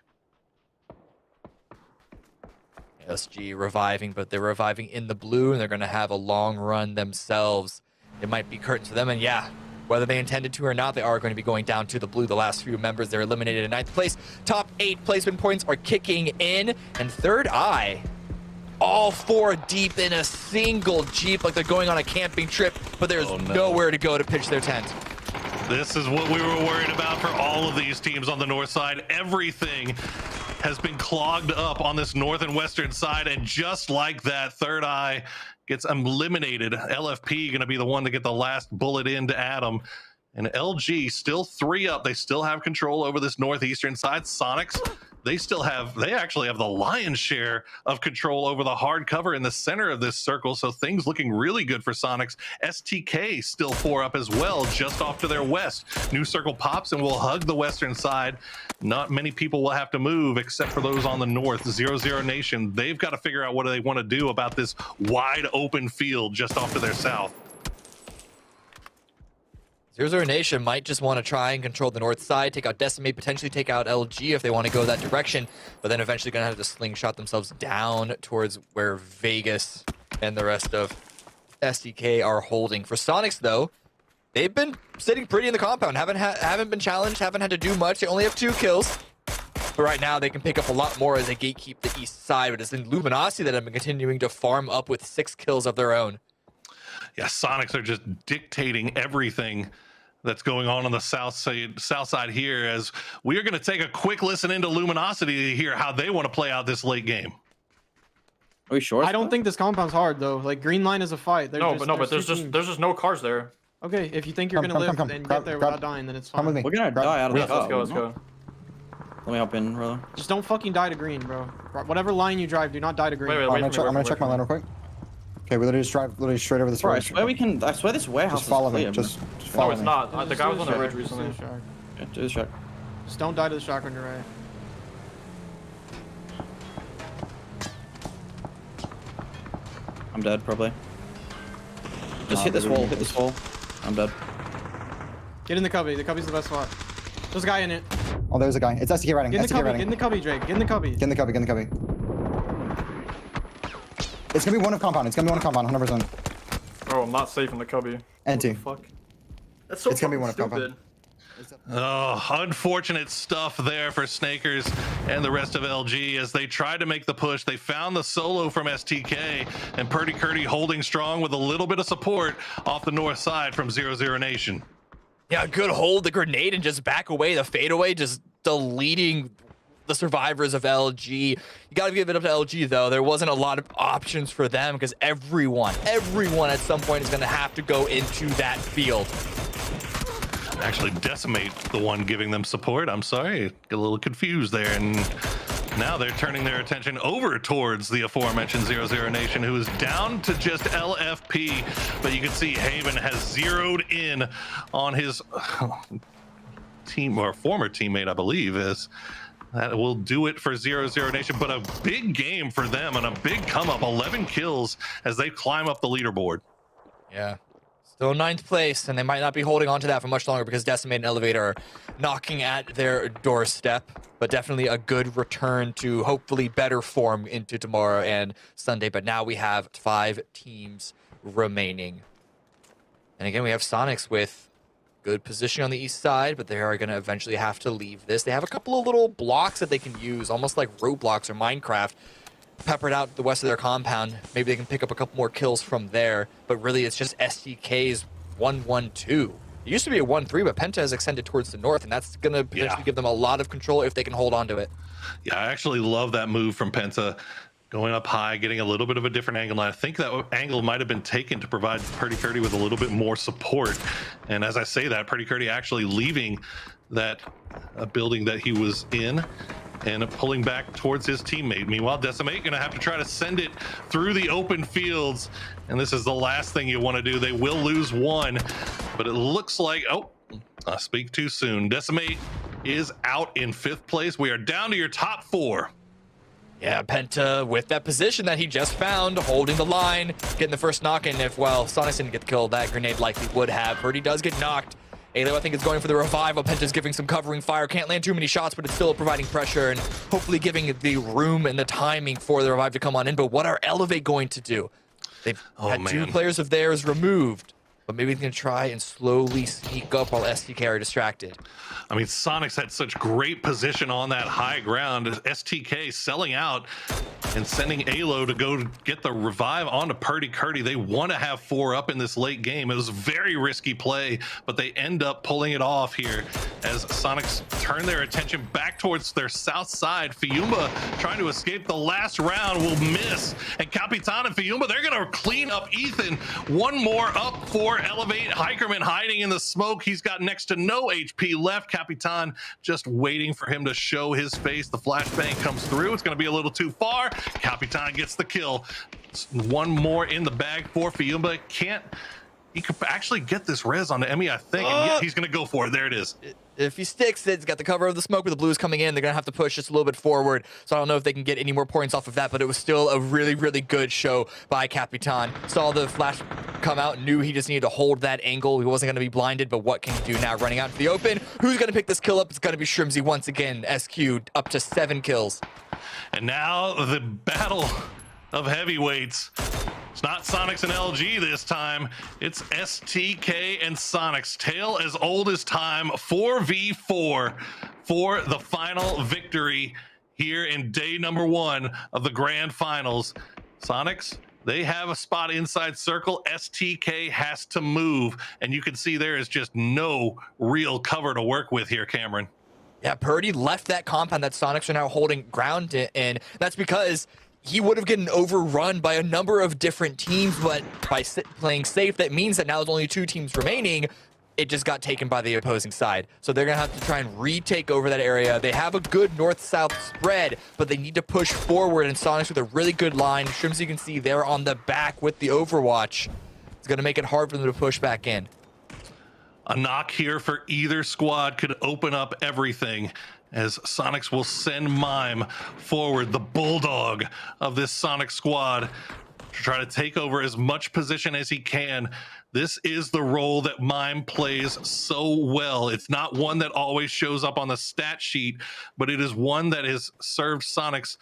SG reviving, but they're reviving in the blue, and they're going to have a long run themselves. It might be curtains to them, and yeah, whether they intended to or not, they are going to be going down to the blue. The last few members, they're eliminated in 9th place. Top 8 placement points are kicking in, and Third Eye, all 4 deep in a single Jeep, like they're going on a camping trip, but there's nowhere to go to pitch their tent. This is what we were worried about for all of these teams on the north side. Everything has been clogged up on this north and western side, and just like that, Third Eye gets eliminated. LFP going to be the one to get the last bullet into Adam, and LG still 3 up. They still have control over this northeastern side. Sonics, they actually have the lion's share of control over the hard cover in the center of this circle, so things looking really good for Sonics. STK still 4 up as well, just off to their west. New circle pops and will hug the western side. Not many people will have to move except for those on the north. 0-0 Nation, they've got to figure out what they want to do about this wide open field just off to their south. 0-0 Nation might just want to try and control the north side, take out Decimate, potentially take out LG if they want to go that direction, but then eventually going to have to slingshot themselves down towards where Vegas and the rest of SDK are holding. For Sonics, though, they've been sitting pretty in the compound, haven't been challenged, haven't had to do much. They only have 2 kills. But right now, they can pick up a lot more as they gatekeep the east side, but it's in Luminosity that have been continuing to farm up with 6 kills of their own. Yeah, Sonics are just dictating everything that's going on the south side here, as we are going to take a quick listen into Luminosity to hear how they want to play out this late game. Are we sure? I don't think this compound's hard though. Like green line is a fight. But there's just no cars there. Okay, if you think you're gonna live and get there without dying, then it's fine. Come with me. We're gonna die out of the Let's go. Let's go. Let me hop in, brother. Just don't fucking die to green, bro. Whatever line you drive, do not die to green. I'm gonna check my line real quick. Okay, we literally just drive straight over this road. I swear this warehouse Just follow is me. clear, Just man. follow No, it's me. not. The guy was on the ridge recently. Yeah, do this check. Just don't die to the shotgun, you're right. I'm dead, probably. Just hit this wall, hit this wall. I'm dead. Get in the cubby. The cubby's the best spot. There's a guy in it. Oh, there's a guy. It's SDK riding. Get in the SDK cubby. riding. Get in the cubby, Drake. Get in the cubby. Get in the cubby. Get in the cubby. It's gonna be one of compound. It's gonna be one of compound. 100%. Bro, I'm not safe in the cubby. NT. Fuck. That's so It's gonna be one of stupid. compound. Oh, unfortunate stuff there for Snakers and the rest of LG as they tried to make the push. They found the solo from STK and Purdy Curdy holding strong with a little bit of support off the north side from 0-0 Nation. Yeah, good hold the grenade and just back away. The fadeaway just deleting the survivors of LG. You got to give it up to LG though. There wasn't a lot of options for them because everyone at some point is going to have to go into that field. Actually Decimate the one giving them support. I'm sorry, get a little confused there. And now they're turning their attention over towards the aforementioned 0-0 Nation, who is down to just LFP. But you can see Haven has zeroed in on his team or former teammate, I believe, is that will do it for 0-0 Nation. But a big game for them and a big come up, 11 kills as they climb up the leaderboard. Yeah. Still 9th place, and they might not be holding on to that for much longer because Decimate and Elevator are knocking at their doorstep. But definitely a good return to hopefully better form into tomorrow and Sunday. But now we have 5 teams remaining. And again, we have Sonics with good position on the east side, but they are going to eventually have to leave this. They have a couple of little blocks that they can use, almost like Roblox or Minecraft, peppered out the west of their compound. Maybe they can pick up a couple more kills from there, but really it's just STK's 1-1-2. It used to be a 1-3, but Penta has extended towards the north, and that's going to potentially give them a lot of control if they can hold on to it. Yeah, I actually love that move from Penta, going up high, getting a little bit of a different angle. And I think that angle might have been taken to provide Purdy Curdy with a little bit more support. And as I say that, Purdy Curdy actually leaving that building that he was in and pulling back towards his teammate. Meanwhile, Decimate gonna have to try to send it through the open fields. And this is the last thing you wanna do. They will lose one, but it looks like, oh, I speak too soon. Decimate is out in 5th place. We are down to your top 4. Yeah, Penta with that position that he just found, holding the line, getting the first knock in. If, well, Sonics didn't get the kill, that grenade likely would have. Purdy does get knocked. Alo, I think, is going for the revival. Penta's giving some covering fire. Can't land too many shots, but it's still providing pressure and hopefully giving the room and the timing for the revive to come on in. But what are Elevate going to do? They've had 2 players of theirs removed, but maybe they can try and slowly sneak up while STK are distracted. I mean, Sonics had such great position on that high ground. STK selling out and sending Alo to go get the revive onto Purdy Curdy. They want to have 4 up in this late game. It was a very risky play, but they end up pulling it off here as Sonics turn their attention back towards their south side. Fiumba trying to escape the last round will miss. And Capitan and Fiumba, they're going to clean up Ethan. One more up for Elevate. Hikerman hiding in the smoke. He's got next to no HP left. Capitan just waiting for him to show his face. The flashbang comes through. It's going to be a little too far. Capitan gets the kill. One more in the bag for Fiumba. He could actually get this res on the Emmy, I think. And yeah, he's going to go for it. There it is. If he sticks it, he's got the cover of the smoke with the blues coming in. They're going to have to push just a little bit forward. So I don't know if they can get any more points off of that, but it was still a really, really good show by Capitan. Saw the flash come out, knew he just needed to hold that angle. He wasn't going to be blinded, but what can he do now? Running out into the open. Who's going to pick this kill up? It's going to be Shrimsy once again. SQ up to 7 kills. And now the battle of heavyweights. It's not Sonics and LG this time. It's STK and Sonics. Tale as old as time. 4v4 for the final victory here in day number 1 of the grand finals. Sonics, they have a spot inside circle. STK has to move. And you can see there is just no real cover to work with here, Cameron. Yeah, Purdy left that compound that Sonics are now holding ground in. That's because he would have gotten overrun by a number of different teams, but by playing safe, that means that now there's only 2 teams remaining. It just got taken by the opposing side. So they're going to have to try and retake over that area. They have a good north-south spread, but they need to push forward, and Sonics with a really good line. Shrimps, you can see they're on the back with the Overwatch. It's going to make it hard for them to push back in. A knock here for either squad could open up everything, as Sonics will send Mime forward, the bulldog of this Sonic squad, to try to take over as much position as he can. This is the role that Mime plays so well. It's not one that always shows up on the stat sheet, but it is one that has served Sonics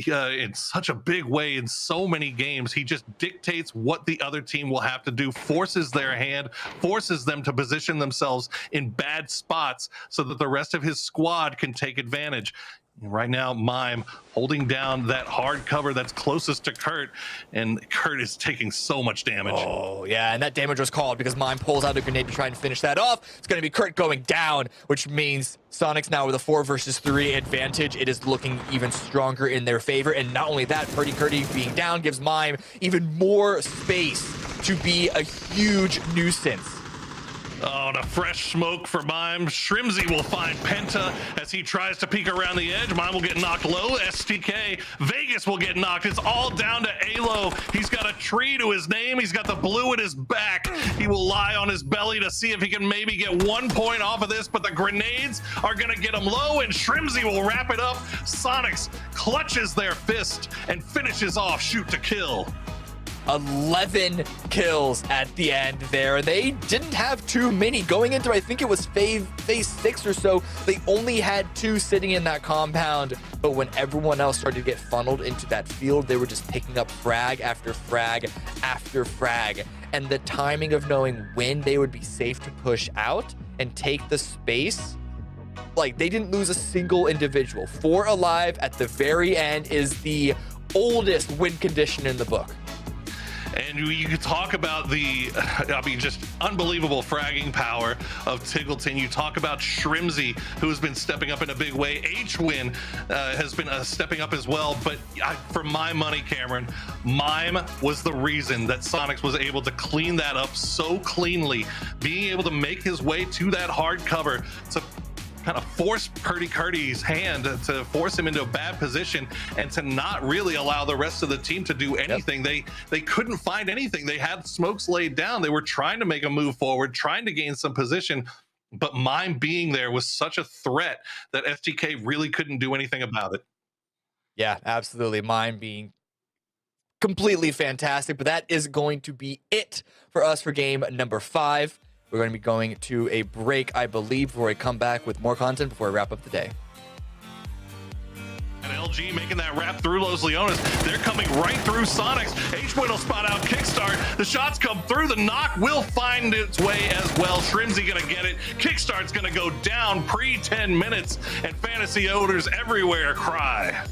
in such a big way in so many games. He just dictates what the other team will have to do, forces their hand, forces them to position themselves in bad spots so that the rest of his squad can take advantage. Right now, Mime holding down that hard cover that's closest to Kurt, and Kurt is taking so much damage. Oh, yeah, and that damage was called because Mime pulls out a grenade to try and finish that off. It's going to be Kurt going down, which means Sonics now with a 4 versus 3 advantage. It is looking even stronger in their favor, and not only that, Purdy Curdy being down gives Mime even more space to be a huge nuisance. Oh, and a fresh smoke for Mime. Shrimsy will find Penta as he tries to peek around the edge. Mime will get knocked low. STK. Vegas will get knocked. It's all down to Alo. He's got a tree to his name. He's got the blue at his back. He will lie on his belly to see if he can maybe get 1 point off of this, but the grenades are going to get him low, and Shrimsy will wrap it up. Sonics clutches their fist and finishes off shoot to kill. 11 kills at the end there. They didn't have too many going into, I think it was phase 6 or so. They only had 2 sitting in that compound, but when everyone else started to get funneled into that field, they were just picking up frag after frag after frag. And the timing of knowing when they would be safe to push out and take the space, like, they didn't lose a single individual. 4 alive at the very end is the oldest win condition in the book. And you could talk about the, I mean, just unbelievable fragging power of Tiggleton. You talk about Shrimsy, who has been stepping up in a big way. H-Win has been stepping up as well. But for my money, Cameron, Mime was the reason that Sonics was able to clean that up so cleanly. Being able to make his way to that hard cover to kind of force Purdy Curdy's hand, to force him into a bad position, and to not really allow the rest of the team to do anything. Yep. They couldn't find anything. They had smokes laid down. They were trying to make a move forward, trying to gain some position, but Mime being there was such a threat that STK really couldn't do anything about it. Yeah, absolutely. Mime being completely fantastic, but that is going to be it for us for game number 5. We're going to be going to a break, I believe, before we come back with more content before we wrap up the day. And LG making that wrap through Los Leones. They're coming right through Sonics. H-Win will spot out Kickstart. The shots come through. The knock will find its way as well. Shrimsy going to get it. Kickstart's going to go down pre-10 minutes. And fantasy owners everywhere cry.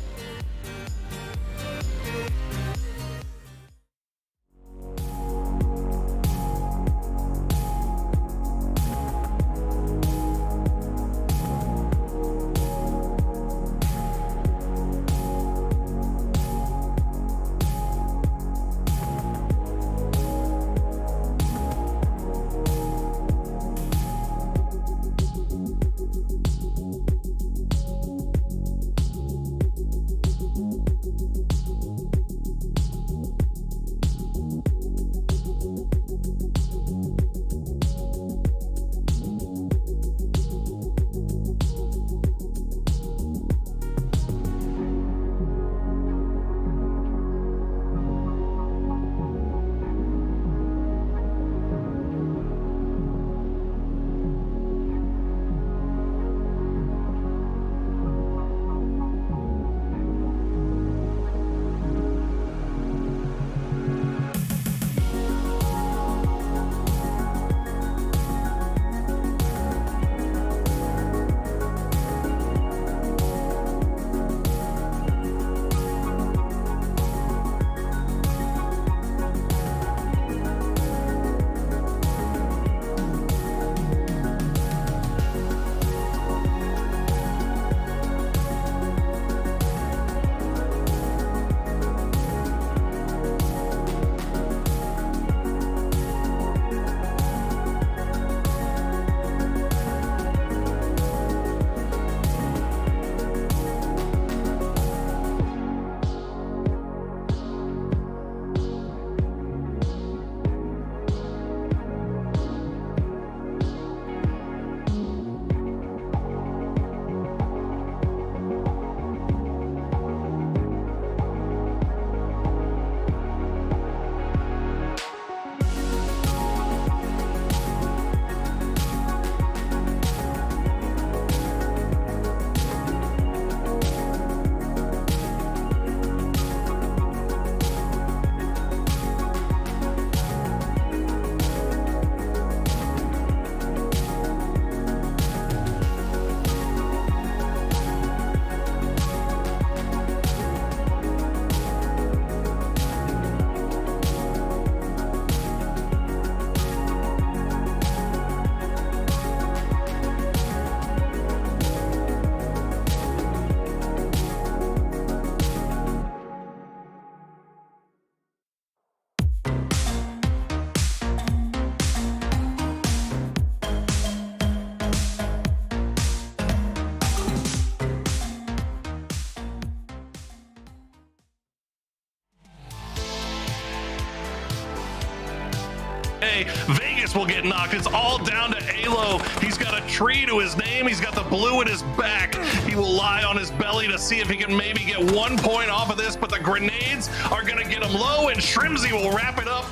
away. Vegas will get knocked. It's all down to Alo. He's got a tree to his name. He's got the blue in his back. He will lie on his belly to see if he can maybe get 1 point off of this, but the grenades are going to get him low, and Shrimzy will wrap it up.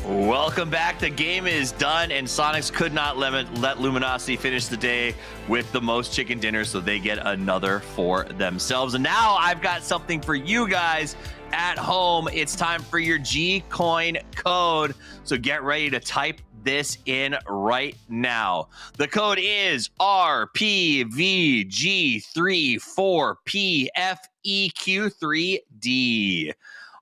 Welcome back. The game is done, and Sonics could not let Luminosity finish the day with the most chicken dinners, so they get another for themselves. And now I've got something for you guys at home. It's time for your G-Coin code, so get ready to type this in right now. The code is RPVG34PFEQ3D.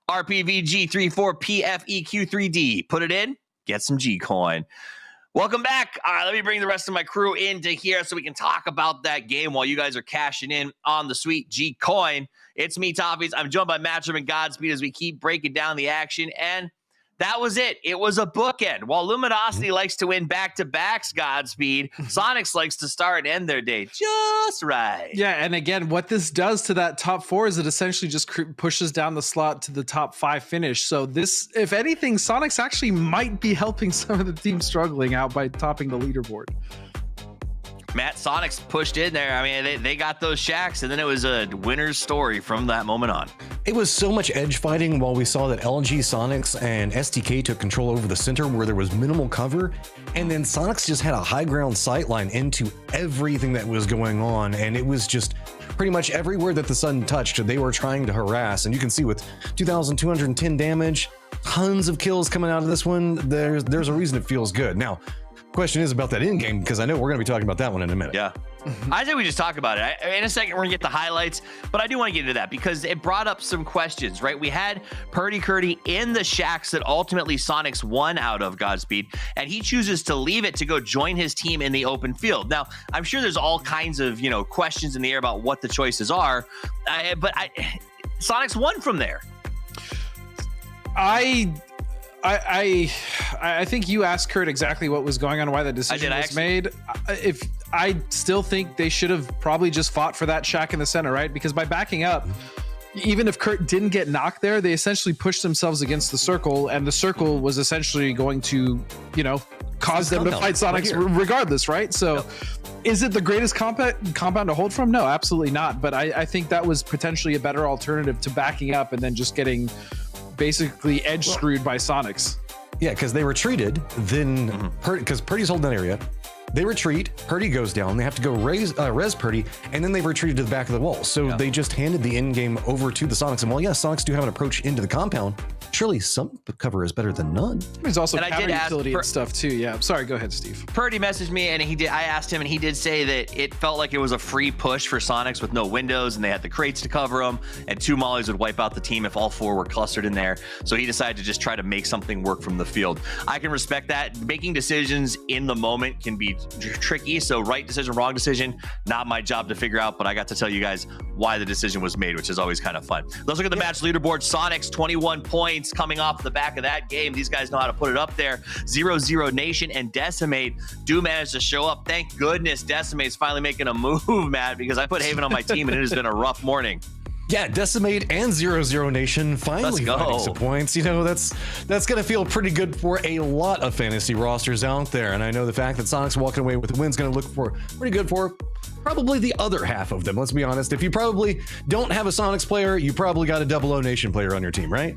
RPVG34PFEQ3D. Put it in, get some G-Coin. Welcome back. All right, let me bring the rest of my crew into here so we can talk about that game while you guys are cashing in on the sweet G-Coin. It's me, Toffees. I'm joined by Matchup and Godspeed as we keep breaking down the action, and that was it. It was a bookend. While Luminosity likes to win back-to-backs, Godspeed, Sonics likes to start and end their day just right. Yeah, and again, what this does to that top 4 is it essentially just pushes down the slot to the top 5 finish. So this, if anything, Sonics actually might be helping some of the teams struggling out by topping the leaderboard. Matt, Sonics pushed in there. I mean, they got those shacks, and then it was a winner's story from that moment on. It was so much edge fighting while we saw that LG, Sonics, and STK took control over the center where there was minimal cover, and then Sonics just had a high ground sightline into everything that was going on, and it was just pretty much everywhere that the sun touched, they were trying to harass. And you can see with 2,210 damage, tons of kills coming out of this one, there's a reason it feels good. Now, question is about that in game, because I know we're going to be talking about that one in a minute. Yeah. I think we just talk about it. In a second, we're going to get the highlights, but I do want to get into that because it brought up some questions, right? We had Purdy Curdy in the shacks that ultimately Sonics won out of, Godspeed, and he chooses to leave it to go join his team in the open field. Now, I'm sure there's all kinds of, questions in the air about what the choices are, but Sonics won from there. I think you asked Kurt exactly what was going on, why the decision was made. If I still think they should have probably just fought for that shack in the center, right? Because by backing up, even if Kurt didn't get knocked there, they essentially pushed themselves against the circle, and the circle was essentially going to, cause them to fight Sonics regardless, right? So is it the greatest compound to hold from? No, absolutely not. But I think that was potentially a better alternative to backing up and then just getting basically edge screwed by Sonics. Yeah, because they retreated, then because Purdy's holding that area, they retreat, Purdy goes down, they have to go res Purdy, and then they retreated to the back of the wall. So they just handed the end game over to the Sonics. And while yes, Sonics do have an approach into the compound, surely some cover is better than none. There's also counter utility and stuff too. Yeah, sorry, go ahead, Steve. Purdy messaged me, and I asked him, and he did say that it felt like it was a free push for Sonics with no windows, and they had the crates to cover them, and 2 mollies would wipe out the team if all 4 were clustered in there. So he decided to just try to make something work from the field. I can respect that. Making decisions in the moment can be tricky. So right decision, wrong decision, not my job to figure out, but I got to tell you guys why the decision was made, which is always kind of fun. Let's look at the match leaderboard. Sonics 21 points coming off the back of that game. These guys know how to put it up there. 0-0 Nation and Decimate do manage to show up. Thank goodness Decimate's finally making a move, Matt, because I put Haven on my team and it has been a rough morning. Yeah, Decimate and 0-0 Nation finally finding some points. That's going to feel pretty good for a lot of fantasy rosters out there. And I know the fact that Sonic's walking away with the win's going to look pretty good for probably the other half of them. Let's be honest. If you probably don't have a Sonics player, you probably got a 0-0 Nation player on your team, right?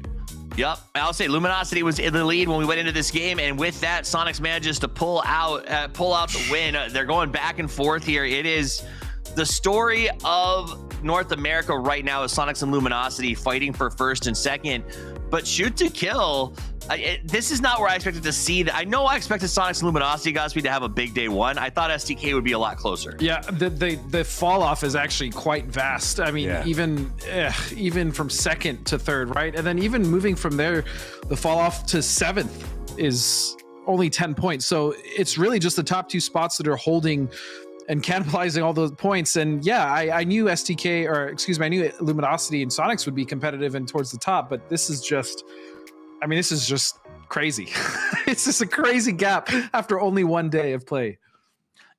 Yep. I'll say Luminosity was in the lead when we went into this game, and with that, Sonics manages to pull out the win. They're going back and forth here. It is the story of North America right now is Sonics and Luminosity fighting for first and second, but shoot to kill. This is not where I expected to see that. I know I expected Sonics and Luminosity Godspeed to have a big day one. I thought STK would be a lot closer. Yeah, the fall off is actually quite vast. I mean, even from second to third, right? And then even moving from there, the fall off to 7th is only 10 points. So it's really just the top 2 spots that are holding and cannibalizing all those points. And yeah, I knew I knew Luminosity and Sonics would be competitive and towards the top, but this is just crazy. It's just a crazy gap after only one day of play.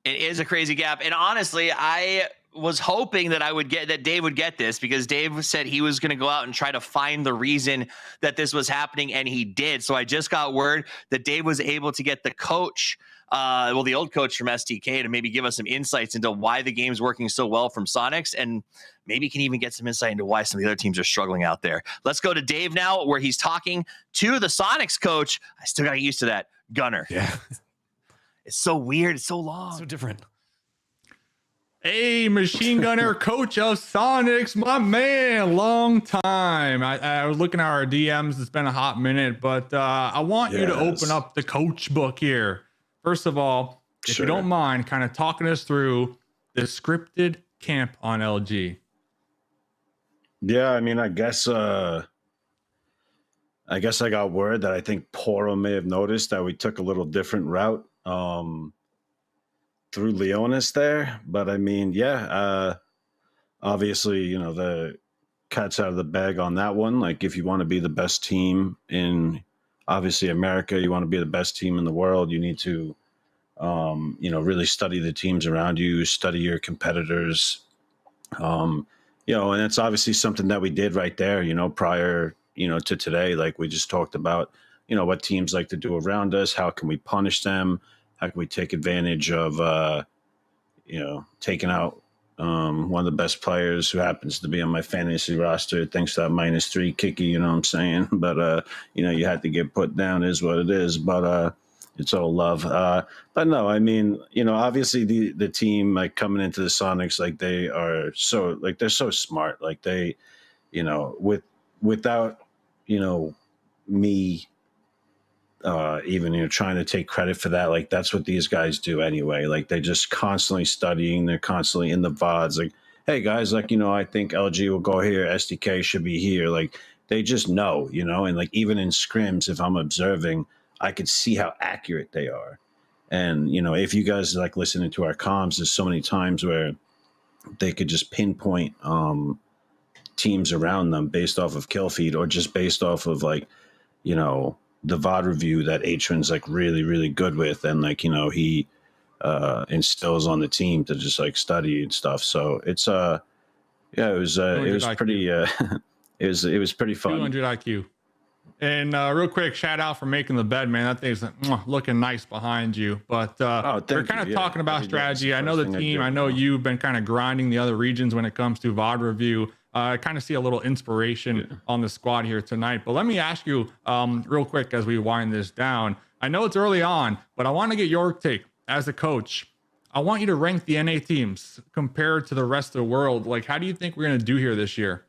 It is a crazy gap. And honestly, I was hoping that Dave would get this, because Dave said he was going to go out and try to find the reason that this was happening, and he did. So I just got word that Dave was able to get the coach, the old coach from STK, to maybe give us some insights into why the game's working so well from Sonics, and maybe can even get some insight into why some of the other teams are struggling out there. Let's go to Dave now, where he's talking to the Sonics coach. I still got to get used to that. Gunner. Yeah. It's so weird. It's so long. So different. Hey, Machine Gunner, coach of Sonics, my man, long time. I was looking at our DMs. It's been a hot minute, but I want you to open up the coach book here. First of all, if you don't mind, kind of talking us through the scripted camp on LG. Yeah, I mean, I guess I got word that I think Poro may have noticed that we took a little different route. Through Leonis there, but I mean, obviously, you know, the cat's out of the bag on that one. Like, if you want to be the best team in, obviously, America, you want to be the best team in the world, you need to, you know, really study the teams around you, study your competitors, you know, and it's obviously something that we did right there, you know, prior, you know, to today. Like, we just talked about, you know, what teams like to do around us, how can we punish them, how can we take advantage of, you know, taking out one of the best players who happens to be on my fantasy roster, thanks to that -3 kicky, you know what I'm saying? But, you know, you had to get put down is what it is, but it's all love. But no, I mean, you know, obviously the team, like, coming into the Sonics, like, they're so smart. Like, they, you know, without, you know, me even, you know, trying to take credit for that, like, that's what these guys do anyway. Like, they're just constantly studying, they're constantly in the VODs, like, hey guys, like, you know, I think LG will go here, SDK should be here. Like, they just know, you know, and like, even in scrims, if I'm observing, I could see how accurate they are. And, you know, if you guys like listening to our comms, there's so many times where they could just pinpoint teams around them based off of kill feed, or just based off of, like, you know, the VOD review that Atron's like really, really good with. And, like, you know, he instills on the team to just like study and stuff. So it's it was pretty it was pretty fun. 200 IQ. And real quick, shout out for making the bed, man. That thing's looking nice behind you. But we're kind of talking about strategy. I know the team. I know you've been kind of grinding the other regions when it comes to VOD review. I kind of see a little inspiration on the squad here tonight. But let me ask you real quick as we wind this down. I know it's early on, but I want to get your take as a coach. I want you to rank the NA teams compared to the rest of the world. Like, how do you think we're going to do here this year?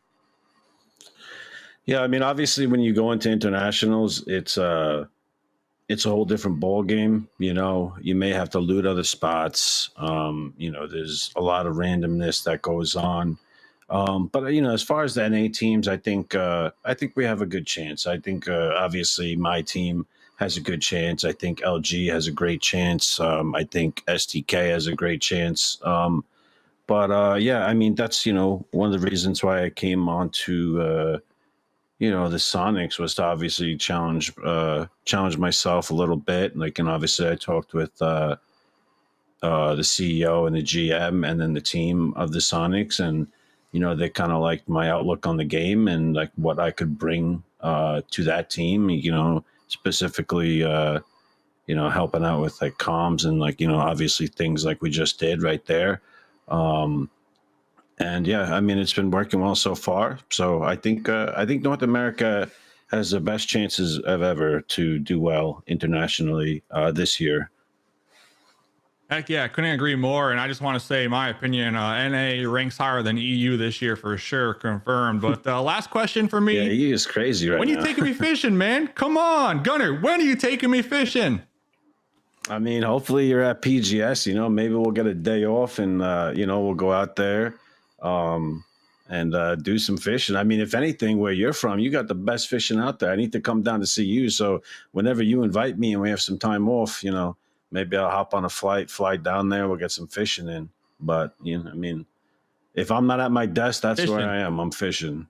Yeah, I mean, obviously, when you go into internationals, it's a whole different ball game. You know, you may have to loot other spots. You know, there's a lot of randomness that goes on. But, you know, as far as the NA teams, I think we have a good chance. I think obviously my team has a good chance. I think LG has a great chance. I think STK has a great chance. But yeah, I mean, that's, you know, one of the reasons why I came on to you know, the Sonics, was to obviously challenge myself a little bit. Like, and obviously I talked with the CEO and the GM and then the team of the Sonics, and, you know, they kind of liked my outlook on the game and like what I could bring to that team, you know, specifically, you know, helping out with like comms and, like, you know, obviously things like we just did right there. And yeah, I mean, it's been working well so far. So I think North America has the best chances of ever to do well internationally this year. Heck yeah, couldn't agree more. And I just want to say my opinion, NA ranks higher than EU this year for sure, confirmed. But last question for me. Yeah, EU is crazy right now. When you taking me fishing, man? Come on, Gunner, when are you taking me fishing? I mean, hopefully you're at PGS, you know, maybe we'll get a day off and, you know, we'll go out there and do some fishing. I mean, if anything, where you're from, you got the best fishing out there. I need to come down to see you. So whenever you invite me and we have some time off, you know, maybe I'll hop on a flight, fly down there. We'll get some fishing in. But, you know, I mean, if I'm not at my desk, that's fishing. Where I am. I'm fishing.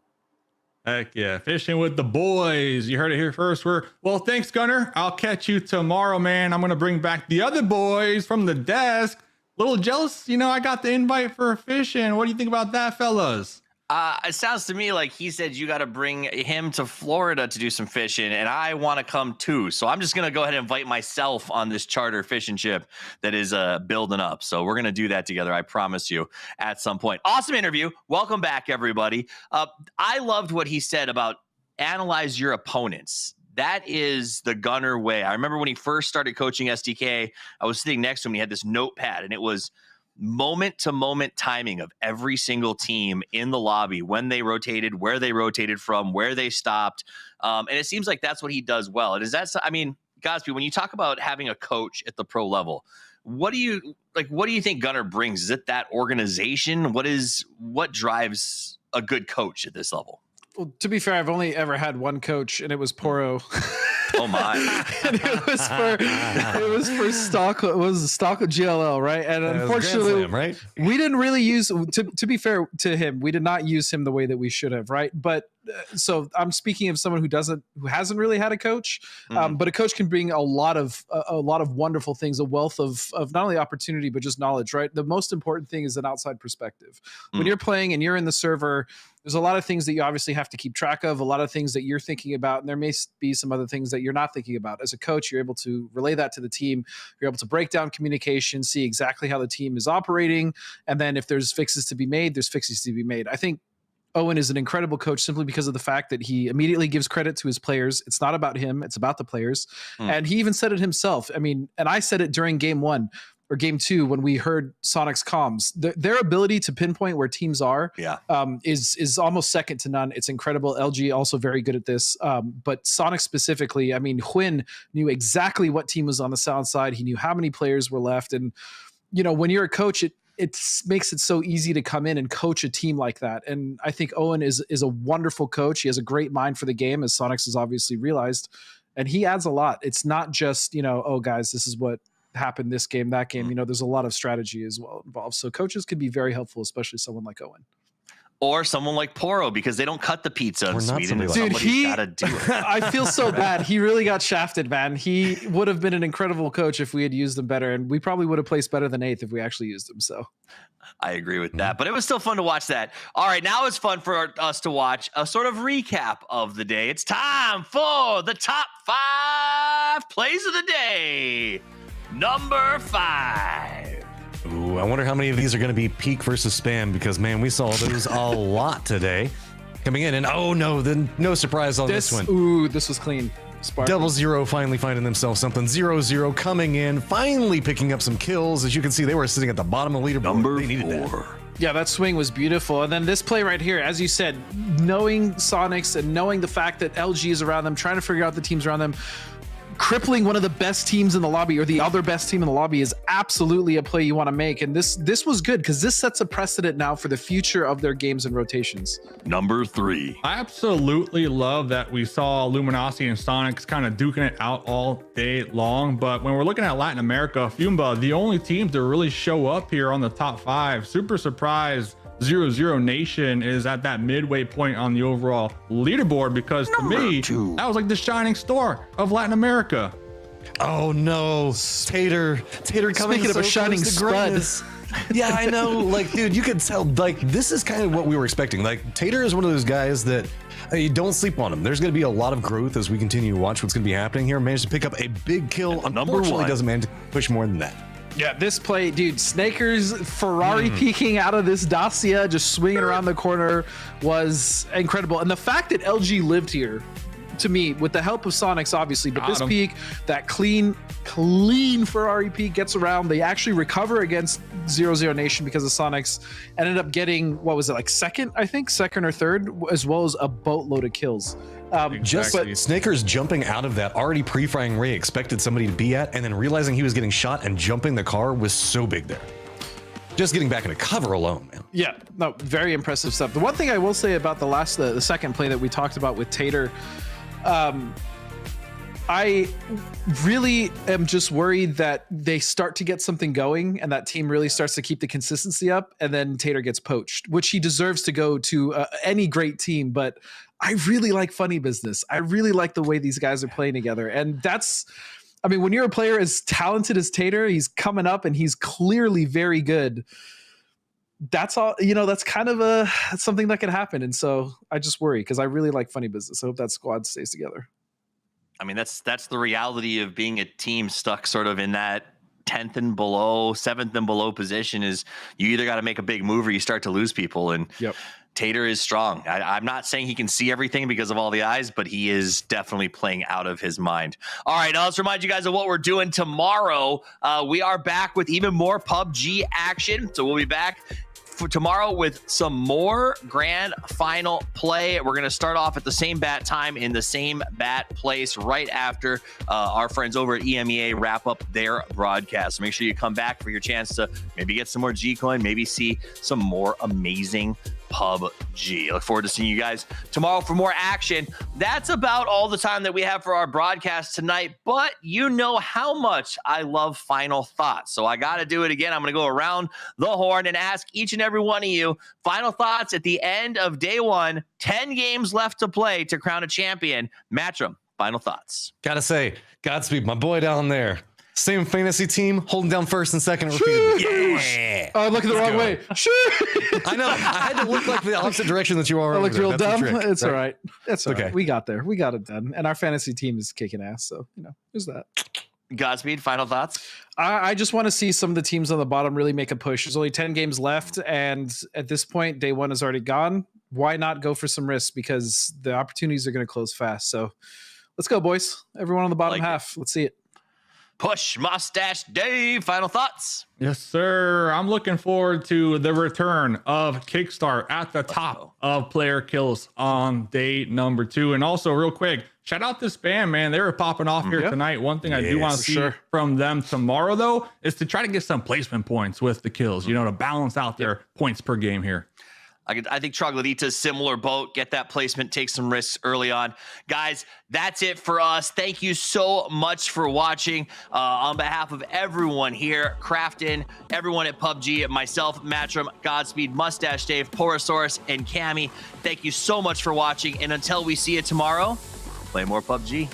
Heck yeah, fishing with the boys. You heard it here first. Well, thanks, Gunner. I'll catch you tomorrow, man. I'm going to bring back the other boys from the desk. Little jealous, I got the invite for fishing. What do you think about that, fellas? It sounds to me like he said you got to bring him to Florida to do some fishing, and I want to come too. So I'm just going to go ahead and invite myself on this charter fishing ship that is building up. So we're going to do that together, I promise you, at some point. Awesome interview. Welcome back, everybody. I loved what he said about analyze your opponents. That is the Gunner way. I remember when he first started coaching SDK, I was sitting next to him and he had this notepad, and it was moment to moment timing of every single team in the lobby, when they rotated, where they rotated from, where they stopped. And it seems like that's what he does well. And is that, I mean, Godspeed, when you talk about having a coach at the pro level, what do you think Gunner brings? Is it that organization? What drives a good coach at this level? Well, to be fair, I've only ever had one coach, and it was Poro. Oh my! And it was for stock. It was stock GLL, right? And unfortunately, Slam, right? We didn't really use. To be fair to him, we did not use him the way that we should have, right? But so I'm speaking of someone who hasn't really had a coach, but a coach can bring a lot of wonderful things, a wealth of not only opportunity but just knowledge, right? The most important thing is an outside perspective. When you're playing and you're in the server, there's a lot of things that you obviously have to keep track of, a lot of things that you're thinking about, and there may be some other things that you're not thinking about. As a coach, you're able to relay that to the team. You're able to break down communication, see exactly how the team is operating, and then if there's fixes to be made, there's fixes to be made. I think Owen is an incredible coach simply because of the fact that he immediately gives credit to his players. It's not about him, it's about the players. And he even said it himself. I mean, and I said it during game 1 or game 2 when we heard Sonic's comms. Their ability to pinpoint where teams are is almost second to none. It's incredible. LG also very good at this. But Sonic specifically, I mean, Huynh knew exactly what team was on the sound side. He knew how many players were left. And, when you're a coach, it makes it so easy to come in and coach a team like that. And I think Owen is a wonderful coach. He has a great mind for the game, as Sonics has obviously realized. And he adds a lot. It's not just, oh, guys, this is what happened this game, that game. There's a lot of strategy as well involved. So coaches can be very helpful, especially someone like Owen. Or someone like Poro, because they don't cut the pizza in Sweden. And Dude, somebody's got to do it. I feel so bad. He really got shafted, man. He would have been an incredible coach if we had used him better, and we probably would have placed better than 8th if we actually used him. So I agree with that, but it was still fun to watch that. All right, now it's fun for us to watch a sort of recap of the day. It's time for the top 5 plays of the day. Number 5. Ooh, I wonder how many of these are going to be peak versus spam, because man, we saw those a lot today coming in, and oh no, then no surprise on this one. Ooh, this was clean. Sparkling. 00 finally finding themselves something. 0-0 coming in, finally picking up some kills. As you can see, they were sitting at the bottom of the leaderboard. Number they needed 4. that. Yeah, that swing was beautiful. And then this play right here, as you said, knowing Sonics and knowing the fact that LG is around them, trying to figure out the teams around them, crippling one of the best teams in the lobby or the other best team in the lobby is absolutely a play you want to make. And this was good because this sets a precedent now for the future of their games and rotations. Number 3. I absolutely love that we saw Luminosity and Sonics kind of duking it out all day long. But when we're looking at Latin America, Fumba, the only teams to really show up here on the top 5, super surprised 00 Nation is at that midway point on the overall leaderboard, because to me, that was like the shining star of Latin America. Oh no, Tater coming. Speaking of a shining spud. Yeah, I know. Like, dude, you could tell. Like, this is kind of what we were expecting. Like, Tater is one of those guys that you don't sleep on him. There's going to be a lot of growth as we continue to watch what's going to be happening here. Managed to pick up a big kill. Unfortunately, doesn't manage to push more than that. Yeah, this play, dude, Snaker's Ferrari peeking out of this Dacia, just swinging around the corner, was incredible. And the fact that LG lived here, to me, with the help of Sonics, obviously, but this peak, that clean Ferrari peak gets around. They actually recover against 00 Nation because of Sonics. Ended up getting, what was it, like second or third, as well as a boatload of kills. Just Snaker's jumping out of that already pre-frying Ray expected somebody to be at, and then realizing he was getting shot and jumping the car was so big there. Just getting back into cover alone, man. Yeah, no, very impressive stuff. The one thing I will say about the second play that we talked about with Tater, I really am just worried that they start to get something going and that team really starts to keep the consistency up, and then Tater gets poached, which he deserves to go to any great team. But I really like Funny Business. I really like the way these guys are playing together. And that's I mean, when you're a player as talented as Tater, he's coming up and he's clearly very good. That's all, that's kind of something that could happen. And so I just worry because I really like Funny Business. I hope that squad stays together. I mean, that's the reality of being a team stuck sort of in that 10th and below, 7th and below position is you either got to make a big move or you start to lose people. And Tater is strong. I'm not saying he can see everything because of all the eyes, but he is definitely playing out of his mind. All right, now let's remind you guys of what we're doing tomorrow. We are back with even more PUBG action. So we'll be back for tomorrow with some more grand final play. We're going to start off at the same bat time in the same bat place right after our friends over at EMEA wrap up their broadcast. So make sure you come back for your chance to maybe get some more G-Coin, maybe see some more amazing PUBG. Look forward to seeing you guys tomorrow for more action. That's about all the time that we have for our broadcast tonight, but you know how much I love final thoughts. So I got to do it again. I'm going to go around the horn and ask each and every one of you final thoughts at the end of day one. 10 games left to play to crown a champion. Matchroom, final thoughts. Gotta say, Godspeed, my boy down there. Same fantasy team, holding down first and second repeatedly. Yeah. Oh, I'm looking the wrong way. Sure. I know. I had to look like the opposite direction that you are. I looked real dumb. It's all right. It's okay. Right. We got there. We got it done. And our fantasy team is kicking ass. So, there's that. Godspeed, final thoughts? I just want to see some of the teams on the bottom really make a push. There's only 10 games left. And at this point, day one is already gone. Why not go for some risks? Because the opportunities are going to close fast. So let's go, boys. Everyone on the bottom half. Let's see it. Push Mustache Dave, final thoughts? Yes, sir. I'm looking forward to the return of Kickstart at the top of player kills on day number 2. And also, real quick, shout out to Spam, man. They were popping off here tonight. One thing I do want to see from them tomorrow, though, is to try to get some placement points with the kills, to balance out their points per game here. I think Troglodyta's similar boat. Get that placement, take some risks early on. Guys, that's it for us. Thank you so much for watching. On behalf of everyone here, Crafton, everyone at PUBG, myself, Matchroom, Godspeed, Mustache Dave, Porosaurus, and Cammy, thank you so much for watching. And until we see you tomorrow, play more PUBG.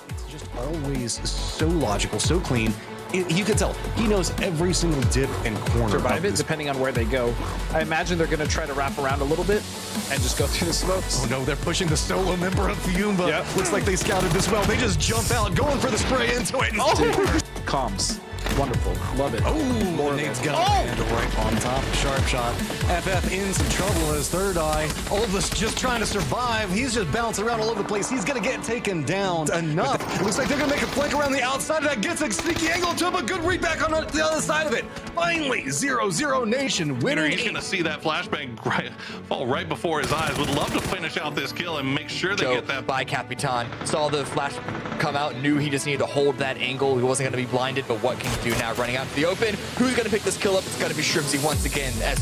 It's just always so logical, so clean. You can tell he knows every single dip and corner. Survive it depending on where they go. I imagine they're going to try to wrap around a little bit and just go through the smokes. Oh no, they're pushing the solo member of Fiumba. Yep. Looks like they scouted this well. They just jump out, going for the spray into it. Comms. Wonderful. Love it. Oh, Nate's got a hand right on top. Sharp shot. FF in some trouble as Third Eye. All of us just trying to survive. He's just bouncing around all over the place. He's going to get taken down. Enough. It looks like they're going to make a flank around the outside of that. Gets a sneaky angle to him. A good read back on the other side of it. Finally, 0-0 Nation winning. He's going to see that flashbang fall right before his eyes. Would love to finish out this kill and make sure they get that. By Capitan. Saw the flash come out, knew he just needed to hold that angle. He wasn't going to be blinded, but what can he do now? Running out to the open. Who's going to pick this kill up? It's going to be Shrimsy once again as